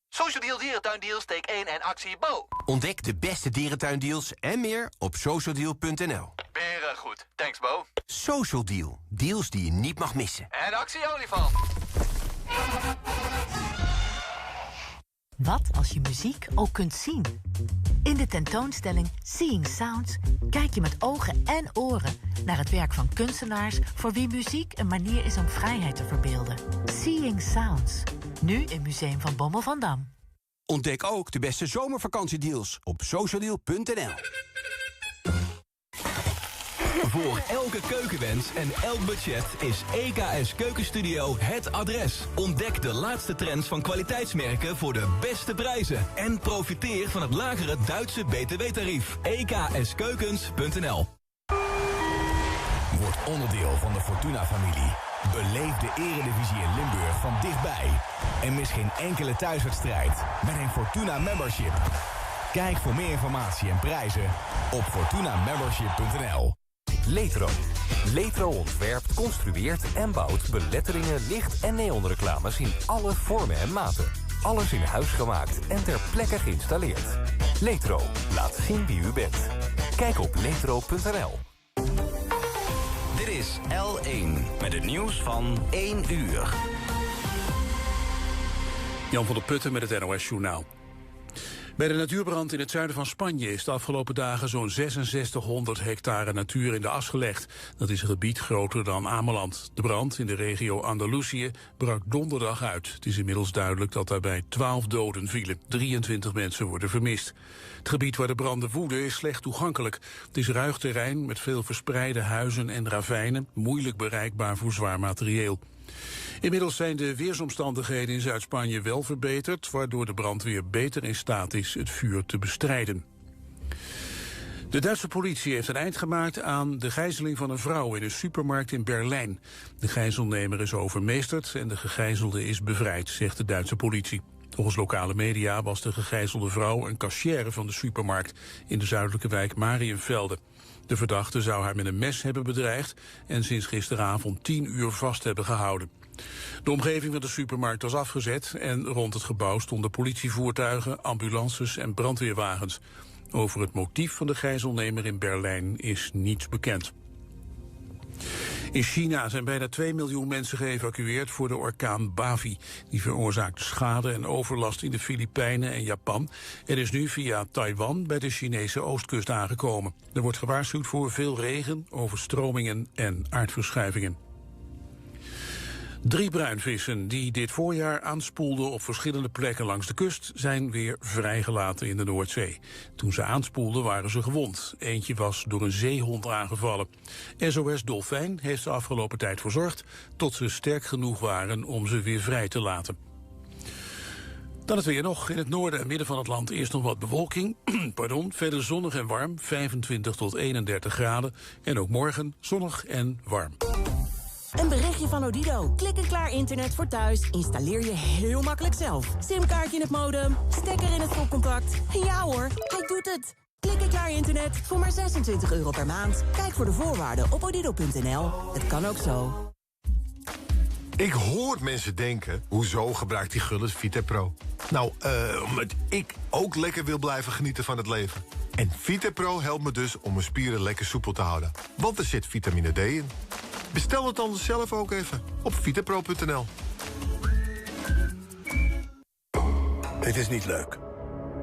Social Deal Dierentuindeals, take 1 en actie Bo. Ontdek de beste dierentuindeals en meer op socialdeal.nl. Beren goed. Thanks, Bo. Social Deal. Deals die je niet mag missen. En actie olifant. Wat als je muziek ook kunt zien? In de tentoonstelling Seeing Sounds kijk je met ogen en oren naar het werk van kunstenaars voor wie muziek een manier is om vrijheid te verbeelden. Seeing Sounds. Nu in Museum van Bommel van Dam. Ontdek ook de beste zomervakantiedeals op socialdeal.nl. Voor elke keukenwens en elk budget is EKS Keukenstudio het adres. Ontdek de laatste trends van kwaliteitsmerken voor de beste prijzen. En profiteer van het lagere Duitse BTW-tarief. EKSkeukens.nl. Word onderdeel van de Fortuna-familie. Beleef de Eredivisie in Limburg van dichtbij. En mis geen enkele thuiswedstrijd met een Fortuna Membership. Kijk voor meer informatie en prijzen op fortunamembership.nl. Letro. Letro ontwerpt, construeert en bouwt beletteringen, licht- en neonreclames in alle vormen en maten. Alles in huis gemaakt en ter plekke geïnstalleerd. Letro. Laat zien wie u bent. Kijk op letro.nl. Dit is L1 met het nieuws van 1 uur. Jan van der Putten met het NOS-journaal. Bij de natuurbrand in het zuiden van Spanje is de afgelopen dagen zo'n 6600 hectare natuur in de as gelegd. Dat is een gebied groter dan Ameland. De brand in de regio Andalusië brak donderdag uit. Het is inmiddels duidelijk dat daarbij 12 doden vielen. 23 mensen worden vermist. Het gebied waar de branden woeden is slecht toegankelijk. Het is ruig terrein met veel verspreide huizen en ravijnen, moeilijk bereikbaar voor zwaar materieel. Inmiddels zijn de weersomstandigheden in Zuid-Spanje wel verbeterd, waardoor de brandweer beter in staat is het vuur te bestrijden. De Duitse politie heeft een eind gemaakt aan de gijzeling van een vrouw in een supermarkt in Berlijn. De gijzelnemer is overmeesterd en de gegijzelde is bevrijd, zegt de Duitse politie. Volgens lokale media was de gegijzelde vrouw een kassière van de supermarkt in de zuidelijke wijk Mariënvelde. De verdachte zou haar met een mes hebben bedreigd en sinds gisteravond 10 uur vast hebben gehouden. De omgeving van de supermarkt was afgezet en rond het gebouw stonden politievoertuigen, ambulances en brandweerwagens. Over het motief van de gijzelnemer in Berlijn is niets bekend. In China zijn bijna 2 miljoen mensen geëvacueerd voor de orkaan Bavi. Die veroorzaakt schade en overlast in de Filipijnen en Japan. En is nu via Taiwan bij de Chinese oostkust aangekomen. Er wordt gewaarschuwd voor veel regen, overstromingen en aardverschuivingen. 3 bruinvissen die dit voorjaar aanspoelden op verschillende plekken langs de kust zijn weer vrijgelaten in de Noordzee. Toen ze aanspoelden waren ze gewond. Eentje was door een zeehond aangevallen. SOS Dolfijn heeft de afgelopen tijd verzorgd tot ze sterk genoeg waren om ze weer vrij te laten. Dan het weer nog. In het noorden en midden van het land eerst nog wat bewolking. Verder zonnig en warm, 25 tot 31 graden. En ook morgen zonnig en warm. Een berichtje van Odido. Klik en klaar internet voor thuis. Installeer je heel makkelijk zelf. Simkaartje in het modem, stekker in het stopcontact. En ja hoor, hij doet het. Klik en klaar internet voor maar €26 per maand. Kijk voor de voorwaarden op odido.nl. Het kan ook zo. Ik hoor mensen denken, hoezo gebruikt die Gullis VitaPro? Nou, omdat ik ook lekker wil blijven genieten van het leven. En VitaPro helpt me dus om mijn spieren lekker soepel te houden. Want er zit vitamine D in. Bestel het dan zelf ook even op vitapro.nl. Het is niet leuk.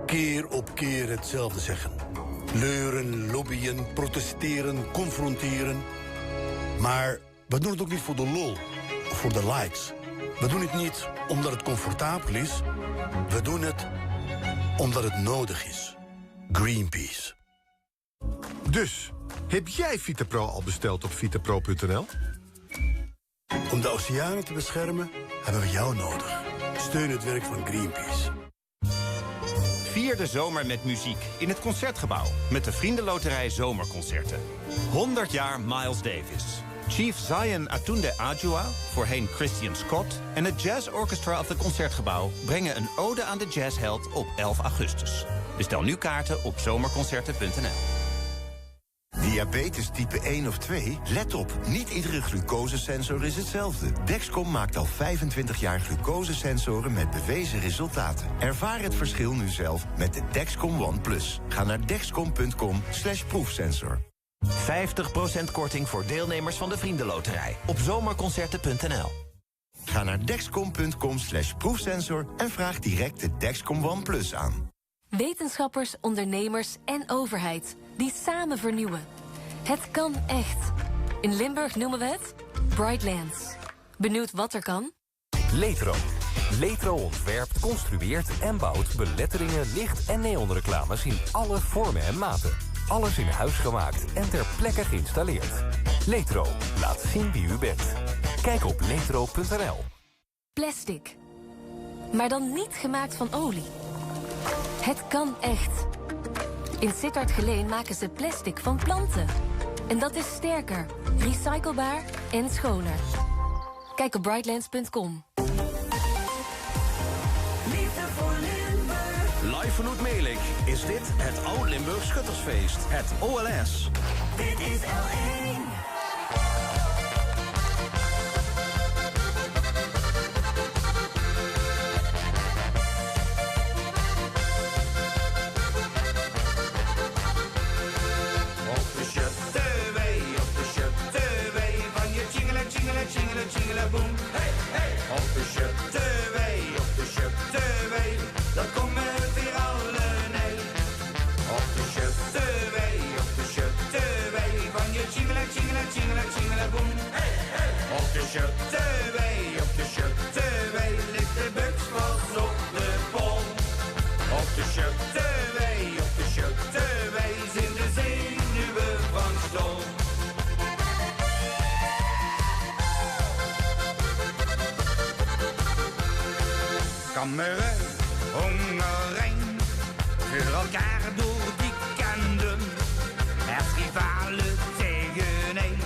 Keer op keer hetzelfde zeggen. Leuren, lobbyen, protesteren, confronteren. Maar we doen het ook niet voor de lol of voor de likes. We doen het niet omdat het comfortabel is. We doen het omdat het nodig is. Greenpeace. Dus, heb jij VitaPro al besteld op vitapro.nl? Om de oceanen te beschermen hebben we jou nodig. Steun het werk van Greenpeace. Vier de zomer met muziek in het Concertgebouw met de Vriendenloterij Zomerconcerten. 100 jaar Miles Davis. Chief Zion Atunde Adjua, voorheen Christian Scott... en het Jazz Orchestra of het Concertgebouw... brengen een ode aan de jazzheld op 11 augustus. Bestel nu kaarten op zomerconcerten.nl. Diabetes type 1 of 2? Let op, niet iedere glucosesensor is hetzelfde. Dexcom maakt al 25 jaar glucosesensoren met bewezen resultaten. Ervaar het verschil nu zelf met de Dexcom One Plus. Ga naar dexcom.com/proefsensor. 50% korting voor deelnemers van de Vriendenloterij op zomerconcerten.nl. Ga naar dexcom.com/proefsensor en vraag direct de Dexcom One Plus aan. Wetenschappers, ondernemers en overheid die samen vernieuwen. Het kan echt. In Limburg noemen we het Brightlands. Benieuwd wat er kan? Letro. Letro ontwerpt, construeert en bouwt beletteringen, licht- en neonreclames in alle vormen en maten. Alles in huis gemaakt en ter plekke geïnstalleerd. Letro. Laat zien wie u bent. Kijk op letro.nl. Plastic. Maar dan niet gemaakt van olie. Het kan echt. In Sittard Geleen maken ze plastic van planten. En dat is sterker, recyclebaar en schoner. Kijk op brightlands.com. Live vanuit Melik is dit het Oud-Limburg Schuttersfeest. Het OLS. Dit is L1. Tjingele boem, hey, hey. Op de shuttewee, daar komen weer alle nee. Op de shuttewee, van je tjingele boem, hey, hey. Op de shuttewee, ligt de buks vast op de pol. Op de shuttewee, zijn de zenuwen van stol. Kammeren, hongerijn, voor elkaar door die kenden. Het rivalen tegen een,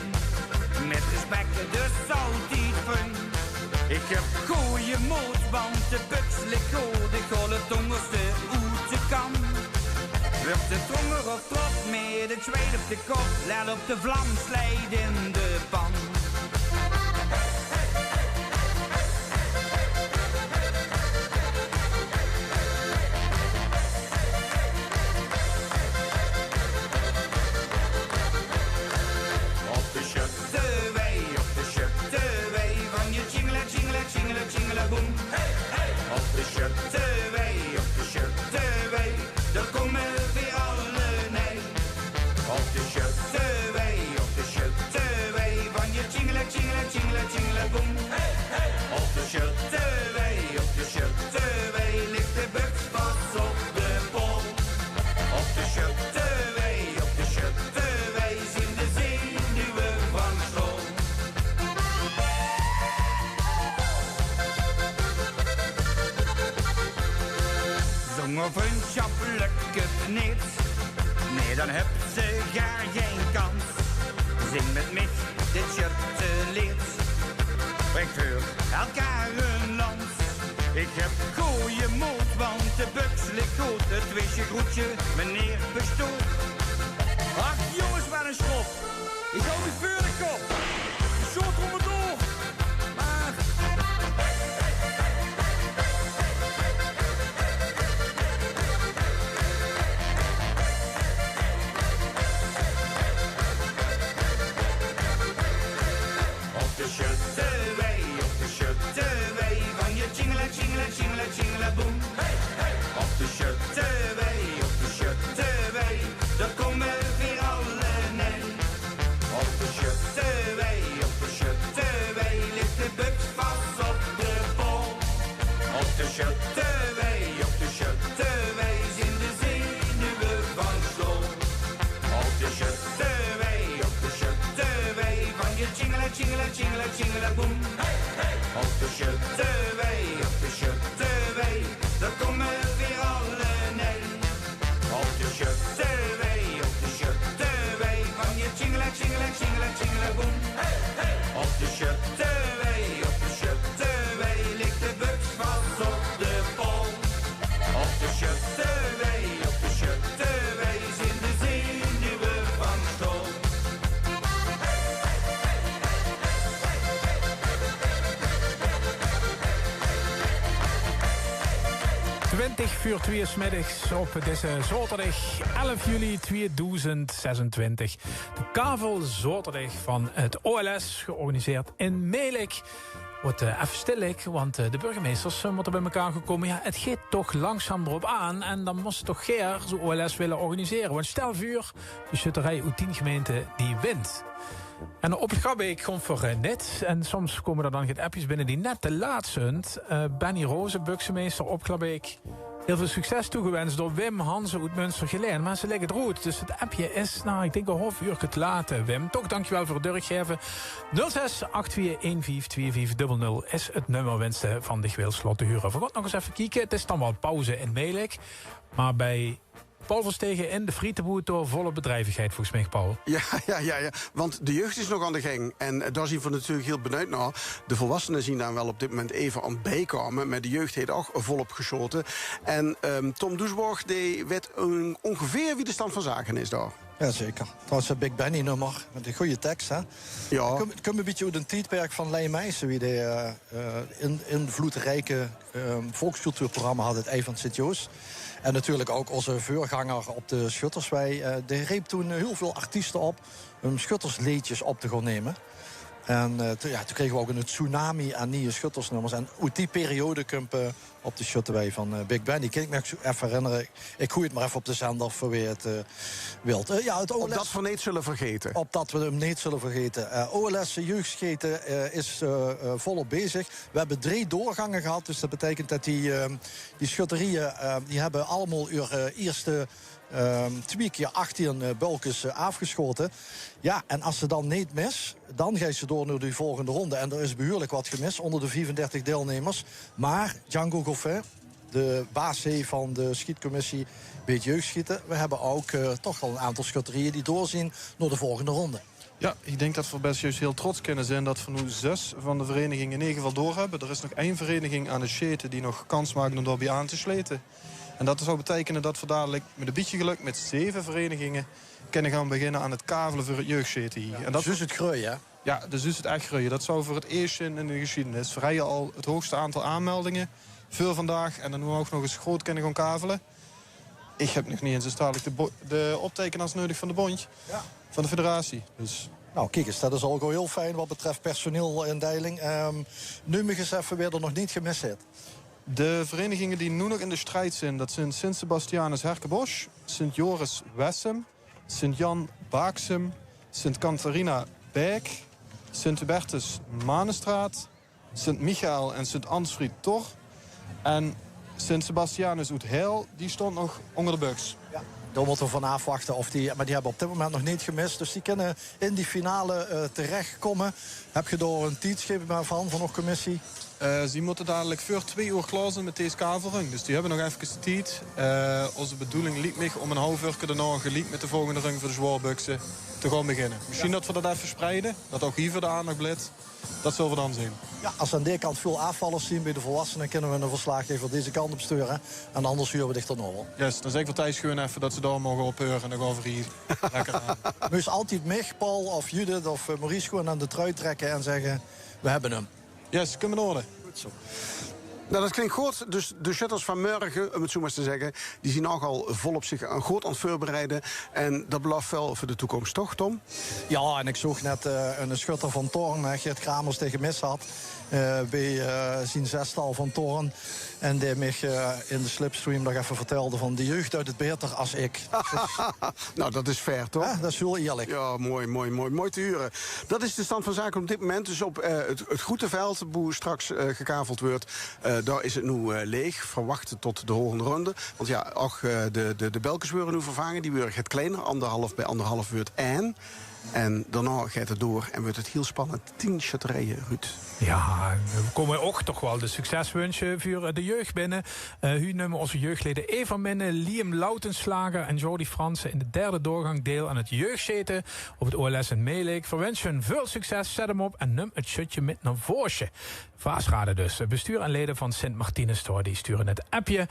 met respect dus altijd fun. Ik heb goeie moed, want de buks ligt goed, ik hol het onderste uit de kan. Wordt de tronger of trop, met de tweede op de kop, laat op de vlam slijt in de pan. Tjingele boem, hey, hey. Op de shuttewee, daar komen weer alle nee. Op de shuttewee, van je tjingele boem, hey, hey. Op de shuttewee, ligt de buks vast op de pol. Op de shuttewee, zien de zenuwen van stol. Zong of een schappelijke niet, nee dan heb ze gar geen kans. Zing met mij dit shuttelied, breekt voor elkaar een lans. Ik heb goeie moed, want de buks ligt goed. Het wisje groetje, meneer bestoot. Ach jongens, wat een schop, ik hou die voor de kop. Zo kom het door, maar... Op de shuttewee, van je tjingele boem, hey, hey. Op de shuttewee, daar komen weer alle nee. Op de shuttewee, ligt de buks vast op de pol. Op de shuttewee, zijn de zenuwen van stol. Op de shuttewee, van je tjingele boem, hey, hey. Op de shuttewee, daar komen weer alle nee. 20 voor 2 smiddags op deze zaterdag 11 juli 2026. De Kavel Zaterdag van het OLS, georganiseerd in Meilik. Wordt even stillig, want de burgemeesters moeten bij elkaar gekomen. Ja, het gaat toch langzaam erop aan. En dan moest toch Geer zo OLS willen organiseren. Want stel voor, de schutterij uit 10 gemeenten die wint. En op het Gabbeek komt voor net. En soms komen er dan geen appjes binnen die net te laat zijn. Benny Roze, burgemeester op Gabbeek. Heel veel succes toegewenst door Wim Hansen uit Münster-Geleen. Maar ze liggen rood, dus het appje is, ik denk een half uur te laat, Wim. Toch dankjewel voor het doorgeven. 06 82152500 is het nummer wensen van de Gweelslot te huren. We gaan nog eens even kijken. Het is dan wel pauze in Meilik. Maar bij Paul Verstegen in de Frietenboer door volle bedrijvigheid, volgens mij, Paul. Ja. Want de jeugd is nog aan de gang. En daar zien we natuurlijk heel benieuwd naar. De volwassenen zien daar wel op dit moment even aan bijkomen. Maar de jeugd heeft ook volop geschoten. En Tom Doesborg, die weet ongeveer wie de stand van zaken is daar. Jazeker. Trouwens, een Big Benny nummer met een goede tekst, hè? Ja. Het komt een beetje uit een tijdperk van Lei Meijsen, wie de invloedrijke volkscultuurprogramma had, het Ei van Sint-Joost. En natuurlijk ook onze voorganger op de Schutterswei. Die reep toen heel veel artiesten op om schuttersliedjes op te gaan nemen. En toen kregen we ook een tsunami aan nieuwe schuttersnummers. En uit die periode komt op de Schutterwei van Big Benny. Kan ik me even herinneren. Ik gooi het maar even op de zender voor wie het wilt. Het OLS, op dat we niet zullen vergeten. Op dat we hem niet zullen vergeten. OLS jeugdscheten is volop bezig. We hebben 3 doorgangen gehad. Dus dat betekent dat die schutterieën die hebben allemaal uw eerste 2 keer 18 bulkjes afgeschoten. Ja, en als ze dan niet mis, dan gaan ze door naar de volgende ronde. En er is behoorlijk wat gemist onder de 34 deelnemers. Maar Django Goffin, de baas van de schietcommissie bij het jeugdschieten, we hebben ook toch al een aantal schutterieën die doorzien naar de volgende ronde. Ja, ik denk dat we best juist heel trots kunnen zijn dat we nu 6 van de verenigingen in ieder geval door hebben. Er is nog 1 vereniging aan de scheten die nog kans maken om daarbij aan te sluiten. En dat zou betekenen dat we dadelijk met een beetje geluk met 7 verenigingen kunnen gaan beginnen aan het kavelen voor het jeugdscheten hier. En dat dus het groeien, hè? Ja, dus het echt groeien. Dat zou voor het eerst in de geschiedenis. We rijden al het hoogste aantal aanmeldingen voor vandaag. En dan nu ook nog eens groot kunnen gaan kavelen. Ik heb nog niet eens dadelijk de optekenaars nodig van de bond. Ja. Van de federatie. Dus nou, kijk eens, dat is al heel fijn wat betreft personeelindeling. Nu mag eens even weer er nog niet gemist zit. De verenigingen die nu nog in de strijd zijn, dat zijn Sint-Sebastianus Herkenbosch, Sint-Joris Wessem, Sint-Jan Baaksem, Sint-Catharina Beek, Sint-Hubertus Manestraat, Sint-Michael en Sint-Ansfried Tor. En Sint-Sebastianus uit Heil, die stond nog onder de buks. Ja. Daar moeten we van afwachten. Maar die hebben op dit moment nog niet gemist. Dus die kunnen in die finale terechtkomen. Heb je daar een tijdschema van nog commissie? Ze moeten dadelijk voor 2 uur klaar zijn met deze kavelrung. Dus die hebben nog even de tijd. Onze bedoeling liep me om een half uur daarna gelijk met de volgende rung voor de zwaarbuksen te gaan beginnen. Misschien dat we dat even spreiden. Dat ook hier voor de aandacht blijft. Dat zullen we dan zien. Ja, als we aan deze kant veel afvallers zien bij de volwassenen, kunnen we een verslaggever deze kant op sturen. En anders huren we dichter nog wel. Yes, dan zeg ik wel Thijs gewoon even dat ze daar mogen opheuren en dan gaan we hier lekker aan. Dus altijd Mich, Paul of Judith of Maurice gewoon aan de trui trekken en zeggen, we hebben hem. Yes, kunnen we in orde. Goed zo. Nou, dat klinkt goed. Dus de shutters van morgen, om het zo maar te zeggen, die zien ook al volop zich goed aan het voorbereiden. En dat belooft wel voor de toekomst, toch, Tom? Ja, en ik zocht net een schutter van Toorn, Geert Kramers tegen Mis had. Bij zijn 6-tal van Toorn. En die mij in de slipstream nog even vertelde van de jeugd uit het beter als ik. Nou, dat is fair, toch? Dat is heel eerlijk. Ja, mooi te huren. Dat is de stand van zaken op dit moment. Dus op het Groenteveld, hoe straks gekaveld wordt, daar is het nu leeg. Verwachten tot de volgende ronde. Want ja, ook de belkens worden nu vervangen. Die worden het kleiner, 1,5 bij 1,5 wordt en daarna gaat het door en wordt het heel spannend. 10 schutterijen, Ruud. Ja, we komen ook toch wel de succeswensen voor de jeugd binnen. Hier nemen onze jeugdleden Eva Minne, Liam Lautenslager en Jordi Fransen in de 3e doorgang deel aan het jeugdzeten op het OLS in Meilik. Verwensen veel succes, zet hem op en neem het shutje met naar voren. Vaasraden dus. Bestuur en leden van Sint Martinus Tor, die sturen het appje.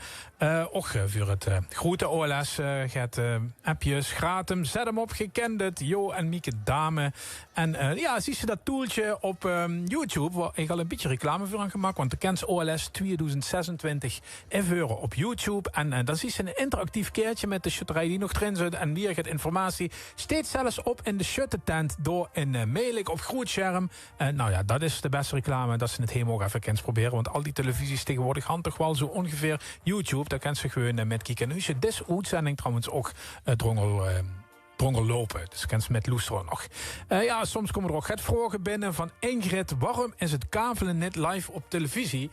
Ook voor het grote OLS gaat appjes gratis. Zet hem op, gekend het. Jo en unieke dame. En zie ze dat toeltje op YouTube, waar ik al een beetje reclame voor aan gemaakt, want de kent OLS 2026 inveuren op YouTube. En dan zie je een interactief keertje met de shutterij die nog erin zit. En wie gaat informatie steeds zelfs op in de shuttertent door een mailing op groot scherm. Dat is de beste reclame, dat ze het helemaal even eens proberen. Want al die televisies tegenwoordig gaan toch wel zo ongeveer YouTube. Daar kan ze gewoon met kijken. Nu is het deze uitzending trouwens ook drongel lopen. Dus kan ze met Loestro nog. Soms komen er ook vragen binnen van Ingrid. Waarom is het kavelen net live op televisie?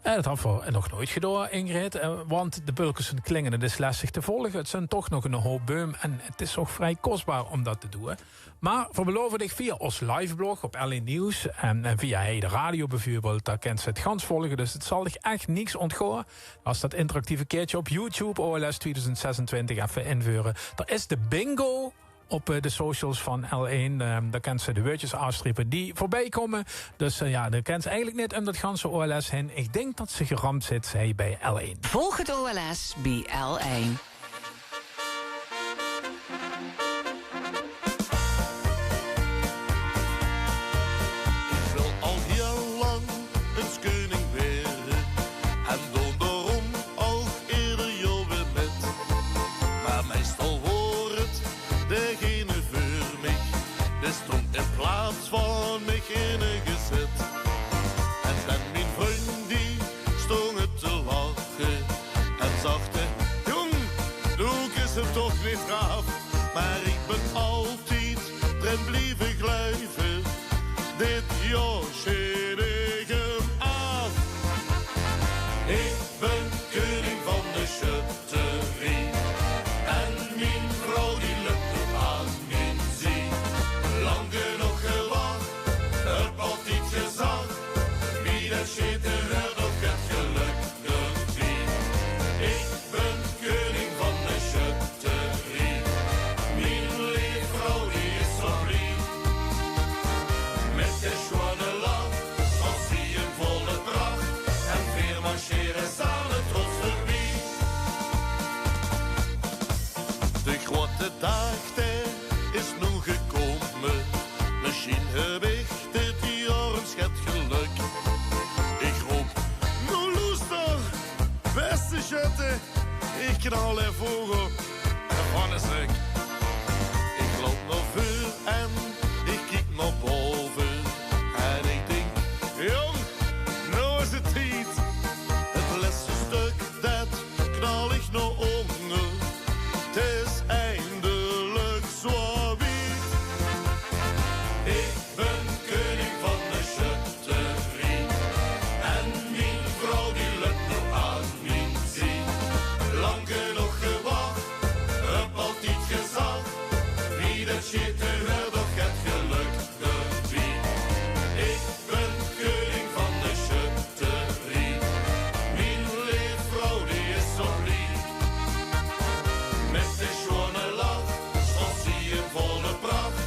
Dat hebben we nog nooit gedaan, Ingrid. Want de bulkers klingen, het is lastig te volgen. Het zijn toch nog een hoop boom. En het is ook vrij kostbaar om dat te doen. Maar we beloven dich via ons liveblog op L1 Nieuws. En via de radio bijvoorbeeld. Daar kent ze het gans volgen. Dus het zal dich echt niks ontgaan. Als dat interactieve keertje op YouTube OLS 2026 even inveuren. Daar is de bingo op de socials van L1. Daar kent ze de woordjes aanstrepen die voorbij komen. Dus daar kent ze eigenlijk niet om dat ganse OLS heen. Ik denk dat ze geramd zit bij L1. Volg het OLS bij L1. Ik wil al heel lang eens koning werden. En dan daarom ook eerder jou weer met. Maar meestal wordt het degene voor mij. De stond in plaats van mij in een gezet. En dan mijn vriend die stond het te lachen. En zachte, jong, doe is hem toch niet af. Maar ik ben altijd erin blijven gluiven. Dit jaar zit ik hem af. Ik ben koning van de schutterie. En mijn vrouw die lukt op aan mijn zee. Lang genoeg gewacht, het altijd gezag. Wie dat shit er nog het geluk doet wie. Ik ben koning van de schutterie. Mijn lieve vrouw die is zo lief. Met de schone lach, zoals zie je volle pracht. En weer marcheren samen trots voorbij. De grote dag is nu gekomen. Misschien heb ik dit jaar een schat geluk. Ik roep, nou loester, beste schutte. Ik knal er vogel en van een stuk. Ik loop naar vuur en ik kijk naar boven. En ik denk, jong, nou is het tijd. Het laatste stuk, dat knal ik naar onder. Het is eindelijk zo wit. Ik ben koning van de schutterie. En mijn vrouw die lukt nog aan mijn zee. Lang genoeg gewacht, heb altijd gezag. Wie dat shit er nog het geluk doet wie. Ik ben koning van de schutterie. Mijn lieve vrouw die is zo lief. Met de schone lach, zoals zie je volle pracht.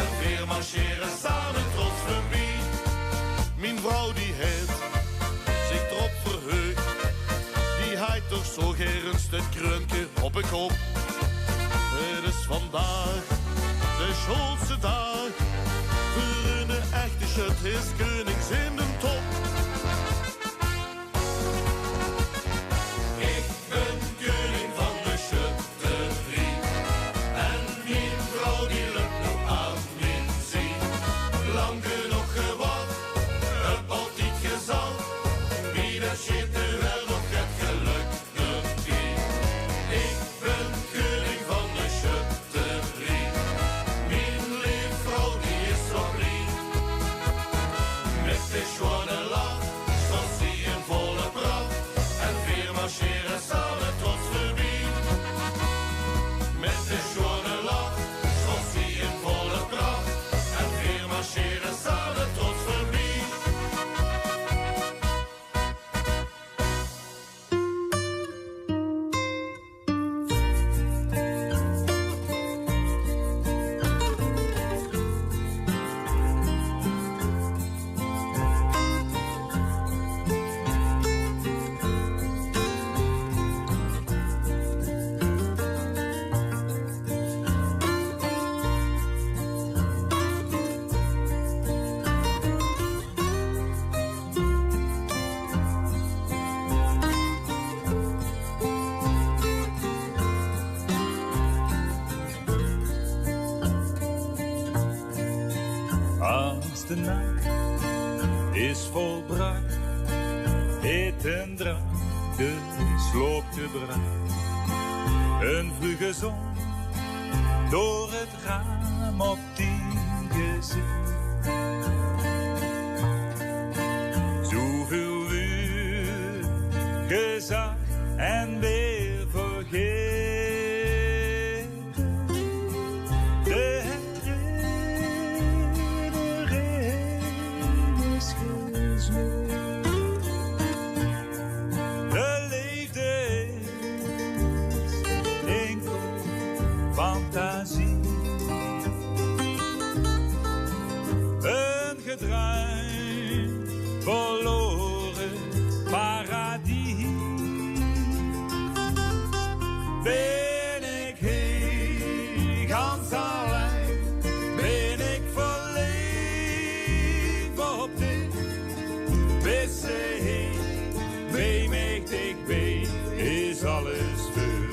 En weer marcheren samen trots voorbij. Mijn vrouw die heeft zich erop verheugd. Die haait toch zo geer een stuk krunke op een kop. Het is vandaag de schoolste dag. Voor een echte schut is konings in de top. Ik ben koning van de schutterie. En mijn vrouw die lukt nog aan mijn zee. Lang genoeg gewacht, heb altijd gezag. Wie dat shit er wel nog het geluk doet wie. Ik ben koning van de schutterie. Mijn lieve vrouw die is zo lief. Met de schone lach. Als de nacht is volbracht, heet en dranken sloopt de bruid. Een vlugge zon door het raam op die gezicht. Zoveel uur gezag en weer vergeten. De herinnering is gesmeed. De liefde is enkel fantasie. Een gedruim verloren paradis. Ben ik heel gans alleen, ben ik verliefd op dit. Wist hij, bij mij dichtbij, is alles voorbij.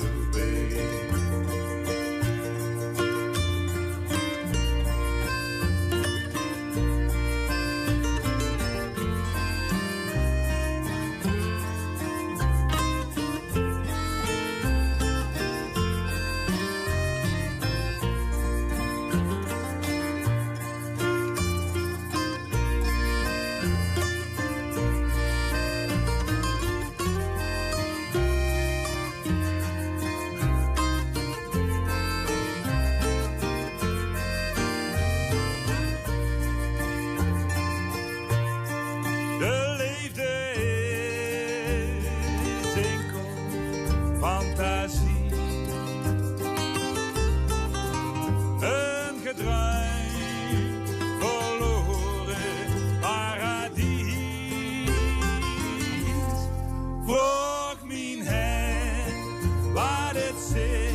De liefde is enkel fantasie. Een gedruim verloren paradis. Vroeg mijn hand wat het zit,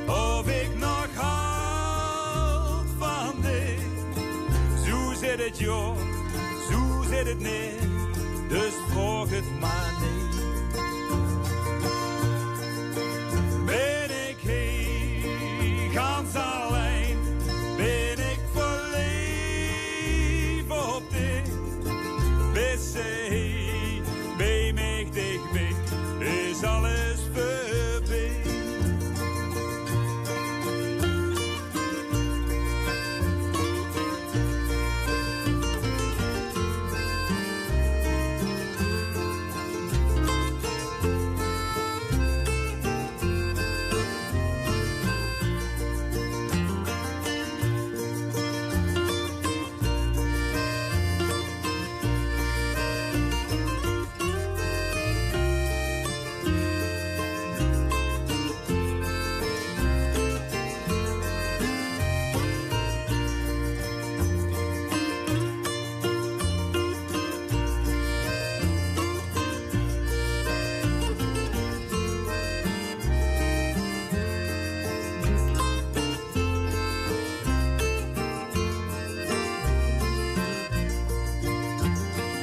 of ik nog houd van dit. Zo zit het joh, zo zit het niet, dus vroeg het maar niet. Ben ik heel gans alleen, ben ik verliefd op dit. Wist hij, bij mij dichtbij, is alles voorbij.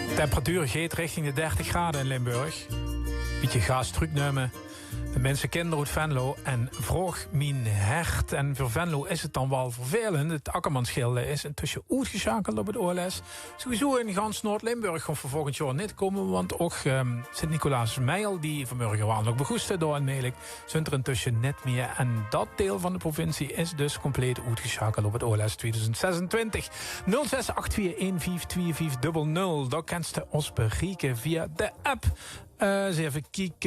De temperatuur gaat richting de 30 graden in Limburg. Beetje gas terugnemen. De mensen kinderen uit Venlo en vroeg mijn hert. En voor Venlo is het dan wel vervelend. Het Akkermansgilde is intussen uitgeschakeld op het OLS. Sowieso in gans Noord-Limburg gaan voor volgend jaar niet komen. Want ook Sint-Nicolaas-Meijl, die vanmorgen waren nog begoesten door en Melik, zijn er intussen net meer. En dat deel van de provincie is dus compleet uitgeschakeld op het OLS 2026. 0684152500. Daar kanst je ons bereiken via de app. Eens even kijk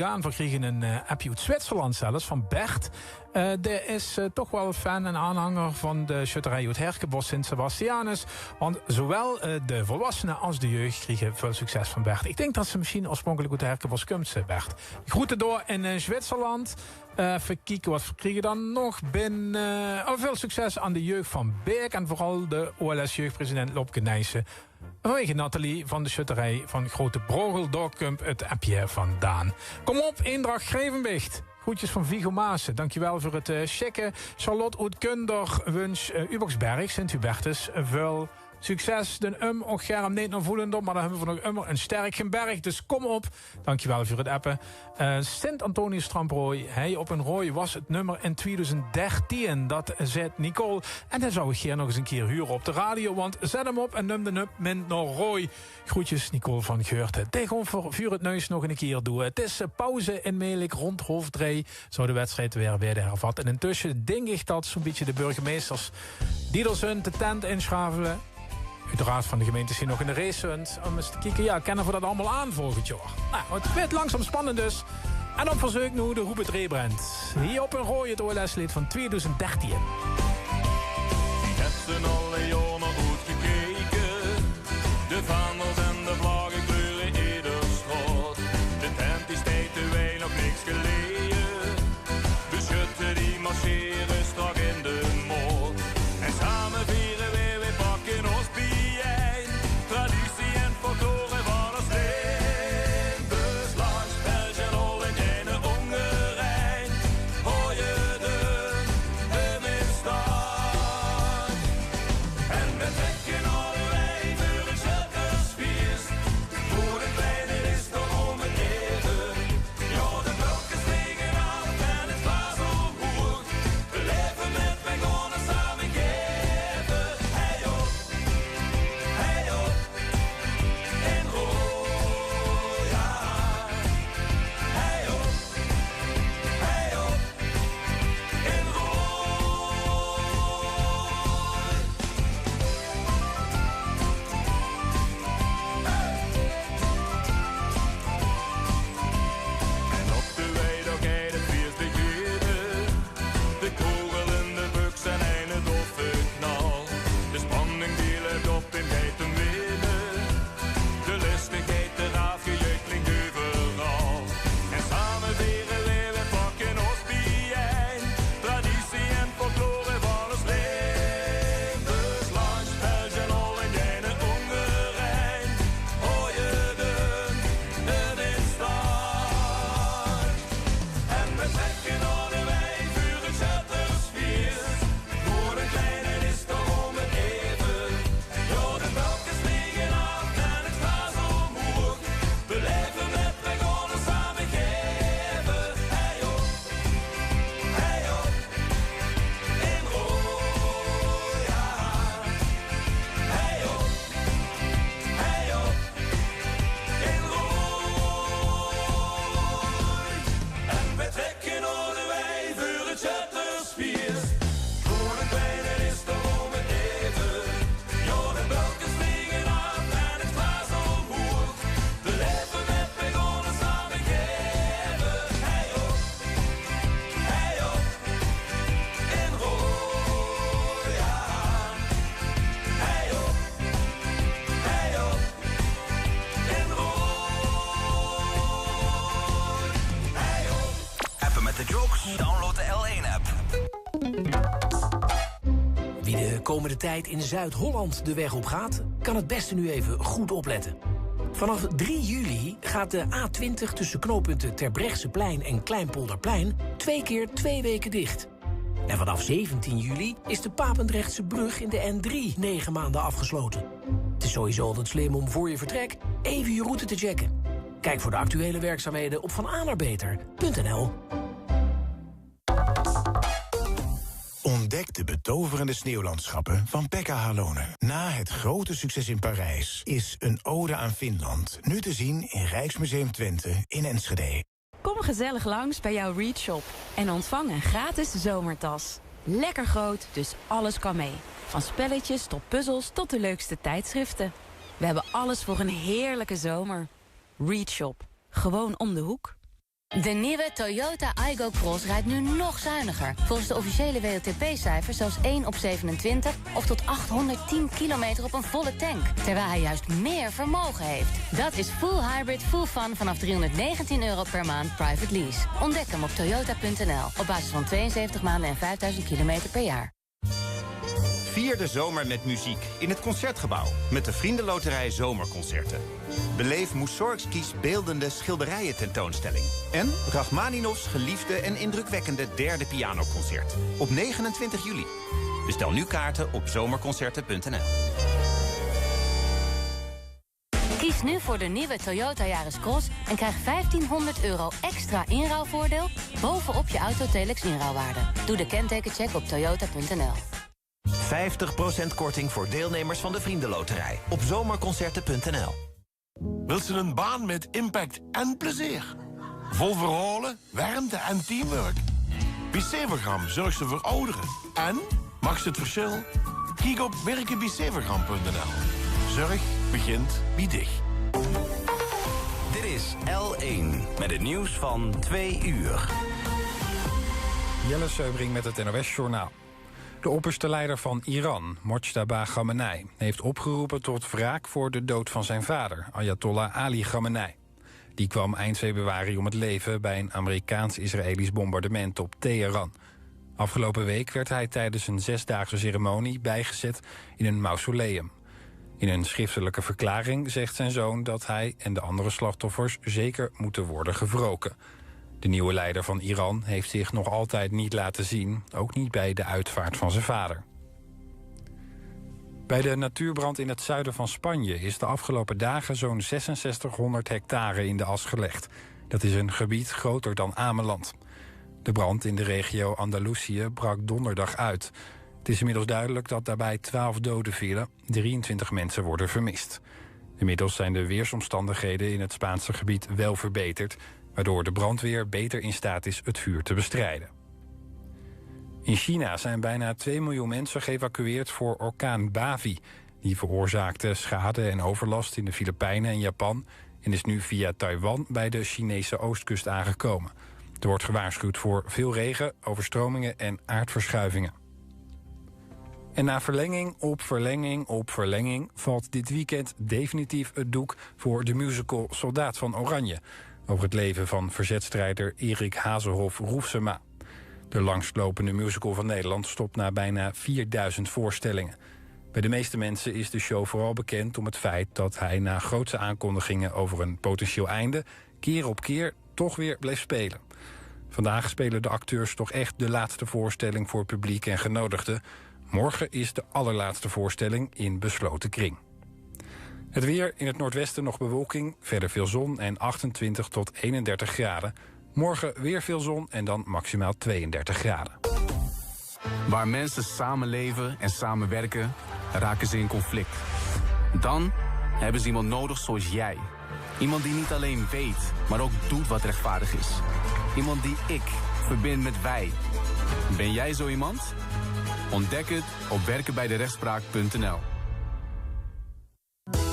aan. We kregen een appje uit Zwitserland zelfs, van Bert. Er is toch wel fan en aanhanger van de schutterij uit Herkenbos Sint-Sebastianus. Want zowel de volwassenen als de jeugd kregen veel succes van Bert. Ik denk dat ze misschien oorspronkelijk uit Herkenbos komt, Bert. Groeten door in Zwitserland. Even kijken wat we kregen dan nog binnen. Veel succes aan de jeugd van Beek en vooral de OLS-jeugdpresident Lopke Nijssen. Vanwege Nathalie van de schutterij van Grote Brogel. Daar komt het appje vandaan. Kom op, Eendracht Grevenbicht. Groetjes van Vigo Maassen. Dankjewel voor het checken. Charlotte uit Kunder wens Uboxberg, Sint-Hubertus, veel Succes, de och Germ niet nog voelend op, maar dan hebben we nog immer een sterke berg. Dus kom op. Dankjewel voor het appen. Sint Antonius Tramprooi, hij op een rooi was het nummer in 2013. Dat zet Nicole. En dan zou ik hier nog eens een keer huren op de radio, want zet hem op en neem de up min naar rooi. Groetjes, Nicole van Geurten. Tegen voor vuur het neus nog een keer doen. Het is pauze in Melik rond 2:30. Zou de wedstrijd weer hervatten. En intussen denk ik dat zo'n beetje de burgemeesters die er zijn de tent inschavelen. Uiteraard van de gemeente zien nog in de race. Om eens te kijken, ja, kennen we dat allemaal aan volgend jaar? Nou, het werd langzaam spannend dus. En op verzoek nu de Hubert Rebrandt. Hier op een rooi het OLS-lied van 2013. Ik heb ze alle jaren goed gekeken. De vaandels en de vlaggen kleuren ieder straat. De tent is tijd terwijl nog niks geleden. De schutten die marcheren strak in de moord. En samen vieren we pakken ons bijeen. Traditie en folklore van ons leven. Beslag, België, Holland en de Hongarijn. Hoor je de in staan. En we trekken alle wij voor een circusfeest. Voor de kleine is toch om het even. Ja, de blokjes liggen af en het glas omhoog. We leven met mijn gonnen samen geven. Hey op, in rood, ja. Hey op, in En op de weidogheid het feest beginnen. De kogel in de buks en een het doffe knal. De spanning die leeft op in geiten winnen. De lustigheid, de raafgejeuk klinkt overal. En samen vieren we pakken ons bijeen. Traditie en folklore van ons leven. Langs België en Holland en de Hongarijn. Hoor je de in staan. En we trekken alle wij voor een schuttersfeest. Voor de kleine is toch om het even. Ja, de blokjes liggen af en het glas omhoog. We leven met wij gonnen samen geven. Hey op, in rood, ja. Hey op, in rood. En we trekken alle wij voor het schuttersfeest. Voor de kleine is toch om het even. Ja, de blokjes liggen af en het glas omhoog. We leven met wij gonnen samen geven. Hey op, in rood, ja. Hey op, in rood. Hey op. Appen met de jocks. Download de L1-app. Wie de komende tijd in Zuid-Holland de weg op gaat, kan het beste nu even goed opletten. Vanaf 3 juli gaat de A20 tussen knooppunten Terbrechtseplein en Kleinpolderplein 2 keer 2 weken dicht. En vanaf 17 juli is de Papendrechtse brug in de N3 9 maanden afgesloten. Het is sowieso altijd slim om voor je vertrek even je route te checken. Kijk voor de actuele werkzaamheden op vananerbeter.nl. Ontdek de betoverende sneeuwlandschappen van Pekka Halonen. Na het grote succes in Parijs is Een ode aan Finland nu te zien in Rijksmuseum Twente in Enschede. Kom gezellig langs bij jouw Read Shop en ontvang een gratis zomertas. Lekker groot, dus alles kan mee. Van spelletjes tot puzzels tot de leukste tijdschriften. We hebben alles voor een heerlijke zomer. Read Shop. Gewoon om de hoek. De nieuwe Toyota Aygo Cross rijdt nu nog zuiniger. Volgens de officiële WLTP-cijfers zelfs 1 op 27... of tot 810 kilometer op een volle tank. Terwijl hij juist meer vermogen heeft. Dat is full hybrid, full fun vanaf €319 per maand private lease. Ontdek hem op toyota.nl. Op basis van 72 maanden en 5000 kilometer per jaar. Vier de zomer met muziek in het Concertgebouw met de Vriendenloterij Zomerconcerten. Beleef Mussorgskis beeldende schilderijen tentoonstelling. En Rachmaninovs geliefde en indrukwekkende derde pianoconcert. Op 29 juli. Bestel nu kaarten op zomerconcerten.nl. Kies nu voor de nieuwe Toyota Yaris Cross en krijg €1.500 extra inruilvoordeel bovenop je Autotelex inruilwaarde. Doe de kentekencheck op toyota.nl. 50% korting voor deelnemers van de Vriendenloterij op zomerconcerten.nl. Wilt ze een baan met impact en plezier? Vol verhalen, warmte en teamwork? Bicevergram zorgt ze voor ouderen. En, mag ze het verschil? Kijk op werkenbicevergram.nl. Zorg begint bij dich. Dit is L1 met het nieuws van 2 uur. Jelle Seubring met het NOS-journaal. De opperste leider van Iran, Mojtaba Khamenei, heeft opgeroepen tot wraak voor de dood van zijn vader, Ayatollah Ali Khamenei. Die kwam eind februari om het leven bij een Amerikaans-Israëlisch bombardement op Teheran. Afgelopen week werd hij tijdens een 6-daagse ceremonie bijgezet in een mausoleum. In een schriftelijke verklaring zegt zijn zoon dat hij en de andere slachtoffers zeker moeten worden gewroken. De nieuwe leider van Iran heeft zich nog altijd niet laten zien, ook niet bij de uitvaart van zijn vader. Bij de natuurbrand in het zuiden van Spanje is de afgelopen dagen zo'n 6600 hectare in de as gelegd. Dat is een gebied groter dan Ameland. De brand in de regio Andalusië brak donderdag uit. Het is inmiddels duidelijk dat daarbij 12 doden vielen, 23 mensen worden vermist. Inmiddels zijn de weersomstandigheden in het Spaanse gebied wel verbeterd, waardoor de brandweer beter in staat is het vuur te bestrijden. In China zijn bijna 2 miljoen mensen geëvacueerd voor orkaan Bavi. Die veroorzaakte schade en overlast in de Filipijnen en Japan en is nu via Taiwan bij de Chinese oostkust aangekomen. Er wordt gewaarschuwd voor veel regen, overstromingen en aardverschuivingen. En na verlenging op verlenging op verlenging valt dit weekend definitief het doek voor de musical Soldaat van Oranje, over het leven van verzetstrijder Erik Hazelhoff Roefsema. De langslopende musical van Nederland stopt na bijna 4000 voorstellingen. Bij de meeste mensen is de show vooral bekend om het feit dat hij na grootse aankondigingen over een potentieel einde keer op keer toch weer bleef spelen. Vandaag spelen de acteurs toch echt de laatste voorstelling voor publiek en genodigden. Morgen is de allerlaatste voorstelling in besloten kring. Het weer: in het noordwesten nog bewolking, verder veel zon en 28 tot 31 graden. Morgen weer veel zon en dan maximaal 32 graden. Waar mensen samenleven en samenwerken, raken ze in conflict. Dan hebben ze iemand nodig zoals jij. Iemand die niet alleen weet, maar ook doet wat rechtvaardig is. Iemand die ik verbind met wij. Ben jij zo iemand? Ontdek het op werkenbijderechtspraak.nl.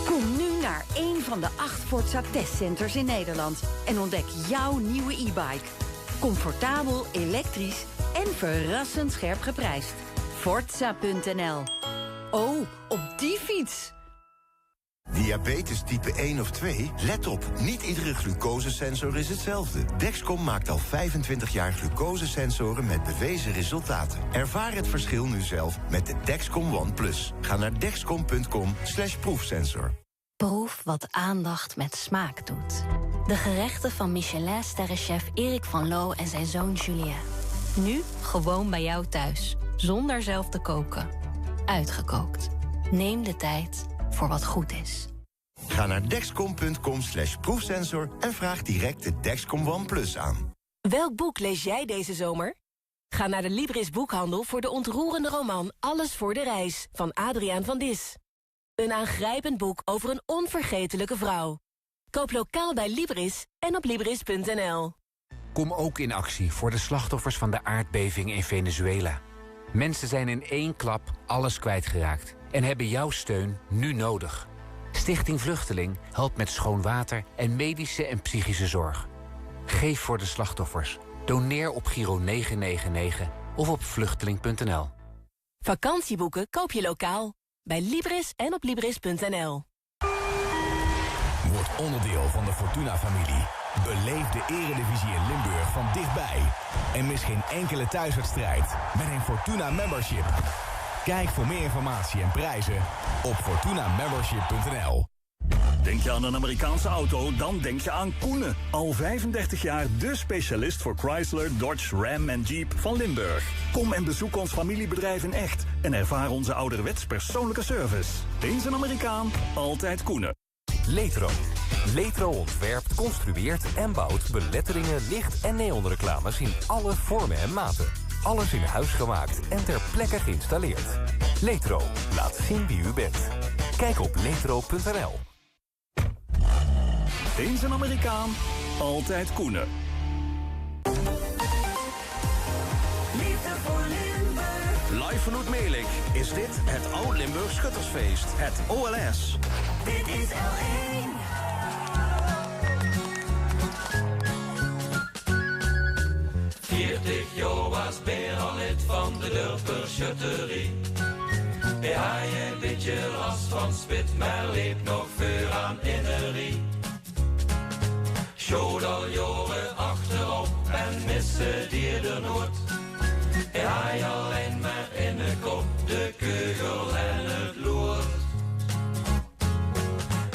Kom nu naar één van de 8 Forza testcenters in Nederland en ontdek jouw nieuwe e-bike. Comfortabel, elektrisch en verrassend scherp geprijsd. Forza.nl. Oh, op die fiets! Diabetes type 1 of 2? Let op, niet iedere glucosesensor is hetzelfde. Dexcom maakt al 25 jaar glucosesensoren met bewezen resultaten. Ervaar het verschil nu zelf met de Dexcom One Plus. Ga naar dexcom.com/proefsensor. Proef wat aandacht met smaak doet. De gerechten van Michelin-sterrenchef Erik van Loo en zijn zoon Julien. Nu gewoon bij jou thuis, zonder zelf te koken. Uitgekookt. Neem de tijd voor wat goed is. Ga naar dexcom.com/proefsensor en vraag direct de Dexcom One Plus aan. Welk boek lees jij deze zomer? Ga naar de Libris boekhandel voor de ontroerende roman Alles voor de reis van Adriaan van Dis. Een aangrijpend boek over een onvergetelijke vrouw. Koop lokaal bij Libris en op Libris.nl. Kom ook in actie voor de slachtoffers van de aardbeving in Venezuela. Mensen zijn in één klap alles kwijtgeraakt en hebben jouw steun nu nodig. Stichting Vluchteling helpt met schoon water en medische en psychische zorg. Geef voor de slachtoffers. Doneer op Giro 999 of op vluchteling.nl. Vakantieboeken koop je lokaal. Bij Libris en op Libris.nl. Word onderdeel van de Fortuna-familie. Beleef de Eredivisie in Limburg van dichtbij. En mis geen enkele thuiswedstrijd met een Fortuna Membership. Kijk voor meer informatie en prijzen op fortunamembership.nl. Denk je aan een Amerikaanse auto, dan denk je aan Koenen. Al 35 jaar de specialist voor Chrysler, Dodge, Ram en Jeep van Limburg. Kom en bezoek ons familiebedrijf in echt en ervaar onze ouderwets persoonlijke service. Eens een Amerikaan, altijd Koenen. Letro. Letro ontwerpt, construeert en bouwt beletteringen, licht- en neonreclames in alle vormen en maten. Alles in huis gemaakt en ter plekke geïnstalleerd. Letro. Laat zien wie u bent. Kijk op letro.nl. Eens een Amerikaan, altijd Koenen. Liefde voor Limburg. Live vanuit Melik is dit het Oud-Limburg Schuttersfeest. Het OLS. Dit is L1. Jo was Beer al lid van de Durper Schutterie. Hij had een beetje last van spit, maar leep nog veel aan innerie. Schoot al jaren achterop en miste die er nooit. Hij had alleen maar in de kop de keugel en het loert.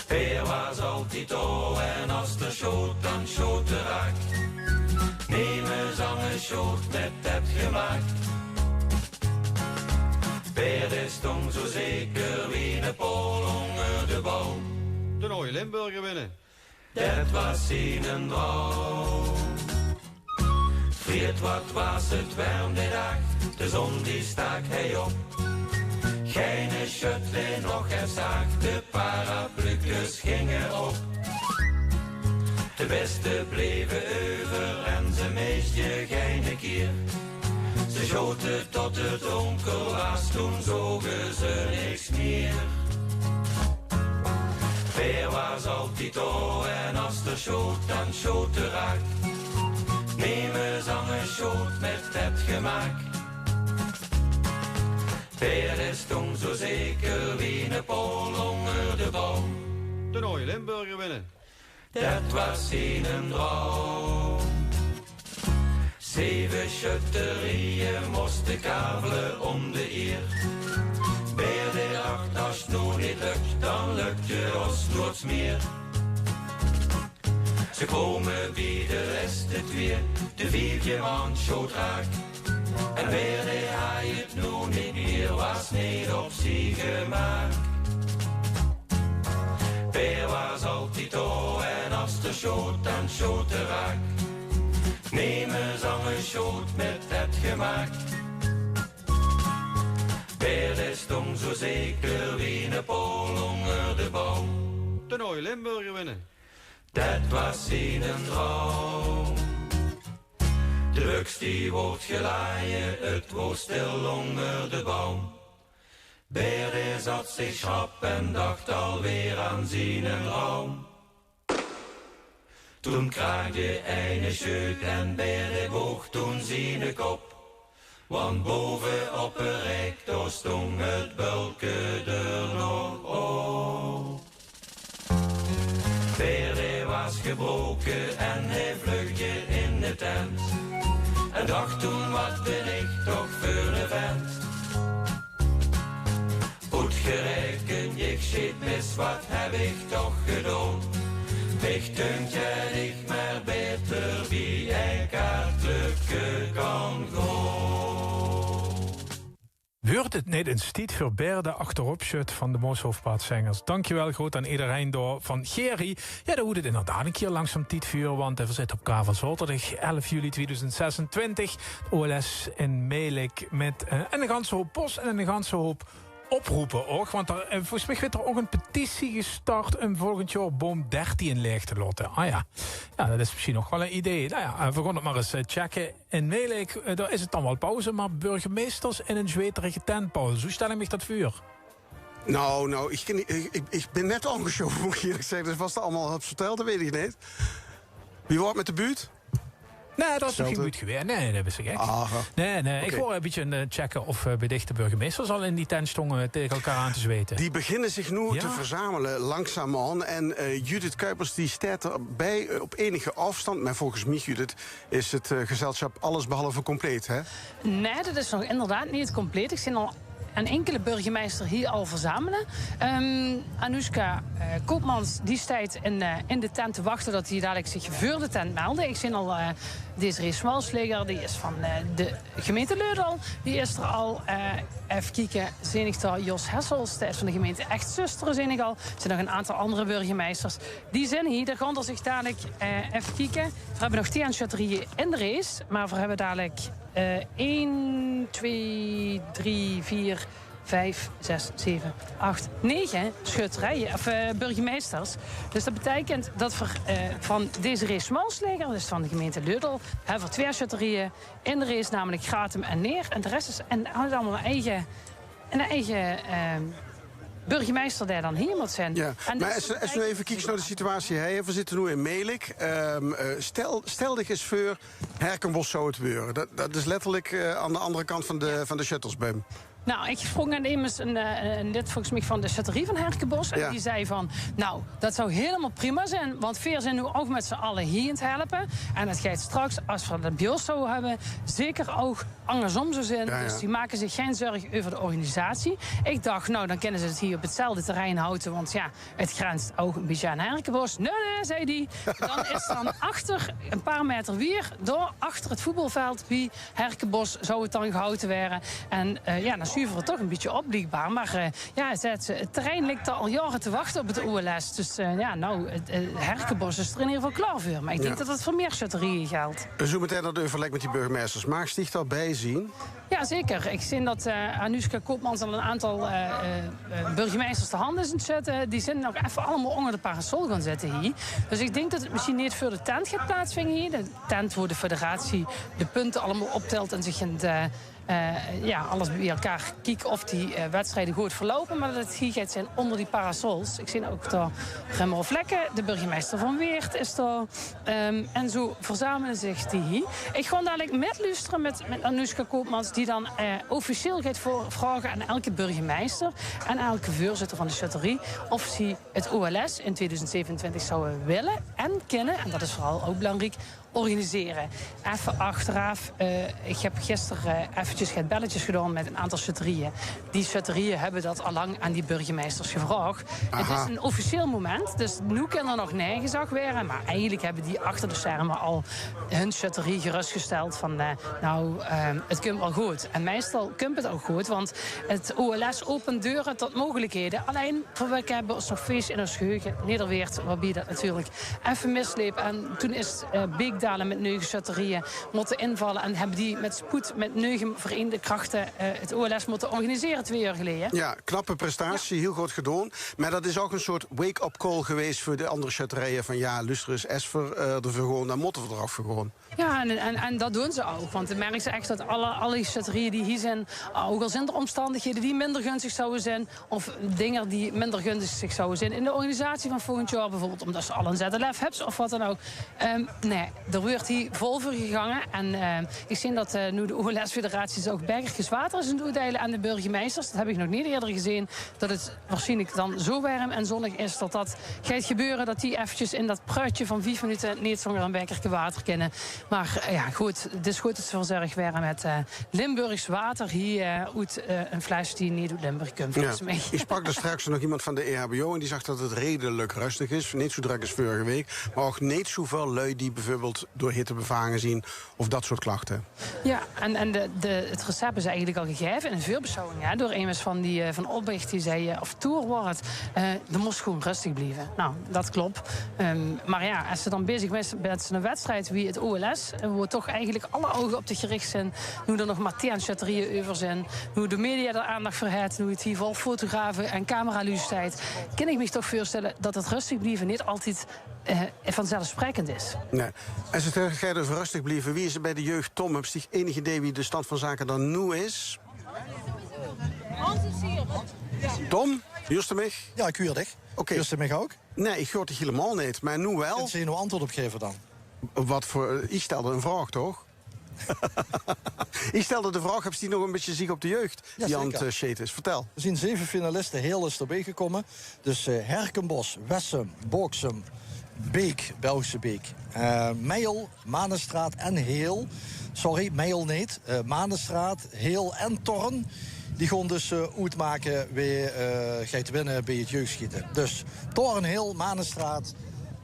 Hij was altijd o en als er schoot, dan schoot de raak. Neem eens aan een schoot met het gemaakt. Beer is toen zo zeker wie een pool onder de boom. De mooie Limburger winnen. Dat was een droom. Vriend, wat was het warm die dag, de zon die stak hij op. Geen schut nog en zag, de paraplu's gingen op. De beste bleven over en ze meestje geen keer. Ze schoten tot het donker was, toen zogen ze niks meer. Peer was altijd o en als er schoot, dan schoot de raak. Neem eens aan een schoot met het gemaakt. Peer is toen zo zeker wie een pool onder de boom. De mooie Limburger winnen. Dat was een droom. 7 schutterieën moesten kavelen om de eer. Bij de 8 als het nog niet lukt, dan lukt je ons nooit meer. Ze komen bij de rest weer, de 4 man schoot raak. En weer de hij het nog niet meer, was niet op zich gemaakt. Peer was altijd o en als de schoot, dan schoot de raak. Neem eens aan een schoot met het gemaakt. Peer is toen zo zeker wie een pool onder de boom. De mooie Limburger winnen. Dat was een droom. De buks die wordt gelaaien, het wordt stil onder de boom. Beer zat zich schrap en dacht alweer aan zijn droom. Toen kraakte een scheut en Beer boog toen zijn kop. Want boven op een rek, daar stond het bulke er nog op. Beer was gebroken en hij vluchtte in de tent. En dacht toen, wat ben ik toch voor een vent. Goed gerekend, ik schiet mis, wat heb ik toch gedaan. Ik denk dat ik maar beter wie ik hartelijke kan gaan. Wordt het niet een stiet voor Beer de achteropshut van de Mooshoofdpaatzingers? Dankjewel groot aan iedereen door van Gerry. Ja, dan moet het inderdaad een keer langzaam tijd vuur, want hij zit op Kavel Zaterdag 11 juli 2026. OLS in Melik met een ganse hoop post en een ganse hoop oproepen ook. Want volgens mij werd er ook een petitie gestart om volgend jaar boom 13 leeg te laten. Ah ja, dat is misschien nog wel een idee. Nou ja, we gaan het maar eens checken. In Melik, daar is het dan wel pauze, maar burgemeesters in een zweterige tentpauze. Hoe stel ik me dat voor? Nou, ik ben net aangeschoven, moet ik eerlijk zeggen. Dus was dat allemaal op verteld, dat weet ik niet. Wie wordt met de buurt? Nee, dat is nog geen buurt geweest. Nee, dat is gek. Nee, okay. Ik wil een beetje checken of bedichte burgemeesters al in die tent stonden tegen elkaar aan te zweten. Die beginnen zich nu te verzamelen langzaamaan. En Judith Kuipers die staat erbij op enige afstand. Maar volgens mij, Judith, is het gezelschap allesbehalve compleet, hè? Nee, dat is nog inderdaad niet compleet. Ik zie al en enkele burgemeester hier al verzamelen. Anoushka Koopmans die staat in de tent te wachten dat hij dadelijk zich voor de tent meldde. Ik zie al Desiree Smalsleger, die is van de gemeente Leudal. Die is er al. Even kijken, zie ik daar Jos Hessels, dat is van de gemeente Echtzuster, zie ik al. Er zijn nog een aantal andere burgemeesters. Die zijn hier, daar gaan er zich dadelijk even kijken. We hebben nog 10 schutterieën in de race, maar we hebben dadelijk 1, 2, 3, 4... 5, 6, 7, 8, 9 schutterijen, of burgemeesters. Dus dat betekent dat we van Desiree Smalsleger, dus van de gemeente Leudal, hebben we 2 schutterieën in de race, namelijk Gratum en Neer. En de rest is allemaal een eigen burgemeester die dan hier moet zijn. Ja. En maar als we even kijken naar de situatie, hè, we zitten nu in Melik. Stel dich eens voor, Herkenbos zou het gebeuren. Dat is letterlijk aan de andere kant van de shuttlesbum. Nou, ik sprong aan immers dit volgens mij van de schutterie van Herkenbos. En die zei van, nou, dat zou helemaal prima zijn. Want veer zijn nu ook met z'n allen hier te helpen. En dat gaat straks, als we de bios zouden hebben, zeker ook andersom zo zijn. Ja. Dus die maken zich geen zorgen over de organisatie. Ik dacht, nou, dan kunnen ze het hier op hetzelfde terrein houden. Want ja, het grenst ook een beetje aan Herkenbos. Nee, zei die. Dan is dan achter, een paar meter weer, door achter het voetbalveld, wie Herkenbos zou het dan gehouden worden. En dan zuiveren toch een beetje opblikbaar. Maar het terrein ligt al jaren te wachten op het OLS. Dus Herkenbos is er in ieder geval klaar voor. Maar ik denk dat het voor meer schutterieën geldt. Zo meteen dat overleg met die burgemeesters. Mag je zich daarbij zien? Ja, zeker. Ik zie dat Anoushka Koopmans al een aantal burgemeesters de handen is aan het zetten. Die zijn nog even allemaal onder de parasol gaan zitten hier. Dus ik denk dat het misschien niet voor de tent gaat plaatsvinden hier. De tent waar de federatie de punten allemaal optelt en zich gaat alles bij elkaar kijken of die wedstrijden goed verlopen. Maar dat het hier gaat zijn onder die parasols. Ik zie ook daar Remmel Vlekken, de burgemeester van Weert is daar. En zo verzamelen zich die hier. Ik ga dadelijk met luisteren met Anoushka Koopmans, die dan officieel gaat vragen aan elke burgemeester en elke voorzitter van de schutterie of ze het OLS in 2027 zouden willen en kunnen, en dat is vooral ook belangrijk, organiseren. Even achteraf, ik heb gisteren eventjes belletjes gedaan met een aantal schutterieën. Die schutterieën hebben dat al lang aan die burgemeesters gevraagd. Aha. Het is een officieel moment, dus nu kan er nog neergezag worden. Maar eigenlijk hebben die achter de schermen al hun schutterie gerustgesteld van het komt wel goed. En meestal komt het ook goed, want het OLS opent deuren tot mogelijkheden. Alleen, voor we hebben ons nog feest in ons geheugen. Nederweert, waarbij dat natuurlijk even misleep. En toen is Beekdalen met 9 schutterieën moeten invallen en hebben die met spoed, met 9 verenigde krachten het OLS moeten organiseren 2 jaar geleden. Ja, knappe prestatie, heel goed gedaan. Maar dat is ook een soort wake-up call geweest voor de andere schutterijen van luister eens, Esfer, er gewoon, dan moeten we eraf gewoon. Ja, en dat doen ze ook. Want dan merken ze echt dat alle schutterieën die hier zijn, ook al zijn er omstandigheden die minder gunstig zouden zijn, of dingen die minder gunstig zouden zijn in de organisatie van volgend jaar, bijvoorbeeld omdat ze al een ZLF hebben of wat dan ook. Nee, er wordt hier vol voor gegangen. En ik zie dat nu de OLS-federatie ook bergjes water is aan het uitdelen aan de burgemeesters. Dat heb ik nog niet eerder gezien. Dat het waarschijnlijk dan zo warm en zonnig is dat gaat gebeuren. Dat die eventjes in dat pruitje van 5 minuten niet zonger een bekertje water kennen. Maar goed, het is goed dat ze verzorgd werden met Limburgs water hier uit een fles die niet uit Limburg komt. Ik sprak er straks nog iemand van de EHBO en die zag dat het redelijk rustig is. Niet zo druk als vorige week. Maar ook niet zoveel lui die bijvoorbeeld door hitte bevangen zien of dat soort klachten. Ja, en het recept is eigenlijk al gegeven in een veelbeschouwing. Ja, door een van Opbricht die zei, of Tour wordt er moest gewoon rustig blijven. Nou, dat klopt. Maar als ze dan bezig met een wedstrijd wie het OLS, waar toch eigenlijk alle ogen op te gericht zijn, nu er nog maar 10 schutterieën over zijn, nu de media er aandacht voor heeft, nu het hier vol fotografen en cameralu's tijd, kan ik me toch voorstellen dat het rustig blijven niet altijd vanzelfsprekend is. Nee. Als het gaat over rustig blijven, wie is er bij de jeugd? Tom, heb je enig idee wie de stand van zaken dan nu is? Tom, juist mij? Ja, ik hoor dich. Okay. Juist mij ook? Nee, ik hoor het helemaal niet, maar nu wel. Kun je nou antwoord op geven dan? Wat voor... Ik stelde een vraag, toch? Ik stelde de vraag, heb je die nog een beetje ziek op de jeugd? Ja, die aan het shit is. Vertel. We zien 7 finalisten, heel is erbij gekomen. Dus Herkenbos, Wessem, Boksem, Beek, Belgische Beek, Meijel, Manenstraat en Heel. Sorry, Meijel niet. Manenstraat, Heel en Torn. die gewoon dus uitmaken wie gaat winnen bij het jeugdschieten. Dus Torenhil, Manenstraat,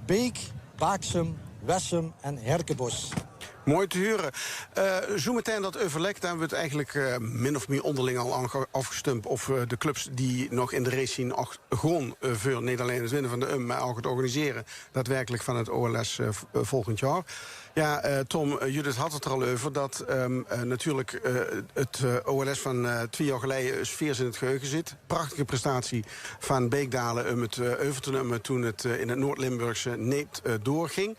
Beek, Baaksum, Wessem en Herkenbos. Mooi te huren. Zo meteen dat overleg, daar hebben we het eigenlijk min of meer onderling al afgestumpt. Of de clubs die nog in de race zien, gewoon voor niet alleen het winnen van de maar ook het organiseren daadwerkelijk van het OLS volgend jaar. Ja, Tom, Judith had het er al over dat natuurlijk het OLS van 2 jaar geleden sfeer in het geheugen zit. Prachtige prestatie van Beekdalen om het over te nemen toen het in het Noord-Limburgse niet doorging.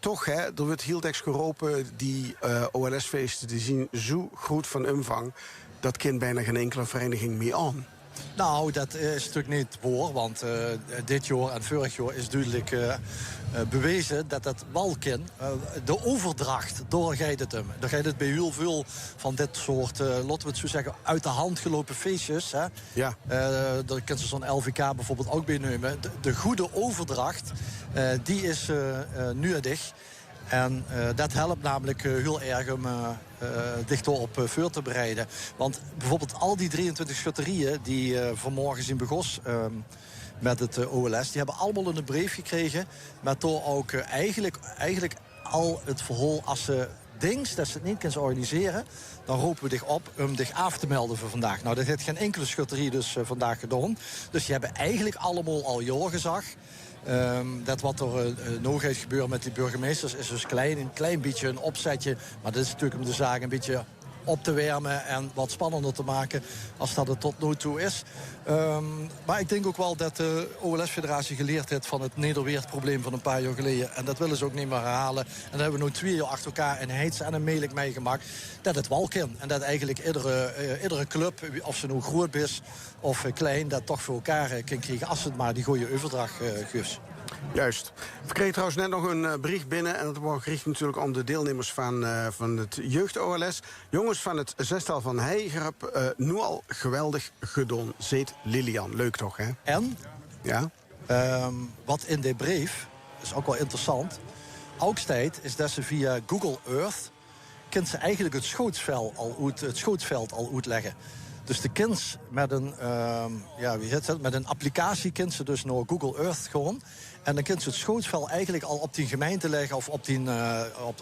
Toch, hè, er wordt heel erg geroepen, die OLS-feesten die zien zo goed van omvang, dat kent bijna geen enkele vereniging meer aan. Nou, dat is natuurlijk niet waar, want dit jaar en vorig jaar is duidelijk bewezen dat dat wel kan. De overdracht, daar gaat het om. Daar gaat het bij heel veel van dit soort, laten we het zo zeggen, uit de hand gelopen feestjes. Hè. Ja. Daar kan ze zo'n LVK bijvoorbeeld ook bij nemen. De goede overdracht, die is nodig. En dat helpt namelijk heel erg om dichter op voor te bereiden. Want bijvoorbeeld al die 23 schutterieën die vanmorgen zien begos met het OLS, die hebben allemaal een brief gekregen met door ook eigenlijk al het verhaal als ze dings dat ze het niet kunnen organiseren, dan roepen we dich op om dich af te melden voor vandaag. Nou, dat heeft geen enkele schutterie dus vandaag gedaan. Dus die hebben eigenlijk allemaal al jaar gezegd. Dat wat er nog heeft gebeurd met die burgemeesters is dus een klein beetje een opzetje. Maar dat is natuurlijk om de zaak een beetje op te wermen en wat spannender te maken als dat het tot nu toe is. Maar ik denk ook wel dat de OLS-federatie geleerd heeft van het Nederweert-probleem van een paar jaar geleden. En dat willen ze ook niet meer herhalen. En daar hebben we nu 2 jaar achter elkaar een Heids en een Meelijk meegemaakt. Dat het wel kan. En dat eigenlijk iedere club, of ze nu groot is of klein, dat toch voor elkaar kan krijgen als het maar die goede overdracht geeft. Juist. We kregen trouwens net nog een bericht binnen. En dat wordt gericht natuurlijk om de deelnemers van het jeugd-OLS. Jongens van het zestal van Heigerp, nu al geweldig gedaan, zet Lilian. Leuk toch, hè? En? Ja. Wat in de brief, is ook wel interessant. Augstijd is dat ze via Google Earth kunt ze eigenlijk het schootsveld al uitleggen. Dus de kind met een applicatie kunt ze dus naar Google Earth gewoon. En dan kunt ze het schootsveld eigenlijk al op die gemeente leggen of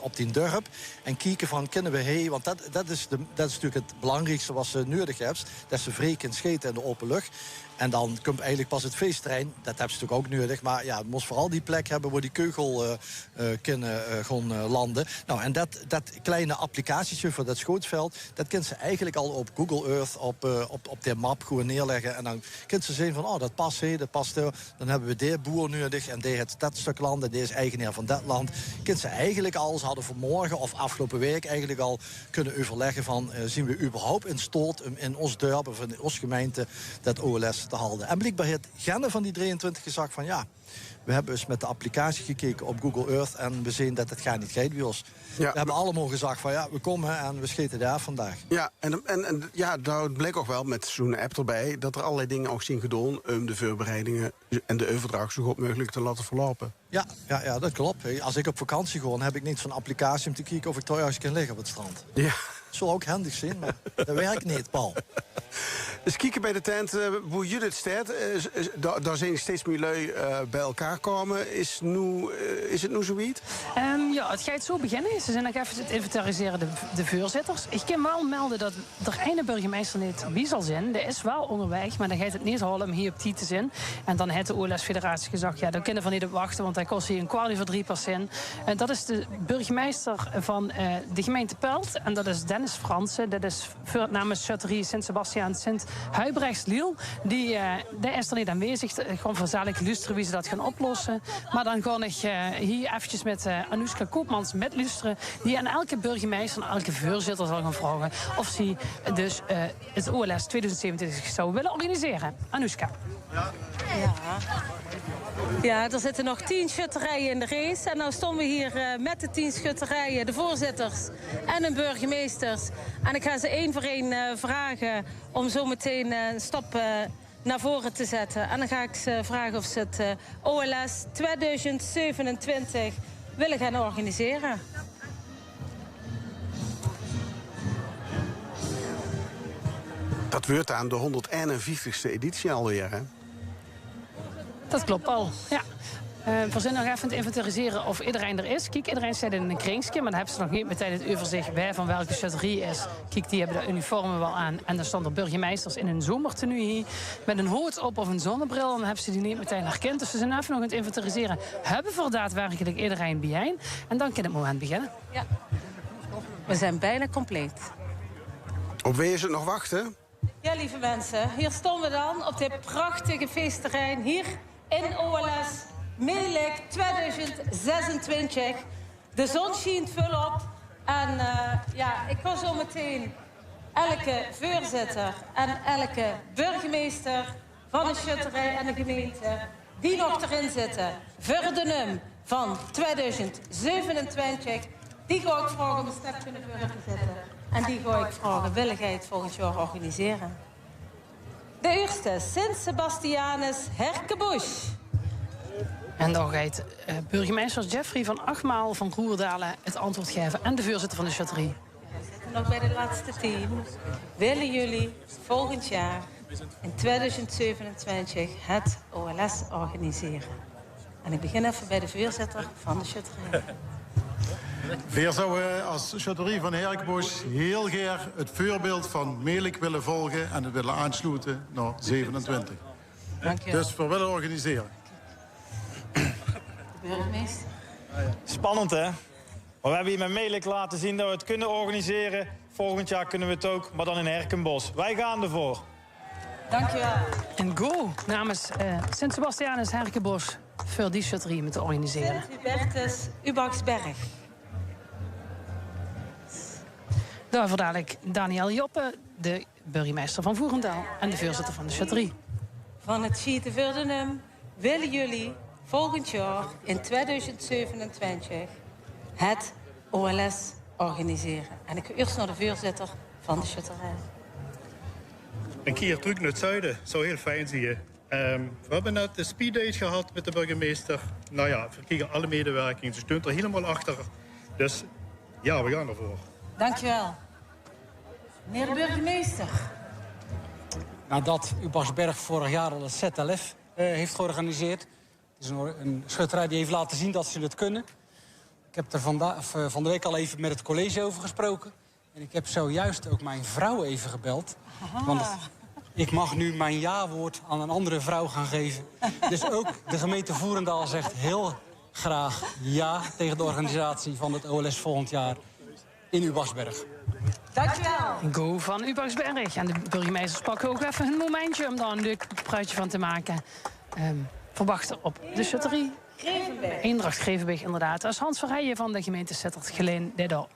op die dorp. En kijken van, kunnen we want dat is natuurlijk het belangrijkste wat ze nodig hebben. Dat ze vrij kunnen scheten in de open lucht. En dan komt eigenlijk pas het feestterrein. Dat hebben ze natuurlijk ook nodig. Maar ja, het moest vooral die plek hebben waar die keugel kunnen gaan landen. Nou, en dat kleine applicatietje voor dat schootsveld, dat kunt ze eigenlijk al op Google Earth, op de map gewoon neerleggen. En dan kunt ze zien van, oh, dat past, dat past. Dan hebben we die boer nodig en die heeft dat stuk land en die is eigenaar van dat land. Kunt ze eigenlijk al, ze hadden vanmorgen of afgelopen week eigenlijk al kunnen overleggen van, zien we überhaupt in staat in ons dorp of in onze gemeente dat OLS te houden. En blijkbaar heeft Genne van die 23 gezegd van ja, we hebben eens met de applicatie gekeken op Google Earth en we zien dat het gaat niet bij ons. Ja, we hebben allemaal gezegd van ja, we komen en we scheten daar vandaag. Ja, en ja, daar bleek ook wel met zo'n app erbij dat er allerlei dingen ook zien gedaan om de voorbereidingen en de overdracht zo goed mogelijk te laten verlopen. Ja, dat klopt. Als ik op vakantie ga, heb ik niet zo'n applicatie om te kijken of ik thuis kan liggen op het strand. Ja. Dat zou ook handig zijn, maar dat werkt niet, Paul. Dus kijken bij de tent hoe Judith staat. Daar zijn steeds meer lui bij elkaar komen. Is het nu zoiets? Ja, het gaat zo beginnen. Ze zijn nog even het inventariseren, de voorzitters. Ik kan wel melden dat er ene burgemeester niet wie zal zijn. Die is wel onderweg, maar dan gaat het niet halen om hier op die te zijn. En dan heeft de OLS-federatie gezegd, ja, dan kunnen we niet op wachten, want hij kost hier een kwartier voor 3 personen. Dat is de burgemeester van de gemeente Pelt. En dat is Dennis Fransen. Dat is namens Schutterie Sint-Sebastiaan Sint-Huibrechts-Liel. Die is er niet aanwezig. Gewoon vanzelf luisteren wie ze dat gaan oplossen. Maar dan ga ik hier eventjes met Anoushka Koopmans met luisteren. Die aan elke burgemeester en elke voorzitter zal gaan vragen of ze dus het OLS 2027 zou willen organiseren. Anoushka. Ja, er zitten nog 10 schutterijen in de race. En nou stonden we hier met de 10 schutterijen, de voorzitters en de burgemeesters. En ik ga ze één voor één vragen om zo meteen een stap naar voren te zetten. En dan ga ik ze vragen of ze het OLS 2027 willen gaan organiseren. Dat wordt aan de 141ste editie alweer, hè? Dat klopt al, ja. We zijn nog even aan het inventariseren of iedereen er is. Kijk, iedereen zit in een kringske, maar dan hebben ze nog niet meteen het overzicht bij van welke châteaurie is. Kijk, die hebben de uniformen wel aan. En dan staan er burgemeesters in een zomertenue hier met een hoed op of een zonnebril. En dan hebben ze die niet meteen herkend. Dus we zijn even nog aan het inventariseren. Hebben we daadwerkelijk iedereen bijeen? En dan kan het moment beginnen. Ja. We zijn bijna compleet. Op wie is het nog wachten? Ja, lieve mensen, hier staan we dan op dit prachtige feestterrein hier in OLS Meelijk 2026. De zon schijnt volop en ik wil zo meteen elke voorzitter en elke burgemeester van de schutterij en de gemeente die nog erin zitten voor de NUM van 2027, die ga ik vragen om een stapje naar voren te zetten. En die ga ik vragen willigheid volgend jaar organiseren. De eerste, Sint-Sebastianus Herkenbusch. En dan gaat burgemeester Jeffrey van Achmaal van Roerdalen het antwoord geven. En de voorzitter van de châteaurie. We zitten nog bij de laatste 10. Willen jullie volgend jaar in 2027 het OLS organiseren? En ik begin even bij de voorzitter van de châteaurie. We zouden als châteaurie van Herkenbusch heel graag het voorbeeld van Meelijk willen volgen en het willen aansluiten naar 27. Dank je. Dus we willen organiseren. De burgemeester. Spannend, hè? Maar we hebben hier met Meelijk laten zien dat we het kunnen organiseren. Volgend jaar kunnen we het ook, maar dan in Herkenbosch. Wij gaan ervoor. Dank je wel. En go namens Sint-Sebastianus Herkenbosch voor die châteaurie met te organiseren. Sint-Hubertus Ubaxberg. Daarvoor dadelijk Daniel Joppe, de burgemeester van Voerendaal en de voorzitter van de châteaurie. Van het Schieten voor de NUM willen jullie volgend jaar in 2027 het OLS organiseren. En ik ga eerst naar de voorzitter van de châteaurie. Een keer terug naar het zuiden, zou heel fijn zijn. We hebben net de speeddate gehad met de burgemeester. Nou ja, we kregen alle medewerking. Ze steunt er helemaal achter. Dus ja, we gaan ervoor. Dankjewel. Meneer de burgemeester. Nadat Ubaxberg vorig jaar al het ZLF heeft georganiseerd. Het is een schutterij die heeft laten zien dat ze het kunnen. Ik heb er van de week al even met het college over gesproken. En ik heb zojuist ook mijn vrouw even gebeld. Aha. Want ik mag nu mijn ja-woord aan een andere vrouw gaan geven. Dus ook de gemeente Voerendaal zegt heel graag ja tegen de organisatie van het OLS volgend jaar in Ubaxberg. Dankjewel. Go van Ubaxberg. En de burgemeesters pakken ook even hun momentje om daar een leuk praatje van te maken. Verwachten op de châteaurie. Grevenbeek. Eendracht Grevenbeek, inderdaad. Als Hans Verheijen van de gemeente Sittard Geleen die daar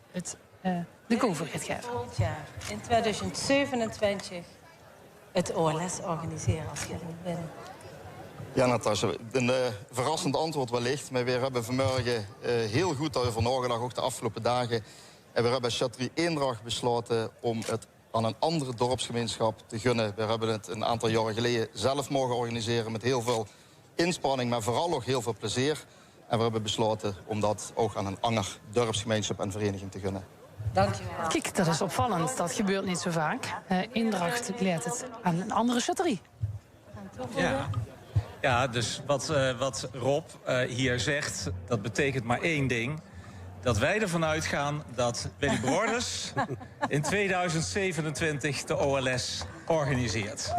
de go voor gaat geven. Volgend jaar in 2027 het OLS organiseren als jullie het willen. Ja, Natasja, een verrassend antwoord wellicht. Maar we hebben vanmorgen heel goed over nagedacht, ook de afgelopen dagen. En we hebben bij châteaurie Eendracht besloten om het aan een andere dorpsgemeenschap te gunnen. We hebben het een aantal jaren geleden zelf mogen organiseren met heel veel inspanning, maar vooral ook heel veel plezier. En we hebben besloten om dat ook aan een andere dorpsgemeenschap en vereniging te gunnen. Dankjewel. Kijk, dat is opvallend. Dat gebeurt niet zo vaak. Eendracht leert het aan een andere châteaurie. Ja, dus wat Rob hier zegt, dat betekent maar één ding. Dat wij ervan uitgaan dat Willy Broders in 2027 de OLS organiseert.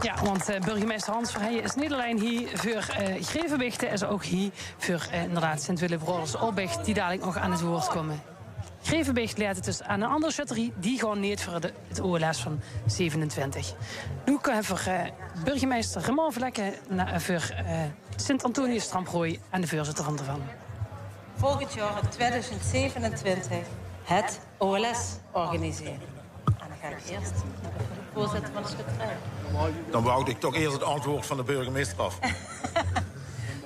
Ja, want burgemeester Hans Verheijen is niet alleen hier voor Grevenbeek, hij is ook hier voor inderdaad Sint-Willebroders Opbecht, die dadelijk nog aan het woord komen. Grevenbeek leidt het dus aan een andere châteaurie, die gewoon niet voor het OLS van 27. Nu gaan we burgemeester Raymond Vlekken voor Sint-Antonius Stramprooi en de voorzitter van ervan. Volgend jaar in 2027 het OLS organiseren. En dan ga ik eerst naar de voorzitter van de schutterij. Dan wou ik toch eerst het antwoord van de burgemeester af.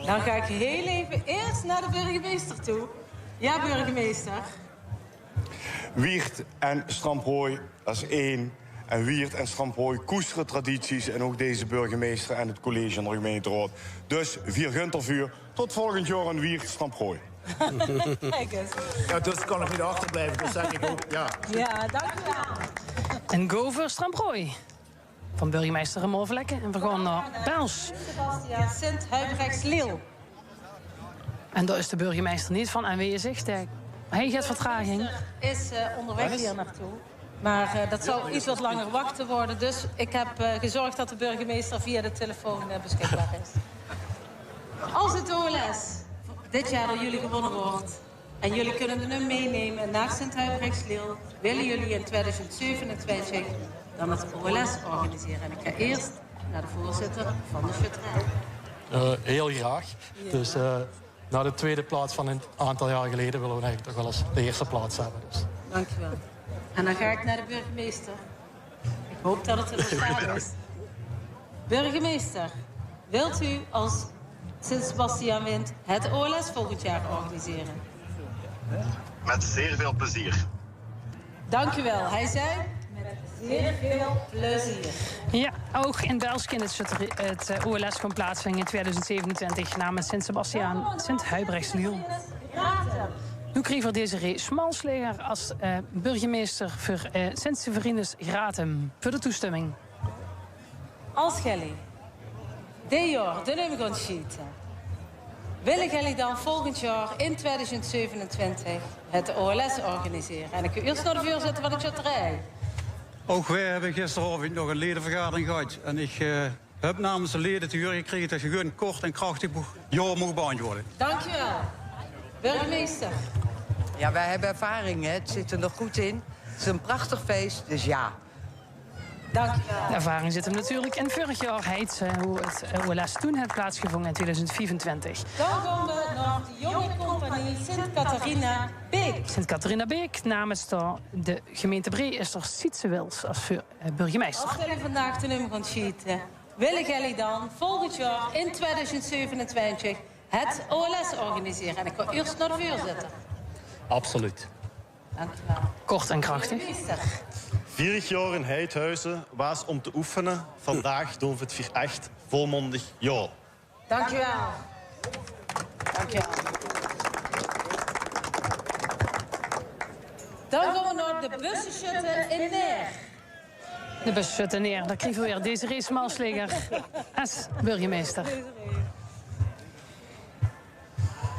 Dan ga ik heel even eerst naar de burgemeester toe. Ja, burgemeester. Wiert en Stramprooi, dat is één. En Wiert en Stramprooi koesteren tradities. En ook deze burgemeester en het college en de gemeenteraad. Dus 4 Guntervuur. Tot volgend jaar in Wiert, Stramprooi. Kijk eens. Ja, dus kan ik niet achterblijven, dus zeg ik ook ja. Ja, dank u wel. En go voor Stramprooi. Van burgemeester Remol Vlekken. En we gaan naar Bels. Sebastiaan Sint-Huibrechts-Liel. En daar is de burgemeester niet van aanwezig. Hij gaat vertraging. Is onderweg hier naartoe. Maar dat zou iets wat langer wachten worden. Dus ik heb gezorgd dat de burgemeester via de telefoon beschikbaar is. Als het OLS dit jaar door jullie gewonnen wordt... en jullie kunnen hem meenemen naar Sint-Huibrechts-Liel... willen jullie in 2027 dan het OLS organiseren. En ik ga eerst naar de voorzitter van de schutterij. Heel graag. Ja. Dus na de tweede plaats van een aantal jaar geleden... willen we eigenlijk toch wel eens de eerste plaats hebben. Dus. Dankjewel. En dan ga ik naar de burgemeester. Ik hoop dat het er bestaan is. Burgemeester, wilt u als Sint-Sebastiaan wint het OLS volgend jaar organiseren? Met zeer veel plezier. Dank u wel. Hij zei met zeer veel plezier. Ja, ook in België kan het OLS kan plaatsvinden in 2027 namens Sint-Sebastiaan Sint-Huibrechts-Liel. Nu kreeg we Desiree Smalsleger als burgemeester voor Sint-Severinus Gratum voor de toestemming. Als jullie dit jaar de nummer gaan schieten, willen jullie dan volgend jaar in 2027 het OLS organiseren? En ik ga eerst naar de voorzitter van de schutterij. Ook wij hebben gisteravond nog een ledenvergadering gehad. En ik heb namens de leden te horen gekregen dat je gewoon kort en krachtig jaar moet beantwoorden. Dankjewel. Burgemeester. Ja, wij hebben ervaring, hè. Het zit er nog goed in. Het is een prachtig feest, dus ja. Dankjewel. De ervaring zit hem natuurlijk in vorig jaar heet hoe het OLS toen heeft plaatsgevonden in 2024. Dan gaan we naar de jonge compagnie Sint-Catharina Beek. Sint-Catharina Beek, namens de gemeente Bree is er Sietse Wils als burgemeester. Als jullie vandaag de nummer gaan schieten, willen jullie dan volgend jaar in 2027 het OLS organiseren? En ik ga eerst naar de voorzitter. Absoluut. Dankjewel. Kort en krachtig. 4 jaar in Heidhuizen was om te oefenen. Vandaag doen we het weer echt volmondig ja. Dankjewel. Dankjewel. Dan gaan we naar de bussenschutten in Neer. De bussenschutten in Neer, daar kregen we weer Desiree Smalsleger als burgemeester.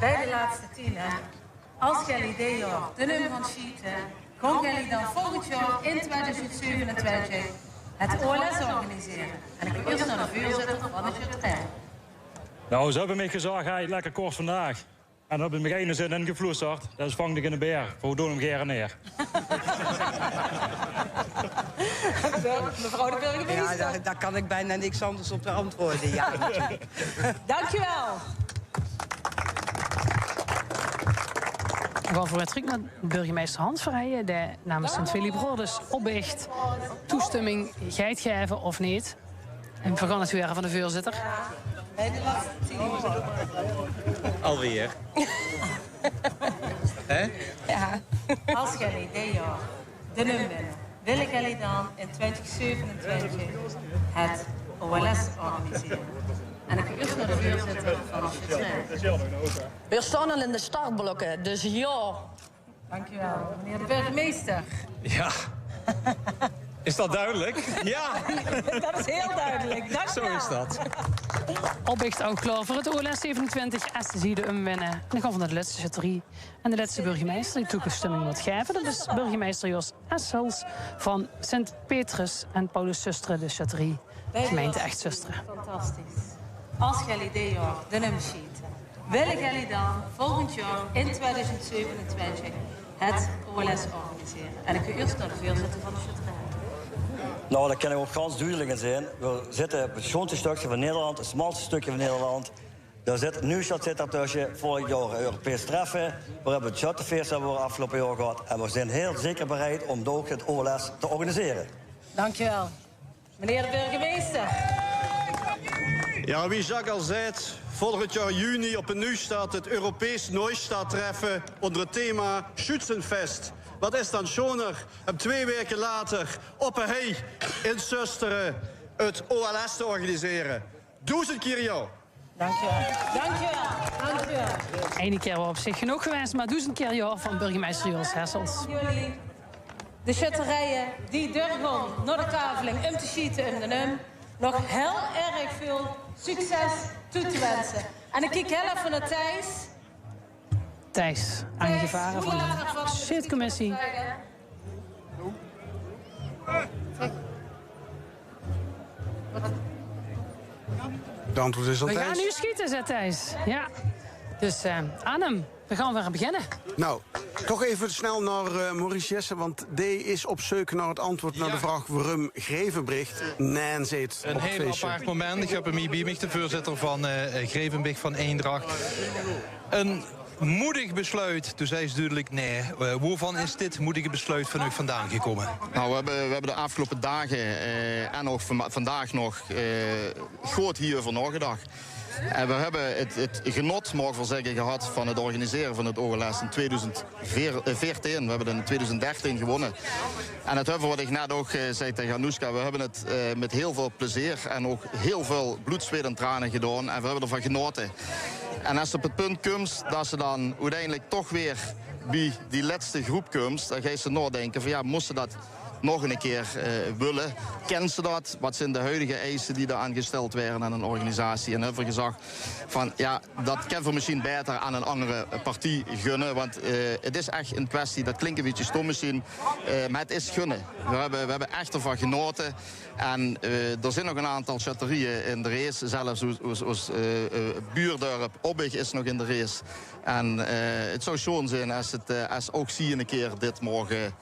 Bij de laatste 10, hè. Als jullie dit jaar de nummer van schieten, gaan jullie dan volgend jaar in 2027 het OLS organiseren? En ik ga eerst naar de voorzitter van de schutterij. Nou, ze hebben mij gezegd, hij lekker kort vandaag. En dan hebben ze me geen zin ingefloesterd. Dat is vang ik in de beer. We doen hem geren neer. Mevrouw de burgemeester. Ja, daar kan ik bijna niks anders op antwoorden, ja. Dankjewel. We gaan voor het terug naar burgemeester Hans Verheijen, die namens Sint-Willibrordus opbiecht toestemming gaat geven of niet. En we gaan het weer van de voorzitter. Bij de laatste 10. Alweer. Hè? Ja. Als jullie dit jaar de nummer winnen, willen jullie dan in 2027 het OLS organiseren? En ik ga eerst naar de voorzitter van de schutterij. We staan al in de startblokken, dus ja. Dankjewel. Meneer de burgemeester. Ja. Is dat duidelijk? Ja. Dat is heel duidelijk. Dankjewel. Zo is dat. Opbiecht ook klaar voor het OLS 27 als de ziede winnen. En dan gaan we naar de laatste schutterie. En de laatste burgemeester die toestemming moet geven, dat is burgemeester Jos Essels van Sint-Petrus en Paulus Zusteren, de schutterie. Gemeente Echt Zusteren. Fantastisch. Als jullie dit jaar de nummer schieten, willen jullie dan volgend jaar in 2027 het OLS organiseren? En ik ga eerst naar de voorzitter van de schutterij. Nou, dat kan ik ook ganz duidelijk in zijn. We zitten op het schoonste stukje van Nederland, het smalste stukje van Nederland. Nieuwstad zit daar tussen, vorig jaar Europees treffen. We hebben het Schutterfeest afgelopen jaar gehad. En we zijn heel zeker bereid om ook het OLS te organiseren. Dankjewel. Meneer de burgemeester. Ja, wie Jacques al zei, volgend jaar juni op een Nieuwstad het Europees Neustadt-treffen onder het thema Schützenfest. Wat is dan schoner om 2 weken later op een hei in Zusteren het OLS te organiseren? 1000 keer ja. Dankjewel. Dankjewel. Dankjewel. Eén keer was op zich genoeg geweest, maar 1000 keer ja van burgemeester Jos Hessels. Jullie de schutterijen die durven naar de kaveling om te schieten in de nog heel erg veel succes toe te wensen. En ik kijk heel even naar Thijs. Thijs, aangevaren van de Zitcommissie. De antwoord is al We Thijs. gaan nu schieten, zegt Thijs. Ja. Dus aan hem. We gaan weer beginnen. Nou, toch even snel naar Maurice Jessen, want D is op zoek naar het antwoord naar de vraag waarom Grevenbrecht nee zit Een op het heel feestje. apart moment. Ik heb hem hier bij mij, de voorzitter van Grevenbrecht van Eendracht. Een moedig besluit, toen zei ze duidelijk nee. Waarvan is dit moedige besluit van u vandaan gekomen? Nou, we hebben de afgelopen dagen en ook vandaag nog goed hierover nagedacht. En we hebben het genot, mag ik wel zeggen, gehad van het organiseren van het OLS in 2014. We hebben het in 2013 gewonnen. En het hebben, wat ik net ook zei tegen Anoushka, we hebben het met heel veel plezier en ook heel veel bloed, zweet en tranen gedaan. En we hebben ervan genoten. En als het op het punt komt dat ze dan uiteindelijk toch weer bij die laatste groep komt, dan gaan ze nadenken van ja, moesten dat nog een keer willen. Kennen ze dat? Wat zijn de huidige eisen die daar aangesteld werden aan een organisatie? En hebben we gezegd van ja, dat kan we misschien beter aan een andere partij gunnen. Want het is echt een kwestie, dat klinkt een beetje stom misschien, maar het is gunnen. We hebben echt ervan genoten. En er zijn nog een aantal chatterieën in de race. Zelfs Buurdorp, Obbig is nog in de race. En het zou schoon zijn als ook zie je een keer dit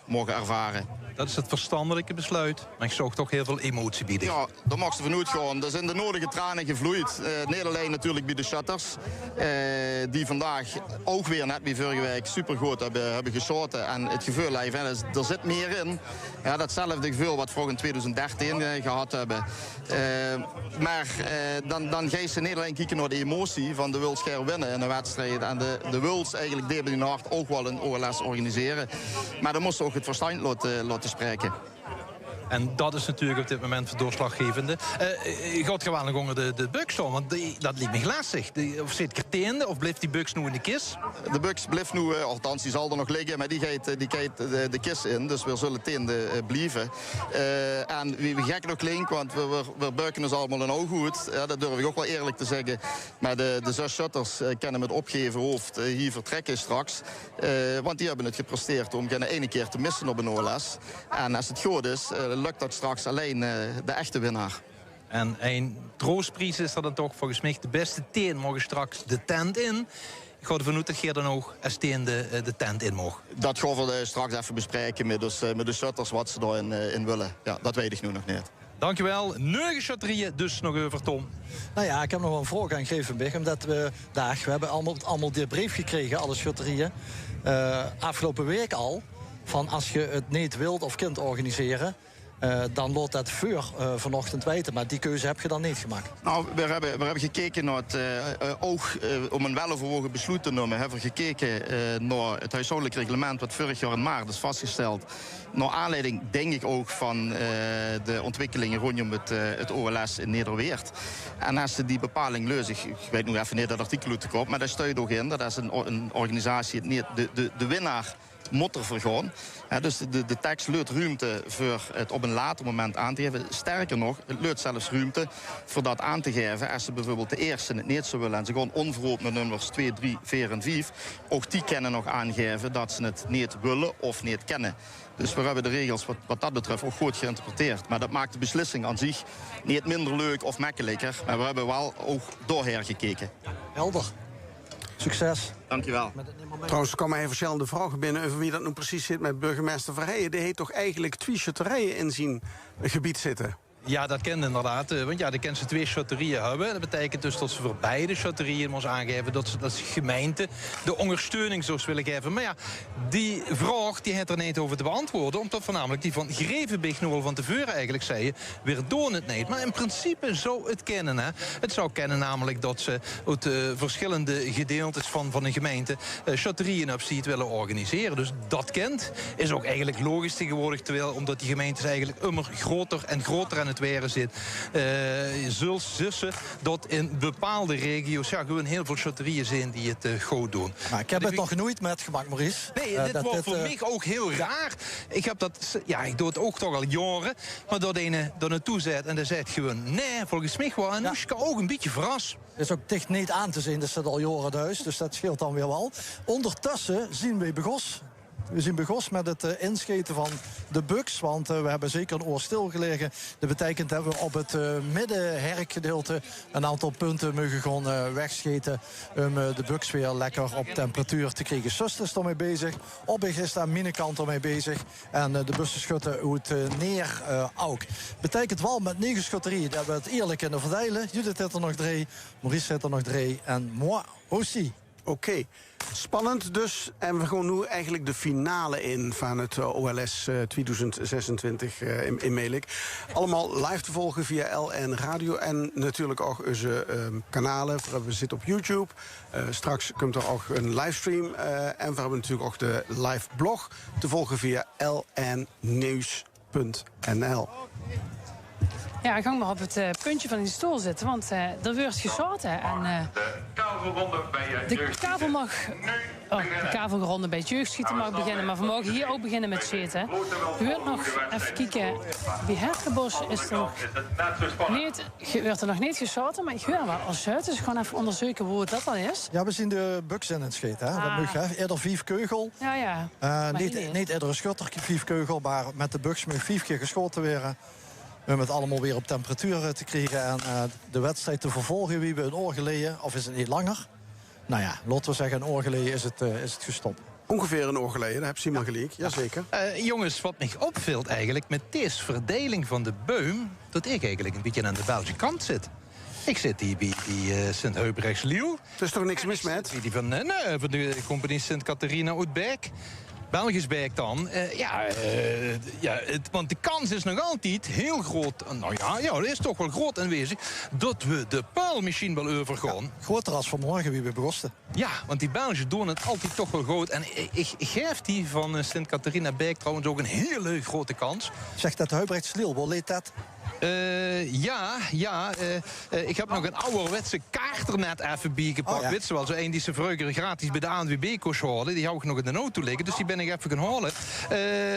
mogen ervaren. Dat is het verstandelijke besluit, maar ik zag toch heel veel emotie bieden. Ja, daar mag ze vanuit gaan. Er zijn de nodige tranen gevloeid. Niet alleen natuurlijk bij de shutters, die vandaag ook weer net wie vorige week supergoed hebben geschoten. En het gevoel heeft, er zit meer in. Ja, datzelfde gevoel wat we in 2013 gehad hebben. Maar dan ga je ze niet alleen kijken naar de emotie van de wil scherp winnen in een wedstrijd. En de wil eigenlijk deel in hart ook wel een OLS organiseren. Maar dan moest ook het verstand laten spreken. En dat is natuurlijk op dit moment het doorslaggevende. Gaat gewoon nog onder de buks om, want dat liep me lastig. Of zit kerteende, of blijft die buks nu in de kist? De buks blijft nu, althans die zal er nog liggen, maar die gaat de kist in. Dus we zullen teende blijven. En wie gek nog klinkt, want we buiken ons allemaal een oog goed. Ja, dat durf ik ook wel eerlijk te zeggen. Maar de 6 shutters kennen met opgeheven hoofd hier vertrekken straks. Want die hebben het gepresteerd om geen ene keer te missen op een OLS. En als het goed is, lukt dat straks alleen de echte winnaar. En een troostprijs is er dan toch volgens mij de beste teen morgen straks de tent in. Ik ga ervan uit dat je dan ook als teen de tent in mag. Dat gaan we straks even bespreken met de shutters wat ze daarin willen. Ja, dat weet ik nu nog niet. Dankjewel. 9 shutterieën dus nog over, Tom. Nou ja, ik heb nog wel een vraag aan Grevenbig. Omdat we hebben allemaal dit brief gekregen, alle shutterieën. Afgelopen week al. Van als je het niet wilt of kunt organiseren, dan loopt dat voor vanochtend weten. Maar die keuze heb je dan niet gemaakt. Nou, we hebben gekeken naar het oog om een weloverwogen besluit te nemen. Hebben we gekeken naar het huishoudelijk reglement wat vorig jaar in maart is vastgesteld. Naar aanleiding, denk ik ook, van de ontwikkelingen rondom het OLS in Nederweert. En als ze die bepaling leuzen, ik weet nu even niet dat artikel te koop, maar daar stuit ook in dat als een organisatie de winnaar moet er vergaan. Dus de tekst leurt ruimte voor het op een later moment aan te geven. Sterker nog, het leurt zelfs ruimte voor dat aan te geven als ze bijvoorbeeld de eerste het niet zo willen en ze gewoon onverhoopt met nummers 2, 3, 4 en 5. Ook die kunnen nog aangeven dat ze het niet willen of niet kennen. Dus we hebben de regels wat dat betreft ook goed geïnterpreteerd. Maar dat maakt de beslissing aan zich niet minder leuk of makkelijker. Maar we hebben wel ook doorher gekeken. Helder. Succes. Dankjewel. Trouwens, er komen even verschillende vragen binnen over wie dat nu precies zit met burgemeester Verheijen. Die heeft toch eigenlijk 2 shutterijen in zijn gebied zitten? Ja, dat kent inderdaad. Want ja, dan kunnen ze 2 shutterieën hebben. Dat betekent dus dat ze voor beide shutterieën moest aangeven dat ze als gemeente de ondersteuning zou willen geven. Maar ja, die vraag die heeft er niet over te beantwoorden. Omdat voornamelijk die van Grevenbig nog wel van tevoren eigenlijk zei, weer doen het niet. Maar in principe zou het kennen. Hè. Het zou kennen namelijk dat ze uit verschillende gedeeltes van een gemeente shutterieën op ziet willen organiseren. Dus dat kent. Is ook eigenlijk logisch tegenwoordig, terwijl omdat die gemeentes eigenlijk immer groter en groter aan het het waren zit. Zussen dat in bepaalde regio's gewoon heel veel schutterieën zijn die het goed doen. Maar ik heb het nog nooit met gemak, Maurice. Nee, dit was voor mij ook heel raar. Ik heb dat, ik doe het ook toch al jaren. Maar dat een er naartoe zet en dan zegt gewoon, nee, volgens mij wel. En nu is ik ook een beetje verrast. Het is ook dicht niet aan te zien, dat zit al jaren thuis. Dus dat scheelt dan weer wel. Ondertussen zien we Begos. We zien Begos met het inscheten van de buks. Want we hebben zeker een oor stilgelegen. Dat betekent dat we op het middenherkgedeelte een aantal punten mogen gaan wegscheten. Om de buks weer lekker op temperatuur te krijgen. Suster is ermee bezig. Oppig is daar Minekant ermee bezig. En de bussen schutten uit neer ook. Betekent wel met 9 schutterieën dat we het eerlijk in de verdelen. Judith heeft er nog 3. Maurice heeft er nog 3. En moi aussi. Oké, spannend dus. En we gaan nu eigenlijk de finale in van het OLS 2026 in Melik. Allemaal live te volgen via LN Radio. En natuurlijk ook onze kanalen. We zitten op YouTube. Straks komt er ook een livestream. En we hebben natuurlijk ook de live blog te volgen via lnnieuws.nl. Ja, ik ga maar op het puntje van die stoel zitten, want er wordt geschoten. En de kavel mag... de kavelronde bij het jeugdschieten mag beginnen, maar we mogen hier ook beginnen met schieten. Er wordt nog, even kijken, bij Herkenbos is er nog wordt er nog niet geschoten, maar ik hoor wel als uit, dus gewoon even onderzoeken hoe dat dan is. Ja, we zien de buks in het schieten. Dat mag, hè? Eerder 5 keugel. Ja. Niet eerder een schutter, 5 keugel, maar met de buks moet 5 keer geschoten worden. Om het allemaal weer op temperatuur te krijgen en de wedstrijd te vervolgen. Wie we een oor geleden, of is het niet langer? Nou ja, laten we zeggen, een oor geleden is het gestopt. Ongeveer een oor geleden, daar heb Simon gelijk. Jazeker. Jongens, wat mij opvalt eigenlijk met deze verdeling van de beum, dat ik eigenlijk een beetje aan de Belgische kant zit. Ik zit hier bij die Sint-Heubrechts-Liel. Er is toch niks mis met? Die van de compagnie Sint-Catharina uit Beek. Belgisch Beek dan. Want de kans is nog altijd heel groot. Nou ja, dat is toch wel groot aanwezig. Dat we de paalmachine wel overgaan. Ja, groter als vanmorgen wie we begosten. Ja, want die Belgen doen het altijd toch wel groot. En ik geef die van Sint-Catharina Beek trouwens ook een hele grote kans. Zegt dat Heubrechts-Liel, wat leed dat? Ik heb nog een ouderwetse kaart er net even bij gepakt. Weet je wel, zo een die ze vroeger gratis bij de ANWB-koers hadden. Die hou ik nog in de auto liggen, dus die ben ik even gaan halen.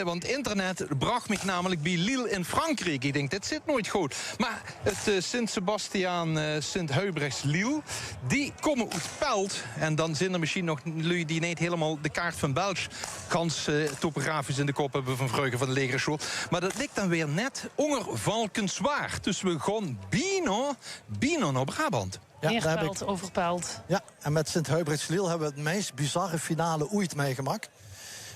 Want internet bracht me namelijk bij Lille in Frankrijk. Ik denk, dit zit nooit goed. Maar het Sint-Sebastiaan, Sint-Heubrechts-Liel, die komen uit Pelt. En dan zijn er misschien nog lui die niet helemaal de kaart van Belgisch kans topografisch in de kop hebben van vroeger van de legerschool. Maar dat ligt dan weer net Valkenswaard. Dus we gaan Bino naar Brabant. Ja, Neerpelt, overpelt. Ja, en met Sint-Heubrechts-Liel hebben we het meest bizarre finale ooit meegemaakt.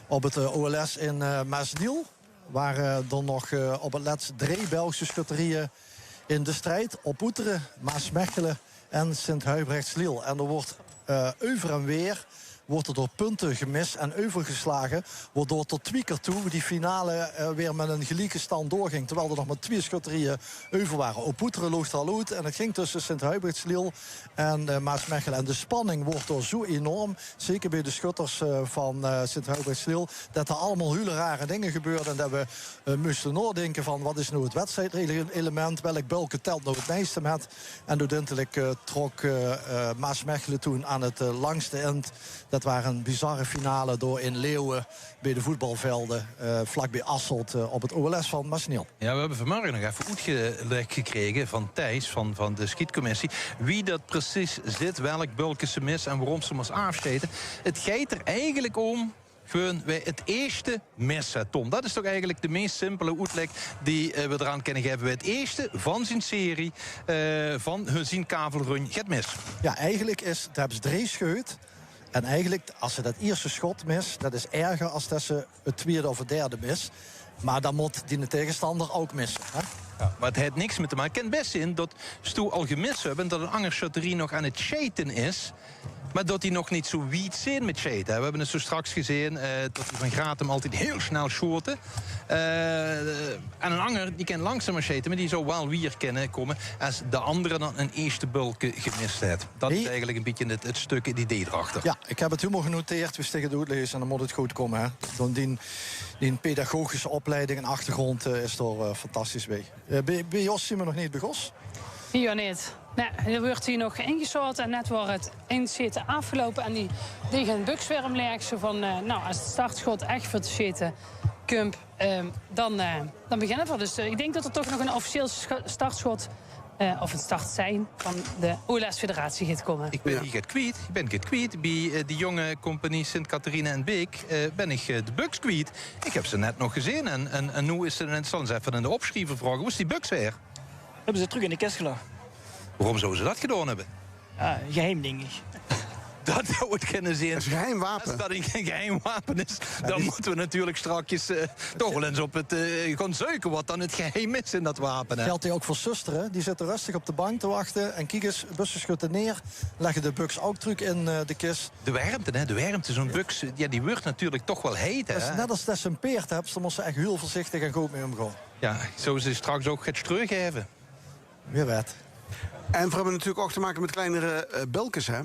Op het OLS in Maasniel. Waar dan nog op het laatst 3 Belgische schutterieën in de strijd. Op Oeteren, Maasmechelen en Sint-Heubrechts-Liel. En er wordt over en weer wordt er door punten gemist en overgeslagen. Waardoor tot 2 keer toe die finale weer met een gelijke stand doorging. Terwijl er nog maar 2 schutterieën over waren. Op Poeteren loog er al uit. En het ging tussen Sint-Heubrechts-Liel en Maasmechelen. En de spanning wordt door zo enorm. Zeker bij de schutters van Sint-Heubrechts-Liel. Dat er allemaal hele rare dingen gebeurden. En dat we moesten nadenken van wat is nou het wedstrijdelement. Welk bulke telt nou het meeste met. En uiteindelijk trok Maasmechelen toen aan het langste eind. Dat waren een bizarre finale door in Leeuwen bij de voetbalvelden. Vlakbij Asselt op het OLS van Maasniel. Ja, we hebben vanmorgen nog even uitgelegd gekregen van Thijs van de schietcommissie. Wie dat precies zit, welk bulke ze mis en waarom ze moest afsteden. Het gaat er eigenlijk om gewoon bij het eerste missen, Tom. Dat is toch eigenlijk de meest simpele uitleg die we eraan kunnen geven. Bij het eerste van zijn serie van hun kavelrun gaat mis. Ja, eigenlijk daar hebben ze 3 scheut. En eigenlijk, als ze dat eerste schot mis, dat is erger als dat ze het tweede of het derde mis. Maar dan moet die tegenstander ook missen. Hè? Ja, maar het heeft niks met te maken. Het kan best zijn dat Stoe al gemist hebben en dat een ander schutterie nog aan het schieten is. Maar dat die nog niet zo wiet zijn met scheten. We hebben het zo straks gezien dat die van Gratum altijd heel snel schoten. En een anger die kan langzamer scheten, maar die zou wel weer kunnen komen als de andere dan een eerste bulke gemist heeft. Dat is eigenlijk een beetje het stuk, het idee erachter. Ja, ik heb het helemaal genoteerd. We stikken de uitlezen en dan moet het goed komen. Hè. Dan die pedagogische opleiding en achtergrond is er fantastisch bij. Bij Jos zien we nog niet begos? Hier niet. Nee, er wordt hier nog ingezout en net wordt het inzeten afgelopen. En die tegen een bukswerm lijkt zo van, als het startschot echt voor te zitten komt, dan beginnen we. Dus ik denk dat er toch nog een officieel startschot of een start zijn van de OLS-federatie gaat komen. Ik ben hier kwijt. Bij die jonge compagnie Sint-Catharina en Beek ben ik de buks kwijt. Ik heb ze net nog gezien en nu is ze interessant. Even in de opschrijver vragen. Hoe is die buks weer? Hebben ze terug in de kist gelegd. Waarom zouden ze dat gedaan hebben? Ja, geheim denk ik. Dat zou het kunnen zijn. Dat is een geheim wapen. Als dat een geheim wapen is, dan moeten we natuurlijk straks toch wel eens op het gaan zoeken wat dan het geheim is in dat wapen. Hè. Geldt die ook voor zusteren? Die zitten rustig op de bank te wachten. En kijk eens, bussen schutten neer. Leggen de buks ook terug in de kist. De warmte, zo'n buks, ja, die wordt natuurlijk toch wel heet. Hè? Dus net als dat ze een peert hebt, dan moet ze echt heel voorzichtig en goed mee omgaan. Ja, zo ze straks ook gaat teruggeven. Wie weet. En we hebben natuurlijk ook te maken met kleinere bulkes, hè?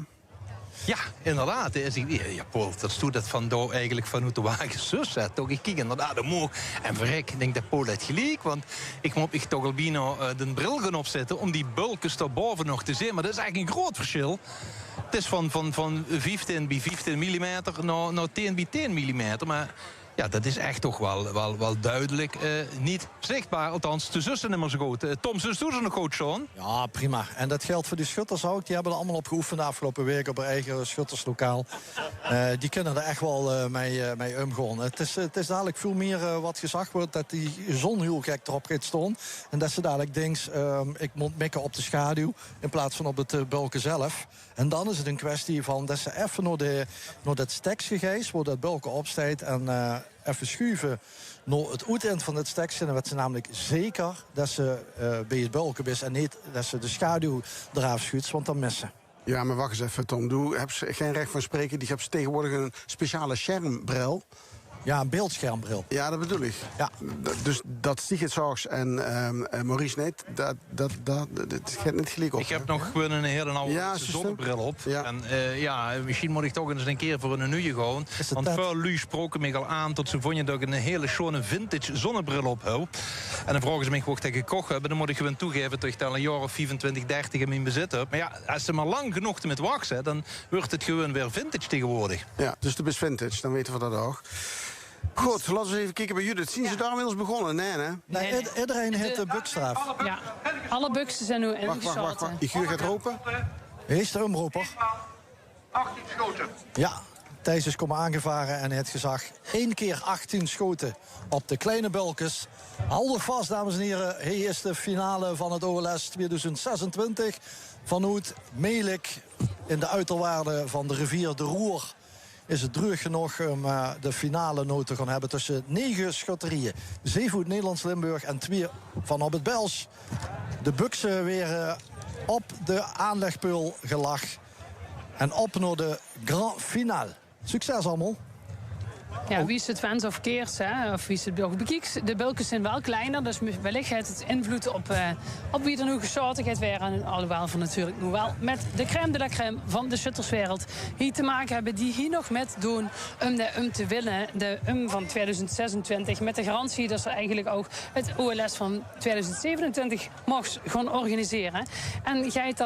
Ja, inderdaad. Ja, Paul, dat stoet dat vandaar eigenlijk vanuit de wagen zus. Toch, ik kijk inderdaad omhoog. En verrek, ik denk dat Paul het gelijk. Want ik moet toch al bijna de bril gaan opzetten om die bulkes daarboven nog te zien. Maar dat is eigenlijk een groot verschil. Het is van 15 bij 15 mm naar 10 bij 10 mm. Maar ja, dat is echt toch wel duidelijk niet zichtbaar. Althans, de zussen niet meer zo goed. Tom, zus doen ze nog goed, Sean? Ja, prima. En dat geldt voor die schutters ook. Die hebben er allemaal op geoefend de afgelopen week op hun eigen schutterslokaal. Die kunnen er echt wel mee omgaan. Het is dadelijk veel meer wat gezegd wordt dat die zon heel gek erop gaat staan. En dat ze dadelijk denkt, ik moet mikken op de schaduw in plaats van op het bulken zelf. En dan is het een kwestie van dat ze even naar dat stekje geest, waar dat bulken opstaat en even schuiven naar het uiteind van het stekje. Dan wordt ze namelijk zeker dat ze bij het bulken is en niet dat ze de schaduw eraf schuurt, want dan missen. Ja, maar wacht eens even, Tom. Je hebt geen recht van spreken. Die hebt tegenwoordig een speciale schermbril. Ja, een beeldschermbril. Ja, dat bedoel ik. Ja. Dus dat Sigrid Zorgs en Maurice niet, dat gaat niet gelijk op. Ik heb nog gewoon een hele oude zonnebril op. Ja. En misschien moet ik toch eens een keer voor een nieuwe gaan. Want veel lui spraken me al aan tot ze vonden dat ik een hele schone vintage zonnebril op heb. En dan vragen ze me wat ik gekocht heb. Dan moet ik gewoon toegeven dat ik al een jaar of 25, 30 in mijn bezit heb. Maar ja, als ze maar lang genoeg met wachten, dan wordt het gewoon weer vintage tegenwoordig. Ja, dus dat is vintage, dan weten we dat ook. Goed, laten we even kijken bij Judith. Zien ze daar inmiddels begonnen? Nee. Iedereen heeft de bukstraaf. Ja, alle buksen zijn nu ingezouten. Wacht. Die geur gaat roken. Is de omroeper? 18 schoten. Ja, Thijs is komen aangevaren en het gezag 1 keer 18 schoten op de kleine bulkes. Hou vast, dames en heren. Hij is de finale van het OLS 2026. Vanuit Melik in de uiterwaarden van de rivier de Roer is het druk genoeg om de finale noot te gaan hebben tussen 9 schutterieën. 7 uit Nederlands-Limburg en 2 van op het Bels. De buksen weer op de aanlegpeul gelag. En op naar de grand finale. Succes allemaal. Ja, wie is het fans of keers, hè? Of wie is het ook bekijkt. De bulken zijn wel kleiner, dus wellicht heeft het invloed op wie er nu geschoten gaat werden. Alhoewel van natuurlijk nu wel met de crème de la crème van de shutterswereld hier te maken hebben, die hier nog met doen om te winnen. De van 2026 met de garantie dat ze eigenlijk ook het OLS van 2027 mocht gaan organiseren. En gaat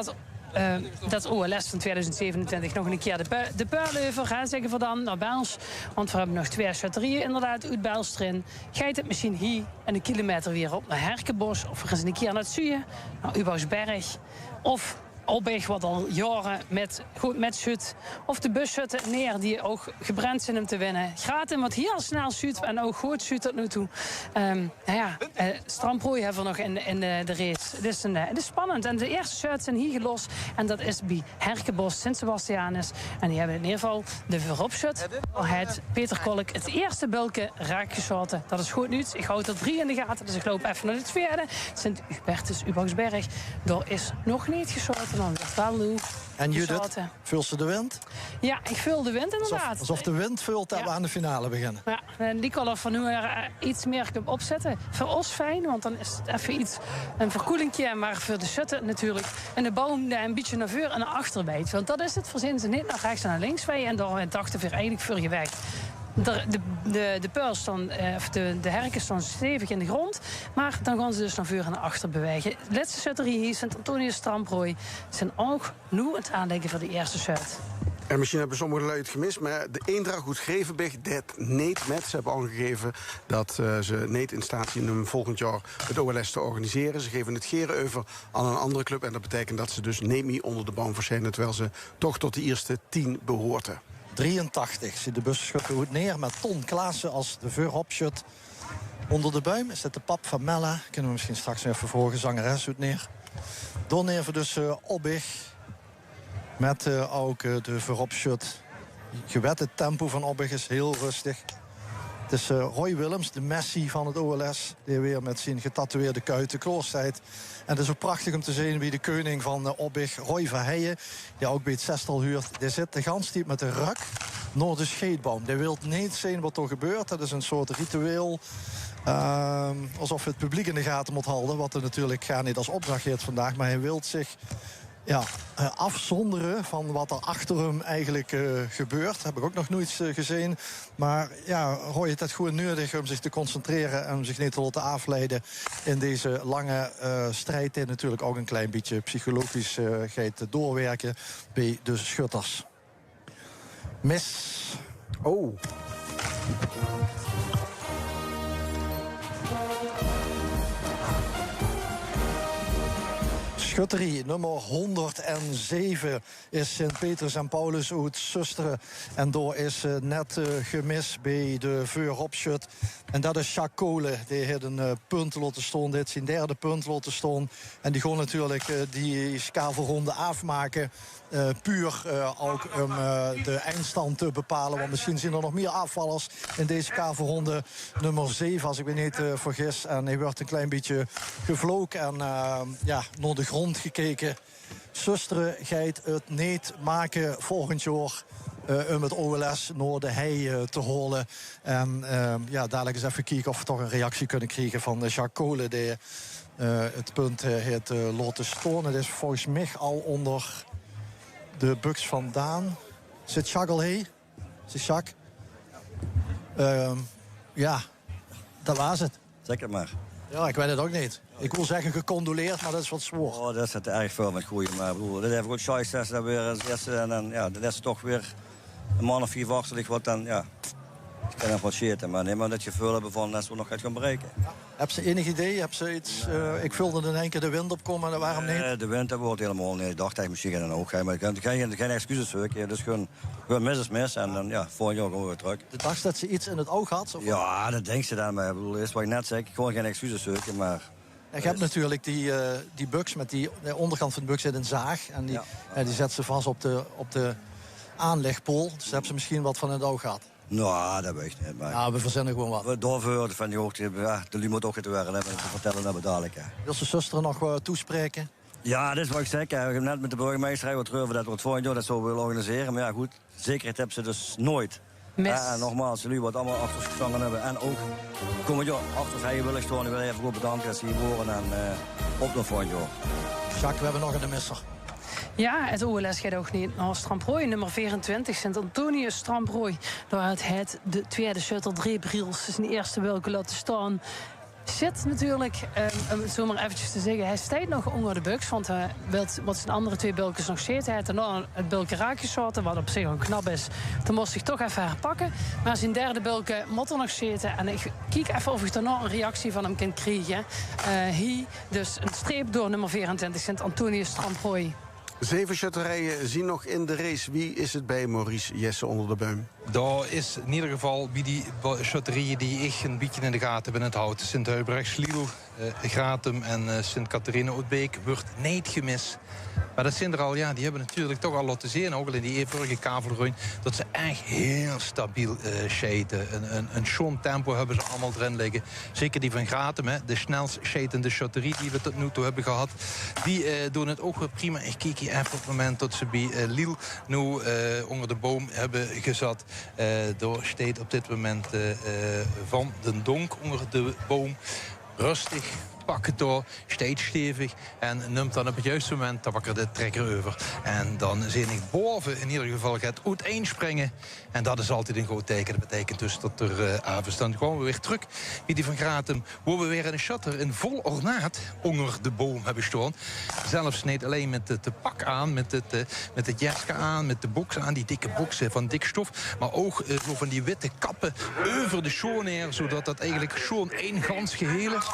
dat OLS van 2027 nog een keer de Peurleuver gaan zeggen we dan naar Bels. Want we hebben nog 2 schutterieën inderdaad uit Bels erin. Gaat het misschien hier en een kilometer weer op naar Herkenbos. Of we gaan eens een keer naar het Zuien, naar Ubousberg. Of Opweg wat al jaren met schut. Of de busschutten neer die ook gebrand zijn om te winnen. Graten wat hier al snel schut en ook goed schut tot nu toe. Stramprooi hebben we nog in de race. Het is spannend. En de eerste shirts zijn hier gelost. En dat is bij Herkenbos, Sint-Sebastianus. En die hebben in ieder geval de vooropschut. Het Peter Kolk het eerste bulken raak geschoten. Dat is goed nieuws. Ik hou tot 3 in de gaten. Dus ik loop even naar de tweede. Sint-Hubertus, Ubousberg. Daar is nog niet geschoten. er dan weer wel doen. En Judith, vult ze de wind? Ja, ik vul de wind inderdaad. Alsof de wind vult dat we aan de finale beginnen. Ja, en die kan er van nu iets meer opzetten. Voor ons fijn, want dan is het even iets een verkoelingje. Maar voor de shutten natuurlijk. En de boom een beetje naar voor en naar achter weet. Want dat is het. Verzinnen ze niet naar rechts en naar links wij. En dan dachten we eigenlijk voor je weg. De peul staan, of de herken staan stevig in de grond. Maar dan gaan ze dus naar voren en naar achter bewegen. De laatste shutterie hier, Sint-Antonius Stramprooi, zijn ook nu het aanleggen voor de eerste shut. En misschien hebben sommige lui het gemist, maar de Eendracht uit Grevenberg deed niet met. Ze hebben aangegeven dat ze niet in staat zijn om volgend jaar het OLS te organiseren. Ze geven het geren over aan een andere club. En dat betekent dat ze dus niet meer onder de boom verschijnen, terwijl ze toch tot de eerste 10 behoorten. 83 zit de busschutter goed neer met Ton Klaassen als de vooropschut. Onder de buim is het de pap van Mella. Kunnen we misschien straks even volgen, zangeres goed neer. Dan even dus Obbig. Met ook de vooropschut. Gewette tempo van Obbig is heel rustig. Het is Roy Willems, de Messi van het OLS. Die weer met zijn getatoeëerde kuiten kloorstijd. En het is ook prachtig om te zien wie de koning van Obbig, Roy Verheijen, die ook bij het zestal huurt. Die zit de gans die met de ruk naar de scheetboom. Die wil niet zien wat er gebeurt. Dat is een soort ritueel. Alsof het publiek in de gaten moet houden. Wat er natuurlijk gaat niet als opdracht heeft vandaag. Maar hij wil zich afzonderen van wat er achter hem eigenlijk gebeurt. Dat heb ik ook nog nooit gezien. Maar ja, Roy heeft het goed nodig om zich te concentreren en om zich niet te laten afleiden in deze lange strijd. En natuurlijk ook een klein beetje psychologisch gaat doorwerken bij de schutters. Mis. Oh. Schutterie nummer 107 is Sint-Petrus en Paulus uit Susteren. En daar is net gemis bij de vooropschut. En dat is Jacques Kolen. Die heeft een punt laten staan. Dit is zijn derde punt laten staan. En die gewoon natuurlijk die skavelronde afmaken. Puur ook om de eindstand te bepalen. Want misschien zien er nog meer afvallers in deze kavelronde. Nummer 7, als ik me niet vergis. En hij wordt een klein beetje gevlogen en naar de grond gekeken. Susteren gaat het niet maken volgend jaar om het OLS naar de hei te halen. En dadelijk eens even kijken of we toch een reactie kunnen krijgen van Jacques Kolen, die het punt heeft laten staan. Het is volgens mij al onder de buks vandaan. Zit Jacques al heen? Zit Jacques? Dat was het. Zeker maar. Ja, ik weet het ook niet. Ik wil zeggen gecondoleerd, maar dat is wat zwaar. Oh, dat is het erg veel met groeien. Maar broer, dit heeft ook Scheisse dat weer als eerste. En dan, dat is toch weer een man of 4 wachtelijk wat dan, ik kan nog wat shitten. Maar neem maar dat je veel hebben van dat we nog gaat gaan bereiken. Heb ze enig idee? Heb ze iets? Ik vulde in één keer de wind opkomen en waarom niet? De wind wordt helemaal niet. Ik dacht eigenlijk misschien geen oog. Maar ik kan geen excuses zoeken. Dus gewoon mis is mis. En dan volgend jaar gewoon weer terug. De dag dat ze iets in het oog had? Of ja, dat denkt ze dan. Maar ik bedoel, is wat ik net zei. Gewoon geen excuses zoeken. Maar je hebt natuurlijk die buks met de onderkant van de buks zit een zaag. En die zet ze vast op de aanlegpool. Dus daar hebben ze misschien wat van in het oog gehad. Nou, dat weet ik niet. Maar we verzinnen gewoon wat. We doorvoeren van die hoogte. De lui moet ook het werken hebben. Te vertellen dat we dadelijk. Wil ze zuster nog toespreken? Ja, dat is wat ik zeg. We hebben net met de burgemeester wat terug dat we het volgend jaar dat zo willen organiseren. Maar ja, goed, zekerheid hebben ze dus nooit. En nogmaals, jullie wat allemaal achter ons gestangen hebben. En ook, kom je achter ons heen wil ik gewoon. Ik wil even goed bedanken dat ze hier horen en op naar volgend jaar. Jacques, we hebben nog een misser. Ja, het OLS gaat ook niet naar Stramprooi, nummer 24, Sint-Antonius Stramprooi. Daar het de tweede shutter 3 Briels is de eerste welke laten staan. Zit natuurlijk, om het zo maar eventjes te zeggen, hij staat nog onder de buks. Want wat zijn andere 2 bulkers nog zitten. Hij heeft daarna het bulken raakgeschoten, wat op zich een knap is. Dan moest hij toch even herpakken. Maar zijn derde bulken moet er nog zitten. En ik kijk even of ik daarna een reactie van hem kan krijgen. Hier dus een streep door nummer 24, Sint-Antonius Stramprooi. 7 shutterijen zien nog in de race. Wie is het bij Maurice Jesse onder de buim? Daar is in ieder geval bij die shutterieën die ik een beetje in de gaten ben het houden. Sint-Heubrechts, Lidl, Gratum en Sint-Catharina-Uitbeek wordt niet gemist. Maar dat zijn er al, ja, die hebben natuurlijk toch al laten zien, ook al in die eeuwige kavelruin, dat ze echt heel stabiel scheiden. Een schoon tempo hebben ze allemaal erin liggen. Zeker die van Gratum, hè, de snelst scheidende chotterie die we tot nu toe hebben gehad. Die doen het ook wel prima. Ik kijk hier even op het moment dat ze bij Lille nu onder de boom hebben gezet. Daar staat op dit moment Van den Donk onder de boom. Rustig. Pak het door, steeds stevig en neemt dan op het juiste moment de wakker de trekker over. En dan zie ik boven in ieder geval gaat uiteenspringen. En dat is altijd een groot teken. Dat betekent dus dat er avonds dan komen we weer terug bij die van Gratum, waar we weer een shutter in vol ornaat onder de boom hebben staan. Zelfs niet alleen met het pak aan, met het jasje aan, met de box aan, die dikke boxen van dik stof, maar ook zo van die witte kappen over de show neer, zodat dat eigenlijk zo'n één gans geheel is.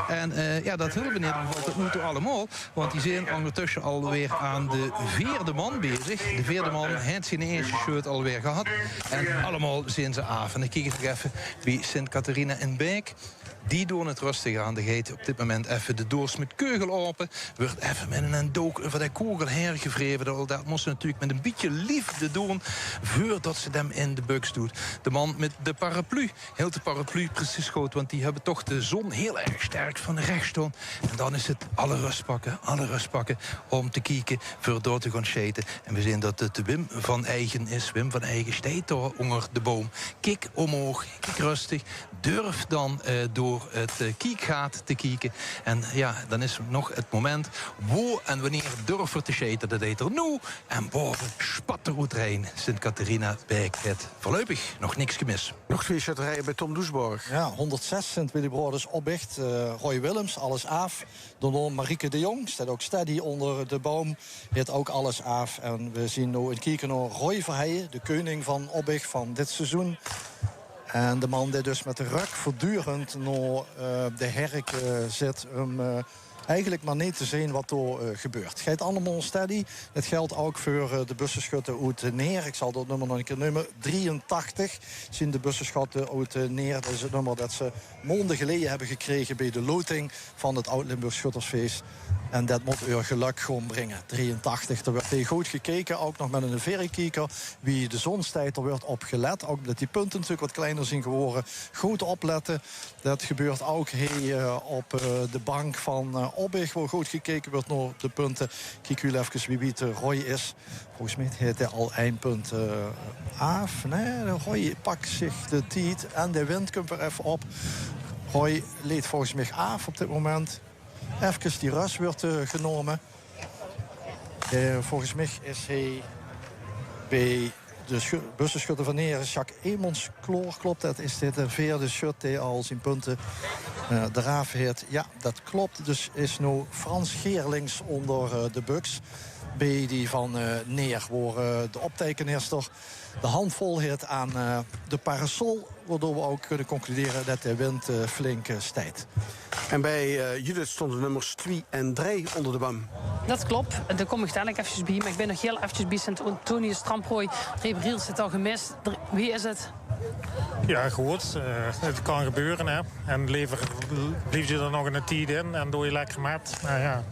En ja, dat helpen we in ieder geval tot nu toe allemaal. Want die zijn ondertussen alweer aan de 4e man bezig. De 4e man heeft zijn eerste shirt alweer gehad. En allemaal zijn ze af. En dan kijk ik nog even bij Sint-Catharina in Beek. Die doen het rustig aan. De geeft op dit moment even de doos met keugel open. Wordt even met een dook over de kogel hergevreven. Dat moest ze natuurlijk met een beetje liefde doen voordat ze hem in de buks doet. De man met de paraplu. Heel de paraplu precies goed. Want die hebben toch de zon heel erg sterk van rechts staan. En dan is het alle rust pakken om te kijken voor door te gaan scheten. En we zien dat het Wim van Eigen is. Wim van Eigen staat daar onder de boom. Kijk omhoog, kijk rustig. Durf dan door het kiekgaat te kijken. En ja, dan is nog het moment wo en wanneer durven te scheten. Dat deed er nu. En boven spat er goed heen. Sint-Catharina Beek het voorlopig nog niks gemist. Nog 2 schutterijen bij Tom Doesborg. Ja, 106 Sint-Willibroders Opbicht. Roy Willems, alles af. Daarna Marieke de Jong, staat ook steady onder de boom. Heeft ook alles af. En we zien nu in kijken naar Roy Verheijen, de koning van Opbicht van dit seizoen. En de man die dus met de ruk voortdurend naar de herk zit... eigenlijk maar niet te zien wat er gebeurt. Het gaat allemaal steady. Het geldt ook voor de bussenschutten uit Neer. Ik zal dat nummer nog een keer noemen. 83 zien de bussenschutten uit Neer. Dat is het nummer dat ze maanden geleden hebben gekregen bij de loting van het Oud-Limburg Schuttersfeest. En dat moet u geluk gewoon brengen. 83, er wordt heel goed gekeken. Ook nog met een verrekijker. Wie de zonstijd, er wordt op gelet. Ook dat die punten natuurlijk wat kleiner zijn geworden. Goed opletten. Dat gebeurt ook hier op de bank van Opbicht, waar goed gekeken wordt naar de punten. Kijk u even wie het Roy is. Volgens mij heeft hij al 1 punt af. Nee, Roy pakt zich de tijd en de wind komt er even op. Roy leed volgens mij af op dit moment. Even die rust wordt genomen. Volgens mij is hij bij de bussenschutter van Neer, Jacques Emonskloor, klopt dat? Is dit de 4e schut die al zijn punten eraf heeft? Ja, dat klopt. Dus is nu Frans Geerlings onder de buks. Bij die van Neer, waar de optekenester de hand vol heeft aan de parasol. Waardoor we ook kunnen concluderen dat de wind flink stijgt. En bij Judith stonden nummers 2 en 3 onder de boom. Dat klopt. Daar kom ik dadelijk eventjes bij. Maar ik ben nog heel eventjes bij Sint-Antonius Stramprooi. Rebriel zit al gemist. Wie is het? Ja, goed. Het kan gebeuren, hè. En blijf je er nog een tijd in en doe je lekker met. Nou ja,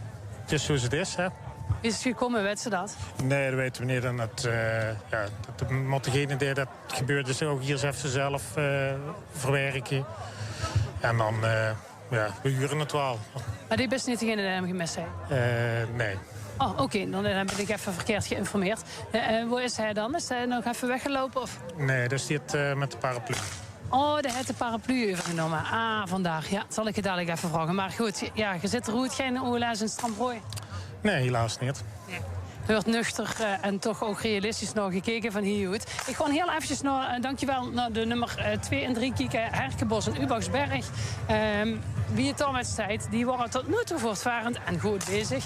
het is zoals het is, hè. Is het gekomen, weet ze dat? Nee, dat weten we niet. En dat moet degene die dat gebeurt dus ook hier even zelf verwerken. En dan, we huren het wel. Maar die is niet degene die hem gemist heeft? Nee. Oh, oké. Dan ben ik even verkeerd geïnformeerd. Waar is hij dan? Is hij nog even weggelopen? Of? Nee, dus die het met de paraplu. Oh, de heeft de paraplu overgenomen. Ah, vandaag. Ja, zal ik het dadelijk even vragen. Maar goed, ja, je zit er goed geen OLS in Stramprooi? Nee, helaas niet. Nee. Er wordt nuchter en toch ook realistisch naar gekeken van hier goed. Ik ga heel eventjes naar, dankjewel, naar de nummer 2 en 3 kijken. Herkenbos en Ubaksberg. Wie het dan met tijd, die waren tot nu toe voortvarend en goed bezig.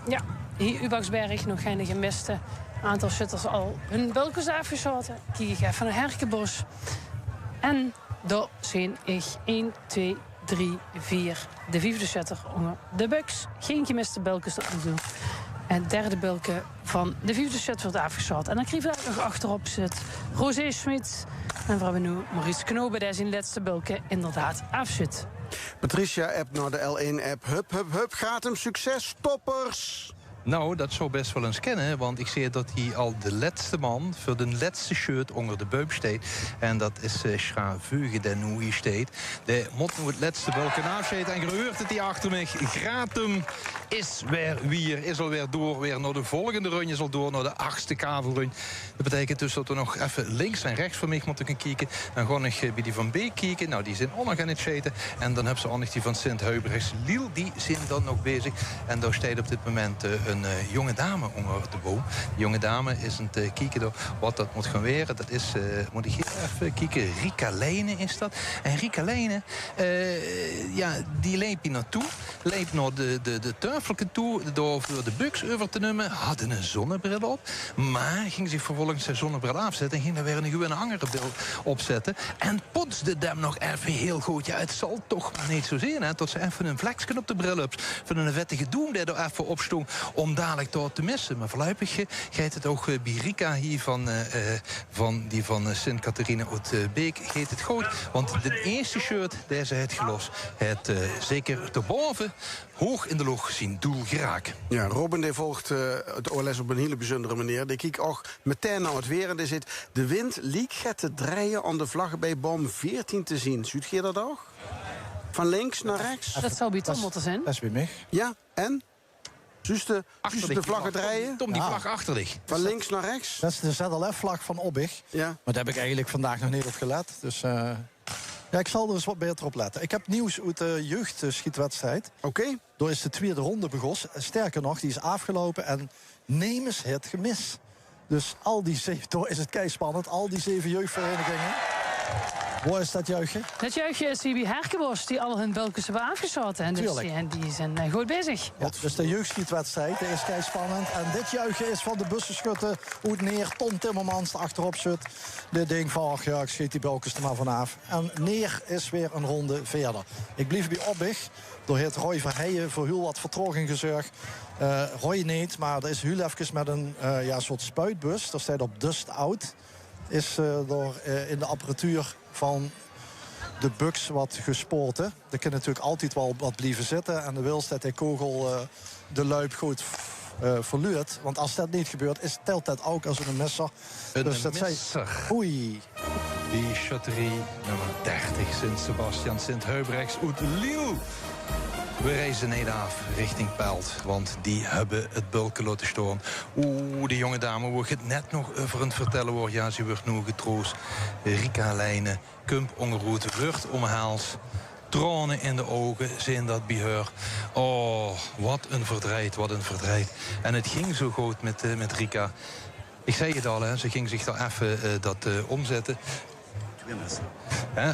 Ja, hier Ubaksberg, nog geen gemiste. Aantal shutters al hun bulkens afgeschoten. Kijk ik even naar Herkenbos. En daar zijn ik 1, 2, 3, 4. De 5e shutter onder de buks. Geen gemiste bulkens tot nu toe. En de 3e bulke van de 5e shut wordt afgeschoten. En dan kreeg ik nog achterop zit Rosé Schmid. En we hebben nu Maurice Knoben, die zijn laatste bulke inderdaad afschut. Patricia app naar de L1-app. Hup, gaat hem. Succes, toppers! Nou, dat zou best wel eens kennen, want ik zie dat hij al de laatste man voor de laatste shirt onder de buik staat. En dat is Schraveugen den hoe hij staat. De mot nu het laatste bulken afstaat en gehoord het hier achter me. Gratum is alweer door, weer naar de volgende run, is al door naar de 8e kavelrun. Dat betekent dus dat we nog even links en rechts van mij moeten gaan kijken. Dan ga ik bij die van Beek kijken. Nou, die zijn ook nog aan het schaten. En dan hebben ze ook nog die van Sint-Huybrechts. Liel, die zijn dan nog bezig. En daar staat op dit moment een jonge dame onder de boom. Die jonge dame is aan het kijken door wat dat moet gaan weren. Dat is, moet ik hier even kijken, Rika Leijnen is dat. En Rika Leijnen, die leep hier naartoe. Leep naar de turfelijke toe, door voor de buks over te nemen. Hadden een zonnebril op. Maar ging zich vervolgens zijn zonnebril afzetten. En ging daar weer een gewone andere bril opzetten. En poetste hem nog even heel goed. Ja, het zal toch maar niet zo zijn, hè. Tot ze even een vleksken op de bril hebt. Van een vettige doem die er even opstond. Om dadelijk door te missen. Maar voorlopig gaat het ook bij Rika hier van Sint-Catharina uit Beek gaat het goed. Want de eerste shirt, deze het gelost. Het zeker te boven, hoog in de lucht zien doel geraken. Ja, Robin die volgt het OLS op een hele bijzondere manier. Die kijkt ook meteen naar het weer. En er zit de wind liek te draaien aan de vlaggen bij boom 14 te zien. Ziet je dat ook? Van links naar rechts? Dat zou bij Tom moeten zijn. Dat is bij mij. Ja, en? Juist de vlaggen draaien? Tom, die vlag achter zich. Van links naar rechts? Dat is de ZLF-vlag van Obbig. Ja. Maar daar heb ik eigenlijk vandaag nog niet op gelet. Dus ja, ik zal er eens wat beter op letten. Ik heb nieuws uit de jeugdschietwedstrijd. Oké. Door is de tweede ronde begonnen. Sterker nog, die is afgelopen en neem eens het gemis. Dus door is het keispannend. Al die 7 jeugdverenigingen. Waar is dat juichen? Dat juichen is hier bij Herkenbos, die al hun bulkens hebben afgeschoten. En dus die zijn goed bezig. Ja, dus de jeugdschietwedstrijd, die is keispannend. En dit juichen is van de bussenschutter uit Neer. Ton Timmermans, de achterop zit. Dit ding van, ach ja, ik schiet die bulkens er maar vanaf. En Neer is weer een ronde verder. Ik blijf bij Obbig. Door het Roy Verheijen voor heel wat vertraging gezorgd. Roy niet, maar er is heel even met een soort spuitbus. Dat staat op Dust Out. Is door in de apparatuur van de buks wat gespoten. Er kan natuurlijk altijd wel wat blijven zitten. En de wil dat die kogel de luip goed verluurt. Want als dat niet gebeurt, telt dat ook als een messer. Dus dat messer. Oei. Die chotterie nummer 30, Sint-Sebastian, Sint-Huybrechts, uit Liel. We reizen niet af richting Pelt, want die hebben het bulken laten staan. Die jonge dame wordt het net nog over het vertellen wordt. Ja, ze wordt nu getroost. Rika Leijnen, kump ongeroerd, wordt om hals. Tranen in de ogen zijn dat bij haar. Oh, wat een verdriet, wat een verdriet. En het ging zo goed met Rika. Ik zei het al, hè, ze ging zich daar even omzetten.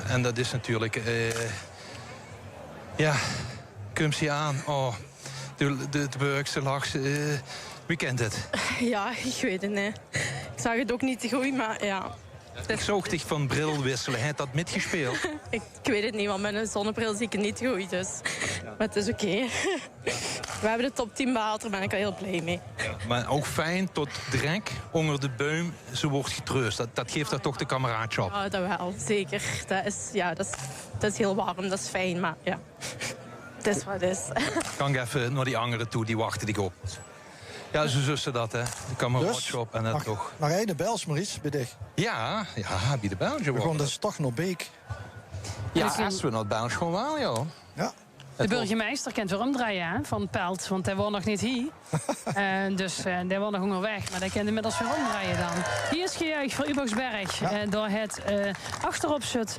En dat is natuurlijk... Komt ze aan. Oh, de Burgse lach. Wie kent het? Ja, ik weet het niet. Ik zag het ook niet te goed, maar ja. Ik zocht dich van bril wisselen. Hij had dat metgespeeld. Ik weet het niet, want met een zonnebril zie ik het niet goed. Dus. Maar het is oké. We hebben de top 10 behaald, daar ben ik al heel blij mee. Maar ook fijn tot drek onder de boom. Ze wordt getroost. Dat geeft haar toch de kameraadschap. Ja, dat wel, zeker. Dat is heel warm, dat is fijn, maar ja. Het is wat het is. Kan ik even naar die anderen toe, die wachten die op. Ja, zo zussen dat, hè. De kameraadschap en het toch. Maar hij de Bels, Maurice, bij dich? Ja, bij de Belgen. We gaan dus toch naar Beek. Ja, als we naar België gewoon wel, ja. Ja. De burgemeester kent weer omdraaien hè, van Pelt, want hij woont nog niet hier. Dus hij woont nog onderweg, maar hij kent inmiddels weer omdraaien dan. Hier is gejuich voor Uboxberg. Door het achterop zit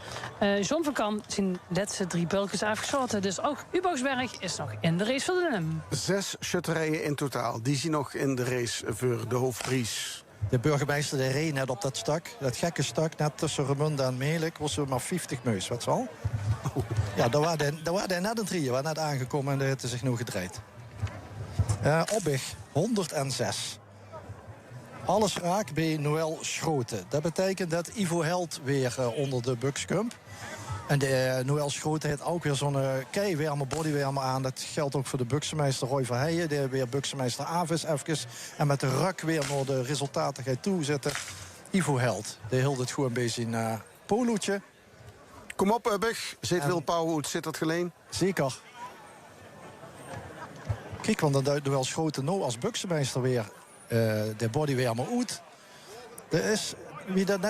John van Kam zijn laatste 3 bulkens afgeschoten. Dus ook Uboxberg is nog in de race voor de NUM. 6 schutterijen in totaal. Die zien nog in de race voor de hoofdprijs. De burgemeester die reed net op dat stuk. Dat gekke stuk, net tussen Remunda en Meelijk. Was er maar 50 meus, wat zal? Ja, daar waren hij net een drieën. Waar net aangekomen en daar heeft hij zich nu gedraaid. Obbig, 106. Alles raak bij Noël Schroten. Dat betekent dat Ivo Held weer onder de buks komt. En de Noël Schroten heeft ook weer zo'n keiwarme bodywarmer aan. Dat geldt ook voor de buksenmeester Roy Verheijen. Die weer buksenmeester Avis even. En met de ruk weer naar de resultaten gaat toezitten. Ivo Held. Die hield het gewoon een beetje in polootje. Kom op, Ubbig. Zit Wil Pauw, hoe zit dat geleen? Zeker. Kijk, want dan duidt wel schoten nou als buksenmeester weer de body weer maar uit. Er is,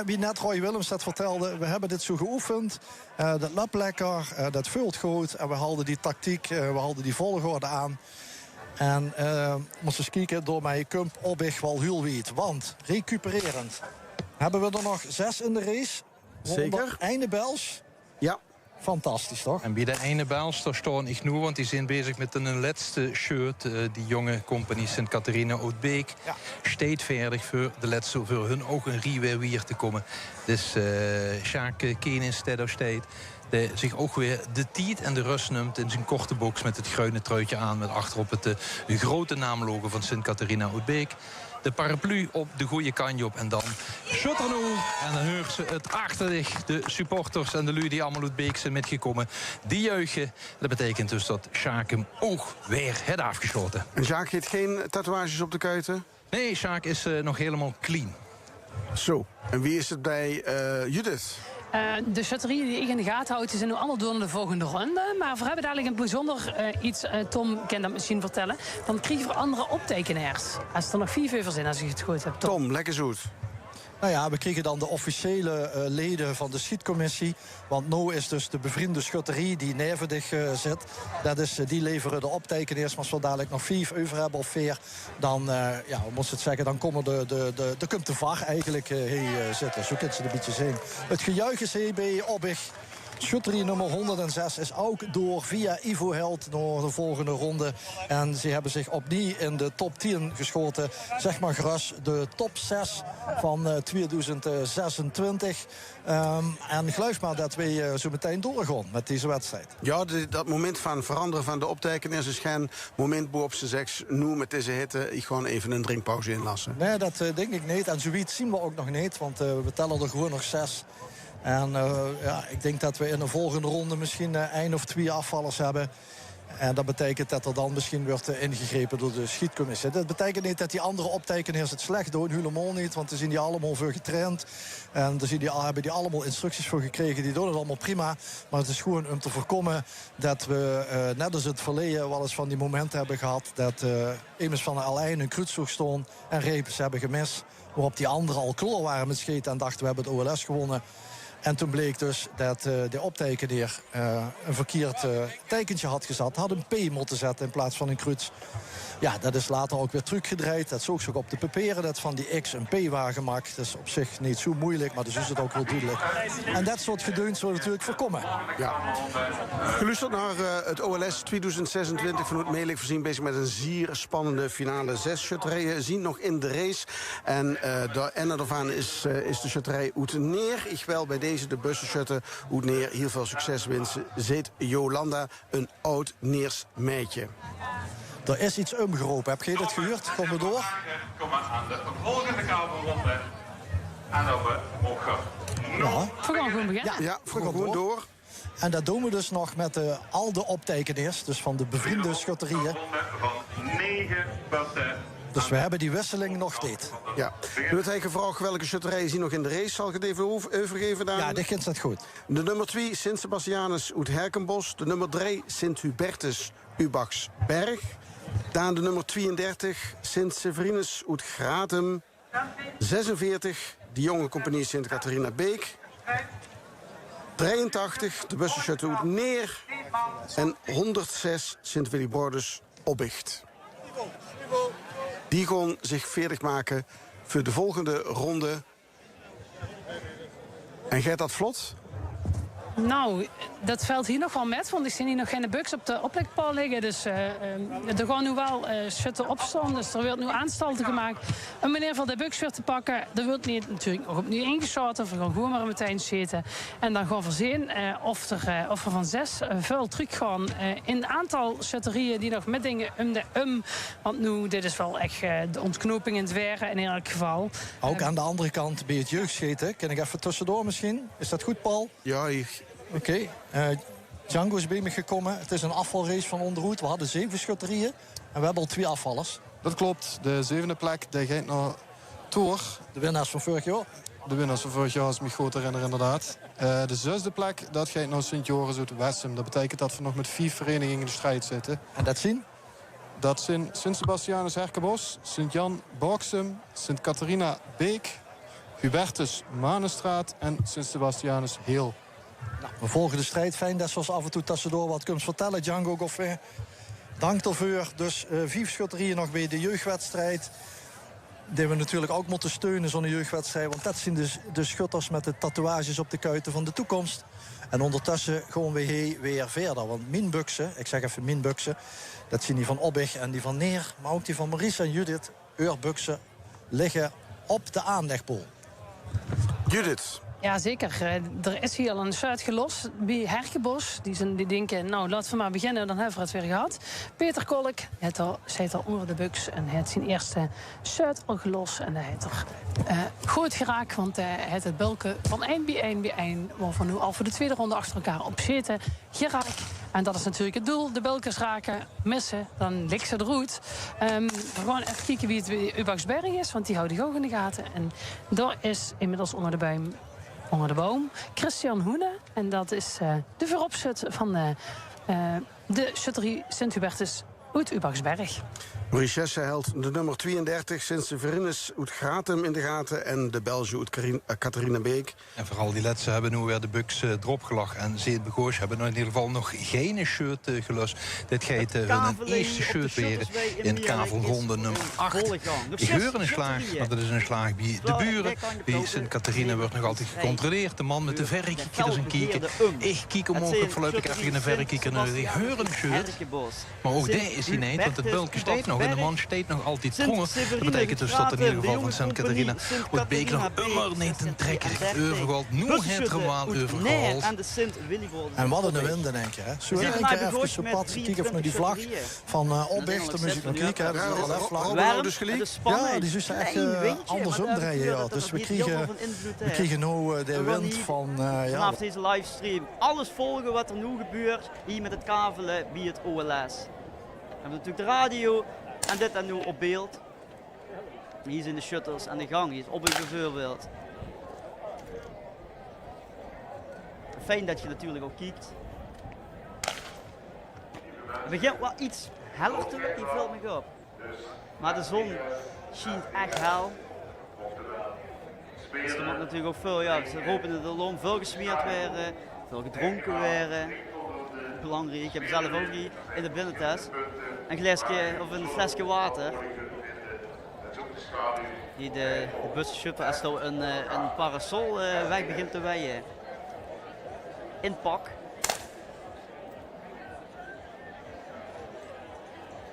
wie net Roy Willems dat vertelde, we hebben dit zo geoefend. Dat loopt lekker, dat vult goed. En we hadden die tactiek, we hadden die volgorde aan. En moesten eens kijken door mijn kump Obbig wel heel weet. Want, recupererend, hebben we er nog 6 in de race. Zeker. Einde Bels. Ja. Fantastisch, toch? En bij de ene Bels, daar staan ik nu, want die zijn bezig met een laatste shirt. Die jonge compagnie Sint-Catharina Oudbeek steeds verder voor de laatste, voor hun ook een riewer weer te komen. Dus Sjaak Keen in Steddo State. Die zich ook weer de tijd en de rust neemt in zijn korte box met het groene truitje aan. Met achterop het grote naamlogo van Sint-Catharina Oudbeek. De paraplu op de goede kantje op en dan schutter nu. En dan hoort ze het achter zich. De supporters en de lui die allemaal uit Beek zijn metgekomen. Die juichen. Dat betekent dus dat Sjaak hem ook weer heeft afgeschoten. En Sjaak heeft geen tatoeages op de kuiten? Nee, Sjaak is nog helemaal clean. Zo. En wie is het bij Judith? De shutterieën die ik in de gaten houd, die zijn nu allemaal door naar de volgende ronde. Maar we hebben dadelijk een bijzonder iets. Tom kan dat misschien vertellen. Dan krijgen we andere optekenaars. Als er nog 4 over zijn, als ik het goed heb. Tom, lekker zoet. Nou ja, we kregen dan de officiële leden van de schietcommissie. Want nu is dus de bevriende schutterie die nevendig zit. Dat is, die leveren de optekenaars. Maar als we dadelijk nog 5 over hebben of 4... dan, ja, we moeten het zeggen, dan komen de komt de VAR eigenlijk hier zitten. Zo kunnen ze een beetje zien. Het gejuich is hier bij Obbig. Schutterie nummer 106 is ook door via Ivo Held naar de volgende ronde. En ze hebben zich opnieuw in de top 10 geschoten. Zeg maar gras de top 6 van 2026. En geloof maar dat we zo meteen doorgaan met deze wedstrijd. Ja, dat moment van veranderen van de optekenaars is geen moment waarop ze zegt, nu met deze hitte, ik gewoon even een drinkpauze inlassen. Nee, dat denk ik niet. En zoiets zien we ook nog niet, want we tellen er gewoon nog 6. En ja, ik denk dat we in de volgende ronde misschien 1 of 2 afvallers hebben. En dat betekent dat er dan misschien wordt ingegrepen door de schietcommissie. Dat betekent niet dat die andere optekenaars het slecht doen. Helemaal niet, want daar zijn die allemaal voor getraind. En daar hebben die allemaal instructies voor gekregen. Die doen het allemaal prima. Maar het is gewoon om te voorkomen dat we, net als het verleden, wel eens van die momenten hebben gehad. Dat immers van de L1 een kruidsoog stond en repers hebben gemist. Waarop die anderen al klaar waren met schieten en dachten we hebben het OLS gewonnen. En toen bleek dus dat de optekenaar een verkeerd tekentje had gezet. Had een P moeten zetten in plaats van een kruis. Ja, dat is later ook weer teruggedraaid. Dat zoek zich op de papieren dat van die X een P waren gemaakt. Dat is op zich niet zo moeilijk, maar dus is het ook heel duidelijk. En dat soort gedeuns wordt natuurlijk voorkomen. Ja. Geluisterd naar het OLS 2026 van het Meelijk voorzien bezig met een zeer spannende finale. 6 shutterijen zien nog in de race. En de ene daarvan is de shutterij Oeteneer. Ik wil bij deze de bussenshutter Oeteneer heel veel succes wensen. Zit Jolanda, een oud Neers meidje. Er is iets omgeroepen. Heb je dit gehoord? Kom maar door. Kom maar aan de volgende kamerronde. En dan mogen Ja. We gaan gewoon beginnen. Ja, we gaan gewoon door. En dat doen we dus nog met al de optekenaars. Dus van de bevriende schutterieën. van 9 punten. Dus we hebben die wisseling nog steeds. Ja. Nu het eigen vraag welke shutterijen zien nog in de race. Zal ik het even overgeven daar? Ja, dit gaat het goed. De nummer 2, Sint Sebastianus uit Herkenbos. De nummer 3, Sint Hubertus Ubaxberg. Dan de nummer 32, Sint Severinus uit Gratum. 46, de jonge compagnie Sint Catharina Beek. 83, de bussenshutter uit Neer. En 106, Sint Willibrordus Obicht. Die gaan zich veerdig maken voor de volgende ronde. En gaat dat vlot? Nou, dat valt hier nog wel met, want ik zie hier nog geen bugs op de oplekpaal liggen. Dus er gaan nu wel schutten opstaan, dus er wordt nu aanstalten gemaakt. Een meneer van de bugs weer te pakken, er wordt niet natuurlijk nog opnieuw ingeschoten. We gaan gewoon maar meteen zitten. En dan gaan we zien of er van 6 veel terug gaan in het aantal schutterieën die nog met dingen want nu, dit is wel echt de ontknoping in het werken in elk geval. Ook aan de andere kant bij het jeugdschieten. Kan ik even tussendoor misschien? Is dat goed, Paul? Ja, hier. Oké. Django is bij me gekomen. Het is een afvalrace van onderhoed. We hadden 7 schutterieën en we hebben al 2 afvallers. Dat klopt. De 7e plek die gaat naar Toor. De winnaars van vorig jaar? De winnaars van vorig jaar, als ik me goed herinner, inderdaad. De 6e plek, dat gaat naar Sint-Joris uit Wessem. Dat betekent dat we nog met 4 verenigingen in de strijd zitten. En dat zien? Dat zijn Sint-Sebastianus Herkenbos, Sint-Jan Boksem, Sint-Catharina Beek, Hubertus Manenstraat en Sint-Sebastianus Heel. Nou, we volgen de strijd. Fijn dat zoals af en toe tussendoor wat kunt vertellen, Django Goffin. Dank ervoor. Dus 5 schutterieën nog bij de jeugdwedstrijd. Die we natuurlijk ook moeten steunen, zo'n jeugdwedstrijd. Want dat zijn de schutters met de tatoeages op de kuiten van de toekomst. En ondertussen gaan we weer verder. Want minbuksen, ik zeg even minbuksen, dat zijn die van Obbig en die van Neer. Maar ook die van Maurice en Judith, Eurbuksen, liggen op de aanlegpool. Judith. Ja, zeker. Er is hier al een shirt gelost bij Herkenbos. Die denken, nou, laten we maar beginnen, dan hebben we het weer gehad. Peter Kolk zit al onder de buks en heeft zijn eerste shirt al gelost. En hij heeft er goed geraakt, want hij heeft het bulken van 1 bij 1 bij 1, waarvan nu al voor de tweede ronde achter elkaar op zitten, geraakt. En dat is natuurlijk het doel. De bulkers raken, missen, dan ligt ze eruit. We gaan even kijken wie het bij Ubaxberg is, want die houden ook in de gaten. En daar is inmiddels onder de boom Christian Hoene. En dat is de vooropzet van de schutterie Sint-Hubertus uit Ubaxberg. Maurice Jesse houdt de nummer 32, Sint-Severinus uit Gratum in de gaten. En de Belge uit Catharina Beek. En vooral die laatste hebben nu weer de buks erop gelachen. En Zeet Begoos hebben in ieder geval nog geen shirt gelust. Dit gaat hun eerste shirt weer in kavelronde nummer 8. Ik hoor een slag, maar dat is een slag bij de buren. Bij Sint-Catharina wordt nog altijd gecontroleerd. De man met de verrekijker is een kijken. Ik kijk hem ook voorlopig even in de verrekijker. Ik hoor een shirt. Maar ook daar is hij niet, want het bulkje steekt nog. En de man steekt nog altijd trongen. Dat betekent dus dat in ieder geval van Sint-Catharina wordt Beek nog immer niet een trekker overgehaald. Nu het gewoon overgehaald. En wat een wind, denk je. Zullen we een keer even zo pad kijken naar die vlag van Opbicht, de muziek nog kijken. Ja, die is echt andersom draaien. Ja. Dus we krijgen nu de wind van... Vanaf deze livestream alles volgen wat er nu gebeurt hier met het kavelen bij het OLS. We hebben natuurlijk de radio en dit en nu op beeld. Hier zijn de shutters aan de gang, hier is op een bijvoorbeeld. Fijn dat je natuurlijk ook kijkt. Het begint wel iets heller te worden, die valt me op. Maar de zon schijnt echt hel. Dus er wordt natuurlijk ook veel, ja, ze hopen dat de loon veel gesmeerd werden, veel gedronken werden. Belangrijk, ik heb zelf ook hier in de binnentest een glaasje of een flesje water. Hier de busschupper als er een parasol weg begint te weien. In pak.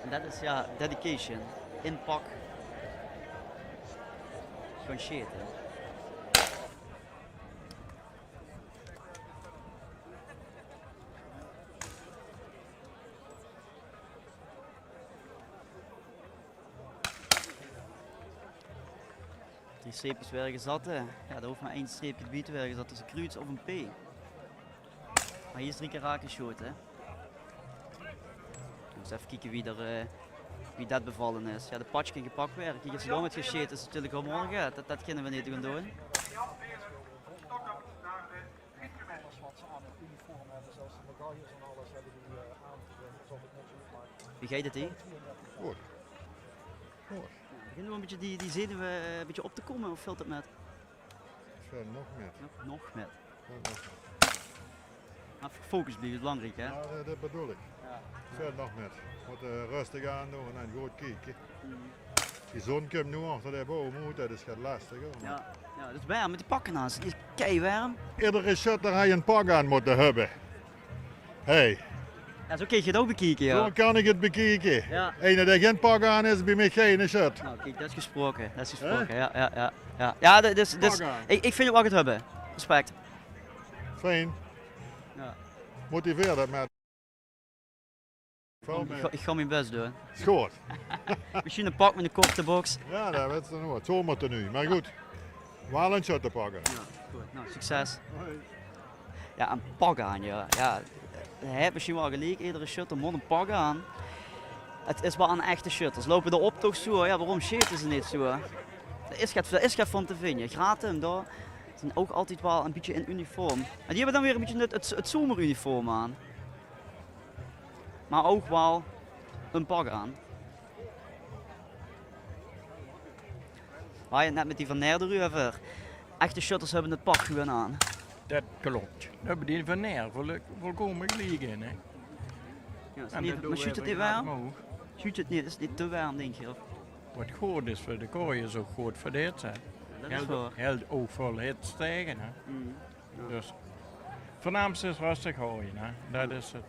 En dat is ja, dedication. In pak. Gewoon shit, hè. Die streepjes werden gezet. Ja, daar hoeft maar 1 streepje bij te werden gezet. Dus een kruid of een P. Maar hier is 3 keer raken short, hè. Dus even kijken wie dat bevallen is. Ja, de patch kan gepakt werden. Kijk, als ze door met gescheten is natuurlijk wel morgen. Dat kunnen we niet gaan doen. Wie gaat het hier? Goed. Beginnen we een beetje die zenuwen een beetje op te komen of valt het met? Nog met. Nog met. Maar focus blijft belangrijk, hè? Ja, dat bedoel ik. Ja. Veel nog met. Moet rustig aan doen en goed kijken. Die zon komt nu achter de boom uit, dat is gaat lastig. Hoor. Ja, dat is warm met die pakken aan. Het is kei warm. Iedere shutter ga je een pak aan moeten hebben. Hey. Ja, zo kun je het ook bekijken, ja. Zo kan ik het bekijken. Ja. En dat geen pak aan is, bij mij geen shirt. Nou, kijk, dat is gesproken. Ja, dus ik vind het wel goed hebben. Respect. Fijn. Ja. Motiveer dat met. Ik ga mijn best doen. Schoot. Misschien een pak met een korte box. Ja, dat weet je nooit. Zo moet het nu. Maar goed, wel een shirt te pakken. Ja, goed. Nou, succes. Ja, een pak aan, ja. Hij heeft misschien wel gelijk, iedere shutter moet een pak aan. Het is wel een echte shutters. Lopen erop toch zo? Ja, waarom shit is het niet zo? Er is geen van te vinden. Gratum daar. zijn ook altijd wel een beetje in uniform. En die hebben dan weer een beetje het zomeruniform aan. Maar ook wel een pak aan. Waar je het net met die Van Nerder over. Echte shutters hebben het pak gewoon aan. Dat klopt. Dat hebben die Van Nerder volkomen gelijk in. Hè? Ja, maar schuurt het niet warm? Schuurt het niet, is het niet te warm denk je? Of? Wat goed is voor de kooi is ook goed voor de hitte. Heel ook voor het stijgen. Hè? Dus voornaamste is rustig gooien. Hè? Dat is het.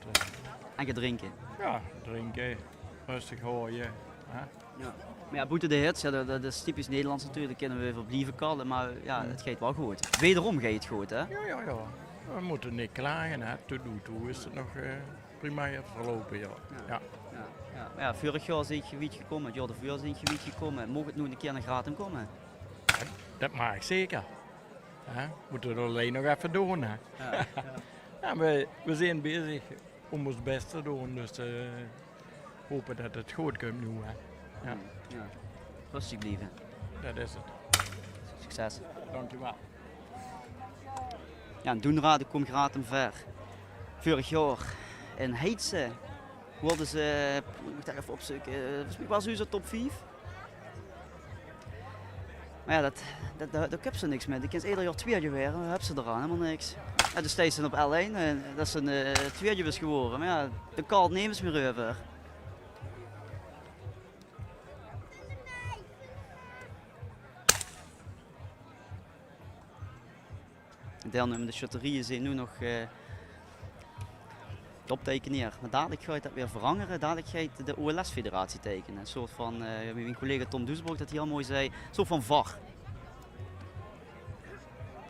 En drinken? Ja, drinken, rustig gooien. Hè? Ja. Maar ja, boete de hits, ja, dat is typisch Nederlands natuurlijk, daar kunnen we verblijven kallen, maar ja, het gaat wel goed. Wederom gaat het goed, hè? Ja. We moeten niet klagen, hè. Tot nu toe is het nog prima verlopen, ja. Maar ja, vorig jaar is het gebied gekomen, het jaar daarvoor is het gebied gekomen. Mogen het nu een keer naar Gratum komen? Dat mag ik zeker. We moeten het alleen nog even doen, hè. Ja, we zijn bezig om ons best te doen, dus hopen dat het goed komt nu, hè. Ja. Rustig blijven. Dat is het. Succes. Dankjewel. Ja, en Doenraden komt Gratum ver. Vorig jaar in Heidse worden ze, ik moet even opzoeken, volgens mij was ze top 5. Maar ja, daar hebben ze niks mee. Die kan ieder jaar tweede weer, dan hebben ze eraan helemaal niks. Ja, dus steeds op L1, dat is een tweede was geworden. Maar ja, de kalt nemen ze weer over. De shutterieën zijn nu nog optekenen. Maar dadelijk ga je dat weer veranderen. Dadelijk ga je de OLS-federatie tekenen. Een soort van, mijn collega Tom Duisburg dat heel mooi zei, een soort van VAR.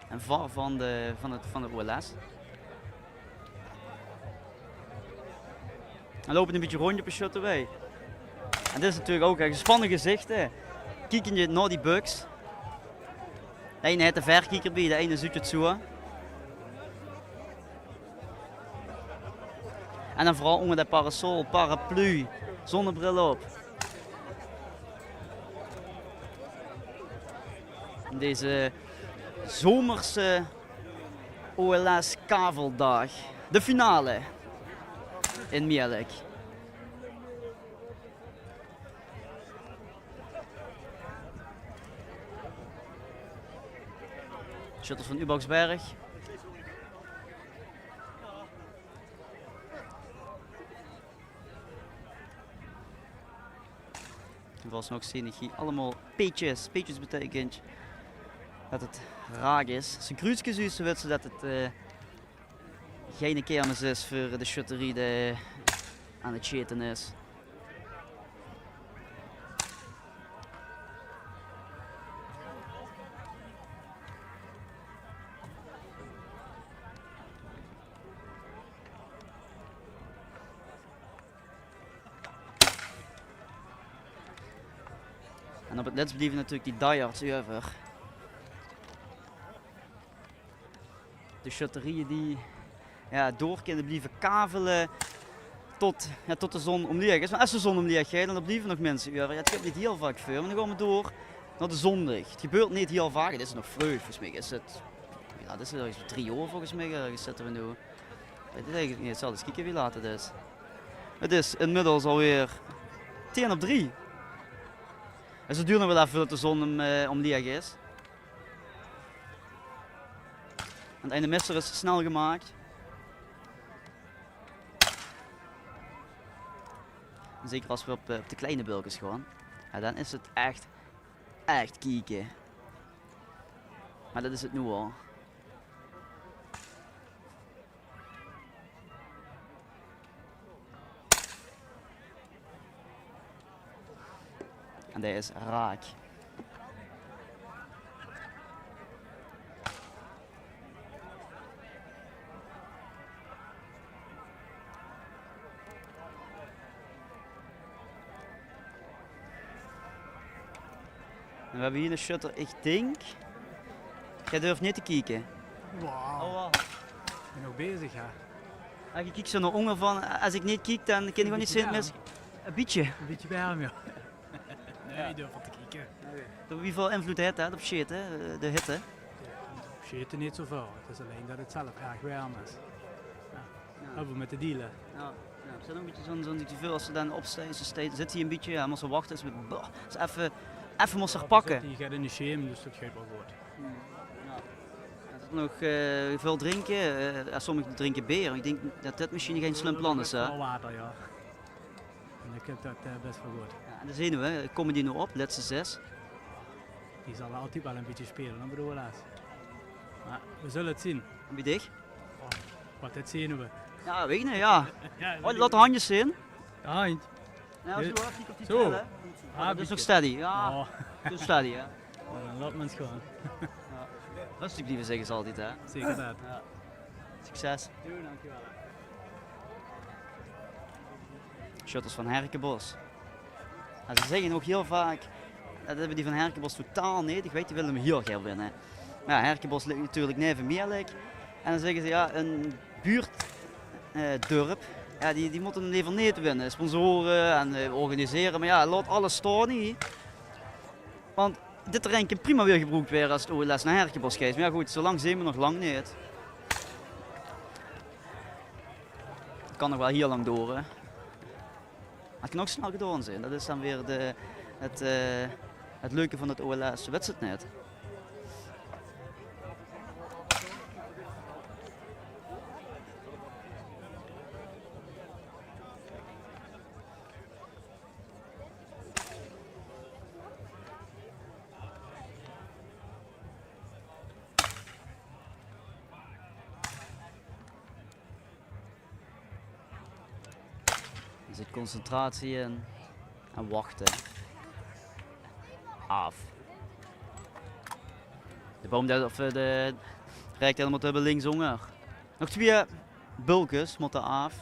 Een VAR van de OLS. Dan lopen een beetje rondje op een shutterway. En dit is natuurlijk ook een gespannen gezicht. Kijk je naar die bugs. De ene heeft de verkijker bij, de ene zoekt het zo. En dan vooral onder de parasol, paraplu, zonnebril op. Deze zomerse OLS Kaveldag. De finale in Mielik. Shutters van Uboxberg. Zoals nog zien, hier allemaal peetjes. Peetjes betekent dat het raak is. Zijn kruisjes is, zodat dat het geen kermis is voor de shutterie die aan het chaten is. En op het laatst blijven natuurlijk die diehards over. De shutterieën die door kunnen blijven kavelen tot de zon omleeg is. Maar als de zon omleeg gaat, dan blijven nog mensen over. Ja, het gaat niet heel vaak voor, maar dan gaan we door naar de zondag. Het gebeurt niet heel vaak, het is nog vroeg. Volgens mij is het, dit is er 3 uur volgens mij, zitten we nu. Het is eigenlijk niet, het zal eens kijken wie laat het is. Het is inmiddels alweer 2:50. Dus het duurt nog wel even dat de zon omleeg is. En het einde misser is snel gemaakt. En zeker als we op de kleine bulkers gaan, dan is het echt kieken. Maar dat is het nu al. En deze is raak. En we hebben hier een shutter, ik denk. Jij durft niet te kijken. Wauw. Oh, Ik ben nog bezig, ja. En je kijkt zo naar onder van, als ik niet kijk, dan kan je gewoon niet zitten mis. Een beetje. Een beetje warm, ja. Nee, ik durf wat te kijken. Door wie veel invloed heeft dat op shit, hè? De hitte? Scheten niet zoveel. Het is alleen dat het zelf erg warm is. Ja. Hebben we met de dealen. Ja. Ja, er zit ook een beetje zo'n gevoel als ze dan opstaan, zit hij een beetje, ja, maar ze wachten, ze even moest er pakken. Je gaat in de shame, dus dat gaat wel goed. Ja. Er zit nog veel drinken, sommigen drinken bier. Ik denk dat dit misschien geen slim plan is. Wel water, ja. En dan komt dat best wel goed. Ja, en de zenuwen, komen die nu op, laatste 6? Die zal altijd wel een beetje spelen, dan bedoel ik. Maar we zullen het zien. Wie dicht? Oh, wat dit zien we. Ja, weet je niet, ja. Ja, laat de handjes zien. De hand. Ja, zo, die Zo. dat is nog steady. Ja, zo steady, hè. Dan laat men het gewoon. Ja. Rustig blijven zeggen ze altijd, hè. Zeker dat. Ja. Succes. Doei, dankjewel. Shutters van Herkenbos. En ze zeggen ook heel vaak, dat hebben die van Herkenbos totaal niet. Ik weet, die willen hem heel graag winnen. Maar ja, Herkenbos ligt natuurlijk neven Meerlijk. En dan zeggen ze, ja, een buurtdorp, ja, die moeten hem liever niet winnen. Sponsoren en organiseren, maar ja, laat alles staan niet. Want dit terrein kan prima weer gebruikt worden als het OLS naar Herkenbos gaat. Maar ja goed, zo lang zijn we nog lang niet. Het kan nog wel heel lang door, hè. Het kan ook snel gedaan zijn. Dat is dan weer het leuke van het OLS wedstrijd net. Er zit concentratie in en wachten. Af. De boom rijdt helemaal te hebben linkshonger. Nog 2 bulkes moeten af.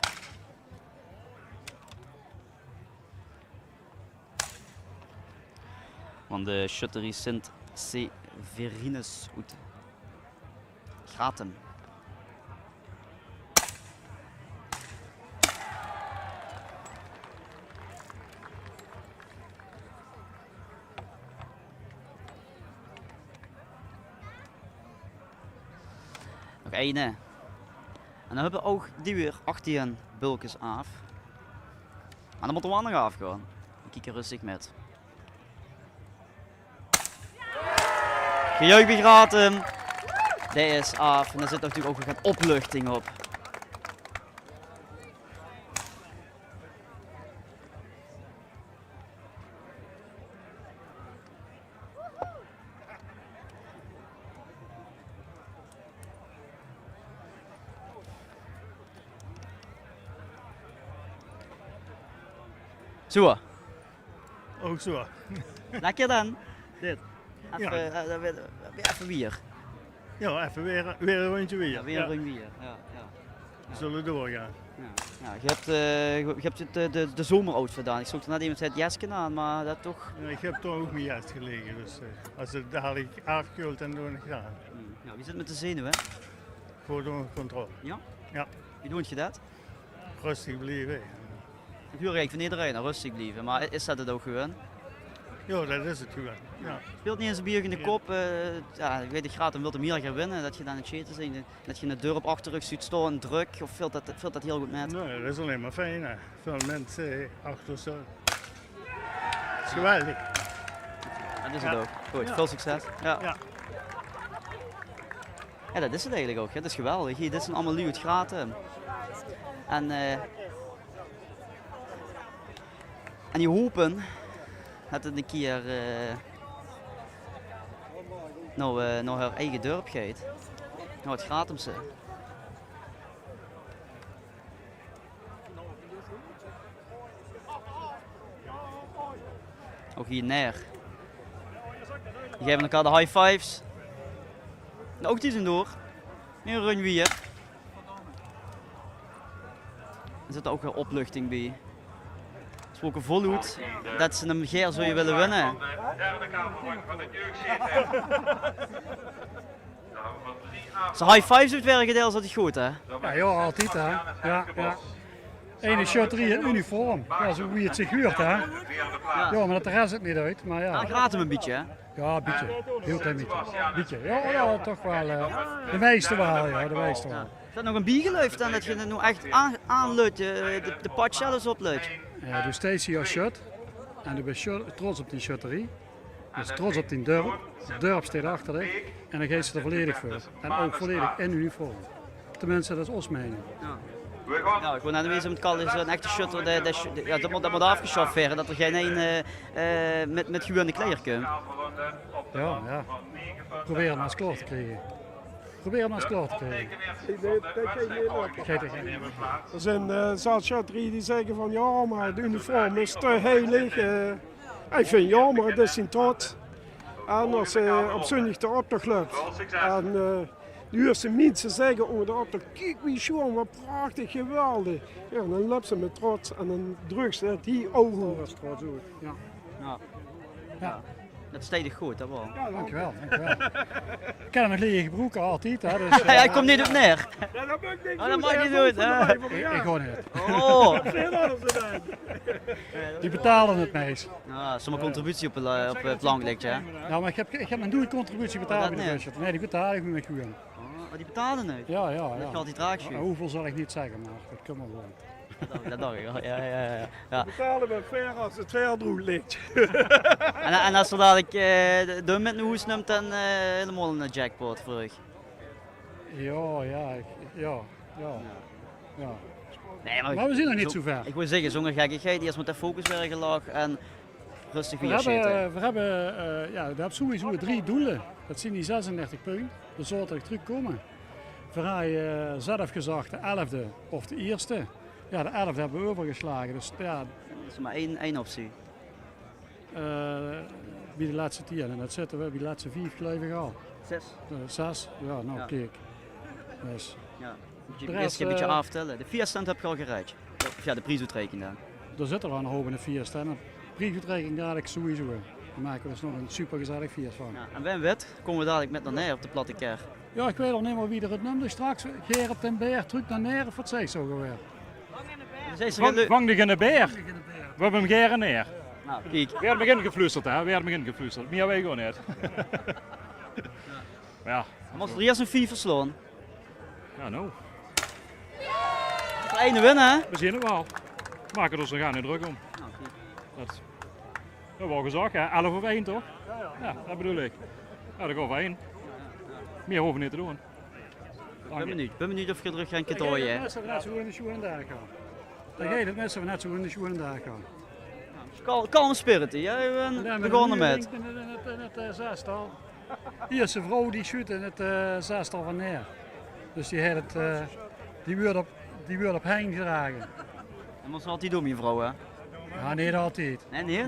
Van de Schutterie Sint-Severinus uit Gratum. Nog 1. En dan hebben we ook die weer 18 bulkjes af. En dan moeten we nog afgaan. Ik kijk er rustig met. Gejuich bij Gratum. Die is af. En daar zit natuurlijk ook nog een opluchting op. Zo. Ook zo. Lekker dan. Dit. Ja. Even bier. Ja, even weer een rondje weer. Ja, weer een rondje bier. Ja. We zullen doorgaan. Ja, je hebt de zomeroutfit gedaan. Ik zocht er net iemand met jasje aan, maar dat toch... Ja, ik heb toch ook mijn jas gelegen, dus als het dadelijk afkoelt, dan doe ik het gedaan. Ja, wie zit met de zenuwen? Goed onder controle. Ja? Ja. Wie doet je dat? Rustig blijven. Ik hoor eigenlijk van iedereen, rustig blijven, maar is dat het ook gewoon? Ja, dat is het gewoon. Ja. Speelt niet eens een bier in de kop. Ja, ik weet, de Gratum wil hem hier gaan winnen. Dat je dan het shit is. Dat je een deur op achterrug ziet staan, druk. Of vult dat heel goed met? Nee, dat is alleen maar fijn. Hè. Veel mensen achter staan. Het is geweldig. Dat is het ook. Goed, veel succes. Ja. Ja, dat is het eigenlijk ook. Hè. Dat is geweldig. Hier, dit zijn allemaal Luwet Gratum. En die hopen dat het een keer naar haar eigen dorp gaat. Nou, het Gratumse. Ook hier neer. Die geven elkaar de high fives. En ook die zijn door. Meer een run weer. Er zit ook weer opluchting bij. Ook een volhoed dat ze hem geer zou je willen winnen. Zijn high fives uitwerken deel is altijd goed, hè? Ja, altijd hè. Ja. ene shotterie in uniform. Ja, zo wie het zich huurt, hè. Ja, maar dat rest het niet uit. Maar ja. Dan gaat hem een beetje, hè? Ja, een beetje. Heel klein beetje. Ja, toch wel. De meeste wel, ja. De meeste wel. Is dat nog een biergeluid dan dat je het nu echt aanluidt, de pot zelfs opluidt? Ja, dus steeds hier shot. En ik ben trots op die shotterie. Dus trots op die dorp. Het dorp staat achter zich. En dan geeft ze er volledig voor. En ook volledig in uniform. Tenminste, dat is ons mening. Nou, ik wil net weten, het kan is een echte shutter, dat moet afgeschaft werden, dat er geen een met gewone kleren komt. Ja. Probeer het maar eens klaar te krijgen. Er zijn zat shotterie die zeggen van ja, maar de uniform is te heilig. Ik vind jammer, het is niet trots. En als op zondag de optocht loopt. En nu als de mensen zeggen over de optocht, kijk wie schoon, wat prachtig, geweldig. Ja, dan loopt ze met trots en dan drukt ze het hier over. Dat is trots ook. Ja. Dat is stedig goed, dat wel. Ja, dankjewel. Ik ken hem met lege broeken altijd. Hè, dus, hij komt niet op neer. Ja, dat mag ik niet doen. Dat mag je niet doen. Ik gewoon niet. Oh. Die betalen het meest. Ja, sommige contributie op het plank ligt, hè? Ja, maar ik heb mijn doelcontributie betaald bij de budget. Nee, die betaal ik met gewoon. Maar die betalen nu? Ja. Dat gaat die draagschuur. Hoeveel zal ik niet zeggen, maar dat kan maar gewoon. Dat dacht ik, ja. Betalen we ver als het verdroeg ligt. En als we dadelijk de met een hoes neemt, dan helemaal een jackpot voor u. Ja. Nee, maar we zijn nog niet zo ver. Ik wil zeggen, zonder gekkigheid, eerst moet de focus werken lag en rustig weer We hebben sowieso 3 doelen. Dat zijn die 36 punten. Dat zou er terugkomen. We hebben zelf gezegd de 11e of de eerste. Ja, de 11e hebben we overgeslagen. Dus ja. Dat is maar één optie. Bij de laatste 10 en dat zitten we bij de laatste 4 geloof ik al. 6? Ja, nou kijk. Dus. Ja. Je eerst een beetje aftellen. De 4 stand heb je al gereid. Ja, de prijsuitrekening dan. Er zit er al een hoop in de 4 stand. De prijsuitrekening dadelijk sowieso. Dan maken we dus nog een super gezellig 4 van. Ja, en Wim Wit komen we dadelijk met naar neer op de platte ker. Ja, ik weet nog niet meer wie er het noemde. Straks Gerrit den Beer, terug naar neer of wat zeg zo gewoon. Vang dich in de beer. We hebben hem geren neer. Nou, kijk. We hebben begin gefluisterd, hè? Meer weet ik ook niet. Ja. Dan moest er eerst een 4 verslaan. Ja, nou. De ene winnen, hè? We zien het wel. Maken er ons nog aan niet druk om. Dat hebben we al gezegd, hè? 11 of 1 toch? Ja, dat bedoel ik. Ja, dat gaan we 1. Meer hoeven we niet te doen. Ik ben benieuwd of je terug gaat ketooien, hè? Dan gaat het net zo in de schoen en daar gaan. Dan gaat het net zo in de schoen en daar gaan. Calm spirit, hè? We begonnen met. In het zestal. Hier is een vrouw die schuurt in het zestal van neer. Dus die wordt op heen gedragen. En wat zal die doen, je vrouw, hè? Ja, niet altijd. Nee? Nee.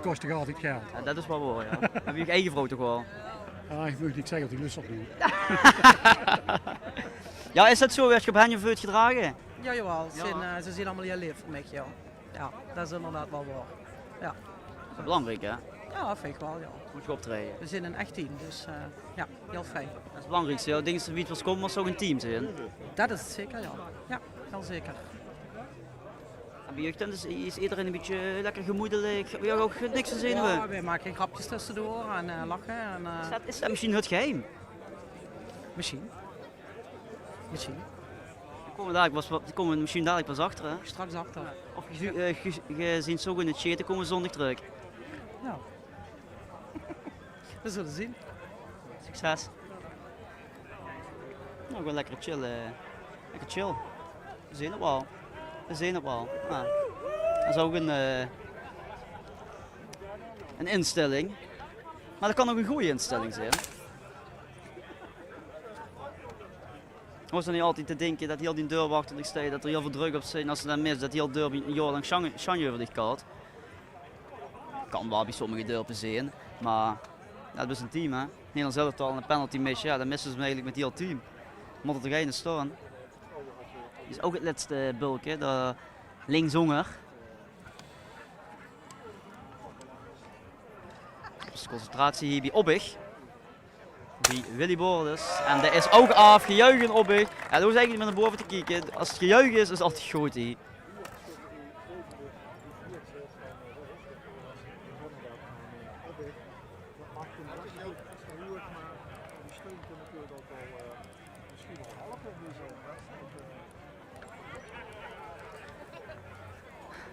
Kost toch altijd geld. Ja, dat is wel waar, ja. Heb je je eigen vrouw toch wel? Ja, ik moet niet zeggen dat die lust op niet. Ja, is dat zo? Werd je op hen je voet gedragen? Ja, jawel. Ze zijn allemaal heel lief voor mij, ja. Ja, dat is inderdaad wel waar. Ja. Dat is belangrijk, hè? Ja, vind ik wel, ja. Moet je optreden. We zijn een echt team, dus ja, heel fijn. Dat is het belangrijkste, ja. Dingen wie het was komt, maar zo een team zijn. Dat is het zeker, ja. Ja, heel zeker. En bij jeugd is iedereen een beetje lekker gemoedelijk. We hebben ook niks te zenuwen. Ja, wij maken grapjes tussendoor en lachen. En, is dat misschien het geheim? Misschien. We komen misschien dadelijk pas achter, hè? Straks achter. Of je ziet zo in het chaten komen we zondag terug. Ja. We zullen zien. Succes. Nou, gewoon lekker chill. Lekker chill. We zien het wel. Nou, dat is ook een instelling. Maar dat kan ook een goede instelling zijn. Je hoeft dan niet altijd te denken dat heel die deurwachter staat, dat er heel veel druk op zit. En als ze dan mist, dat heel deur een jaar lang chanje over dicht gaat. Kan wel bij sommige dorpen zijn, maar dat is een team, hè. Nederland zelf al een penalty mis, ja, dan missen ze hem eigenlijk met heel team. Moet er geen staan. Die is ook het laatste bulk, hè, de linkshonger. Dus concentratie hier bij Obbig. Willy Bordes. En dat is ook af, gejuichen op. En daar hoef je eigenlijk niet meer naar boven te kijken. Als het gejuich is het altijd goed hier.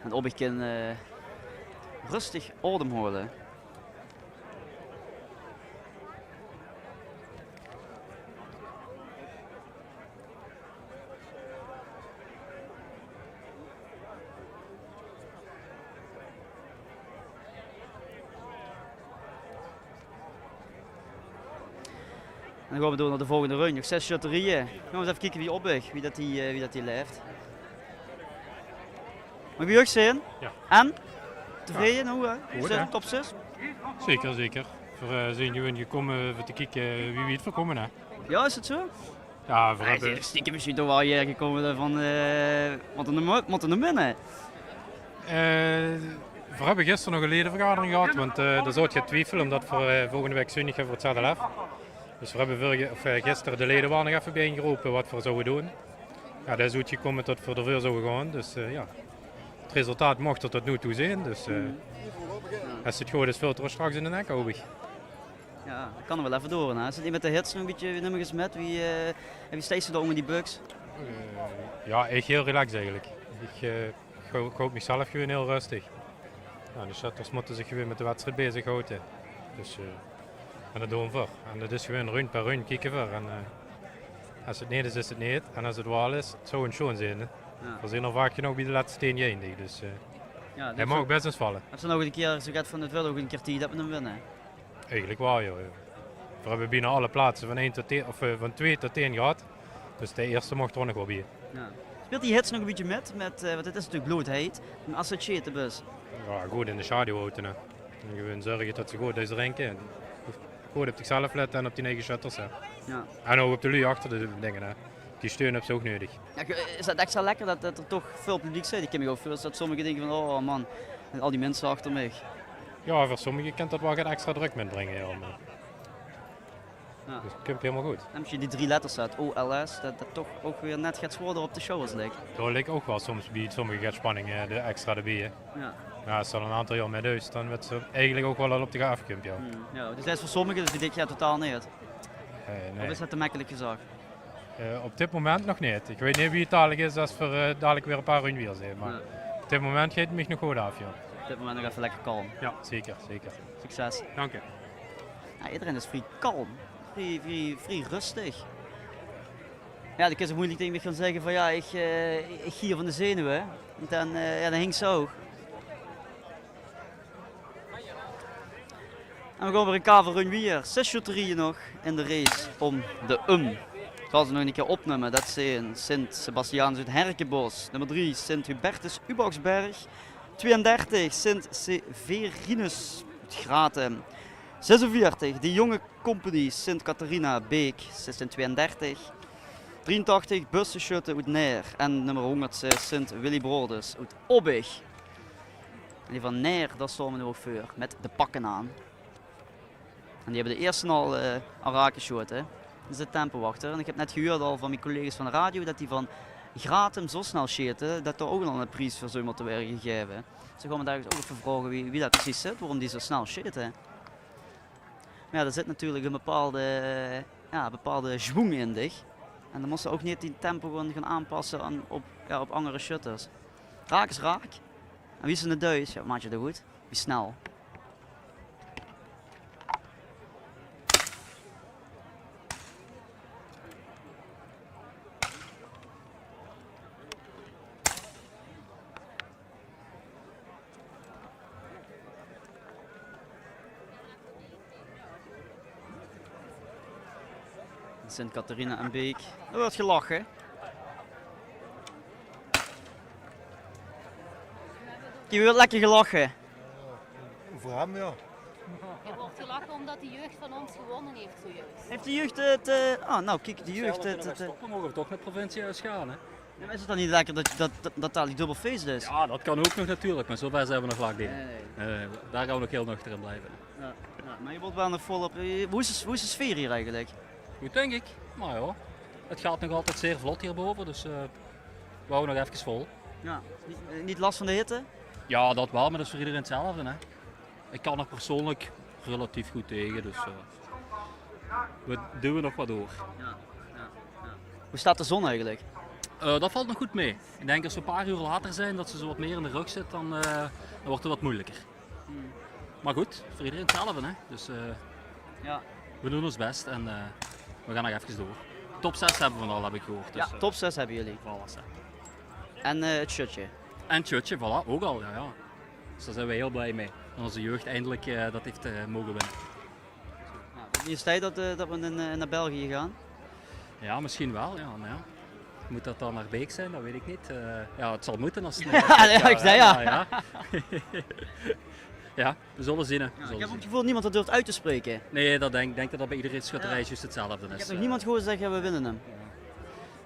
En op ik kan rustig ademhalen. En dan gaan we door naar de volgende run. Nog 6 shotterieën. Gaan we eens even kijken wie opweg, wie dat leeft. Mag je jeugd zijn? Ja. En? Tevreden? Hoe? Goed, Zijn hè? top 6? Zeker, zeker. Voor zijn jullie gekomen om te kijken wie het voorkomen hè. Ja, is het zo? Ja, voor hebben... Stiekem misschien toch wel hier gekomen van moeten we winnen. We hebben gisteren nog een ledenvergadering gehad, want daar zou je twijfelen omdat we volgende week zondag voor het ZLF. Dus we hebben gisteren de leden waren nog even bijeengeroepen wat we zouden doen. Ja, dat is goed gekomen tot we ervoor zouden gaan. Dus ja, het resultaat mocht er tot nu toe zijn. Dus als het goed is, filteren we straks in de nek, hoop ik. Ja, dat kan er wel even door. Hè. Is het niet met de hits nog een beetje nummers met? Wie steeds er met die bugs? Ja, echt heel relaxed eigenlijk. Ik houd mezelf gewoon heel rustig. Nou, de shutters moeten zich gewoon met de wedstrijd bezighouden. Dus, en dat doen we voor. En dat is gewoon run per run kijken voor. En, als het niet is, is het niet. En als het wel is, het zou een schoon zijn. Hè. Ja. We zijn er vaak genoeg bij de laatste steen eindig. Dus ja, hij mag ook best eens vallen. Heb je nog een keer zo gaat van het wel ook een keer tijd dat we hem winnen? Eigenlijk wel, joh. We hebben bijna alle plaatsen van 2 tot 10 gehad. Dus de eerste mocht er ook nog wel bij. Ja. Speelt die hits nog een beetje met want het is natuurlijk bloedheet, een associëte bus. Ja, goed in de schaduw houden. En gewoon zorgen dat ze goed is renken. Goed op zichzelf letten en op die 9 shutters. Hè. Ja. En ook op de lui achter de dingen. Hè. Die steun hebben ze ook nodig. Ja, is dat extra lekker dat er toch veel publiek zit? Ik kan me ook voorstellen dat sommigen denken van oh man, al die mensen achter mij. Ja, voor sommigen kan dat wel wat extra druk met brengen. Ja, maar... Ja. Dus het komt helemaal goed. En als je die 3 letters zet, OLS, dat toch ook weer net gaat worden op de show als lijkt. Dat lijkt ook wel soms bij sommige gaat spanning de extra erbij. Hè. Ja. Ja, als er een aantal jaar met huis, dan wordt ze eigenlijk ook wel al op de gaaf komt. Ja. Ja, dus dat is voor sommigen, dus dit gaat totaal niet uit. Nee. Of is dat te makkelijk gezegd? Op dit moment nog niet. Ik weet niet wie het dadelijk is als we dadelijk weer een paar run weer zijn. Maar ja. Op dit moment gaat het mij nog goed af. Ja. Op dit moment nog even lekker kalm. Ja, zeker, zeker. Succes. Dank je. Ja, iedereen is vrij kalm, vrij rustig. Ja, dan kun je moeilijk tegen me gaan zeggen van ja, ik gier van de zenuwen. En dan, ja, dan hing zo. En we gaan weer een kavelrun weer. 6 shotterieën nog in de race om de Ik zal ze nog een keer opnemen. Dat zijn Sint-Sebastianus uit Herkenbos. Nummer 3 Sint-Hubertus Uboxberg. 32 Sint-Severinus uit Graten. 46 de jonge company Sint-Catharina Beek. 32. 83 Bussenschutte uit Neer. En nummer 100 Sint-Willy Bordes uit Obbig. En die van Neer, daar staan we nu ook voor. Met de pakken aan. En die hebben de eerste al raakgeschoten. Dat is de tempowachter. En ik heb net gehoord al van mijn collega's van de radio dat die van Gratum zo snel schieten dat er ook al een prijs voor zou moeten worden gegeven. Dus gaan we daar ook even vragen wie dat precies zit, waarom die zo snel schieten. Maar ja, er zit natuurlijk een bepaalde schwung in dich. En dan moesten ook niet die tempo gaan aanpassen op andere shutters. Raak is raak. En wie is in de duis? Ja, maak je dat goed? Wie snel? Sint-Catharina en Beek. Er wordt gelachen. Je wordt lekker gelachen. Voor hem, ja. Er wordt gelachen omdat de jeugd van ons gewonnen heeft zojuist. Heeft de jeugd het... nou kijk, de jeugd... We mogen toch naar provinciehuis gaan, hè? Ja, maar is het dan niet lekker dat daar die dubbel feest is? Ja, dat kan ook nog natuurlijk, maar zover zijn we nog vaak niet. Daar gaan we nog heel nuchter in blijven. Ja, maar je wordt wel nog volop. Hoe is de sfeer hier eigenlijk? Goed denk ik, maar ja, het gaat nog altijd zeer vlot hierboven, dus we houden nog even vol. Ja, niet last van de hitte? Ja, dat wel, maar dat is voor iedereen hetzelfde. Hè. Ik kan er persoonlijk relatief goed tegen, dus we duwen nog wat door. Hoe staat de zon eigenlijk? Dat valt nog goed mee. Ik denk als we een paar uur later zijn, dat ze zo wat meer in de rug zit, dan wordt het wat moeilijker. Maar goed, voor iedereen hetzelfde. Hè. Dus ja. we doen ons best en we gaan nog even door. Top 6 hebben we al, heb ik gehoord. Dus, ja, top 6 hebben jullie. En het shirtje. En het shirtje, voilà, ook al. Ja. Dus daar zijn we heel blij mee. En onze jeugd eindelijk dat heeft mogen winnen. Wie is tijd dat we naar België gaan? Ja, misschien wel. Ja, maar ja. Moet dat dan naar Beek zijn? Dat weet ik niet. Ja, het zal moeten als het ik zei ja. Ja, we zullen zien. Ik heb ook het gevoel dat niemand dat durft uit te spreken. Nee, dat denk dat dat bij iedere schutterij juist hetzelfde is. Ik heb nog niemand gehoord zeggen we winnen hem.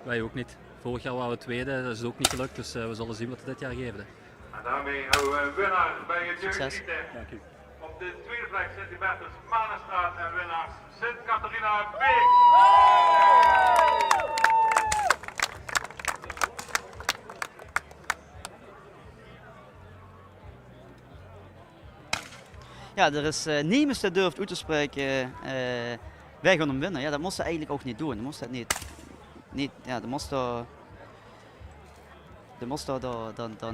Wij ook niet. Vorig jaar waren we tweede, dat is ook niet gelukt, dus we zullen zien wat het dit jaar geeft. En daarmee hebben we een winnaar bij het jeugdteam. Op de tweede plek Sint-Hubertus Manenstraat en winnaars Sint-Catharina Beek. Ja, er is niemand die durft uit te spreken, wij gaan hem winnen. Ja, dat moest ze eigenlijk ook niet doen. Dat moest dat niet ja, dat moest daar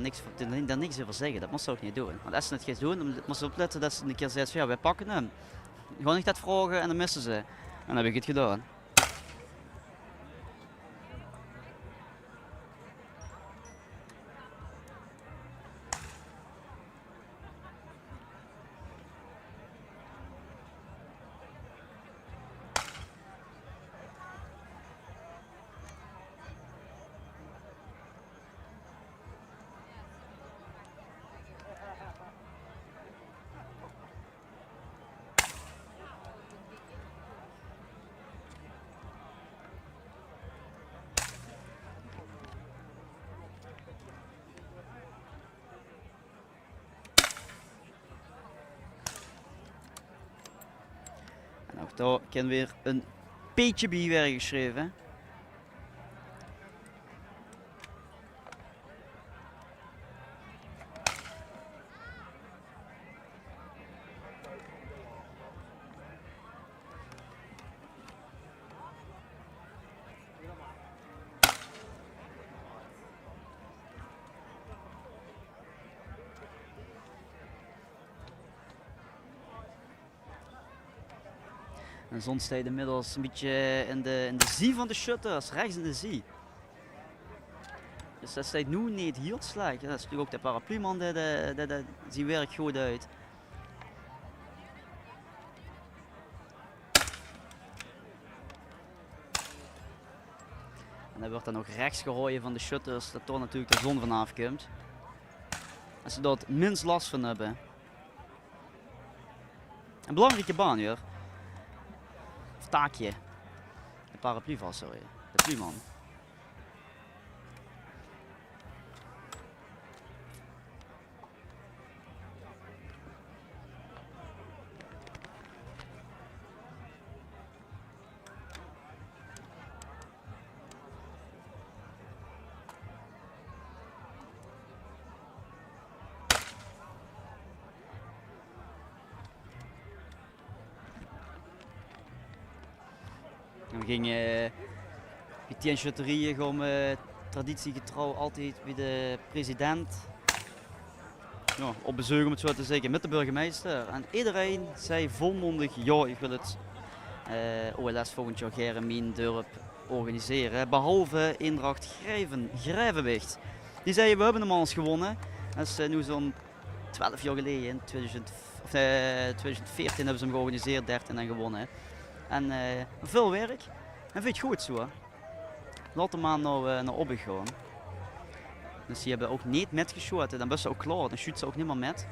niks over zeggen. Dat moest ze ook niet doen. Want als ze het gaat doen, dan moest ze opletten dat ze een keer zegt van ja, wij pakken hem. Gewoon niet dat vragen en dan missen ze. En dan heb ik het gedaan. En ook daar kan weer een beetje bij werden geschreven. De zon staat inmiddels een beetje in de zie van de shutters, rechts in de zie. Dus dat staat nu niet heel slecht. Dat is natuurlijk ook de parapluman, dat ziet werkt goed uit. En dan wordt dan ook rechts gerooid van de shutters, dat toch natuurlijk de zon vanaf komt. En ze daar het minst last van hebben. Een belangrijke baan hier. Of taakje. De paraplu vast, sorry. De pluman. We gingen bij 10 shutterieën gewoon traditiegetrouw altijd bij de president op bezoek, om het zo te zeggen, met de burgemeester. En iedereen zei volmondig, ja, ik wil het OLS volgend jaar hier in mijn dorp organiseren. Behalve Eendracht Grijvenwicht. Die zeiden, we hebben hem al eens gewonnen. Dat is nu zo'n 12 jaar geleden, in 2014 hebben ze hem georganiseerd, 13 en gewonnen. En veel werk. En vind je het goed zo. Laat hem maar naar Obbe gaan. Dus die hebben ook niet metgeschoten. Dan ben ze ook klaar. Dan shoot ze ook niet meer met.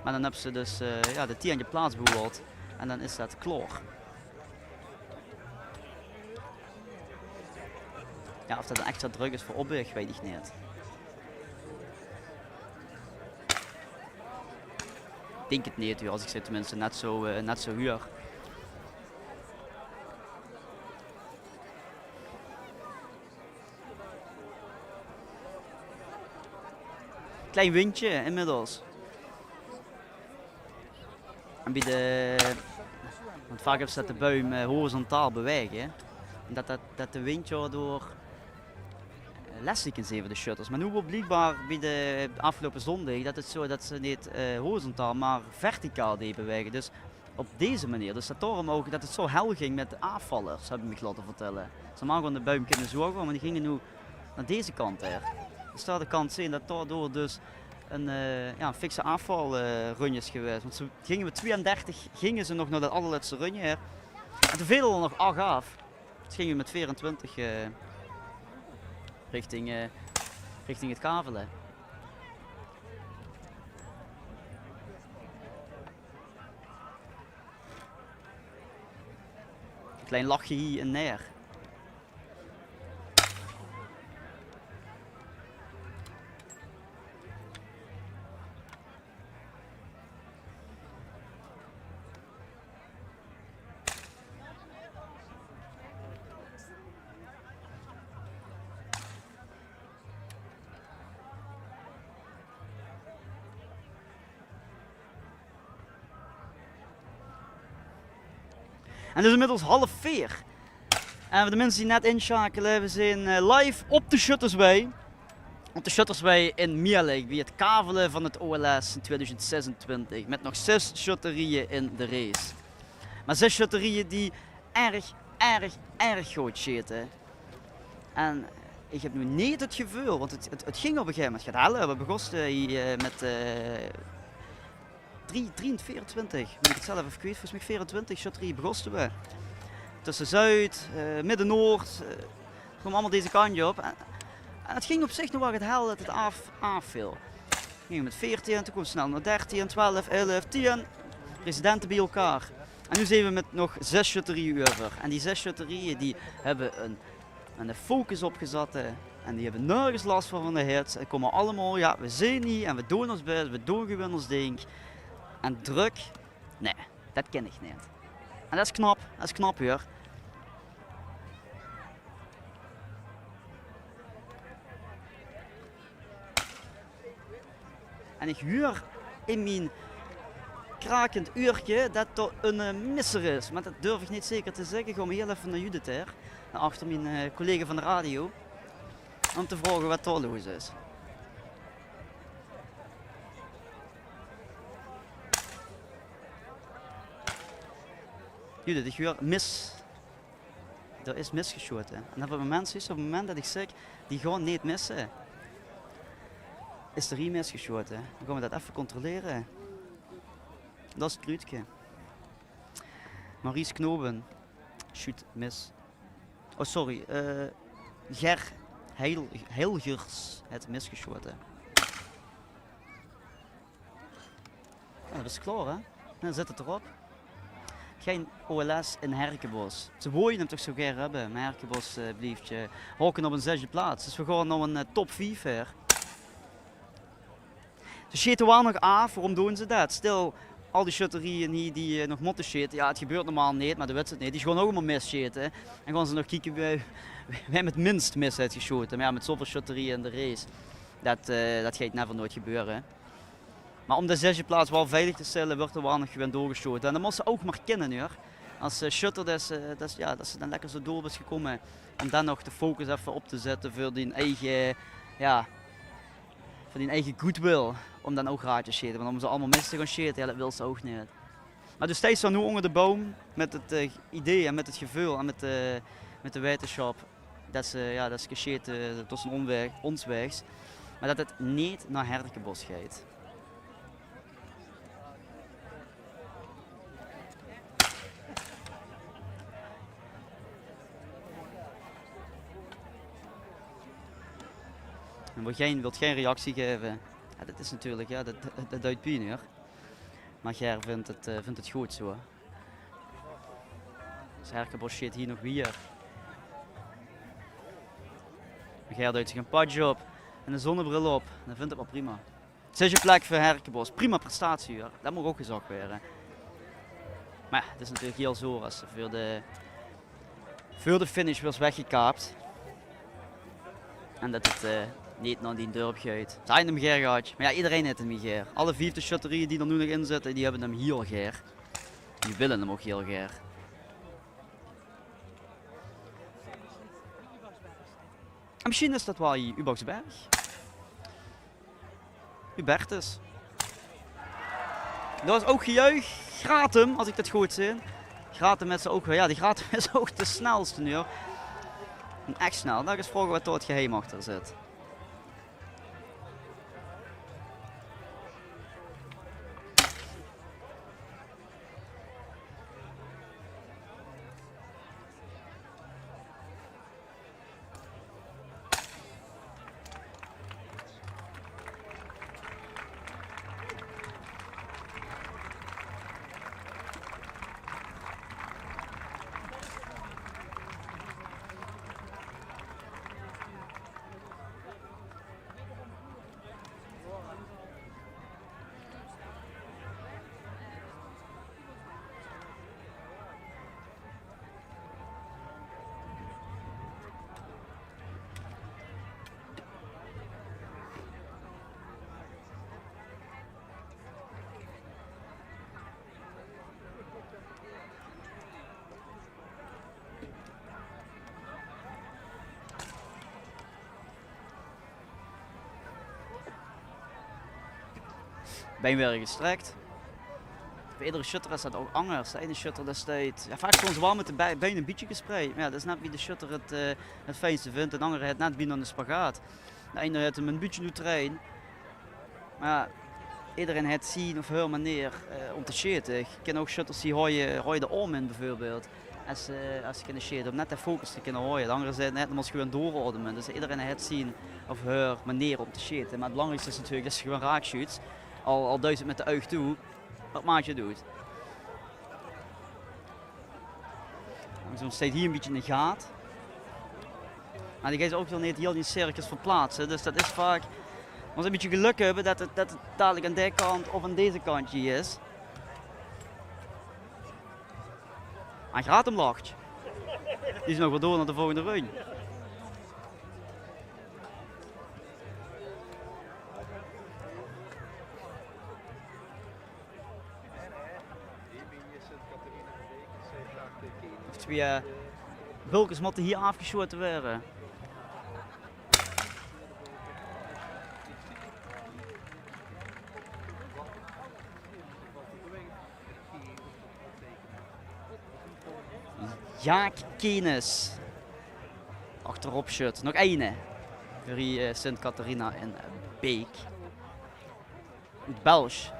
Maar dan hebben ze dus de 10e plaats behoord. En dan is dat klaar. Ja, of dat een extra druk is voor opberg, weet ik niet. Ik denk het niet, als ik ze tenminste net zo huur. Klein windje inmiddels. En bij de, want vaak hebben ze dat de buim horizontaal bewegen. En dat de windje door lastig kan zijn voor de shutters. Maar nu wordt blijkbaar bij de afgelopen zondag dat het zo dat ze niet horizontaal maar verticaal deden bewegen. Dus op deze manier. Dus daarom ook dat het zo hel ging met de aanvallers, hebben me laten vertellen. Ze maken gewoon de buim kunnen zorgen, maar die gingen nu naar deze kant er. Dus daar de kant zien dat daardoor dus een fikse aanvalrun is geweest. Want ze gingen met 32 gingen ze nog naar dat allerlaatste runje her. En toen vielen er nog 8 af. Dus gingen we met 24 richting het kavelen. Een klein lachje hier en neer. En het is inmiddels 3:30. En voor de mensen die net inschakelen, we zijn live op de Shuttersway. Op de Shuttersway in Meerlijk, bij het kavelen van het OLS in 2026. Met nog 6 shutterieën in de race. Maar 6 shutterieën die erg groot zitten. En ik heb nu niet het gevoel, want het ging op een gegeven moment. Het gaat hellen, we begonnen hier met 24, moet ik het zelf even kwijt, volgens mij 24 shutterieën begonnen we. Tussen Zuid, Midden-Noord, kwam allemaal deze kantje op. En het ging op zich nog wel het hel dat het afviel. We gingen met 14, toen kwam snel naar 13, 12, 11, 10 presidenten bij elkaar. En nu zijn we met nog 6 shutterieën over. En die 6 shutterieën die hebben een focus opgezet. En die hebben nergens last van de hits. En komen allemaal, ja, we zijn niet en we doen ons best, we doen gewoon ons ding. En druk, nee, dat ken ik niet. En dat is knap hoor. En ik huur in mijn krakend uurtje dat er een misser is. Maar dat durf ik niet zeker te zeggen. Ik ga heel even naar Judith her, naar achter mijn collega van de radio. Om te vragen wat er los is. Judith, ik huur mis. Er is misgeschoten. En op het moment dat ik zeg, die gaan niet missen. Is er hier misgeschoten? Dan gaan we dat even controleren. Dat is het kruidje. Maurice Knoben. Shoot mis. Oh sorry. Ger Heilgers het misgeschoten. Oh, dat is klaar hè? Dan zit het erop. Geen OLS in Herkenbos. Ze willen hem toch zo graag hebben. Maar Herkenbos blijft je hokken op een 6e plaats. Dus we gaan naar een top 5 her. Ze schieten wel nog af, waarom doen ze dat? Stel, al die shutterieën hier die nog moeten schieten, ja het gebeurt normaal niet, maar dat weet ze niet. Die gaan ook allemaal mis schieten. En gaan ze nog kijken wij met minst mis uitgeschoten. Maar ja, met zoveel shutterieën in de race, dat gaat never nooit gebeuren. Maar om de 6e plaats wel veilig te stellen, wordt er wel nog gewoon doorgeschoten. En dat moet ze ook maar kennen hoor. Als shutter dat ze dan lekker zo door is gekomen, om dan nog de focus even op te zetten voor die eigen, ja, voor die eigen goodwill. Om dan ook raadjes te schieten. Want om ze allemaal mis te gaan schieten, ja, dat wil ze ook niet. Maar dus steeds dan nu onder de boom met het idee en met het gevoel en met de wetenschap dat ze geschieten tussen ons wegs. Maar dat het niet naar Herkenbos gaat. En wilt geen reactie geven. Ja, dat is natuurlijk, ja, dat duidt pijn hoor. Maar Ger vindt het goed zo. Dus Herkenbos zit hier nog weer. Geert duidt zich een padje op en een zonnebril op. Dan vindt het wel prima. Het is je plek voor Herkenbos. Prima prestatie hoor. Dat moet ook gezegd worden. Maar ja, het is natuurlijk heel zo als voor de finish was weggekaapt. En dat het niet naar die dorp gaat. Zijn hem Ger gehad. Maar ja, iedereen heeft hem Ger. Alle 4 shutterieën die er nu nog in zitten, die hebben hem heel Ger. Die willen hem ook heel Ger. En misschien is dat wel Uboxberg. Hubertus. Dat was ook gejuich. Gratum, als ik dat goed zie. Gratum met zijn ook, ja, die Gratum is ook de snelste nu hoor. En echt snel. Dat is vroeger wat door het geheim achter zit. Been weer gestrekt. Bij iedere shutter is dat ook anders. De ene shutter dat staat, ja, vaak gewoon zwaar met de benen een beetje gespreid. Maar ja, dat is net wie de shutter het fijnste vindt. En de andere het net binnen de spagaat. De ene heeft hem een beetje nu train. Maar ja, iedereen heeft zien of haar manier om te shooten. Ik ken ook shutters die hoor je de arm in bijvoorbeeld. Als ze kunnen shooten, om net de focus te kunnen houden. De andere zijn net om gewoon doorodemen. Dus iedereen heeft zien of haar manier om te shooten. Maar het belangrijkste is natuurlijk dat ze gewoon raak shoots. Al duizend met de oog toe, wat maatje doet. Zo staat hier een beetje in de gaat. Maar die gaat ze ook wel niet heel die cirkels verplaatsen. Dus dat is vaak, als we een beetje geluk hebben dat het dadelijk aan deze kant of aan deze kantje is. Hij gaat hem lacht. Die is nog wel door naar de volgende run. Twee bulkers moeten hier afgeschoten worden. Jaak Kenes. Achterop shut. Nog één. Voor Sint-Catharina en Beek. Belsch.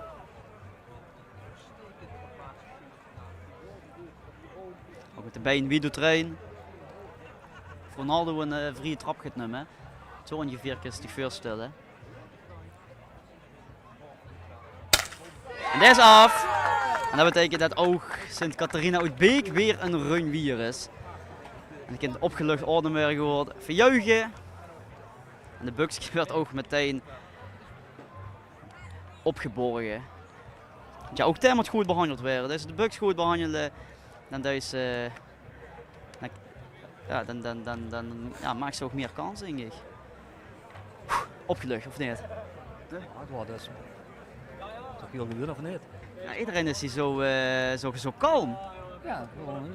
Ook met de been wie doet erin. Ronaldo een vrije trap gaat nemen. Zo ongeveer kan je zich voorstellen. En dat is af. En dat betekent dat ook Sint-Catharina uit Beek weer een run wier is. En ik heb opgelucht Oudenburg gehoord verjuichen. En de Bucks werd ook meteen opgeborgen. Ja, ook daar moet goed behandeld worden. Dus de Bucks goed behandelen. Dan maakt ze ook meer kans, denk ik. Opgelucht, of niet? Ja, dat is toch heel goed, of niet? Ja, iedereen is hier zo kalm. Ja,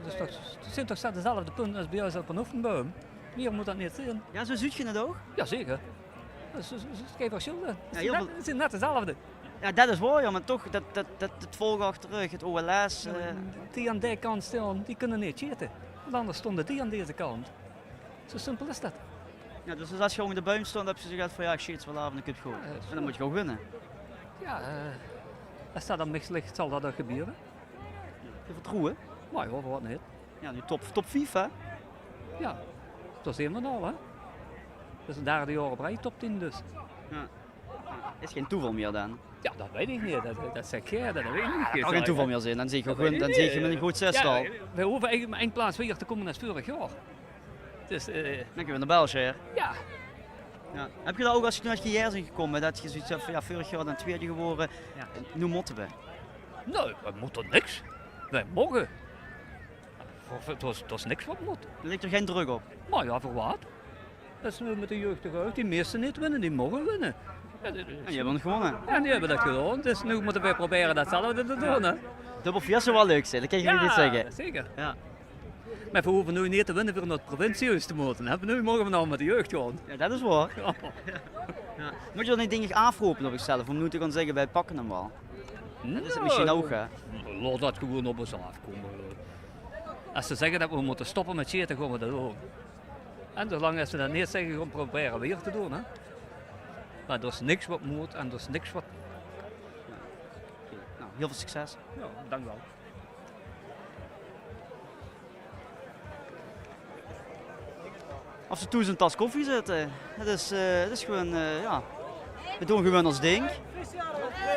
het zijn toch dezelfde punten als bij ons op een oefenboom. Meer moet dat niet zijn. Ja, zo ziet je het ook? Jazeker. Dat is geen verschil. Ja, het zijn net dezelfde. Ja, dat is waar, ja, maar toch, dat volg achterug, het OLS. Die aan die kant staan, die kunnen niet cheaten. Want anders stonden die aan deze kant. Zo simpel is dat. Ja, dus als je gewoon in de buim stond, heb je gezegd van ja, ik cheat wel af en ik heb het goed. En dan moet je gewoon winnen. Ja, als dat aan niks ligt, zal dat ook gebeuren. Je vertrouwen? Maar ja, wat niet. Ja, nu top 5 hè? Ja, dat is helemaal al hè. Dat is een derde jaar op rij top 10 dus. Ja. Is geen toeval meer dan? Ja, dat weet ik niet. Dat zeg jij, dat weet ik niet. Het kan geen toeval meer zijn, dan zie je gewoon, dan zie je met een goed zestal. Ja, we hoeven eigenlijk maar één plaats weer te komen als vorig jaar. Dus, dan kunnen we naar België. Ja, Ja. Heb je dat ook als je toen uit GR bent gekomen, dat je zoiets hebt van ja, vorig jaar dan tweede geworden, nu moeten we? Nee, we moeten niks. Wij mogen. Het was niks wat moet. Er ligt er geen druk op? Maar ja, voor wat? Dat is nu met de jeugd uit. Die meesten niet winnen, die mogen winnen. Ja, en die hebben het gewonnen? Ja, die hebben dat gedaan. Dus nu moeten wij proberen datzelfde te doen. Hè? Dubbel 4 zou wel leuk zijn, dat kan je niet zeggen. Zeker. Ja. Maar we hoeven nu niet te winnen voor naar het provinciehuis te moeten. Hè? Nu mogen we nou met de jeugd gaan. Ja, dat is waar. Ja. Moet je dan niet dingen afroepen op jezelf om nu te gaan zeggen wij pakken hem wel? Dat is het misschien ook, hè? Laat dat gewoon op ons afkomen. Als ze zeggen dat we moeten stoppen met cheaten, gaan we dat doen. En zolang als ze dat niet zeggen, gaan we proberen weer te doen. Hè? Maar er is niks wat moet en er is niks wat... Nou, heel veel succes. Ja, dank wel. Of ze toe zijn tas koffie zetten. Het is gewoon, ja, we doen gewoon ons ding.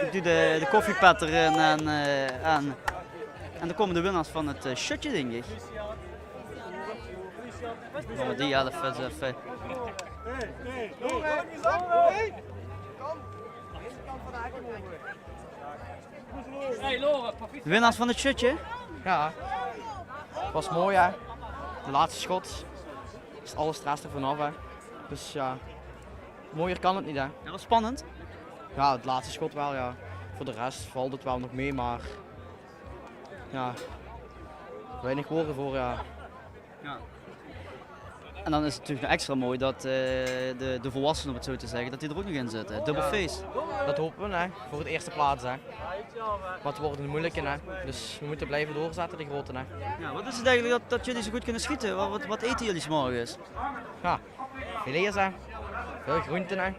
Ik doe de koffiepetter erin en dan komen de winnaars van het shotje, denk ik. Oh, die 11 is even... De winnaars van het shotje? Ja, het was mooi hè. De laatste schot is alle straat er vanaf hè. Dus ja, mooier kan het niet hè. Dat was spannend? Ja, het laatste schot wel ja. Voor de rest valt het wel nog mee, maar ja, weinig woorden voor ja. Ja. En dan is het natuurlijk extra mooi dat de volwassenen, om het zo te zeggen, dat die er ook nog in zitten. Dubbel face. Dat hopen we hè, voor het eerste plaats hè. Maar het wordt een moeilijke hè, dus we moeten blijven doorzetten, de grote hè. Ja, wat is het eigenlijk dat jullie zo goed kunnen schieten? Wat eten jullie 's morgens? Ja, filets hè, veel groenten hè.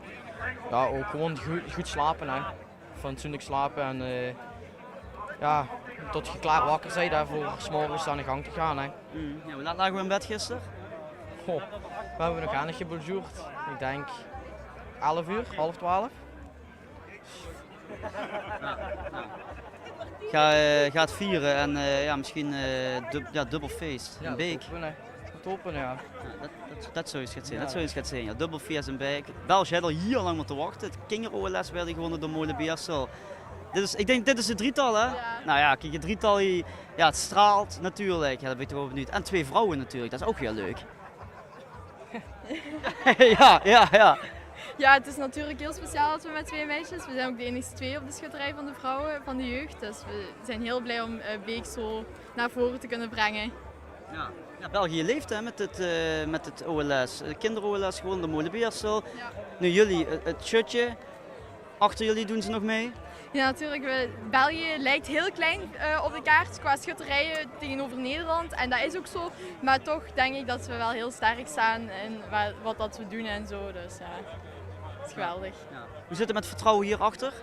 Ja, ook gewoon goed slapen hè. Fatsoenlijk slapen en ja, tot je klaar wakker bent hè, voor 's morgens aan de gang te gaan hè. Ja, hoe laat lagen we in bed gisteren? Goh, we hebben nog aardig gebonjourd. Ik denk 11 uur, half 12. Ga het vieren en ja, misschien dubbel feest. Ja, een beek. Dat hopen, ja. Dat zou eens gaan zijn. Dat zou eens gaan zijn. Ja, dubbel feest en beek. België had al hier lang moeten wachten. Het Kinger OLS werd gewonnen door Molen Beersel. Ik denk dit is het drietal hè? Ja. Nou ja, kijk, het drietal ja, het straalt natuurlijk. Ja, dat ben ik toch wel benieuwd. En 2 vrouwen natuurlijk, dat is ook heel leuk. ja. Ja, het is natuurlijk heel speciaal dat we met 2 meisjes. We zijn ook de enige 2 op de schutterij van de vrouwen, van de jeugd. Dus we zijn heel blij om Beek zo naar voren te kunnen brengen. Ja, België leeft hè, met het OLS. Kinder-OLS gewoon de Molenbeersel. Ja. Nu jullie, het shirtje. Achter jullie doen ze nog mee? Ja, natuurlijk. België lijkt heel klein op de kaart qua schutterijen tegenover Nederland. En dat is ook zo. Maar toch denk ik dat we wel heel sterk staan in wat dat we doen en zo. Dus ja, dat is geweldig. Ja. Hoe zit het met vertrouwen hierachter?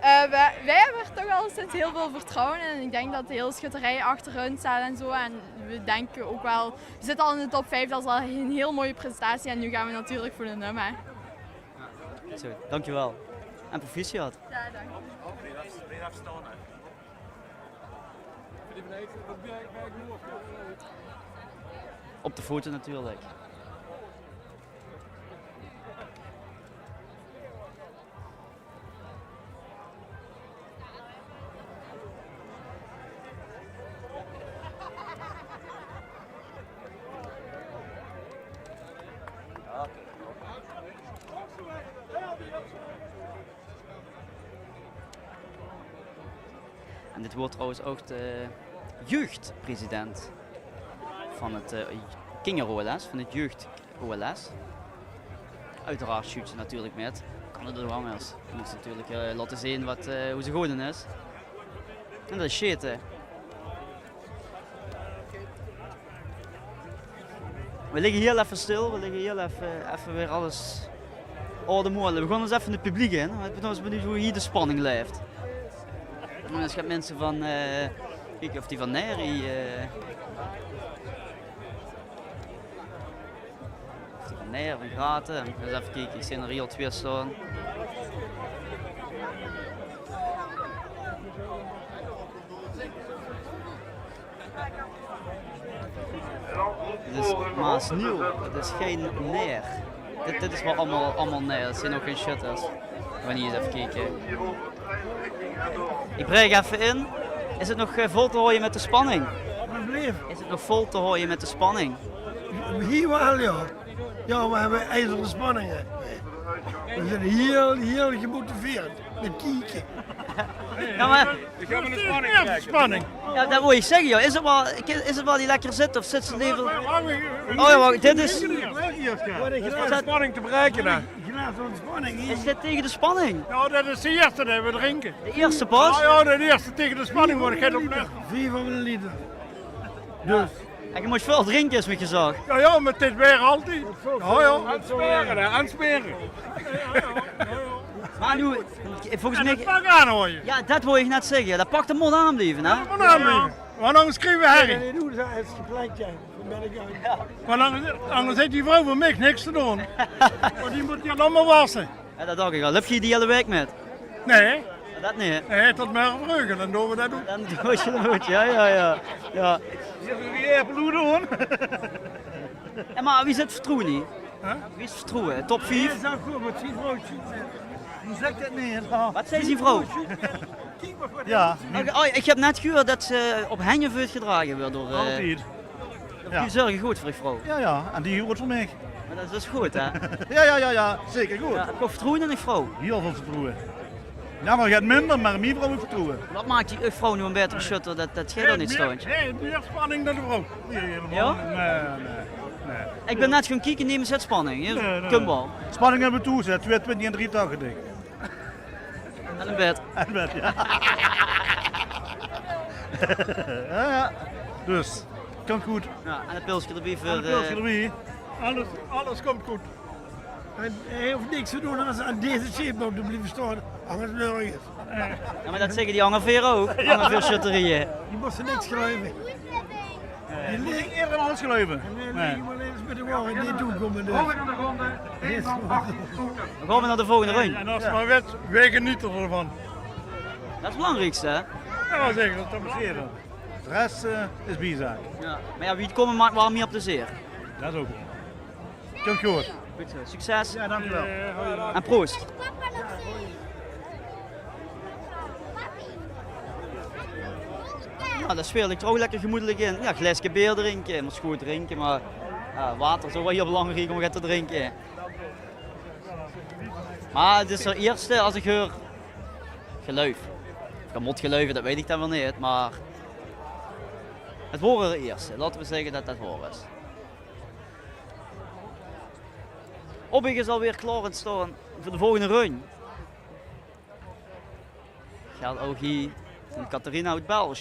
Wij hebben er toch wel sinds heel veel vertrouwen in. Ik denk dat de hele schutterij achter hun staat en zo. En we denken ook wel, we zitten al in de top 5, dat is al een heel mooie presentatie. En nu gaan we natuurlijk voor de nummer. Ja. Zo, dankjewel. En proficiat. Ja, dank je. Op de foto natuurlijk. En dit wordt trouwens ook de jeugdpresident van het Kinger OLS, van het jeugd OLS. Uiteraard shoot ze natuurlijk met Canada-hangers. Je moet natuurlijk laten zien hoe ze geworden is. En dat is shit hè. We liggen heel even stil, we liggen heel even weer alles oude. We gaan eens even het publiek in. Ik ben eens benieuwd hoe hier de spanning blijft. En dan gaat mensen van, kijk of die van Neri, of die van Neri, van Graten. Eens even kijken, ik zie er hier 2 staan. Dit is Maasnieuw, het is geen Neer. Dit is wel allemaal nee, dat zijn nog geen shutters. We gaan hier eens even kijken. Ik breek even in. Is het nog vol te houden met de spanning? Is het nog vol te houden met de spanning? Hier wel, ja. Ja, we hebben ijzeren spanningen. We zijn heel gemotiveerd met kieken. Ja, maar... Ik ga met de spanning. Ja, dat wil ik zeggen, joh. Is het wel die lekker zit of zit ze leven? Oh ja, wacht, dit is... De spanning te bereiken dan. Is dit tegen de spanning? Ja, dat is de eerste die we drinken. De eerste pas? Ja, de eerste tegen de spanning wordt geen op 4 van een liter. Dus. En je moet veel drinken, is me gezegd. Ja, met dit weer altijd. Ja. Aansperen, hè, aansperen. Maar nu, volgens mij... pak aan hoor je. Ja, dat wil ik net zeggen. Dat pakt de mond aan blijven, hè? Ja, mond aan blijven. Want anders krijgen we herrie. Nee, doe dat is gepleitje. Want anders heeft die vrouw van mij niks te doen. Want die moet je allemaal wassen. Ja, dat dacht ik al. Heb je die hele week met? Nee. Dat niet. Nee, tot morgen vroeg, dan doen we dat ook. Dan doe je dat goed, ja. Zullen we die appel doen? Ja, maar wie zit Vertroe niet? Wie is Vertroe? Top 4? Dat is ook goed, met zijn vrouwtje. Hoe zeg ik dat neer? Wat zei zijn vrouw? Ja. Oh, ik heb net gehoord dat ze op Henjeveut gedragen wordt door... Altijd. Die zorgen goed voor die vrouw. Ja, en die hoort voor mij. Maar dat is dus goed, hè? Ja, zeker goed. Ja, heb je vertrouwen in die vrouw? Heel veel vertrouwen. Ja, maar gaat minder, maar meer vrouw moet vertrouwen. Wat maakt die vrouw nu een betere shutter? Dat jij dan niet stoontje? Nee, meer spanning dan de vrouw. Ja? Nee. Ik ben net gaan kijken, neem eens spanning. Kumbal. Spanning hebben we toezet, 22 en 83 denk ik. En een bed. En een bed, ja. Ja. Dus, komt goed. Ja, en een pilsje erbij voor... En een pilsje erbij. Alles komt goed. En hij hoeft niks te doen als aan deze shape te blijven staan. Anders nergens. Ja, maar dat zeggen die Angerveer ook. Angerveer shutterieën. Die moesten niks schrijven. Die liggen eerder alles schrijven. Nee, maar eens met de wagen niet toekomen. Dus. Dan gaan we naar de volgende run. En als het maar wet, wij genieten ervan. Dat is het belangrijkste, hè? Ja, zeker, dat amuseren. De rest is bijzaak. Ja. Maar ja, wie het komen maakt wel meer op de zeer. Dat is ook. Komt goed. Goed zo. Succes. Ja, dankjewel. En proost. Ja, dat sfeer ligt er ook lekker gemoedelijk in. Ja, glaasje bier drinken, je moet goed drinken, maar ja, water is ook wel heel belangrijk om te drinken. Maar het is er eerste als ik hoor geluif. Of kan geluiven, dat weet ik dan wel niet, maar het horen er eerste. Laten we zeggen dat dat horen is. Obbig is alweer klaar aan het staan voor de volgende run. Gaat ook hier van Catharina uit Belg.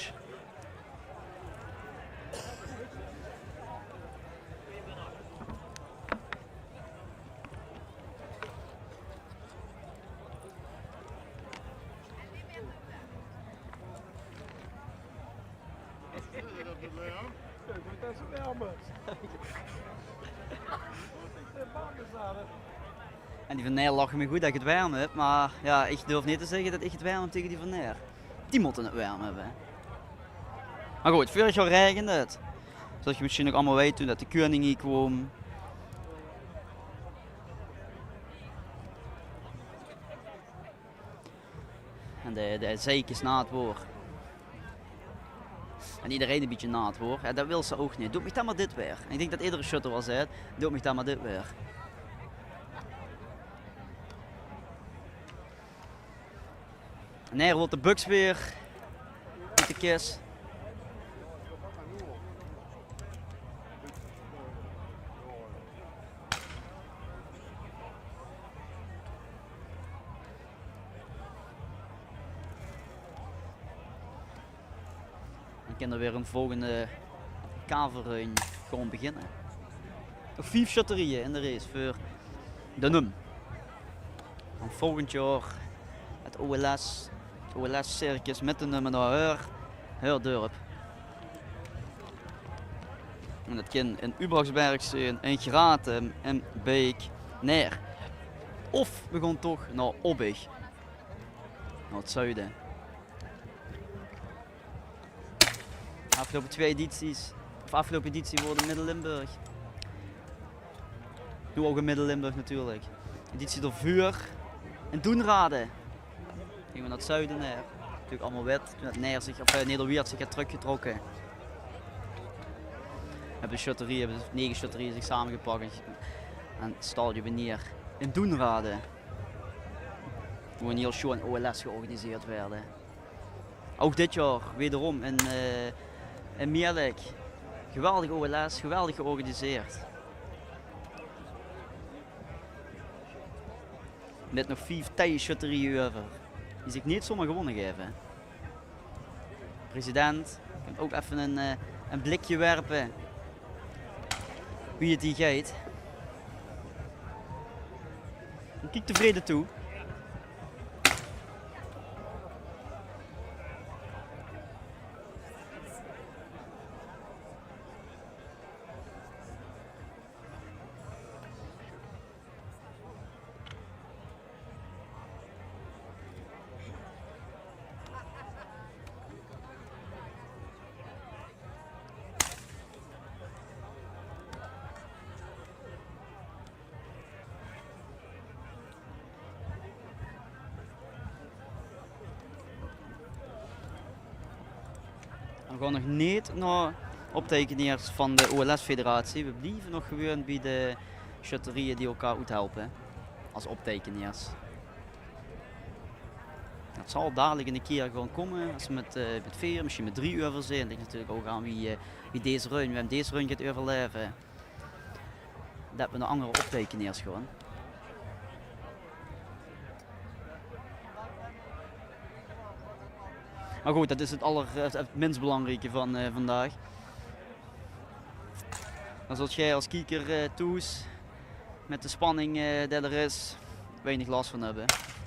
En die Van Neer lachen me goed dat ik het warm heb, maar ja, ik durf niet te zeggen dat ik het warm heb tegen die Van Neer. Die moeten het warm hebben. Maar goed, vorig jaar regende het. Zoals je misschien ook allemaal weet toen dat de koning hier kwam. En de zeikjes na het woord. En iedereen een beetje na het woord. Ja, dat wil ze ook niet. Doe me dan maar dit weer. En ik denk dat iedere shutter wel zei, doe me dan maar dit weer. En hier wordt de buks weer met de kist. Dan kan er weer een volgende kavelrun gewoon beginnen. Nog 5 shutterieën in de race voor de NUM. En volgend jaar het OLS-circus met de NUM naar Heurdorp. En dat kan in Ubrachtsberg zijn, in Gratum, in Beek, neer. Of we gaan toch naar Obbig, naar het zuiden. Afgelopen 2 edities, of afgelopen editie worden Midden-Limburg. Nu ook in Midden-Limburg natuurlijk. Editie door Vuur en Doenrade. Gingen we naar het zuiden neer. Natuurlijk allemaal wit. Toen het Nederweert zich had teruggetrokken. Hebben de 9 shutterieën zich samengepakt en het stadion neer in Doenrade. Hoe een heel show en OLS georganiseerd werden. Ook dit jaar wederom in Meerlijk. Geweldig OLS, geweldig georganiseerd. Met nog 4 shutterieën over. Die zich niet zomaar gewonnen geven. President, kan ook even een blikje werpen. Wie het die gaat. Kijk tevreden toe. We gaan nog niet naar optekenaars van de OLS-federatie. We blijven nog gewoon bij de shutterieën die elkaar uithelpen als optekenaars. Het zal dadelijk een keer gaan komen als we met 4, misschien met 3 uur zijn. Dat natuurlijk ook aan wie deze run gaat overleven. Dat we naar andere optekenaars gaan. Maar goed, dat is het minst belangrijke van vandaag. Dan zult jij als kijker toes met de spanning die er is, weinig last van hebben.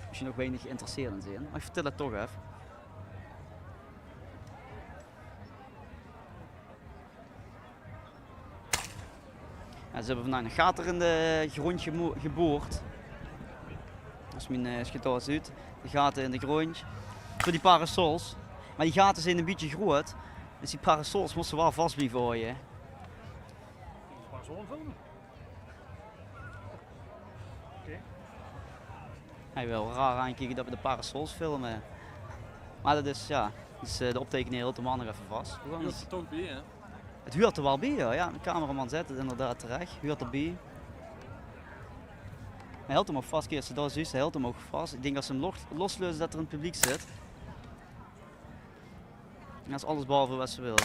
Misschien ook weinig geïnteresseerd in zijn. Maar ik vertel het toch even. Ja, ze hebben vandaag een gaten in de grond geboord. Als mijn schitaar ziet, de gaten in de grond. Voor die parasols. Maar die gaten zijn een beetje groot, dus die parasols moesten wel vast blijven gooien. Parasol filmen? Oké. Hij wil raar aankijken dat we de parasols filmen. Maar dat is, ja, dus de optekenaar hield hem nog even vast. Huurt er toch bij, hè? Het huurt er wel bij, ja. De cameraman zet het inderdaad terecht. Huurt erbij. Hij hield hem ook vast, keer daar hij hield hem ook vast. Ik denk als ze hem losleuzen dat er een publiek zit. Dat is alles behalve wat ze wil.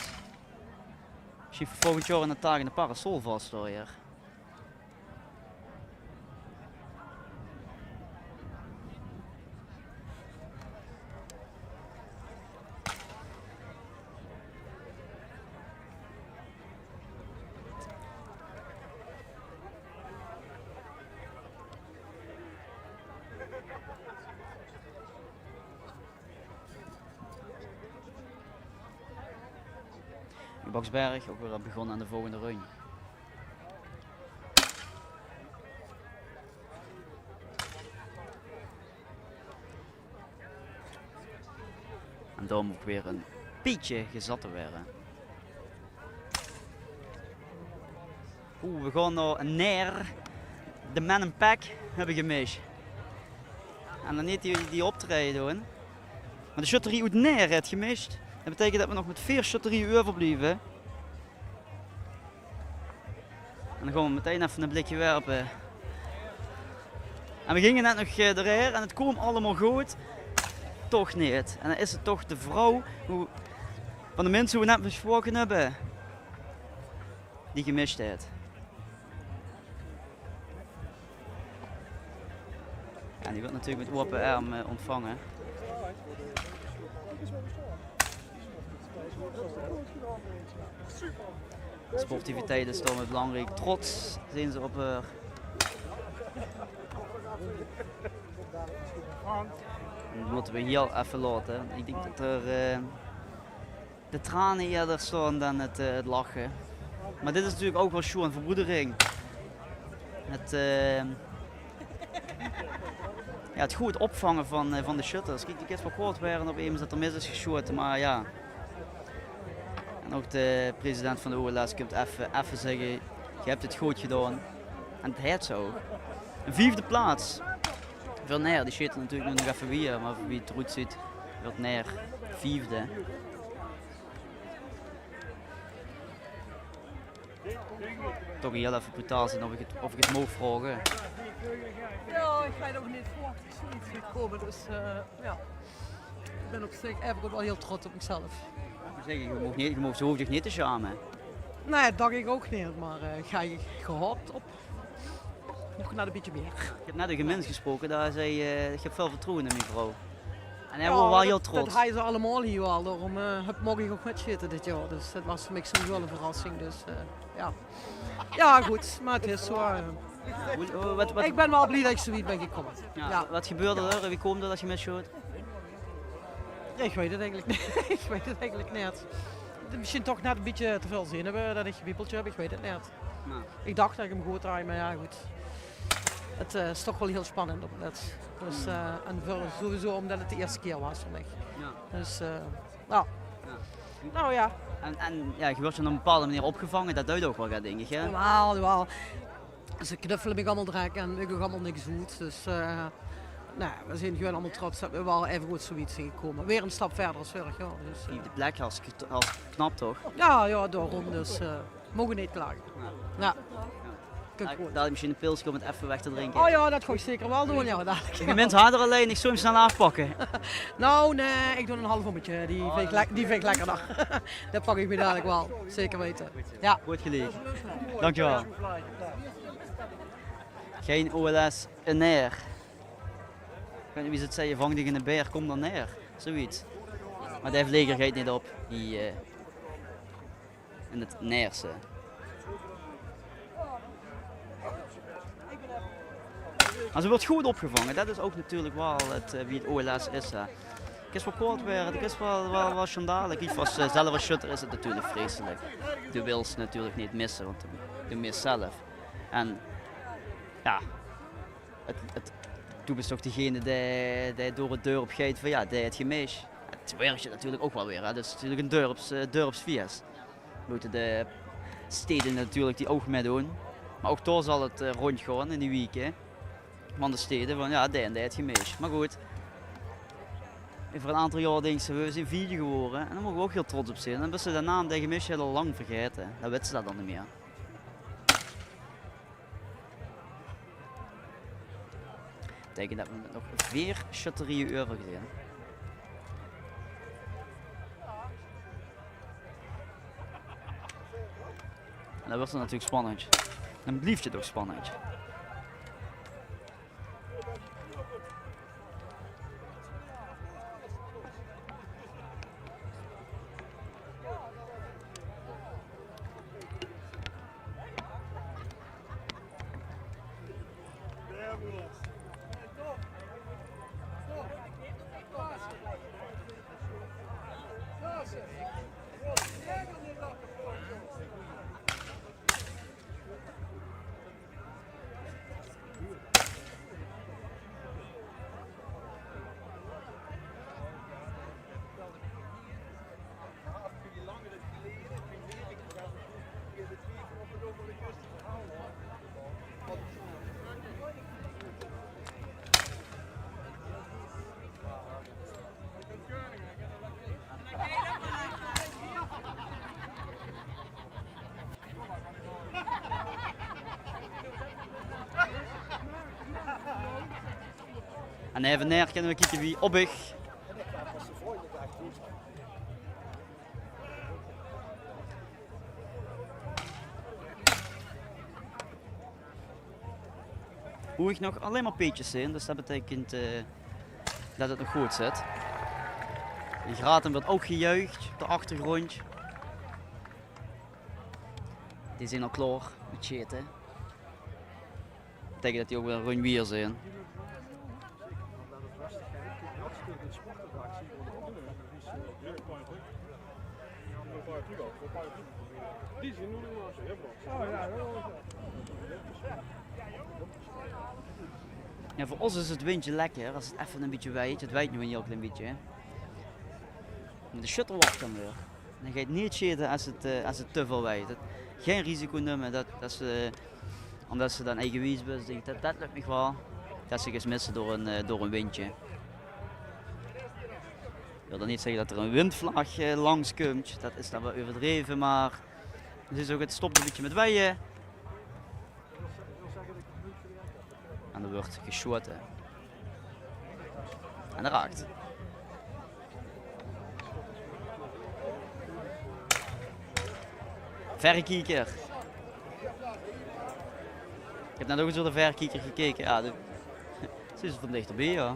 Misschien volgend jaar in de taak in de parasol vast hoor hier. Baksberg ook weer begonnen aan de volgende run. En dan ook weer een beetje gezat te werden. We gaan naar de Man in Pack hebben gemist. En dan niet die optreden doen. Maar de shutterie uit Neer heeft gemist. Dat betekent dat we nog met 4 shutterieën overblijven. En dan gaan we meteen even een blikje werpen. En we gingen net nog erin en het kwam allemaal goed. Toch niet. En dan is het toch de vrouw van de mensen die we net besproken hebben. Die gemist heeft. En die wordt natuurlijk met open arm ontvangen. Sportiviteit is toch belangrijk. Trots zijn ze op haar. Dat moeten we hier even laten. Ik denk dat er de tranen eerder staan dan het lachen. Maar dit is natuurlijk ook wel show en verbroedering. Het goed opvangen van de shutters. Kijk, die kids van kort waren op een dat er mis is geschoten, maar ja. En ook de president van de OLS komt even zeggen, je hebt het goed gedaan. En het heet zo. Een 4e plaats. Verneer, die zit er natuurlijk nog even weer, maar wie het eruit ziet, Verneer 4e. Toch heel even brutaal zijn of ik het mag vragen. Ja, ik ga er ook niet verwachten dat zoiets gaat komen, dus ja. Ik ben op zich eigenlijk wel heel trots op mezelf. Je mag zo hoeft niet te schamen. Nee, dat dacht ik ook niet, maar ga je gehoopt op nog net een beetje meer. Ik heb net een mens gesproken, daar zei ik heb veel vertrouwen in mijn vrouw. En hij was wel heel trots. Dat hij ze allemaal hier wel, daarom mocht ik ook met zitten dit jaar, dus dat was voor mij sowieso wel een verrassing, dus ja. Ja goed, maar het is zo. Ik ben wel blij dat ik zoiets ben gekomen. Ja. Wat gebeurde er? Wie komt er als je misschoot? Ik weet het eigenlijk niet. Ik weet het eigenlijk niet. Misschien toch net een beetje te veel zin hebben dat ik gewiepeld heb, ik weet het niet. Nou. Ik dacht dat ik hem goed draai, maar ja goed. Het is toch wel heel spannend op net. Dus, en sowieso omdat het de eerste keer was voor mij. Ja. Dus nou. Nou ja. En ja, je wordt je op een bepaalde manier opgevangen, dat duidt ook wel, denk ik. Hè? Wel. Ze knuffelen me allemaal direct en ik doe allemaal niks goed. Dus nou, we zijn gewoon allemaal trots dat we wel even goed zoiets zijn gekomen. Weer een stap verder als vorig jaar. Dus, De plek als knap toch? Ja, daarom. Dus mogen niet klagen. Ja. Daar misschien een pilsje om het even weg te drinken. Oh ja, dat ga ik zeker wel doen. Ja, De mensen hadden er alleen, ik zou hem snel afpakken. Nou nee, ik doe een half ommetje. Die vind ik lekkerder. Dat pak ik me dadelijk wel. Zeker weten. Ja. Goed gelegen. Dankjewel. Geen OLS in neer. Ik weet niet wie het zei, vang dich in een beer, kom dan neer. Zoiets. Maar daar heeft legerheid niet op. Die in het neerse. Maar ze wordt goed opgevangen, dat is ook natuurlijk wel wie het OLS is. Hè. Ik is wel kort weer, het is wel schandalig. Ik was zelf als shutter is het natuurlijk vreselijk. Je wil ze natuurlijk niet missen, want je mist zelf. En ja, toen is toch degene die door de deur op gaat van ja, die het gemist. Het werkt je natuurlijk ook wel weer, hè. Dat is natuurlijk een dorpsvies. Moeten de steden natuurlijk die ook mee doen. Maar ook daar zal het rondgaan in die week. Hè. Van de steden van ja, die en die het gemist. Maar goed, voor een aantal jaar denk ze, we zijn 4 geworden en daar mogen we ook heel trots op zijn. En dan hebben ze de naam die gemist al lang vergeten. Dan weten ze dat dan niet meer. Dat betekent dat we nog 4 shutterieën over gezien. En dat wordt dan natuurlijk spannend. Dan blijft het ook spannend. En even neer kunnen we kijken wie op ik. Hoe ik nog alleen maar peetjes zijn, dus dat betekent dat het nog goed zit. Die graten wordt ook gejuicht op de achtergrond. Die zijn al klaar met shit, hè. Dat betekent dat die ook weer een run weer zijn. Ja, voor ons is het windje lekker als het even een beetje waait. Het waait nu een heel klein beetje. Hè. Maar de shutter wacht dan weer. Dan ga je het niet shitten als het te veel waait. Geen risico nemen dat ze Omdat ze dan eigenwijs is, denk ik dat lukt me wel. Dat ze eens missen door een windje. Ik wil dan niet zeggen dat er een windvlag langs komt, dat is dan wel overdreven, maar het is ook het stopt een beetje met weien. En er wordt geschoten. En dat raakt. Verrekijker. Ik heb net ook eens door de verrekijker gekeken. Ja, ze is van dichterbij, ja.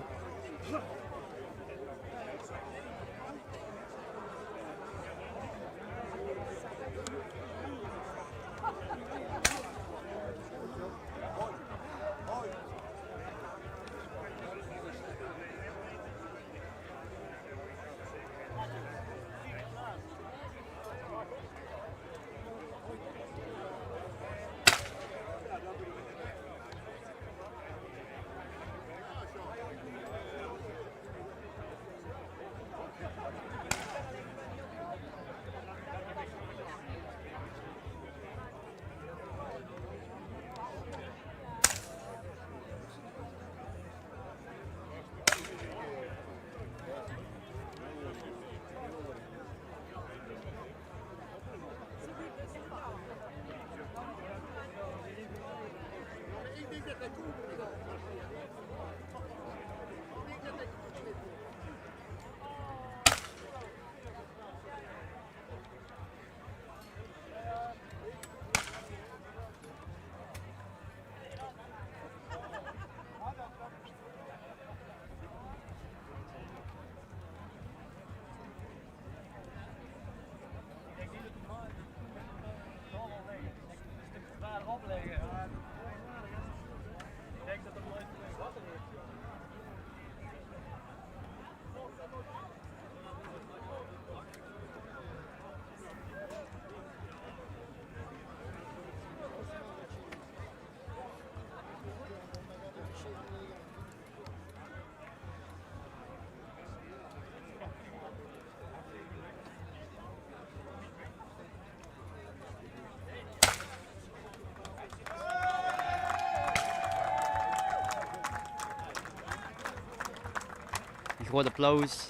Groot applaus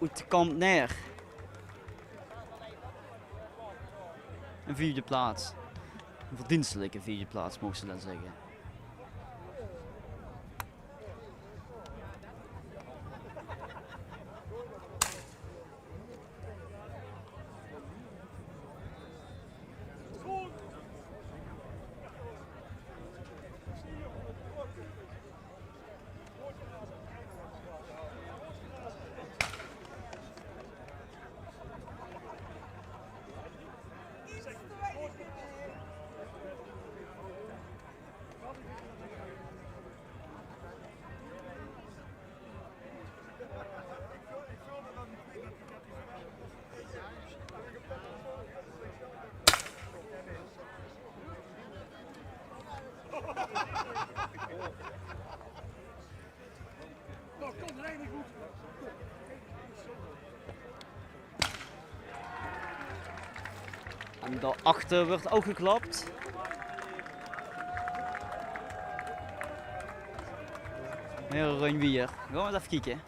uit de kant neer. Een 4e plaats. Een verdienstelijke 4e plaats, mogen ze dan zeggen. En daarachter wordt ook geklapt. Weer een ruim bier. Gaan we eens even kijken.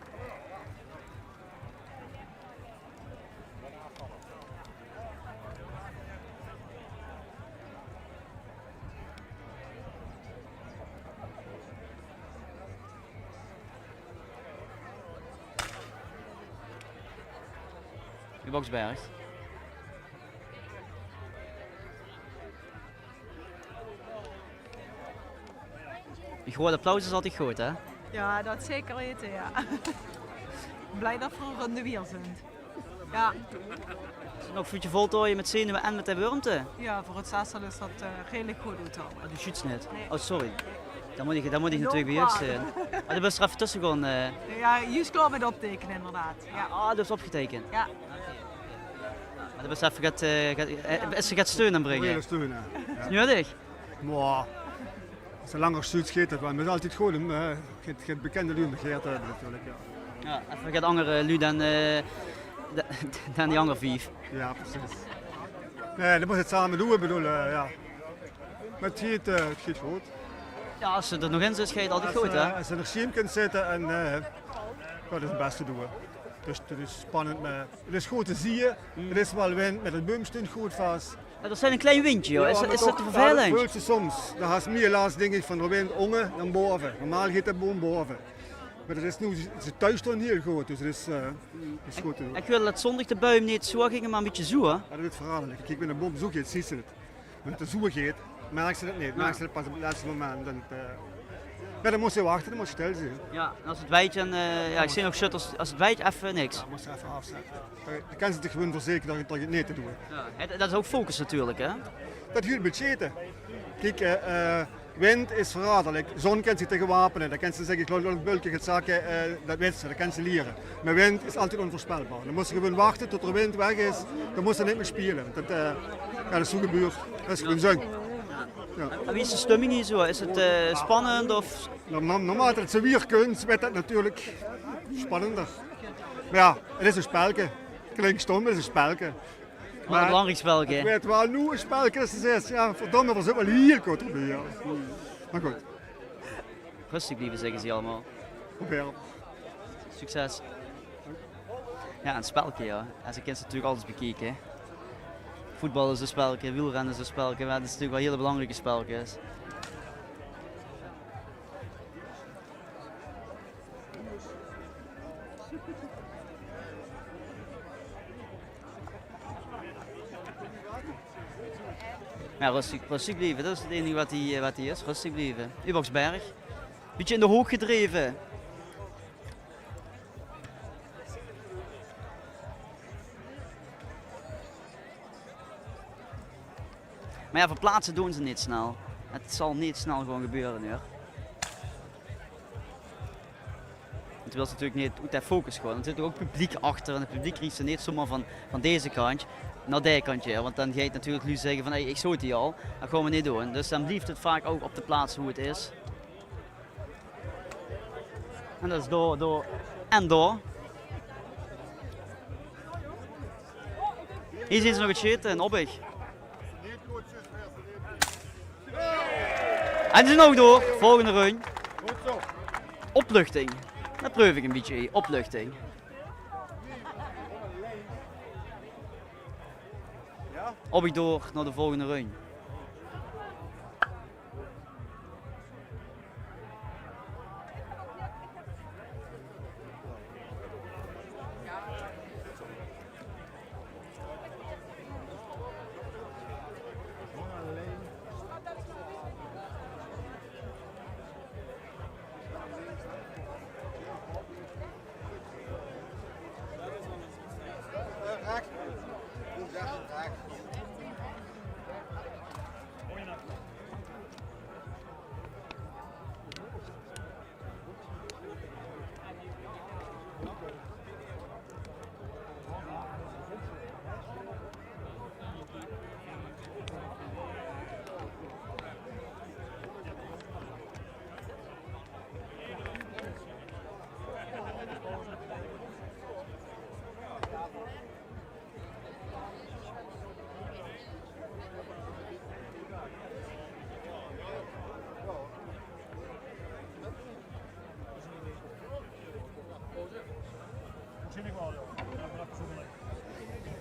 Boksberg. Een groot applaus is altijd goed, hè? Ja, dat zeker weten, ja. Blij dat we een ronde weer zijn. Ja. Is het nog voetje voltooien met zenuwen en met de warmte? Ja, voor het zesde is dat redelijk goed uithouden. Oh, die shoots net. Nee. Oh, sorry. Dan moet ik natuurlijk bij juist zijn. Maar de bus er even tussen gaan. Ja, juist klaar met optekenen inderdaad. Ja. Ah, dus opgetekend. Ja. Maar de bus even gaat steun aanbrengen. Hele steun, ja. Is het nodig? Maar als er langer stuurt schiet het wel. Maar het is altijd goed om het bekende lui begeerd te hebben natuurlijk. Ja, ja even gaat andere lui dan die andere 5. Ja, precies. Nee, dat moet het samen doen, bedoel, ja. Maar het gaat goed. Ja, als ze er nog in zit, ga je het altijd goed, hè? Als ze er zien kunt zitten en dat is het beste doen. Dus het is spannend. Maar het is goed te zien. Het is wel wind, met het boom stond goed vast. Ja, dat is een klein windje, joh. Ja, Is dat te vervelend? Dat voelt ze soms. Dan has meer last, denk ik, van de wind onder dan boven. Normaal gaat de boom boven. Maar het is nu, ze thuis staan heel goed, dus het is goed te doen. Ik wil dat zondag de bui niet zo gingen, maar een beetje zo, hè? Ja, dat is het verhaal. Kijk, met een boom zo gaat, ziet ze het. Als het zo gaat, merkt ze het niet. Merkt ze het pas op het laatste moment. Ja, dan moet je wachten, dan moet je stil zijn. Ja, en als het wijt, en ja, ik zie nog shutters, als het wijt, even niks. Ja, moet je even afzetten. Dan kan ze zich gewoon verzekeren dat je het niet te doen. Ja, dat is ook focus natuurlijk, hè? Dat huurt budgetten. Kijk, wind is verraderlijk. Zon kan zich tegen wapenen. Dan kan ze zeggen, ik laat een bultje gaat zakken, dat weet ze, dat kan ze leren. Maar wind is altijd onvoorspelbaar. Dan moet ze gewoon wachten tot de wind weg is. Dan moet ze niet meer spelen. Dat is zo gebeurd. Dat is gewoon zon. Ja. En wie is de stemming hier zo? Is het spannend of? Naarmate het zo weer kunt, wordt dat natuurlijk spannender. Maar ja, het is een spelke. Klinkt stom, maar het is een spelke. Maar een belangrijk spelke. Ik weet wel nu een spelke is te zeggen. Ja, verdomme, we zitten wel hier goed proberen. Maar goed. Rustig blijven, zeggen ze allemaal. Proberen. Succes. Ja, een spelke, ja. En ze kunnen ze natuurlijk alles bekijken. Hè. Voetbal is een spelke, wielrennen is een spelke, maar dat is natuurlijk wel hele belangrijke spelkes. Ja, rustig blijven, dat is het enige wat hij is, rustig blijven. Uboxberg, beetje in de hoog gedreven. Maar ja, verplaatsen doen ze niet snel. Het zal niet snel gewoon gebeuren nu. Het wil natuurlijk niet uit focus gewoon. Er zit ook publiek achter en het publiek riest er niet zomaar van deze kant naar die kantje. Want dan ga je natuurlijk nu zeggen van hey, ik stoot die al. Dat gaan we niet doen. Dus dan blijft het vaak ook op de plaats hoe het is. En dat is door en door. Hier zien ze nog het schieten en Obbig. En ze zijn ook door. Volgende run. Opluchting. Dat proef ik een beetje. Opluchting. Op ik door naar de volgende run.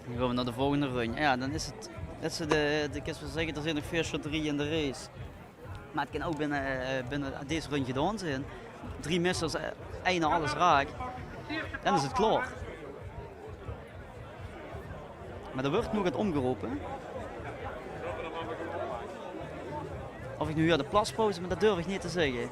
Dan gaan we naar de volgende run. Ja, dan is het, ik kan wel zeggen, er zijn nog 4 shotterieën in de race. Maar het kan ook binnen deze run gedaan zijn. 3 missers, einde alles raak. Dan is het klaar. Maar er wordt nog het omgeroepen. Of ik nu hier de plaspauze, maar dat durf ik niet te zeggen.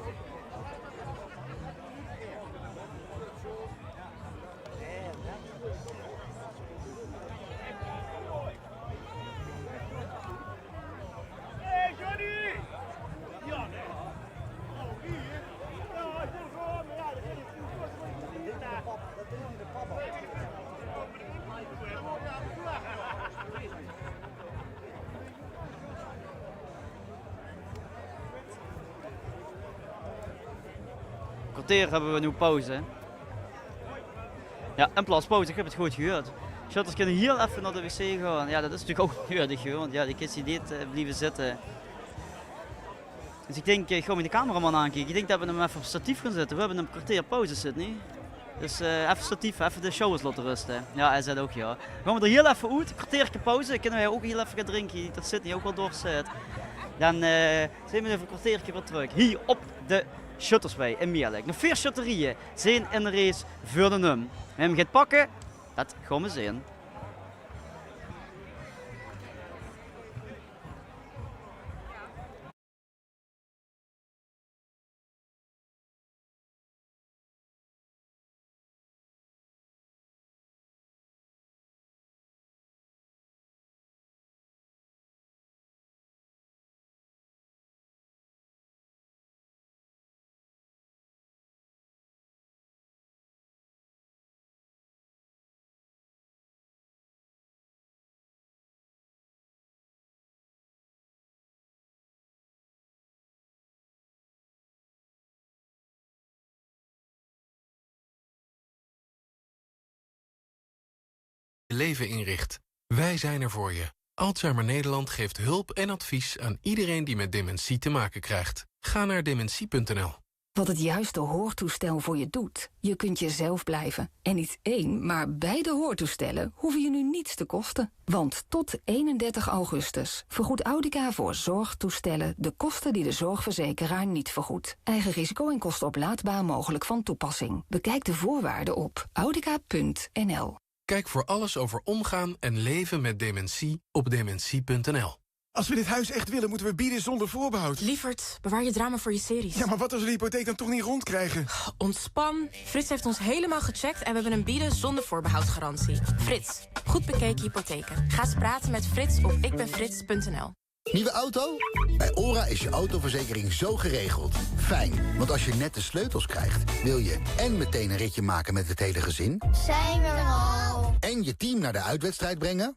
Een kwartier hebben we nu pauze. Ja, en plaspauze, ik heb het goed gehoord. Shutters kunnen hier even naar de wc gaan. Ja, dat is natuurlijk ook nodig, want ja, die kids die niet blijven zitten. Dus ik denk, ik ga met de cameraman aankijken. Ik denk dat we hem even op statief gaan zetten. We hebben een kwartier pauze zitten, niet? Dus even statief, even de show eens laten rusten. Ja, hij zei ook ja. Gaan we er heel even uit, een kwartiertje pauze. Kunnen wij ook heel even gaan drinken. Dat zit niet ook wel doorzet. Dan zijn we even een kwartiertje weer terug. Hier op de Shuttersweg in Meerlijk. Nog 4 shutterieën zijn in de race voor de NUM. Wie hem gaat pakken, dat gaan we zien. Leven inricht. Wij zijn er voor je. Alzheimer Nederland geeft hulp en advies aan iedereen die met dementie te maken krijgt. Ga naar dementie.nl. Wat het juiste hoortoestel voor je doet. Je kunt jezelf blijven. En niet 1, maar beide hoortoestellen hoeven je nu niets te kosten. Want tot 31 augustus vergoedt Audica voor zorgtoestellen de kosten die de zorgverzekeraar niet vergoedt. Eigen risico en kosten oplaadbaar mogelijk van toepassing. Bekijk de voorwaarden op audica.nl. Kijk voor alles over omgaan en leven met dementie op dementie.nl. Als we dit huis echt willen, moeten we bieden zonder voorbehoud. Lievert, bewaar je drama voor je series. Ja, maar wat als we de hypotheek dan toch niet rondkrijgen? Ontspan. Frits heeft ons helemaal gecheckt en we hebben een bieden zonder voorbehoudgarantie. Frits, goed bekeken hypotheken. Ga eens praten met Frits op ikbenfrits.nl. Nieuwe auto? Bij ORA is je autoverzekering zo geregeld. Fijn, want als je net de sleutels krijgt, wil je en meteen een ritje maken met het hele gezin. Zijn we er al? En je team naar de uitwedstrijd brengen.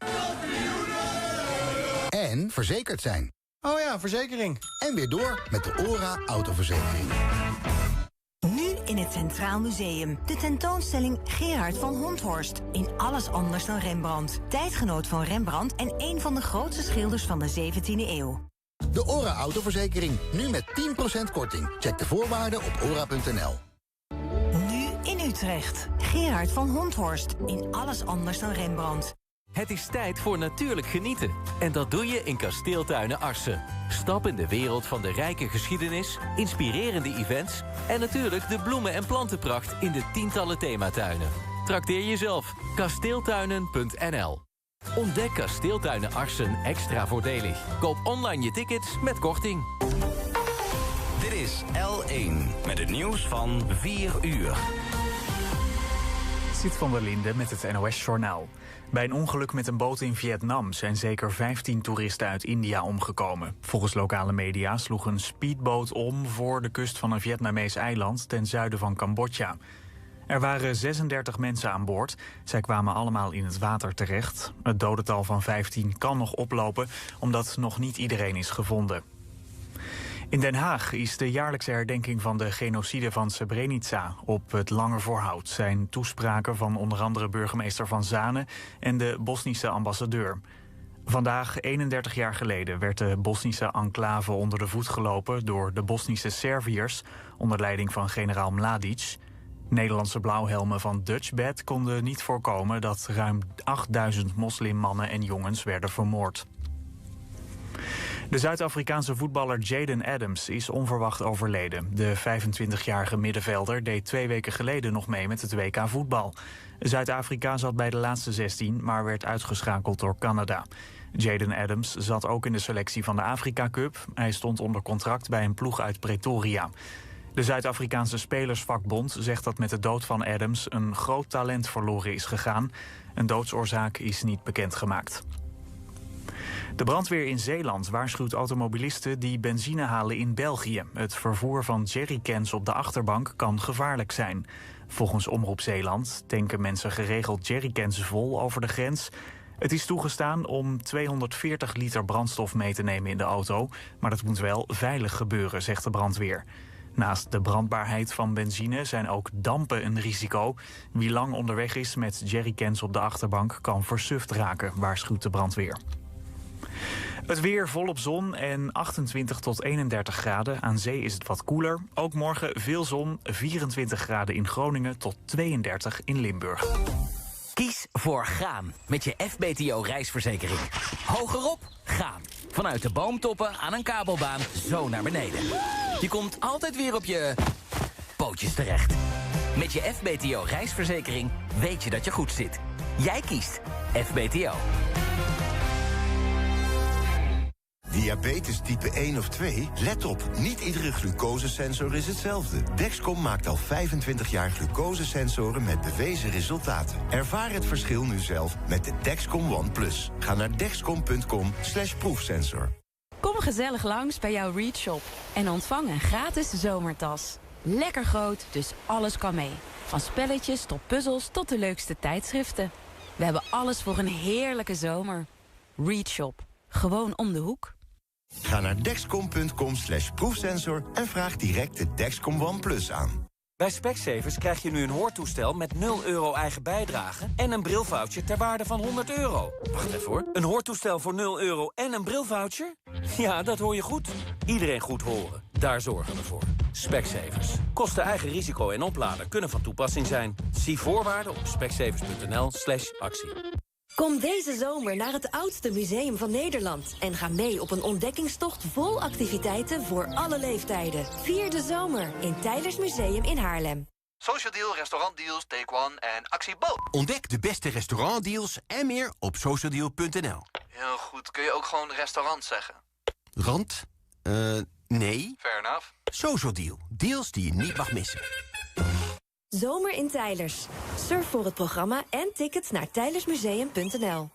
En verzekerd zijn. Oh ja, verzekering. En weer door met de ORA autoverzekering. Nu in het Centraal Museum. De tentoonstelling Gerard van Honthorst. In alles anders dan Rembrandt. Tijdgenoot van Rembrandt en een van de grootste schilders van de 17e eeuw. De ORA autoverzekering. Nu met 10% korting. Check de voorwaarden op ora.nl. Nu in Utrecht. Gerard van Honthorst. In alles anders dan Rembrandt. Het is tijd voor natuurlijk genieten. En dat doe je in Kasteeltuinen Arsen. Stap in de wereld van de rijke geschiedenis, inspirerende events en natuurlijk de bloemen- en plantenpracht in de tientallen thematuinen. Trakteer jezelf. Kasteeltuinen.nl. Ontdek Kasteeltuinen Arsen extra voordelig. Koop online je tickets met korting. Dit is L1 met het nieuws van 4 uur. Siet van der Linden met het NOS-journaal. Bij een ongeluk met een boot in Vietnam zijn zeker 15 toeristen uit India omgekomen. Volgens lokale media sloeg een speedboot om voor de kust van een Vietnamees eiland ten zuiden van Cambodja. Er waren 36 mensen aan boord. Zij kwamen allemaal in het water terecht. Het dodental van 15 kan nog oplopen, omdat nog niet iedereen is gevonden. In Den Haag is de jaarlijkse herdenking van de genocide van Srebrenica op het Lange Voorhout. Zijn toespraken van onder andere burgemeester Van Zanen en de Bosnische ambassadeur. Vandaag, 31 jaar geleden, werd de Bosnische enclave onder de voet gelopen door de Bosnische Serviërs onder leiding van generaal Mladic. Nederlandse blauwhelmen van Dutchbat konden niet voorkomen dat ruim 8000 moslimmannen en jongens werden vermoord. De Zuid-Afrikaanse voetballer Jaden Adams is onverwacht overleden. De 25-jarige middenvelder deed 2 weken geleden nog mee met het WK voetbal. Zuid-Afrika zat bij de laatste 16, maar werd uitgeschakeld door Canada. Jaden Adams zat ook in de selectie van de Afrika Cup. Hij stond onder contract bij een ploeg uit Pretoria. De Zuid-Afrikaanse Spelersvakbond zegt dat met de dood van Adams een groot talent verloren is gegaan. Een doodsoorzaak is niet bekendgemaakt. De brandweer in Zeeland waarschuwt automobilisten die benzine halen in België. Het vervoer van jerrycans op de achterbank kan gevaarlijk zijn. Volgens Omroep Zeeland tanken mensen geregeld jerrycans vol over de grens. Het is toegestaan om 240 liter brandstof mee te nemen in de auto, maar dat moet wel veilig gebeuren, zegt de brandweer. Naast de brandbaarheid van benzine zijn ook dampen een risico. Wie lang onderweg is met jerrycans op de achterbank kan versuft raken, waarschuwt de brandweer. Het weer volop zon en 28 tot 31 graden. Aan zee is het wat koeler. Ook morgen veel zon, 24 graden in Groningen tot 32 in Limburg. Kies voor gaan met je FBTO reisverzekering. Hogerop, gaan. Vanuit de boomtoppen aan een kabelbaan zo naar beneden. Je komt altijd weer op je pootjes terecht. Met je FBTO reisverzekering weet je dat je goed zit. Jij kiest FBTO. Diabetes type 1 of 2? Let op, niet iedere glucosesensor is hetzelfde. Dexcom maakt al 25 jaar glucosesensoren met bewezen resultaten. Ervaar het verschil nu zelf met de Dexcom One Plus. Ga naar dexcom.com/proefsensor. Kom gezellig langs bij jouw Readshop en ontvang een gratis zomertas. Lekker groot, dus alles kan mee. Van spelletjes tot puzzels tot de leukste tijdschriften. We hebben alles voor een heerlijke zomer. Readshop. Gewoon om de hoek. Ga naar dexcom.com/proefsensor en vraag direct de Dexcom One Plus aan. Bij Specsavers krijg je nu een hoortoestel met €0 eigen bijdrage en een brilvoucher ter waarde van €100. Wacht even hoor. Een hoortoestel voor €0 en een brilvoucher? Ja, dat hoor je goed. Iedereen goed horen. Daar zorgen we voor. Specsavers. Kosten eigen risico en opladen kunnen van toepassing zijn. Zie voorwaarden op specsavers.nl/actie. Kom deze zomer naar het oudste museum van Nederland en ga mee op een ontdekkingstocht vol activiteiten voor alle leeftijden. Vier de zomer in Teylers Museum in Haarlem. Social Deal, restaurantdeals, Take One en Actie Bo. Ontdek de beste restaurantdeals en meer op socialdeal.nl. Heel goed, kun je ook gewoon restaurant zeggen? Rand? Nee. Fair enough. Social Deal, deals die je niet mag missen. Zomer in Teylers. Surf voor het programma en tickets naar teylersmuseum.nl.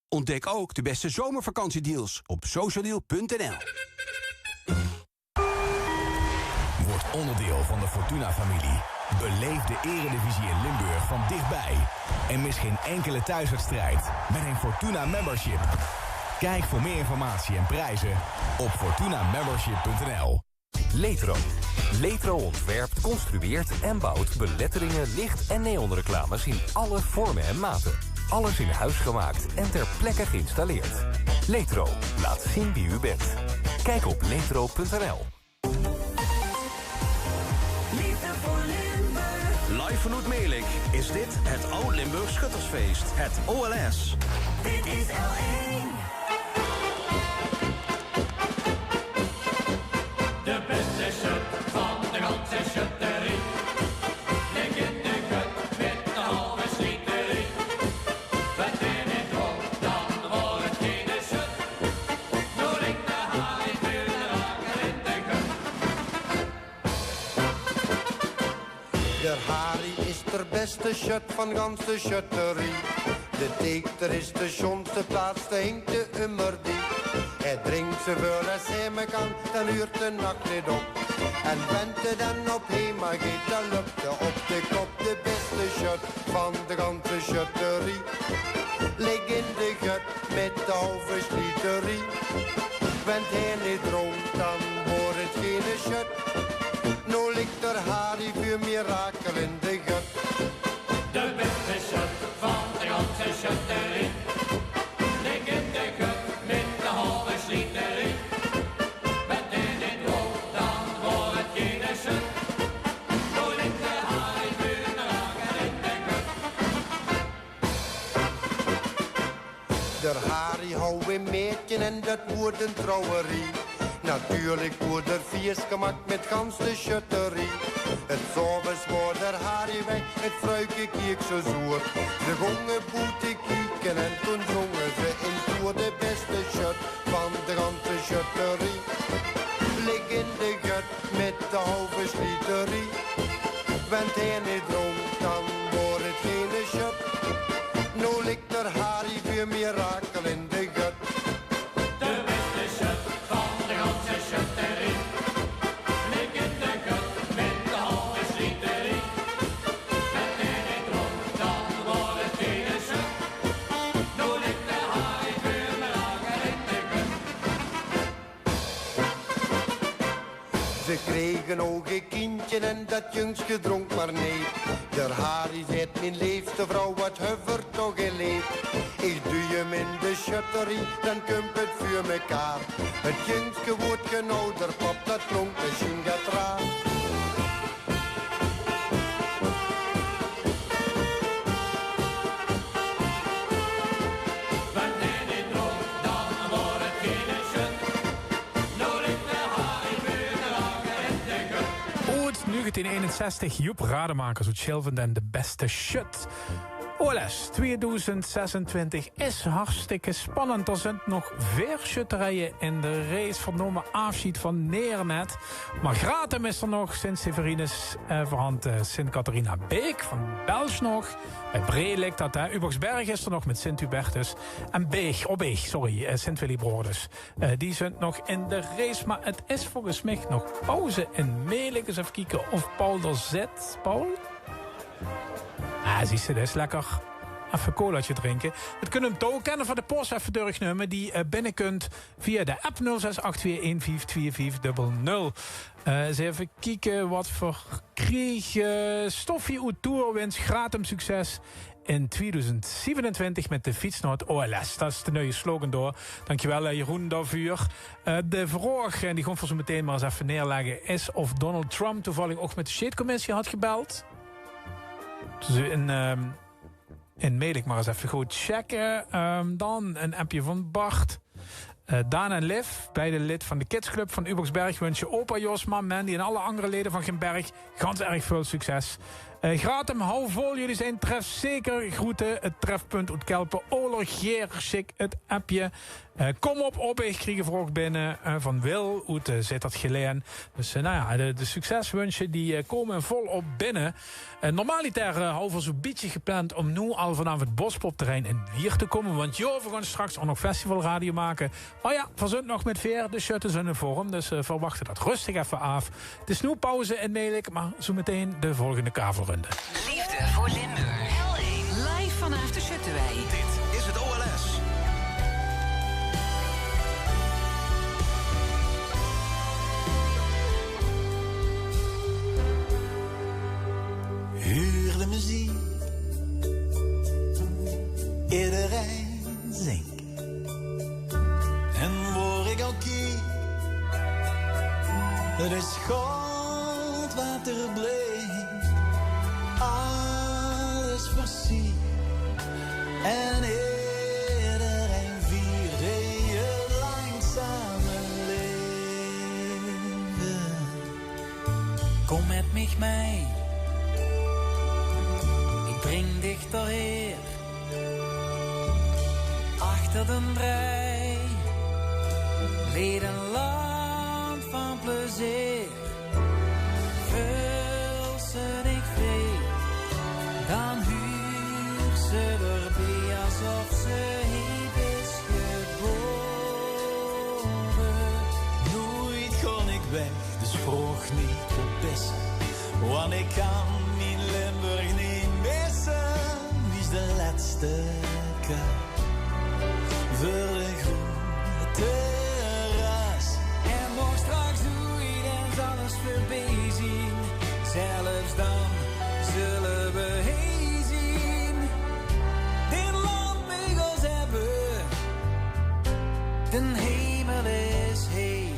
Ontdek ook de beste zomervakantiedeals op socialdeal.nl. Word onderdeel van de Fortuna-familie. Beleef de Eredivisie in Limburg van dichtbij. En mis geen enkele thuiswedstrijd met een Fortuna Membership. Kijk voor meer informatie en prijzen op fortunamembership.nl. Letro. Letro ontwerpt, construeert en bouwt beletteringen, licht- en neonreclames in alle vormen en maten. Alles in huis gemaakt en ter plekke geïnstalleerd. Letro. Laat zien wie u bent. Kijk op letro.nl. Live vanuit Meelik is dit het Oud-Limburg Schuttersfeest, het OLS. Dit is L1. De beste shut van de ganse shutterie. Lig in de gut met de halve slieterie. We trainen door, dan wordt het geen shut. Door ik de haal in de raken in de gut. De Harry is de beste shut van ganse shutterie. De teekter is de jonste plaats, de hinkt de ummerdie. Hij drinkt zoveel als hij me kan, dan huurt de nacht niet op. En bent er dan op hema gaat, dan lukt er op de kop de beste shut van de ganse shutterie. Lig in de gut met de halve slieterie. Bent hij niet dronk, dan wordt het geen shut. Nu ligt er Harry voor mirakel in de gut. De beste shut van de ganse shutterie. Lig in de gut met de halve slieterie. Bent in het rood, dan wordt het geen shut. Nu ligt de Harry voor mirakel in de gut. De Harry hou een meertje en dat wordt een trouwerie. Natuurlijk wordt er feest gemaakt met gans de shutterie. Het zomers wordt er Harry weg, het fruikje keek zo zoer. De gongen boete kieken en toen zongen ze in toer de beste shut van de ganse shutterie. Lig in de gut met de halve slieterie. Bent hij niet dronk, dan wordt het geen shut. Nu ligt er Harry voor mirakel in de gut. De beste shut van de ganse shutterie. Lig in de gut met de halve slieterie. Bent hij niet dronk, dan wordt het geen shut. Nu ligt de Harry voor mirakel in de gut. Ze Ze kregen ook een kindje en dat jongske dronk maar nee. Der Harry zei, mijn leefde vrouw, wat huivert toch een leef. Ik doe hem in de schutterie, dan komt het vuur mekaar. Het jongske wordt geen ouder pap, dat klonk misschien gaat raar. Ooit 1961, Joep Rademakers uit Schilvend en de beste shut. OLS 2026 is hartstikke spannend. Er zijn nog 4 schutterijen in de race. Vernomen afschied van Neernet. Maar Gratum is er nog. Sint-Severinus verhand Sint-Catharina Beek van Belsch nog. Bij Bree ligt dat. Uboxberg is er nog met Sint-Hubertus. En Sint-Willibrodus. Die zijn nog in de race. Maar het is volgens mij nog pauze in Meelijk. Dus even kijken of Paul er zit. Paul? Zie je, dat is lekker. Even een colaatje drinken. Het kunnen hem touw kennen van de post even doorgenomen die binnen kunt via de app 0682152500. Eens even kijken wat voor kreeg. Stoffie uit Tourwins, Gratum succes in 2027 met de fiets naar het OLS. Dat is de nieuwe slogan door. Dankjewel Jeroen daarvoor. De vraag, en die gewoon voor zo meteen maar eens even neerleggen, is of Donald Trump toevallig ook met de Shade-commissie had gebeld. Dus in Meelijk maar eens even goed checken. Dan een appje van Bart. Daan en Liv, beide lid van de Kidsclub van Uboxberg, wensen opa Josma, Mandy en alle andere leden van Gimberg ganz erg veel succes. Gratum, hou vol, jullie zijn trefzeker. Groeten, het trefpunt uit Kelpen. Olergeer, schick het appje. Kom op, ik kreeg een vraag binnen van Wil, uit zit dat geleen. Dus de succeswensen die komen volop binnen. Normaliter houden we zo'n beetje gepland om nu al vanaf het Bospopterrein in Wier te komen. Want we gaan straks ook nog festivalradio maken. Maar ja, we zijn nog met veer, de shutters in de vorm. Dus verwachten dat rustig even af. Het is nu pauze in Meelijk, maar zo meteen de volgende kavelrunde. Liefde voor Limburg. L1 live vanaf de Schutterwei. Dit is het OLS. Huur de muziek, iedereen zingt. En waar ik ook kiek, het is goud wat er bleef. Alles versiert en iedereen viert het langzame leven. Kom met mij mee. Breng dichterheer, achter de brei, leed een land van plezier. Vul ze ik vrij, dan huur ze erbij alsof ze hier is geboren. Nooit kon ik weg, dus vroeg niet op bessen, want ik kan mijn Limburg niet. Wie is de laatste kaart voor de groene terras? En nog straks hoe iedereen alles voorbij zien. Zelfs dan zullen we heen zien. Dit land mag ons hebben. De hemel is heen.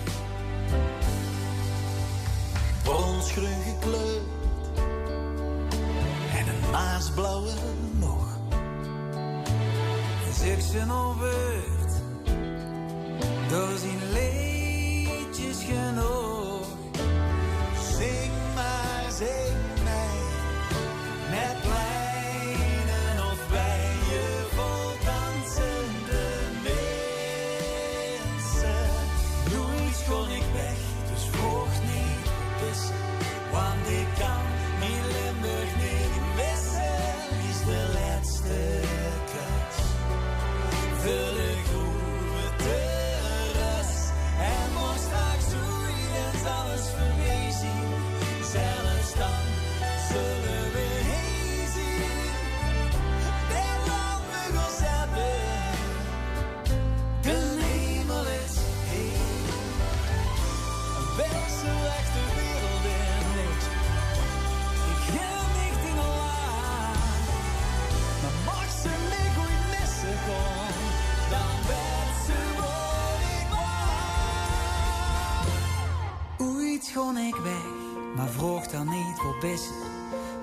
Bronsgroen gekleurd. Maasblauwe nog. Zeg ze nog woord, door zijn liedjes genoeg. Zing maar, zing mij, met lijnen of bij je vol dansende mensen. Nooit kon ik weg, dus vroeg niet dus, want ik kan mijn Limburg niet. De laatste kans voor de groene terras. En morgen straks hoe je alles voorbij zien. Zelfs dan zullen we heen zien. Dit land moet ons hebben. De hemel is heen. Wel zo echt gewoon ik weg, maar vroeg dan niet voor best.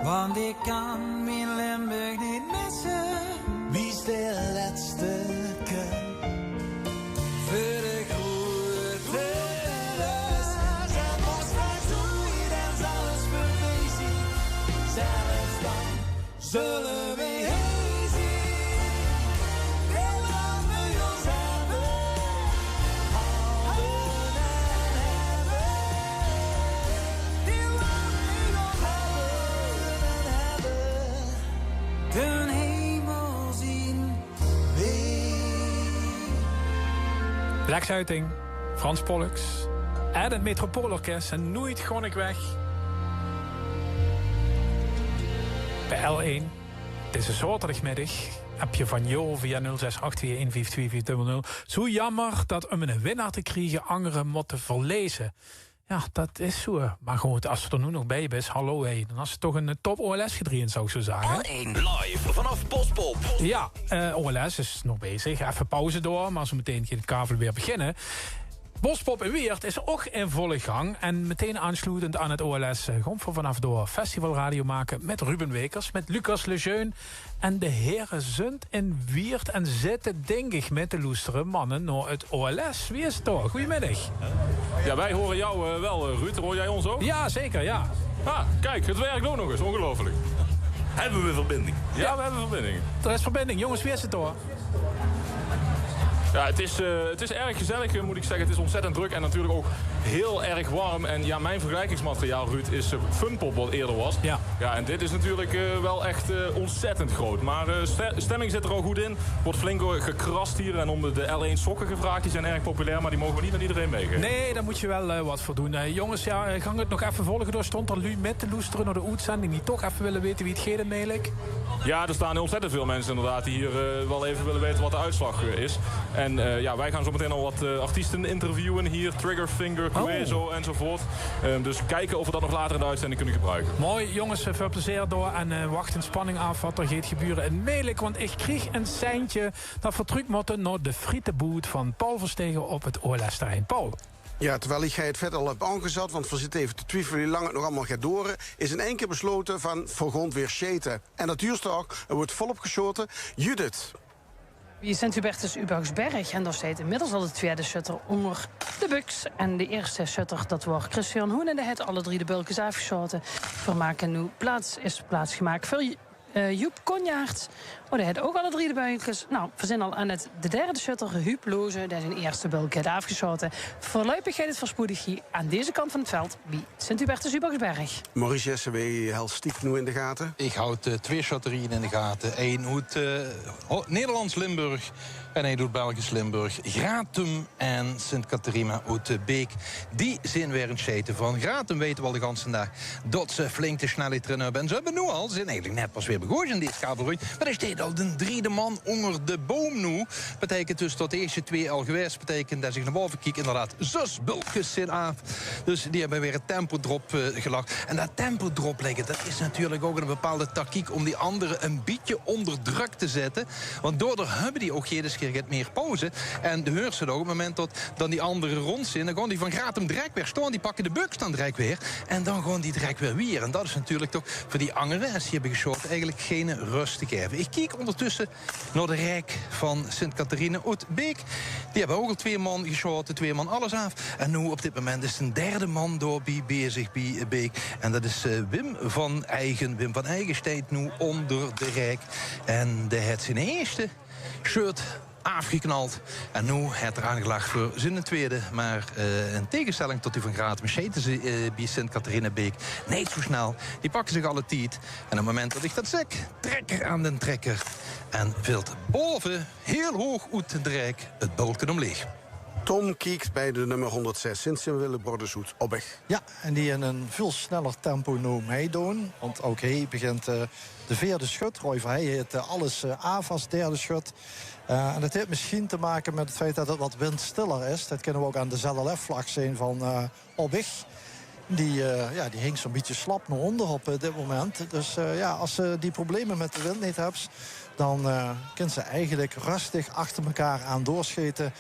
Want ik kan mijn Limburg niet missen. Wie is de laatste keer? Voor de grote reis. En was straks hoe dan zal het verwezen. Zelfs dan zullen we heen zien. Heel lang we ons hebben. Houden en hebben. Heel lang we ons hebben. De hemel zien weer. Blijksuiting, Frans Pollux en het Metropoolorkest en Nooit Gewoon ik weg. Bij L1, deze zaterdagmiddag, heb je van Jo via 0682152400. Zo jammer dat om een winnaar te krijgen anderen moeten verlezen. Ja, dat is zo. Maar goed, als ze er nu nog bij is, hallo hé, dan is het toch een top OLS gedreven, zou ik zo zeggen. L1 live vanaf Bospop. Ja, OLS is nog bezig. Even pauze door, maar zo meteen gaat het kavel weer beginnen. Bospop en Weert is ook in volle gang. En meteen aansluitend aan het OLS gewoon voor vanaf door festivalradio maken met Ruben Wekers, met Lucas Lejeune en de heren Zund in Weert en zitten denk ik met de loestere mannen naar het OLS. Wie is het toch? Goedemiddag. Ja, wij horen jou wel, Ruud. Hoor jij ons ook? Ja, zeker, ja. Ah, kijk, het werkt ook nog eens. Ongelooflijk. Hebben we verbinding? Ja, we hebben verbinding. Er is verbinding. Jongens, wie is het toch? Ja, het is erg gezellig, moet ik zeggen. Het is ontzettend druk en natuurlijk ook heel erg warm. En ja, mijn vergelijkingsmateriaal, Ruud, is Funpop wat eerder was. Ja. Ja, en dit is natuurlijk wel echt ontzettend groot. Maar stemming zit er al goed in. Wordt flink gekrast hier en om de L1 sokken gevraagd. Die zijn erg populair, maar die mogen we niet aan iedereen meegeven. Nee, daar moet je wel wat voor doen. Jongens, ja, gaan we het nog even volgen door? Stond er nu met de loesteren naar de uitzending die toch even willen weten wie het geden eigenlijk? Ja, er staan ontzettend veel mensen inderdaad die hier wel even willen weten wat de uitslag is. En ja, wij gaan zo meteen al wat artiesten interviewen hier. Triggerfinger, Quezo enzovoort. Dus kijken of we dat nog later in de uitzending kunnen gebruiken. Mooi, jongens, veel plezier door. En wacht in spanning af wat er gaat gebeuren in Meelijk. Want ik kreeg een seintje dat vertrukt moeten naar de frietenboot van Paul Verstegen op het OLS-terrein. Paul. Ja, terwijl ik het vet al heb aangezet, want we zitten even te twijfelen hoe lang het nog allemaal gaat door, is in één keer besloten van vergrond weer scheten. En dat duurt ook, er wordt volop geschoten. Judith. Je Sint-Hubertus Ubergsberg en daar staat inmiddels al de tweede shutter onder de buks. En de eerste shutter, dat was Christian Hoen en de het alle drie de bulkens afgeschoten. Vermaken nu plaats gemaakt voor Joep Konjaert. Oh, die had ook alle drie de bulkens. Nou, we zijn al aan de derde shutter, Huub Loze. Die zijn eerste bulk had afgeschoten. Voorlopig gaat het verspoedig hier aan deze kant van het veld bij Sint-Hubertus Ubergsberg. Maurice Jesse, houdt stiek nu in de gaten? Ik houd twee shutterien in de gaten. Eén doet Nederlands Limburg en één doet Belgisch Limburg. Gratum en Sint-Catharina uit Beek. Die zijn weer een scheten van. Gratum weten we al de ganse dag dat ze flink de snelheid erin hebben. En ze hebben nu al, ze zijn eigenlijk net pas weer begonnen in deze kabelroute. Maar er staat al de derde man onder de boom nu. Betekent dus dat de eerste twee al geweest. Betekent dat zich naar boven kijken. Inderdaad, 6 bulkens zijn af. Dus die hebben weer een tempodrop gelakt. En dat tempodrop leggen, dat is natuurlijk ook een bepaalde tactiek om die anderen een beetje onder druk te zetten. Want daardoor hebben die ook geen keer meer pauze. En de heursen ook op het moment dat dan die anderen rond zijn, dan gaan die van Gratum direct weer staan. Die pakken de buks dan direct weer. En dan gaan die direct weer. En dat is natuurlijk toch voor die anderen, als die hebben geschoten, eigenlijk geen rust te geven. Ik kijk ondertussen naar de rijk van Sint-Catharina uit Beek. Die hebben ook al 2 man geschoten, 2 man alles af. En nu op dit moment is een derde man doorbij bezig bij Beek. En dat is Wim van Eigen. Wim van Eigen staat nu onder de rijk. En de het zijn eerste shirt afgeknald. En nu heeft er aangelegd voor zijn tweede. Maar in tegenstelling tot die van Gratum scheten ze bij Sint-Catharina Beek niet zo snel. Die pakken zich alle tijd. En op het moment dat ik dat zeg, trekker aan de trekker. En vult boven, heel hoog uit de rijk, het bulken omleeg. Tom kijkt bij de nummer 106, Sint-Willebroedershoed, Obbeg. Ja, en die in een veel sneller tempo nu meedoen. Want ook hij begint de vierde schut. Roy Verhey heeft alles af als derde schut. En dat heeft misschien te maken met het feit dat het wat windstiller is. Dat kunnen we ook aan de ZLF-vlag zien van Obbeg. Die hing zo'n beetje slap naar onder op dit moment. Dus als ze die problemen met de wind niet hebben, dan kunnen ze eigenlijk rustig achter elkaar aan doorscheten.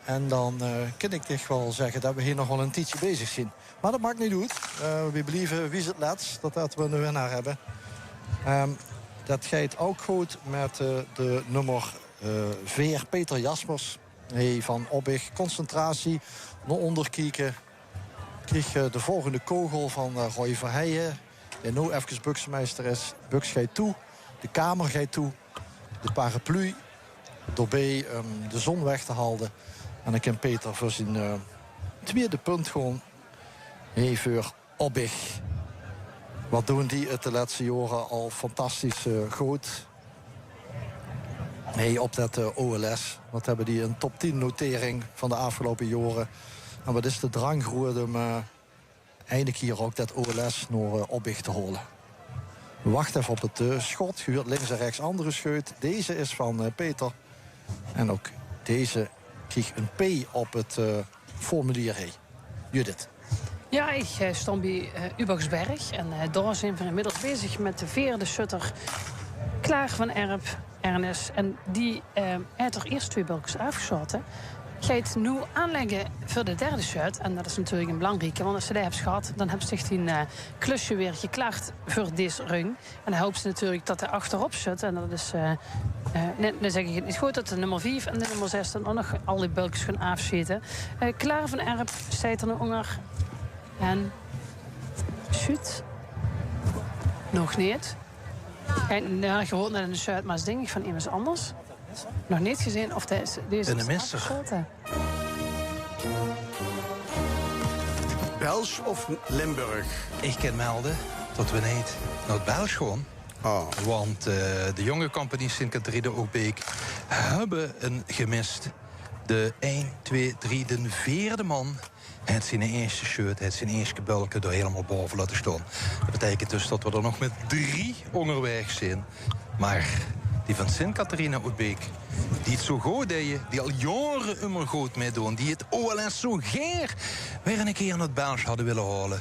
En dan kan ik toch wel zeggen dat we hier nog wel een tijdje bezig zijn. Maar dat maakt niet uit. We blijven wie het laatst dat we een winnaar hebben. Dat gaat ook goed met de nummer 4, Peter Jaspers. Hey, van Obbig, concentratie, naar onder kijken. Kreeg de volgende kogel van Roy Verheijen. En nu even buksmeester is. Buks gaat toe, de kamer gaat toe. De paraplu, doorbij de zon weg te halen. En dan kan Peter voor zijn tweede punt gewoon voor Obbig. Wat doen die het de laatste jaren al fantastisch goed. Hey, op dat OLS. Wat hebben die een top 10 notering van de afgelopen jaren. En wat is de drang geworden om eindelijk hier ook dat OLS naar Obbig te halen. We wachten even op het schot. Gehuurd links en rechts andere scheut. Deze is van Peter. En ook deze kreeg een P op het formulier. Hey. Judith. Ja, ik stond bij Ubaksberg. En daar zijn we inmiddels bezig met de vierde shutter. Klaar van Erp, Ernest. En die heeft er eerst 2 bulkjes afgeschoten. Gaat nu aanleggen voor de derde shut. En dat is natuurlijk een belangrijke. Want als ze dat hebben gehad, dan hebben ze zich een klusje weer geklaard voor deze rung. En dan hopen ze natuurlijk dat hij achterop zit. En dat is, dan zeg ik het niet goed, dat de nummer 5 en de nummer 6 dan ook nog al die bulkjes gaan afzeten. Klaar van Erp, staat er nog. En shoot. Nog niet. En dan gehoord naar een shirt, maar is denk ik van iemand anders. Nog niet gezien of deze in de mister. Belgisch of Limburg? Ik kan melden dat we niet naar het Belgisch gaan. Oh. Want de jonge compagnie Sint-Catharina Oegbeek hebben een gemist. De 1, 2, 3, de 4e man. Het zijn eerste shirt, het zijn eerste bulken er helemaal boven laten staan. Dat betekent dus dat we er nog met 3 onderweg zijn. Maar die van Sint-Catharina Oegbeek, die het zo goed deden, die al jaren immer goed meedoen, die het OLS zo geer weer een keer naar het Belgisch hadden willen halen,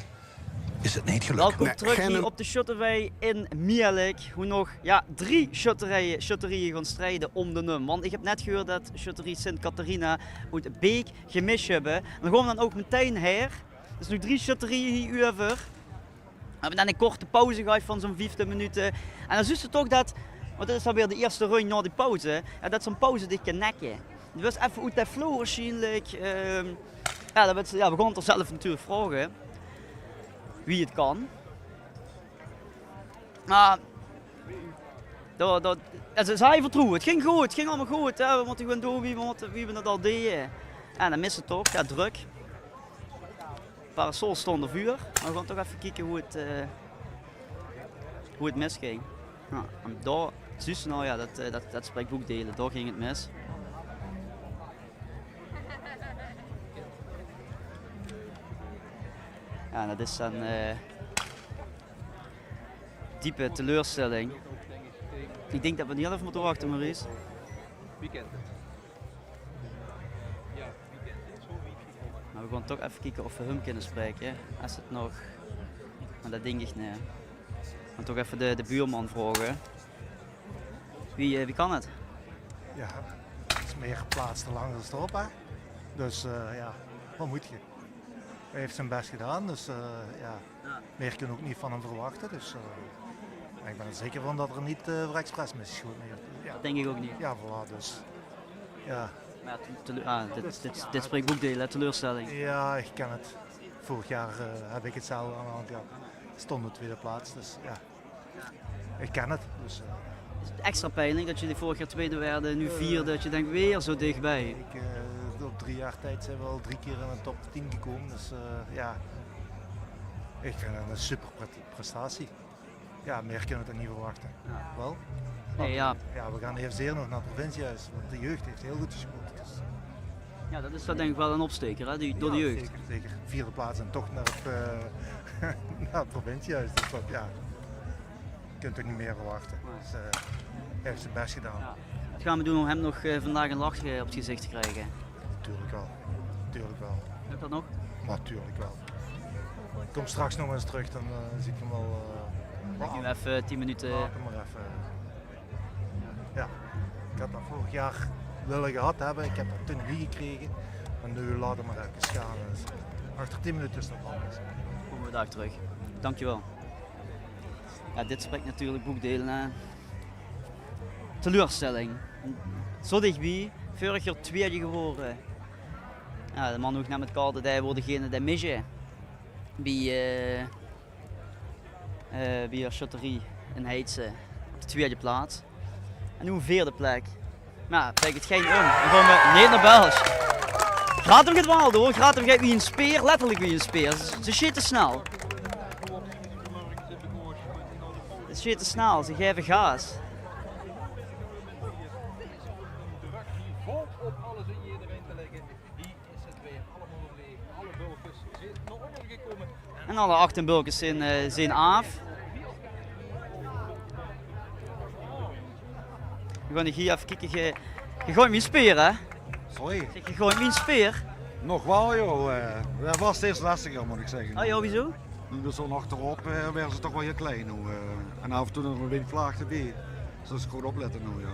is het niet gelukt. Welkom terug hier op de Shutterway in Mielik. Hoe nog 3 shutterieën gaan strijden om de num. Want ik heb net gehoord dat shutterie Sint-Catharina Oegbeek gemist hebben. Dan gaan we dan ook meteen her. Dus nu 3 shutterieën hier over. We hebben dan een korte pauze gehad van zo'n 15 minuten. En dan zie je toch dat, want dit is dan weer de eerste run na die pauze, dat zo'n pauze dit kan nekken. Dus even hoe dat flow waarschijnlijk. We gaan het er zelf natuurlijk vragen wie het kan. Maar ze zei vertrouwen. Het ging goed, het ging allemaal goed. Hè. We moeten gewoon doen wie we het al deden. En dan missen toch, druk. Parasol stond op vuur. Maar we gaan toch even kijken hoe het misging. Nou, en daar, zus, nou ja, dat spreekt boekdelen. Daar ging het mis. Ja, dat is een diepe teleurstelling. Ik denk dat we niet even moeten wachten, Maurice. Weekend. Maar we gaan toch even kijken of we hem kunnen spreken. Als het nog. Maar dat denk ik niet. We gaan toch even de buurman vragen. Wie kan het? Ja, het is meer geplaatst langs de erop, hè. Dus wat moet je? Hij heeft zijn best gedaan, dus meer kun je ook niet van hem verwachten. Dus ik ben er zeker van dat er niet voor expressmissies goed meer. Ja. Dat denk ik ook niet. Ja, voilà, dus. Ja. Maar dit spreekt boekdelen, teleurstelling. Ja, ik ken het. Vorig jaar heb ik hetzelfde aan de hand gehad. Stond op tweede plaats, dus ja. Ik ken het. Dus, is het extra pijnlijk dat jullie vorig jaar tweede werden, nu vierde, dat je denkt weer zo dichtbij? Op 3 jaar tijd zijn we al 3 keer in de top 10 gekomen, dus ik vind het een super prestatie. Ja, meer kunnen we het niet verwachten. Ja. Wel? Nee, we gaan evenzeer nog naar het provinciehuis, want de jeugd heeft heel goed gespeeld. Dus. Ja, dat is denk ik wel een opsteker, hè, door de jeugd. Zeker. 4e plaats en toch naar het provinciehuis. Dus dat, je kunt toch niet meer verwachten. Dus, hij heeft zijn best gedaan. Ja. Wat gaan we doen om hem nog vandaag een lach op het gezicht te krijgen? Natuurlijk wel. Lukt dat nog? Natuurlijk wel. Ik kom straks nog eens terug, dan zie ik hem wel. Nu even 10 minuten. Maar even. Ja, ik had dat vorig jaar willen gehad hebben. Ik heb dat toen niet gekregen. En nu laat hem maar even gaan. Dus achter 10 minuten is dat anders. Komen we daar terug. Dankjewel. Ja, dit spreekt natuurlijk boekdelen. Teleurstelling. Zo dichtbij, vorig jaar tweede geworden. Ja, de man ook net met Karel die wordt degene die missen bij Chateaurie in Heidse op de tweede plaats. En nu een vierde plek. Maar kijk het geen om. Dan gaan we niet naar Belgisch. Gratum gaat wel door, Gratum gaat wie een speer, letterlijk wie een speer. Ze shit te snel. Ze shit te snel, ze geven gas. En alle 8 bulkers zijn af. We gaan hier even kijken. Je gooit me een speer, hè? Sorry? Zeg, je gooit me een speer? Nog wel, joh. Dat was steeds lastiger, moet ik zeggen. Oh, joh, wieso? Nu zo achterop werden ze toch wel heel klein. Nu. En af en toe nog een windvlaag erbij. Dus dat is goed opletten nu, ja.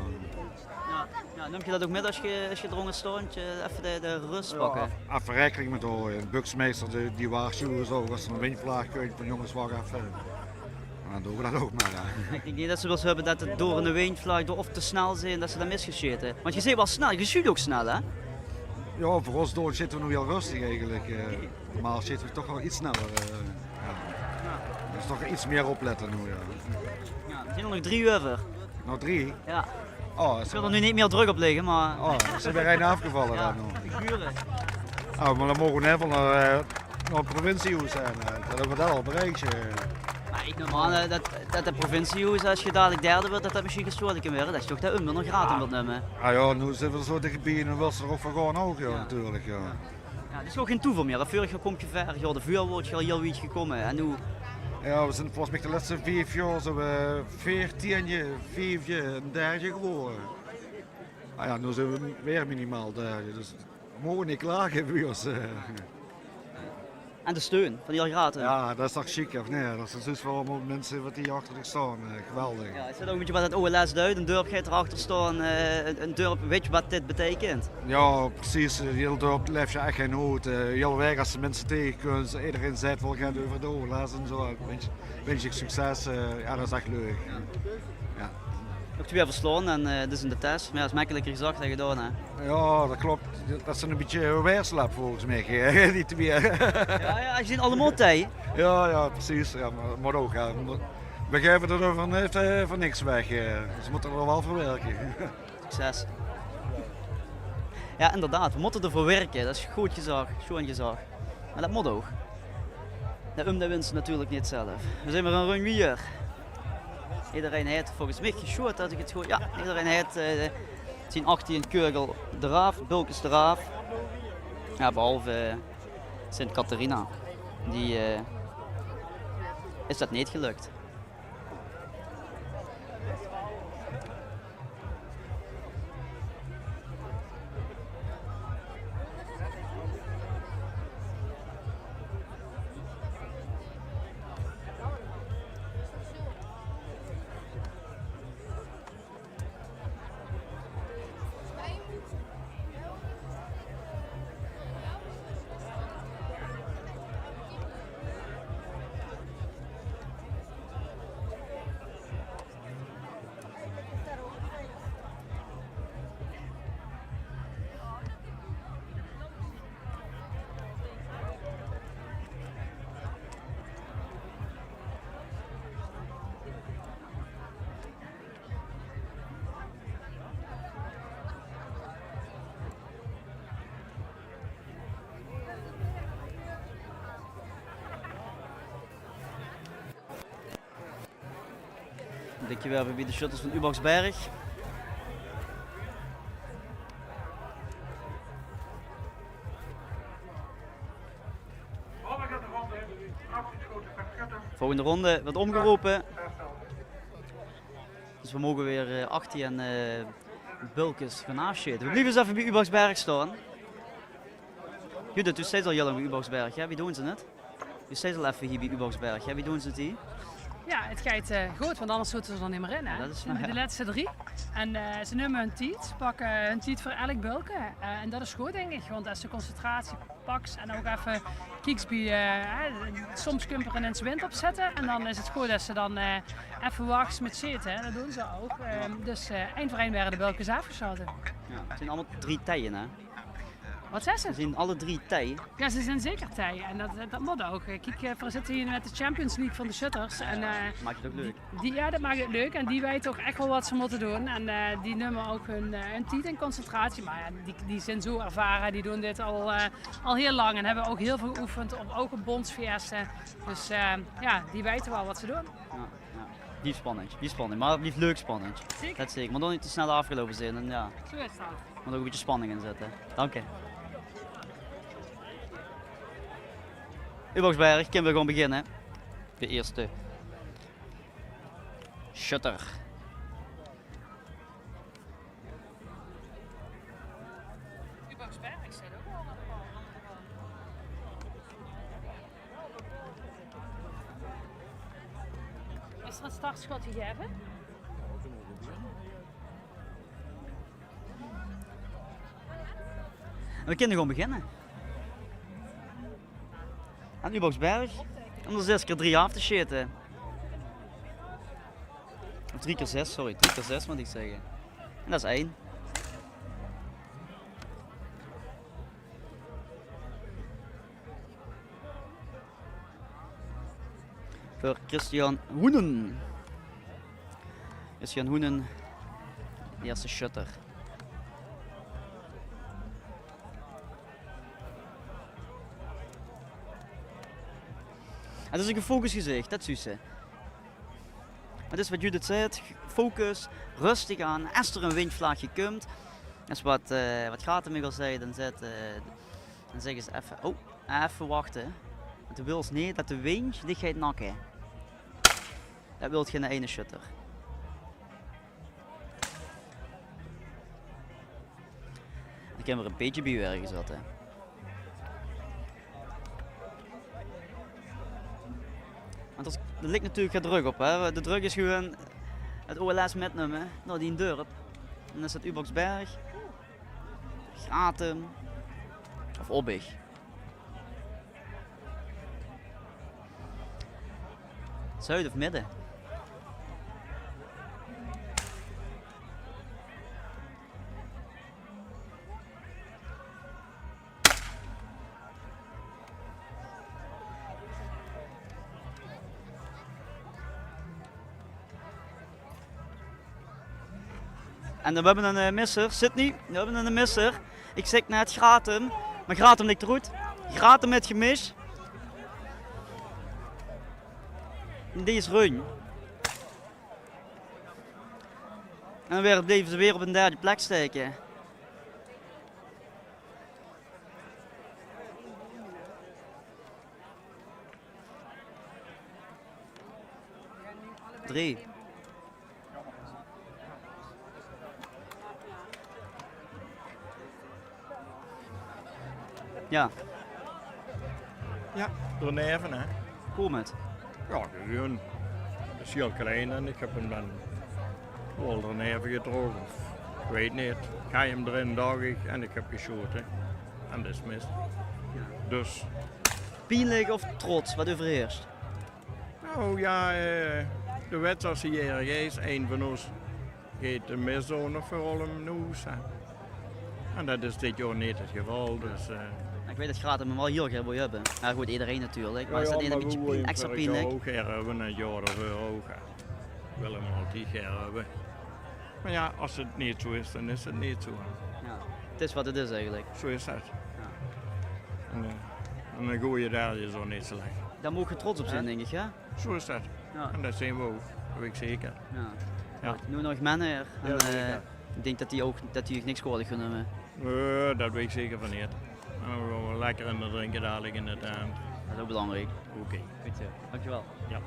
Ja, neem je dat ook met als je drongen stond, even de rust pakken? Ja, even rekening met houden. De buksmeester die waarschuwen zo, als er een windvlaag komt van jongens, wacht even. Dan doen we dat ook maar. Ja. Ik denk niet dat ze wel eens hebben dat het door een windvlaag door of te snel zijn dat ze dat misgescheten. Want je ziet wel snel, je schuurt ook snel, hè? Ja, voor ons door zitten we nu heel rustig eigenlijk. Normaal zitten we toch wel iets sneller. Dus toch iets meer opletten nu. Ja, er zijn er nog 3 over. Nog 3? Ja. Oh, ik wil er nu niet meer druk op liggen, maar... Oh, ze zijn weer een afgevallen ja, dan nog. figuren. Oh, maar dan mogen we net wel naar het provinciehuis zijn. Dat hebben we dat al bereikt. Maar ik neem aan dat de provinciehuis, als je dadelijk derde wordt, dat misschien gesloten kan worden. Dat je toch dat nog gratis wilt nemen. Ah ja, nu zitten we zo dichtbij en dan wil ze er ook voor gaan ook, ja, natuurlijk. Ja. Ja, het is gewoon geen toeval meer. Vorig jaar kom je ver, ja, de vuur wordt je al heel wiet gekomen. En nu... Ja, we zijn volgens mij de laatste 5 jaar zijn we 14, 5 en derde geworden. Ah ja, nu zijn we weer minimaal derde, dus we mogen niet klagen bij ons. En de steun van die Gratum. Ja, dat is toch chic, of nee? Dat is dus wel allemaal mensen wat hier achter zich staan. Geweldig. Ja, is dat ook een beetje wat het OLS duidt? Een dorp gaat erachter staan, een dorp, weet je wat dit betekent? Ja, precies. Heel dorp leef je echt geen nood. Heel weg als de mensen tegenkomen, iedereen zegt wel gaan over de OLS en zo. Wens je succes, ja, dat is echt leuk. Ja. Nog 2 verslaan en dit is in de test. Maar ja, dat is makkelijker gezegd dan gedaan, hè? Ja, dat klopt. Dat is een beetje weerslap volgens mij, die 2. Ja, je ziet allemaal tegen. Ja, precies. Ja, maar ook. Ja. We geven er van niks weg. Ze moeten er wel voor werken. Succes. Ja, inderdaad. We moeten ervoor werken. Dat is goed gezegd, schoon gezegd. Maar dat moet ook. Dat winst natuurlijk niet zelf. We zijn maar een run weer. Iedereen heeft volgens mij geschoten dat ik het goed. Ja, iedereen heeft zien 18 Keugel eraf, Bulkens eraf. Ja, behalve Sint-Catharina. Die is dat niet gelukt. Een blikje werpen bij de shuttles van Ubaxberg. Volgende ronde wordt omgeroepen. Dus we mogen weer 18 bulkers gaan afschieten. We blijven eens even bij Ubaxberg staan. Judith, u steeds al heel lang bij Ubaxberg, ja? Wie doen ze het? U steeds al even hier bij Ubaxberg, ja? Wie doen ze het hier? Ja, het gaat goed, want anders zitten ze er niet meer in. Hè? Ja, dat is Ze hebben de laatste 3. En ze nemen hun tijd. Ze pakken hun tijd voor elk bulke. En dat is goed, denk ik. Want als de concentratie pakt en ook even kieks bij... soms kun je er in zijn wind op zetten. En dan is het goed dat ze dan even wachten met zitten. Hè? Dat doen ze ook. Dus eind voor eind werden de bulkjes afgeschoten. Ja, het zijn allemaal 3 tijen, hè? Wat zijn ze? Ze zijn alle 3 tij. Ja, ze zijn zeker tij. En dat moet ook. Kijk, we zitten hier met de Champions League van de shutters. En, Maakt het ook leuk. Ja, dat maakt het leuk. En die weten ook echt wel wat ze moeten doen. En die nemen ook hun tijd en concentratie. Maar ja, die zijn zo ervaren. Die doen dit al heel lang. En hebben ook heel veel geoefend. Ook op bondsfeesten. Dus ja, die weten wel wat ze doen. Ja, ja. Die is spannend. Maar het blijft leuk spannend. Zeker. Dat zeker. Maar dan niet te snel afgelopen zijn. En ja, Zo is dat. moet ook een beetje spanning in zitten. Dank je. Uboxberg, kunnen we gewoon beginnen. De eerste shutter. Uboxberg zit ook wel Is er een startschot gegeven? We kunnen gewoon beginnen. Aan Uboxberg. Om er 6 keer 3 af te shitten. Of 3 keer 6, sorry. 3 keer 6 moet ik zeggen. En dat is 1. Voor Christian Hoenen. Christian Hoenen. De eerste shutter. Het is een gefocust gezicht, dat is ze. Het is wat Judith zegt, focus, rustig aan. Als er een windvlaagje komt, dat is wat Gratenmichel zei, dan zeggen ze even wachten. Want de wil niet dat de wind dicht gaat nakken. Dat wil geen ene shutter. Dan kunnen we er een beetje bij werken zetten. Want er ligt natuurlijk geen druk op. Hè. De druk is gewoon het OLS metnemen naar die dorp. En dan is het Uboxberg, Gratum of Obbig. Zuid of midden? En we hebben een misser, Sydney, we hebben een misser. Ik zeg net Gratum, maar Gratum ligt goed. Gratum met gemis. En die is ruim. En dan bleven ze weer op een derde plek steken. Drie. Ja. Ja, door neven hè. Kom het. Ja, gewoon. Het is heel klein en ik heb hem dan wel door neven gedrogen. Ik weet niet. Ik ga hem erin dagig en ik heb geschoten. En dat is mis. Ja. Dus. Pijnlijk of trots, wat overheerst? Nou ja, de wedstrijd hier is een van ons gaat de miszone vooral hem noes. En dat is dit jaar niet het geval. Dus, ik weet dat Gratum hem wel heel graag wil hebben. Nou goed, iedereen natuurlijk. Maar is dat een beetje extra pijnlijk? Ik wil ook hebben, een jaar of ook. Ik wil hem altijd graag hebben. Maar ja, als het niet zo is, dan is het niet zo. Ja, het is wat het is eigenlijk. Zo is dat. Ja. En dan gooi je daar je zo niet slecht. Daar mogen we trots op zijn, denk ik, ja? Zo is dat. Ja. En dat zijn we ook, dat weet ik zeker. Ja. Ja. Nu nog mannen. Ja, ik denk dat die ook niks scoorde kunnen hebben. Dat weet ik zeker van niet. En dan gaan we lekker in de drinken dadelijk in het eind. Dat is ook belangrijk. Oké. Goed zo. Dankjewel. Ja.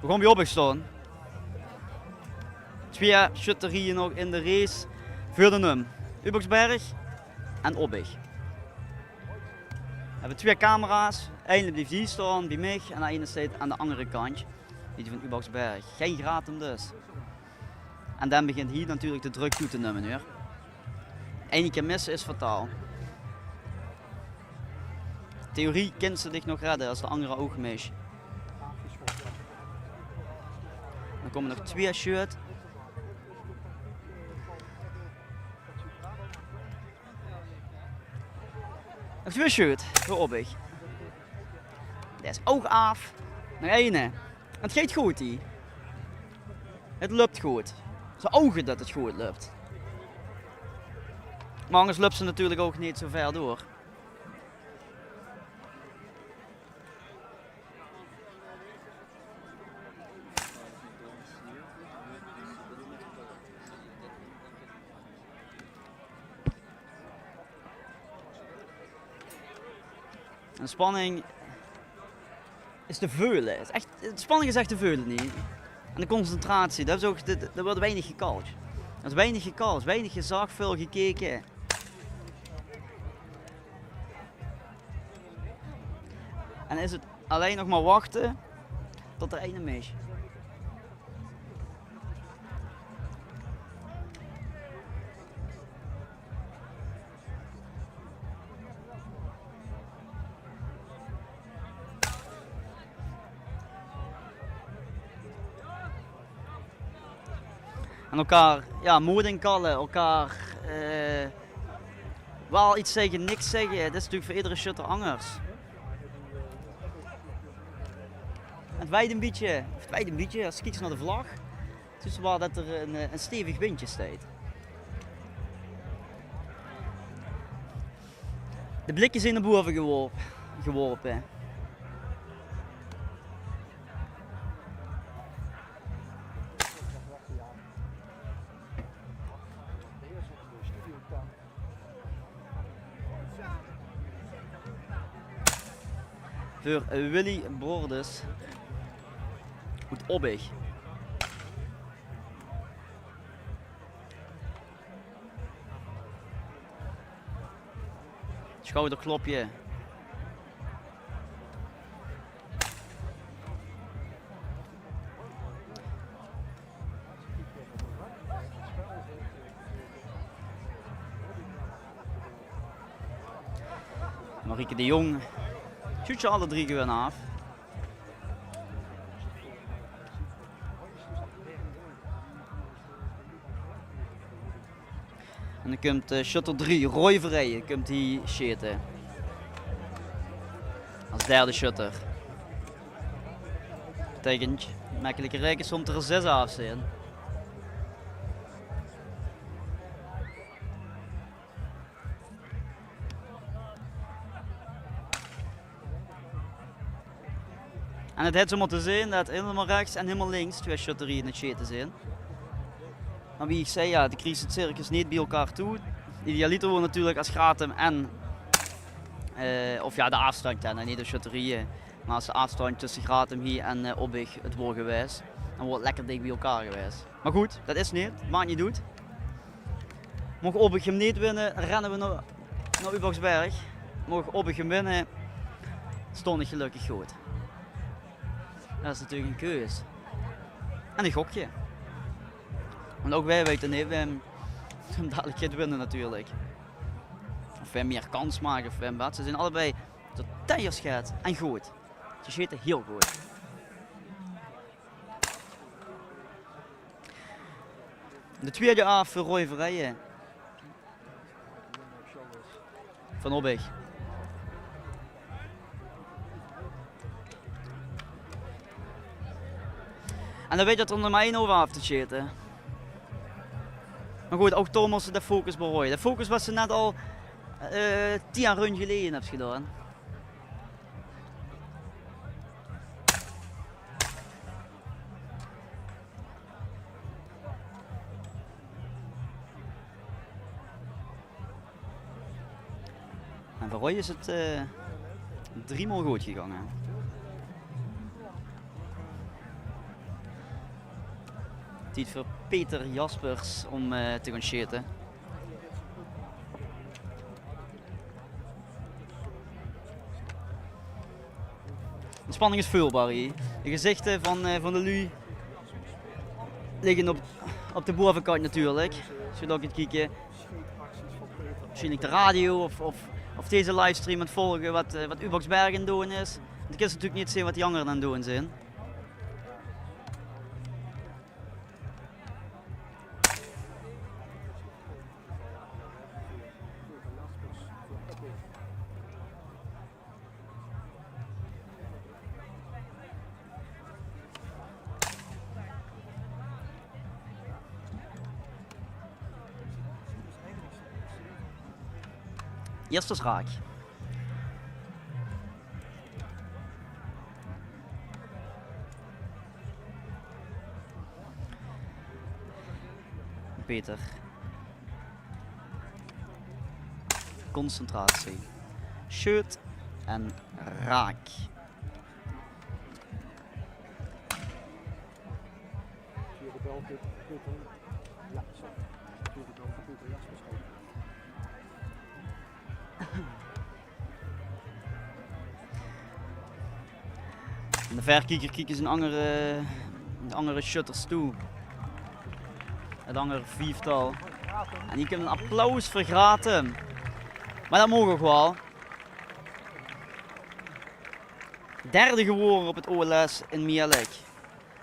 We gaan bij Obbig staan. 2 schutterieën nog in de race voor de num. Uboxberg en Obbig. We hebben 2 camera's. Eindelijk blijft die staan bij mij en de ene staat aan de andere kant. Die van Uboxberg. Geen gratum dus. En dan begint hier natuurlijk de druk toe te nemen hoor. Eén keer missen is fataal. Theorie kan ze zich nog redden als de andere ook mis. Dan komen nog 2 shirt. Nog 2 shirt voor Obbig. Dat is ook af. Nog 1. Het gaat goed hier. Het loopt goed. Ze ogen dat het goed loopt. Maar anders loopt ze natuurlijk ook niet zo ver door. De spanning is te veulen. De spanning is echt te veulen niet. En de concentratie, dat is ook, er wordt weinig gekalkt. Er is weinig gekalkt, weinig gezag, veel gekeken. En is het alleen nog maar wachten tot er een mis. En elkaar moed inkallen, elkaar wel iets zeggen, niks zeggen. Dat is natuurlijk voor iedere shutter anders. Het waait een beetje, als je kijkt naar de vlag, het is waar dat er een stevig windje staat. De blikjes in de boven geworpen. Voor Willy Bordes uit Obbig. Schouderklopje. Marieke de Jong. Shoot je alle 3 gewoon af. En dan komt shutter 3, Roy Verrijen, komt die shitten. Als derde shutter. Betekent, makkelijke rekens om er 6 af zijn. En het heeft zo moeten zijn dat helemaal rechts en helemaal links 2 shutterieën in het shitten zijn. Maar wie ik zei, ja, de crisis het circus niet bij elkaar toe. Idealiter wordt natuurlijk als Gratum en of ja, de afstand en niet de shutterieën. Maar als de afstand tussen Gratum hier en Obbig het wordt geweest, dan wordt het lekker dicht bij elkaar geweest. Maar goed, dat is niet, maakt niet uit. Mocht Obbig hem niet winnen, rennen we naar Uboxberg. Mocht Obbig hem winnen, stond ik gelukkig goed. Dat is natuurlijk een keus. En een gokje. Want ook wij weten niet, we hem dadelijk gaat winnen natuurlijk. Of we meer kans maken of we wat. Ze zijn allebei totaal schat en goed. Ze schieten heel goed. De tweede af voor Roy Verrijen. Van Obbig. En dan weet je dat er nog maar 1 over af te schieten. Maar goed, ook Thomas de focus behoort. De focus was ze net al 10 run geleden hebt gedaan. En voor Roy is het 3 maal goed gegaan. Tijd voor Peter Jaspers om te gaan schieten. De spanning is voelbaar hier. De gezichten van de lui liggen op de bovenkant natuurlijk. Als je dan kunt kijken, misschien de radio of deze livestream aan het volgen wat U-Box Bergen aan het doen is. Dan kun je natuurlijk niet zien wat die anderen aan het doen zijn. Eerst is raak. Peter. Concentratie. Shoot en raak. De verkijker kijkt eens een andere shutters toe. Het andere vijftal. En die kunnen een applaus voor Gratum. Maar dat mogen we wel. Derde geworden op het OLS in Mielek.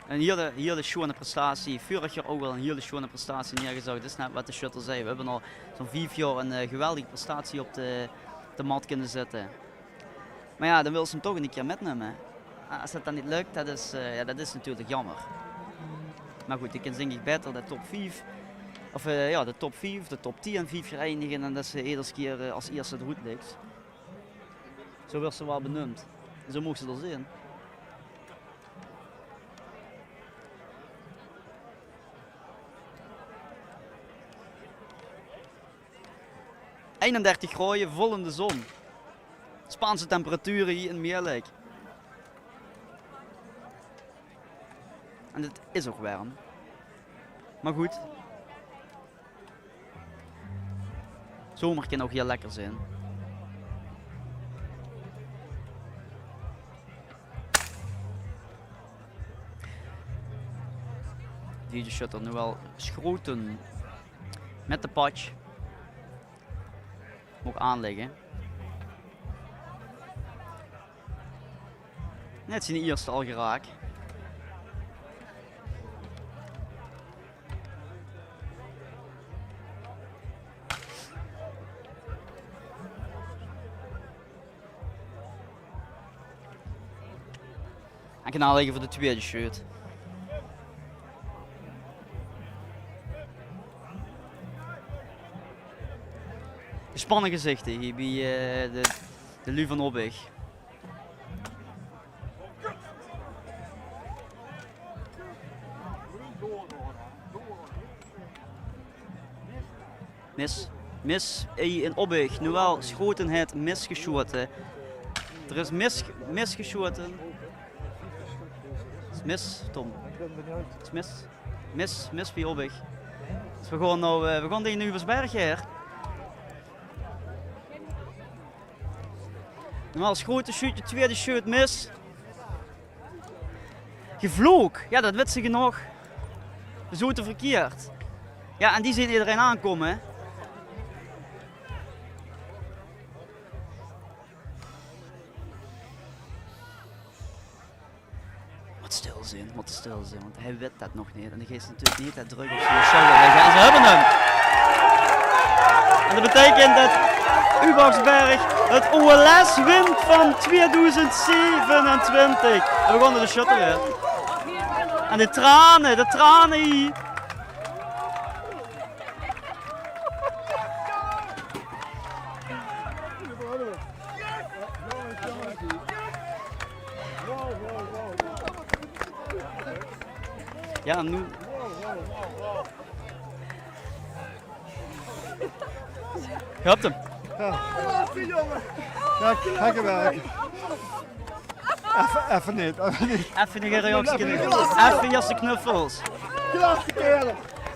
Een hele schone prestatie. Vorig jaar ook wel een hele schone prestatie neergezet. Dat is net wat de shutter zei. We hebben al zo'n 5 jaar een geweldige prestatie op de mat kunnen zetten. Maar ja, dan wil ze hem toch een keer metnemen. Als dat dan niet lukt, dat is natuurlijk jammer. Maar goed, ik kan denk ik beter de top 5, of de top 5, de top 10 en 5 eindigen en dat ze iedere keer als eerste het goed ligt. Zo wordt ze wel benoemd. Zo mogen ze er zijn. ...31 graden, vol in de zon. Spaanse temperaturen hier in Mielek. En het is ook warm. Maar goed. Zomer kan ook heel lekker zijn. DJ Shutter nu wel schroten met de patch. Ook aanleggen. Net zien de eerste al geraakt. En kan aanleggen voor de tweede shoot. Gespannen gezichten hier bij de Lu van Obbig. Mis in Obbig. Nu wel schoten het misgeschoten. Er is misgeschoten. Het is mis, Tom. Het is mis bij Obbig. Dus we gaan tegen Ubersberg hier. Normaal schoten, shootje, tweede shoot mis. Gevloog, ja dat weet ze genoeg. We zoeten verkeerd. Ja en die zien iedereen aankomen. Wat stil zijn, want hij weet dat nog niet. En die geeft natuurlijk niet dat druk op zijn shoulder leggen. En ze hebben hem! En dat betekent dat U-Box Berg het OLS wint van 2027. En we gaan naar de shutter weer. En de tranen hier. Ja, nu. Je hebt hem. Ja. Ja, lekker werk. Even niet. Even een reactie. Even eerste knuffels.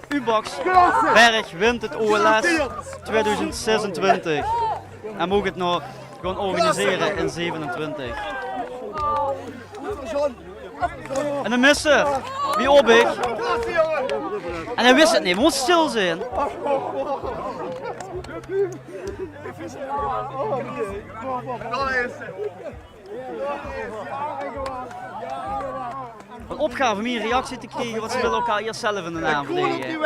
U-Box Berg wint het OLS 2026. En mogen het nog gaan organiseren in 27. En een misser. Wie op ik? En hij wist het niet, we moesten stil zijn. Een opgave om hier een reactie te krijgen, want ze willen elkaar eerst zelf in de naam verdedigen.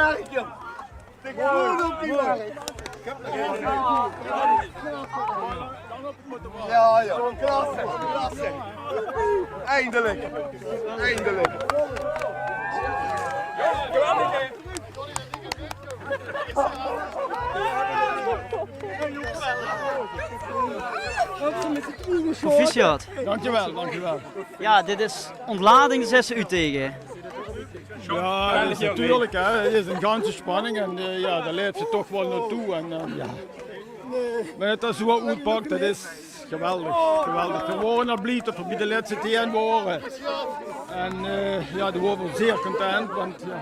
Ja, ja, klasse, klasse. Eindelijk, eindelijk. Proficiat. Dankjewel, dankjewel. Ja, dit is ontlading 6 uur tegen. Ja, dat is natuurlijk, hè. Het is een ganse spanning en ja, daar leidt ze toch wel naartoe. En, ja. Maar het is zo uitpakt, dat is geweldig, geweldig. We waren al blij dat we bij de laatste 10 waren. En ja, daar waren we zeer content, want ja,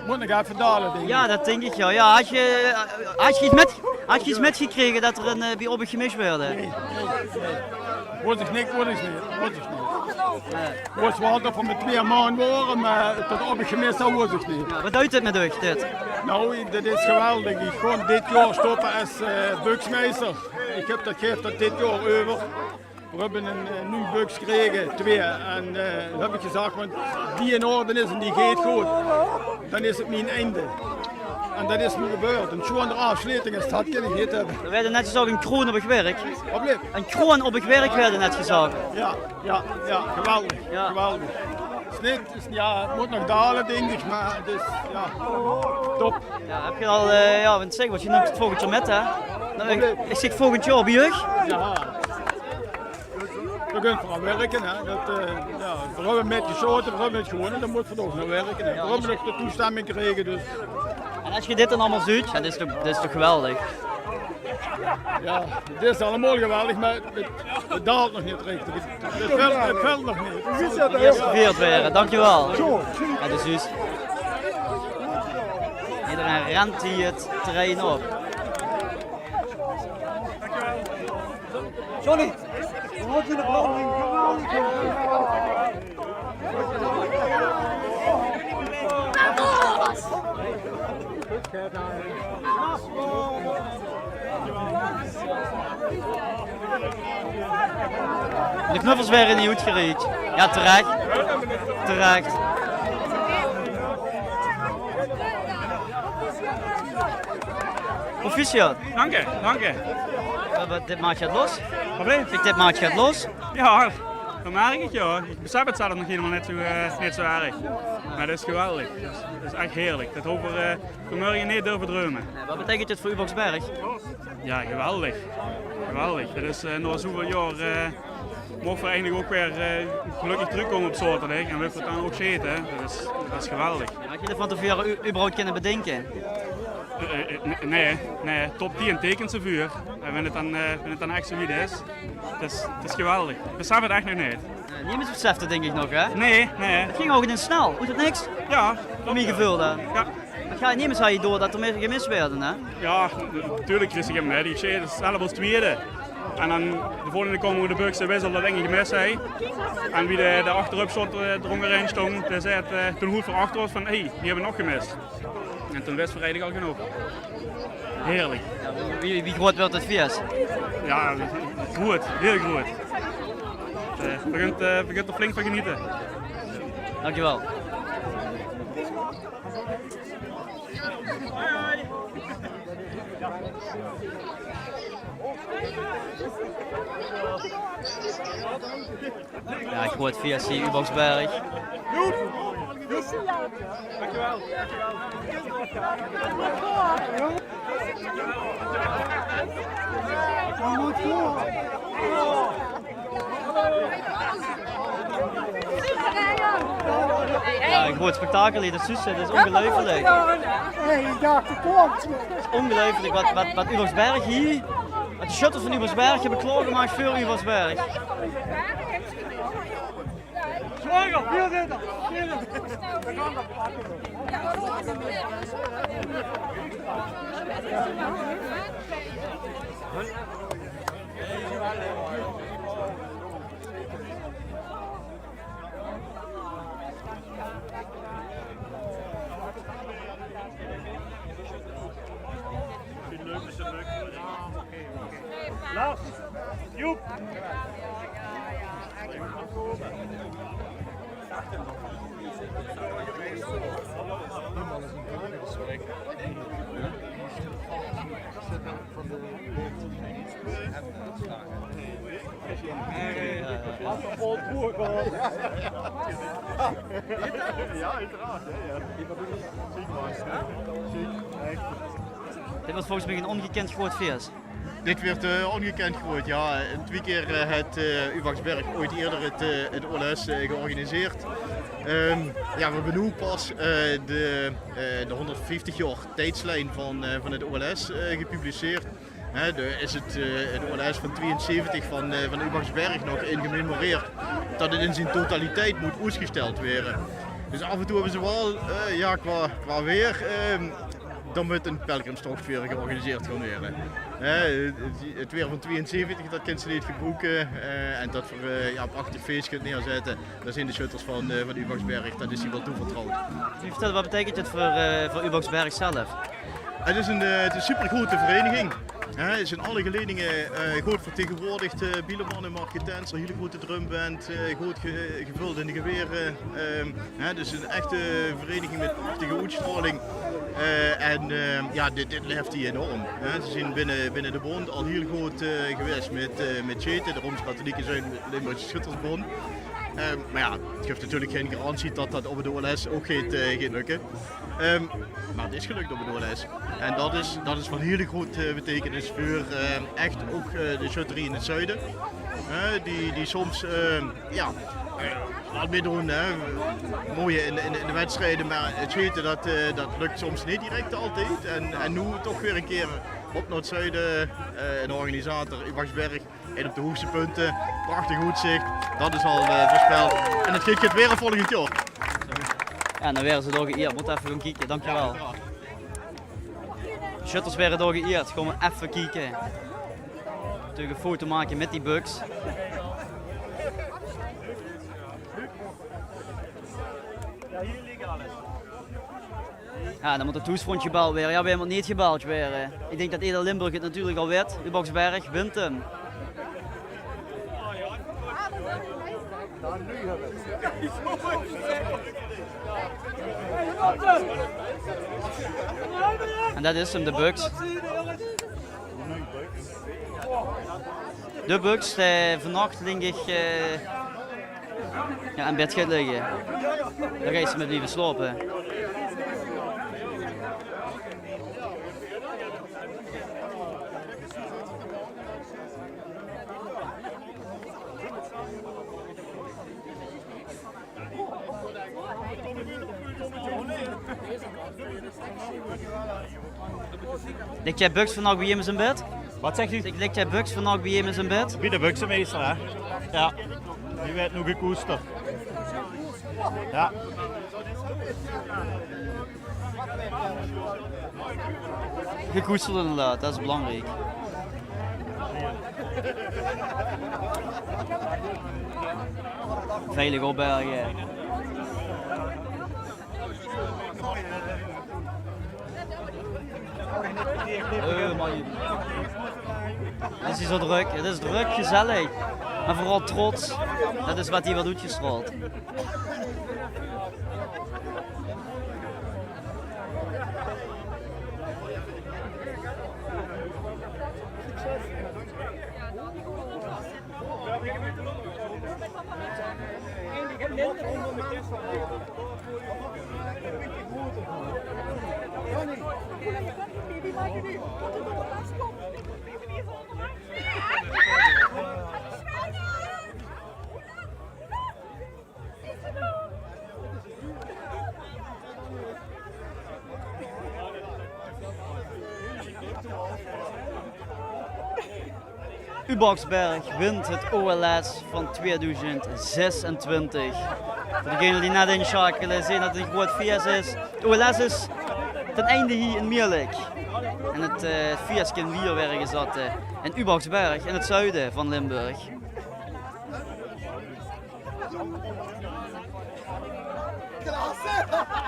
moet nog even dalen, denk ik. Ja, dat denk ik, ja. Ja, had je iets metgekregen dat er een bij Obbe gemist werd? Nee. Word ik niks, word ik niet. Was wel dat we met 2 maanden waren, maar tot Obbe gemist dat was ik niet. Ja, wat duidt het met euch, dit? Nou, dit is geweldig. Ik ga dit jaar stoppen als buksmeester. Ik heb dat geeft dat dit jaar over. We hebben een nieuw buks gekregen, 2. En dat heb ik gezegd, want die in orde is en die gaat goed, dan is het mijn einde. En dat is nu gebeurd. Een schone afsluiting is dat kan ik niet hebben. We werden net gezegd een kroon op het werk. Wat bleef? Een kroon op het werk werden net gezegd. Ja, geweldig. Ja. Geweldig. Ja, het moet nog dalen, denk ik, maar het is ja, top. Ja, heb je al, ja, want zeg, wat je neemt het volgend jaar met, hè? Nou, ik zeg volgend jaar bij jeugd. Ja. We kunnen vooral werken, hè. Ja, we hebben met geschoten, we hebben het gewonnen, dan moeten we ook nog werken. Hè. We hebben nog de toestemming gekregen, dus. En als je dit dan allemaal ziet, ja, dit is toch geweldig? Ja, het is allemaal geweldig, maar het daalt nog niet richtig. Het veld nog niet. Eerst geveerd werden, dankjewel. Ja, dus juist. Iedereen rent hier het terrein op. Johnny, wat in de branding? De knuffels werden niet goed gereed. Ja, terecht. Terecht. Proficiat. Dank je, dank je. Dit maatje gaat los? Probleem? Dit maatje gaat los? Ja, dat merk ik ja. Ik besef het zelf nog helemaal niet zo erg. Maar dat is geweldig. Dat is echt heerlijk. Dat over vanmorgen niet durven dromen. Wat betekent dit voor U-Box Berg? Ja, geweldig. Geweldig. Dat is na zoveel jaar mogen we eigenlijk ook weer gelukkig terugkomen op zaterdag. En we hebben het dan ook zitten. Dat is geweldig. Had je er van tevoren überhaupt kunnen bedenken? Nee, top 10 tekent ze vuur. En wanneer het dan echt zo niet is, het is geweldig. Ik besef het echt nog niet. Niemand beseft het denk ik nog, hè? Nee. Het ging ook in snel, moet het niks? Ja. Om je gevoel dan? Ja. Niemand zei je door dat er meer gemist werden, hè? Ja, natuurlijk kreeg ik hem net. Ik zei, dat is zelf als tweede. En dan de volgende komen we de Buks en wissel dat ik gemist heb. En wie de achterop stond, erongerin stond, die zei het toen goed voor achter was van, die hebben we nog gemist. En toen wisten we eigenlijk al genoeg. Heerlijk. Ja, wie groot wordt het feest? Ja, groot, heel groot. We kunt er flink van genieten. Dankjewel. Ja, groot feest hier, U-Box Berg. Dankjewel. Ja, een groot spektakel hier, dat is ongelooflijk. Het is ongelooflijk wat U-Box Berg hier, wat de shutters van U-Box Berg hebben klaargemaakt voor U-Box Berg. Lars, Joep. Vol toer gewoon. Ja, uiteraard. Dit was volgens mij een ongekend groot feest. Dit werd ongekend groot, ja. 2 keer het Uwaxberg ooit eerder het OLS georganiseerd. Ja, we hebben nu pas de 150 jaar tijdslijn van het OLS gepubliceerd. Er is het OLS van 72 van de Uwaxberg nog in gememoreerd dat het in zijn totaliteit moet uitgesteld worden. Dus af en toe hebben ze wel, ja, qua weer, dan moet een pelgrimstocht weer georganiseerd gaan worden. Het weer van 72, dat kan ze niet gebruiken. En dat voor ja, op 8 feest kunt neerzetten, dat zijn de shutters van Uwaxberg, dat is hij wel toevertrouwd. Kun je vertellen, wat betekent het voor Uwaxberg zelf? Het is een supergrote vereniging. Het is in alle geledingen goed vertegenwoordigd. Bieleman en Marketens, een hele grote drumband, goed gevuld in de geweren. Dus een echte vereniging met prachtige uitstraling. En ja, dit leeft hier enorm. Ze zijn binnen de bond al heel goed geweest met Chete, de Rooms-Katholieke Zuid-Limburgse Schuttersbond. Maar ja, het geeft natuurlijk geen garantie dat dat op het OLS ook gaat lukken. Maar het is gelukt op het OLS. En dat is van hele grote betekenis voor echt ook de schutterie in het zuiden. Die soms laat meedoen, mooie in de wedstrijden, maar het weten dat lukt soms niet direct altijd. En nu toch weer een keer op Noord-Zuiden, een organisator, Uwaxberg, en op de hoogste punten, prachtig uitzicht, dat is al voorspeld. En het gaat weer een volgend jaar. Ja, dan werden ze door geëerd, moet even gaan kijken, dankjewel. Shutters werden door geëerd, gaan we even kijken. Natuurlijk een foto maken met die bugs. Ja, hier liggen alles. Ja, dan moet het toesfront gebeld weer. Ja, wij hebben het niet gebeld weer. Ik denk dat Edel Limburg het natuurlijk al weet. Uwaxberg wint hem. En dat is hem, de Bugs. De Bugs die vannacht denk ik ja, in bed gaat liggen. Daar gaat ze met blijven slapen. Ligt jij Bugs vannacht bij hem in zijn bed? Wat zegt u? Ligt jij Bugs vannacht bij hem in zijn bed? Bij de buksenmeester, hè? Ja, die werd nog gekoesterd. Ja. Gekoesterd inderdaad, dat is belangrijk. Veilig opbergen. Man. Het is zo druk, het is druk, gezellig. Maar vooral trots, dat is wat hij wel doet gestraald. Uwaxberg wint het OLS van 2026. Voor degenen die net inschakelen, zien dat het een groot feest is. Het OLS is ten einde hier in Mierlijk. En het feest in Wierwergen zat in Ubaksberg, in het zuiden van Limburg.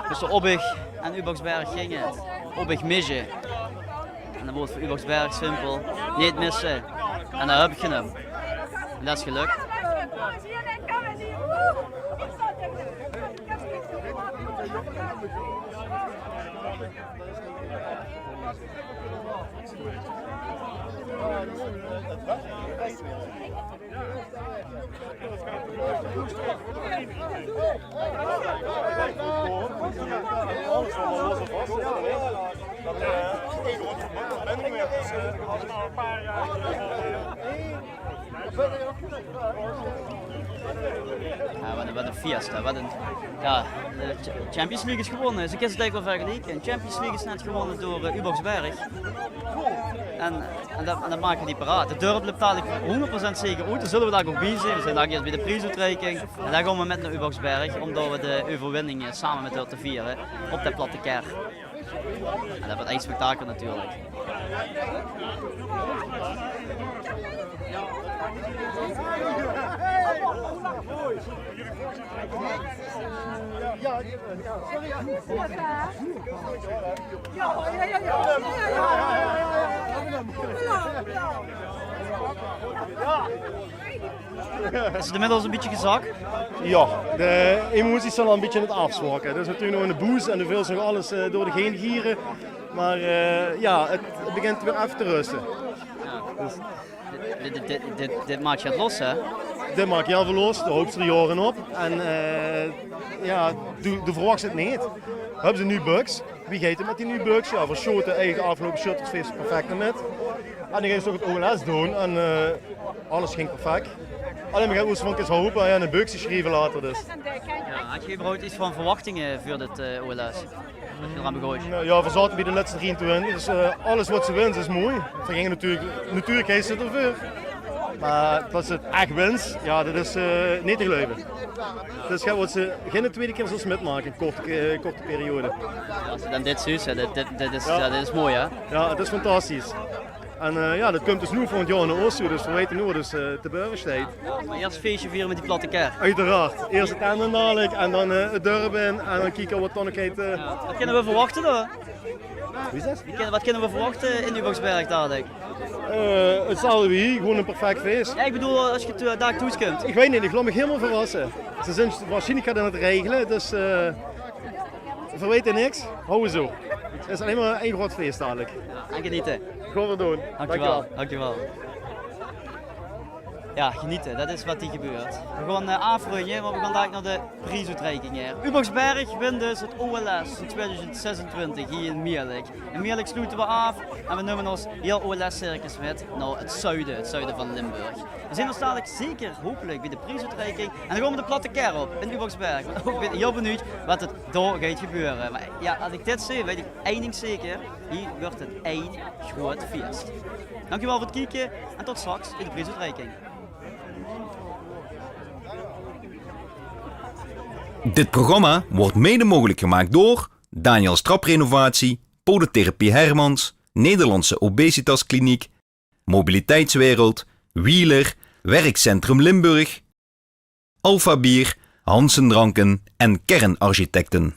Tussen Obbig en Ubaksberg ging het. Obbig misje. En dan wordt voor Ubaksberg simpel. Niet missen. En daar heb ik hem. En dat is gelukt. Ja, wat een fiesta. De Champions League is gewonnen. Dus ik kan het eigenlijk wel vergelijken. De Champions League is net gewonnen door Ubaksberg. En dat maken die paraat. De deur loopt dadelijk 100% zeker uit. Dan zullen we daar ook bij zijn. We zijn daar eerst bij de prijsuitreiking. En dan gaan we met naar Ubaksberg, omdat we de overwinning samen met haar te vieren op de platte ker. En dat wordt echt spektakel natuurlijk. Is het inmiddels een beetje gezakt? Ja, de emoties zijn al een beetje aan het afzwakken. Dus natuurlijk nog in de boos en er veel nog alles door de heen gieren. Maar ja, het begint weer even te rusten. Ja. Dus. Dit maakt je het los, hè? Dit maakt je even los, de hoogste jaren op. En ja, de verwacht het niet. Hebben ze nu bugs? Wie gaat het met die nu bugs? Ja, voor Schoten eigen afgelopen shuttersfeest perfect met. En dan gaan ze ook het OLS doen en alles ging perfect. Alleen maar gaan we eens hopen en een bugs geschreven later dus. Ja, had je überhaupt iets van verwachtingen voor dit OLS? Ja, we zaten bij de laatste 23, dus alles wat ze wint is mooi. Ze gingen natuurlijk heeft ze ervoor. Maar dat ze het echt wint, ja, dat is niet te geloven. Dus wat ze geen tweede keer zoals metmaken, een korte periode. Ja, als ze dan dit zien, dit is mooi, hè? Ja, het is fantastisch. En ja, dat komt dus nu voor het jaar naar Oost toe, dus we weten nu dus te Beverstedt. Maar eerst feestje vieren met die platte ker. Uiteraard. Eerst het einde dadelijk en dan het Durban en dan kijken wat dan heet. Wat kunnen we verwachten dan? Wie is dat? Wat kunnen we verwachten in Ubaksberg dadelijk? Hetzelfde wie hier, gewoon een perfect feest. Ja, ik bedoel, als je daar toekomt. Ik weet niet, ik laat me helemaal verrassen. Ze zijn waarschijnlijk aan het regelen, dus we weten niks. Houden zo. Het is alleen maar één groot feest dadelijk. Ja, en genieten. Gaan we doen. Dankjewel. Ja, genieten, dat is wat hier gebeurt. We gaan afronden, maar we gaan daar naar de prijsuitreiking. Ubaksberg wint dus het OLS in 2026 hier in Mierlijk. In Mierlijk sluiten we af en we nemen ons heel OLS-circus met naar het zuiden van Limburg. We zijn er dadelijk zeker, hopelijk, bij de prijsuitreiking. En dan gaan we de platte ker op in Ubaksberg. Ik ben heel benieuwd wat het daar gaat gebeuren. Maar ja, als ik dit zie, weet ik één ding zeker. Hier wordt het één groot feest. Dankjewel voor het kijken en tot straks in de prijsuitreiking. Dit programma wordt mede mogelijk gemaakt door Daniels Traprenovatie, Podotherapie Hermans, Nederlandse Obesitaskliniek, Mobiliteitswereld, Wheeler, Werkcentrum Limburg, Alpha Bier, Hansen Dranken en Kernarchitecten.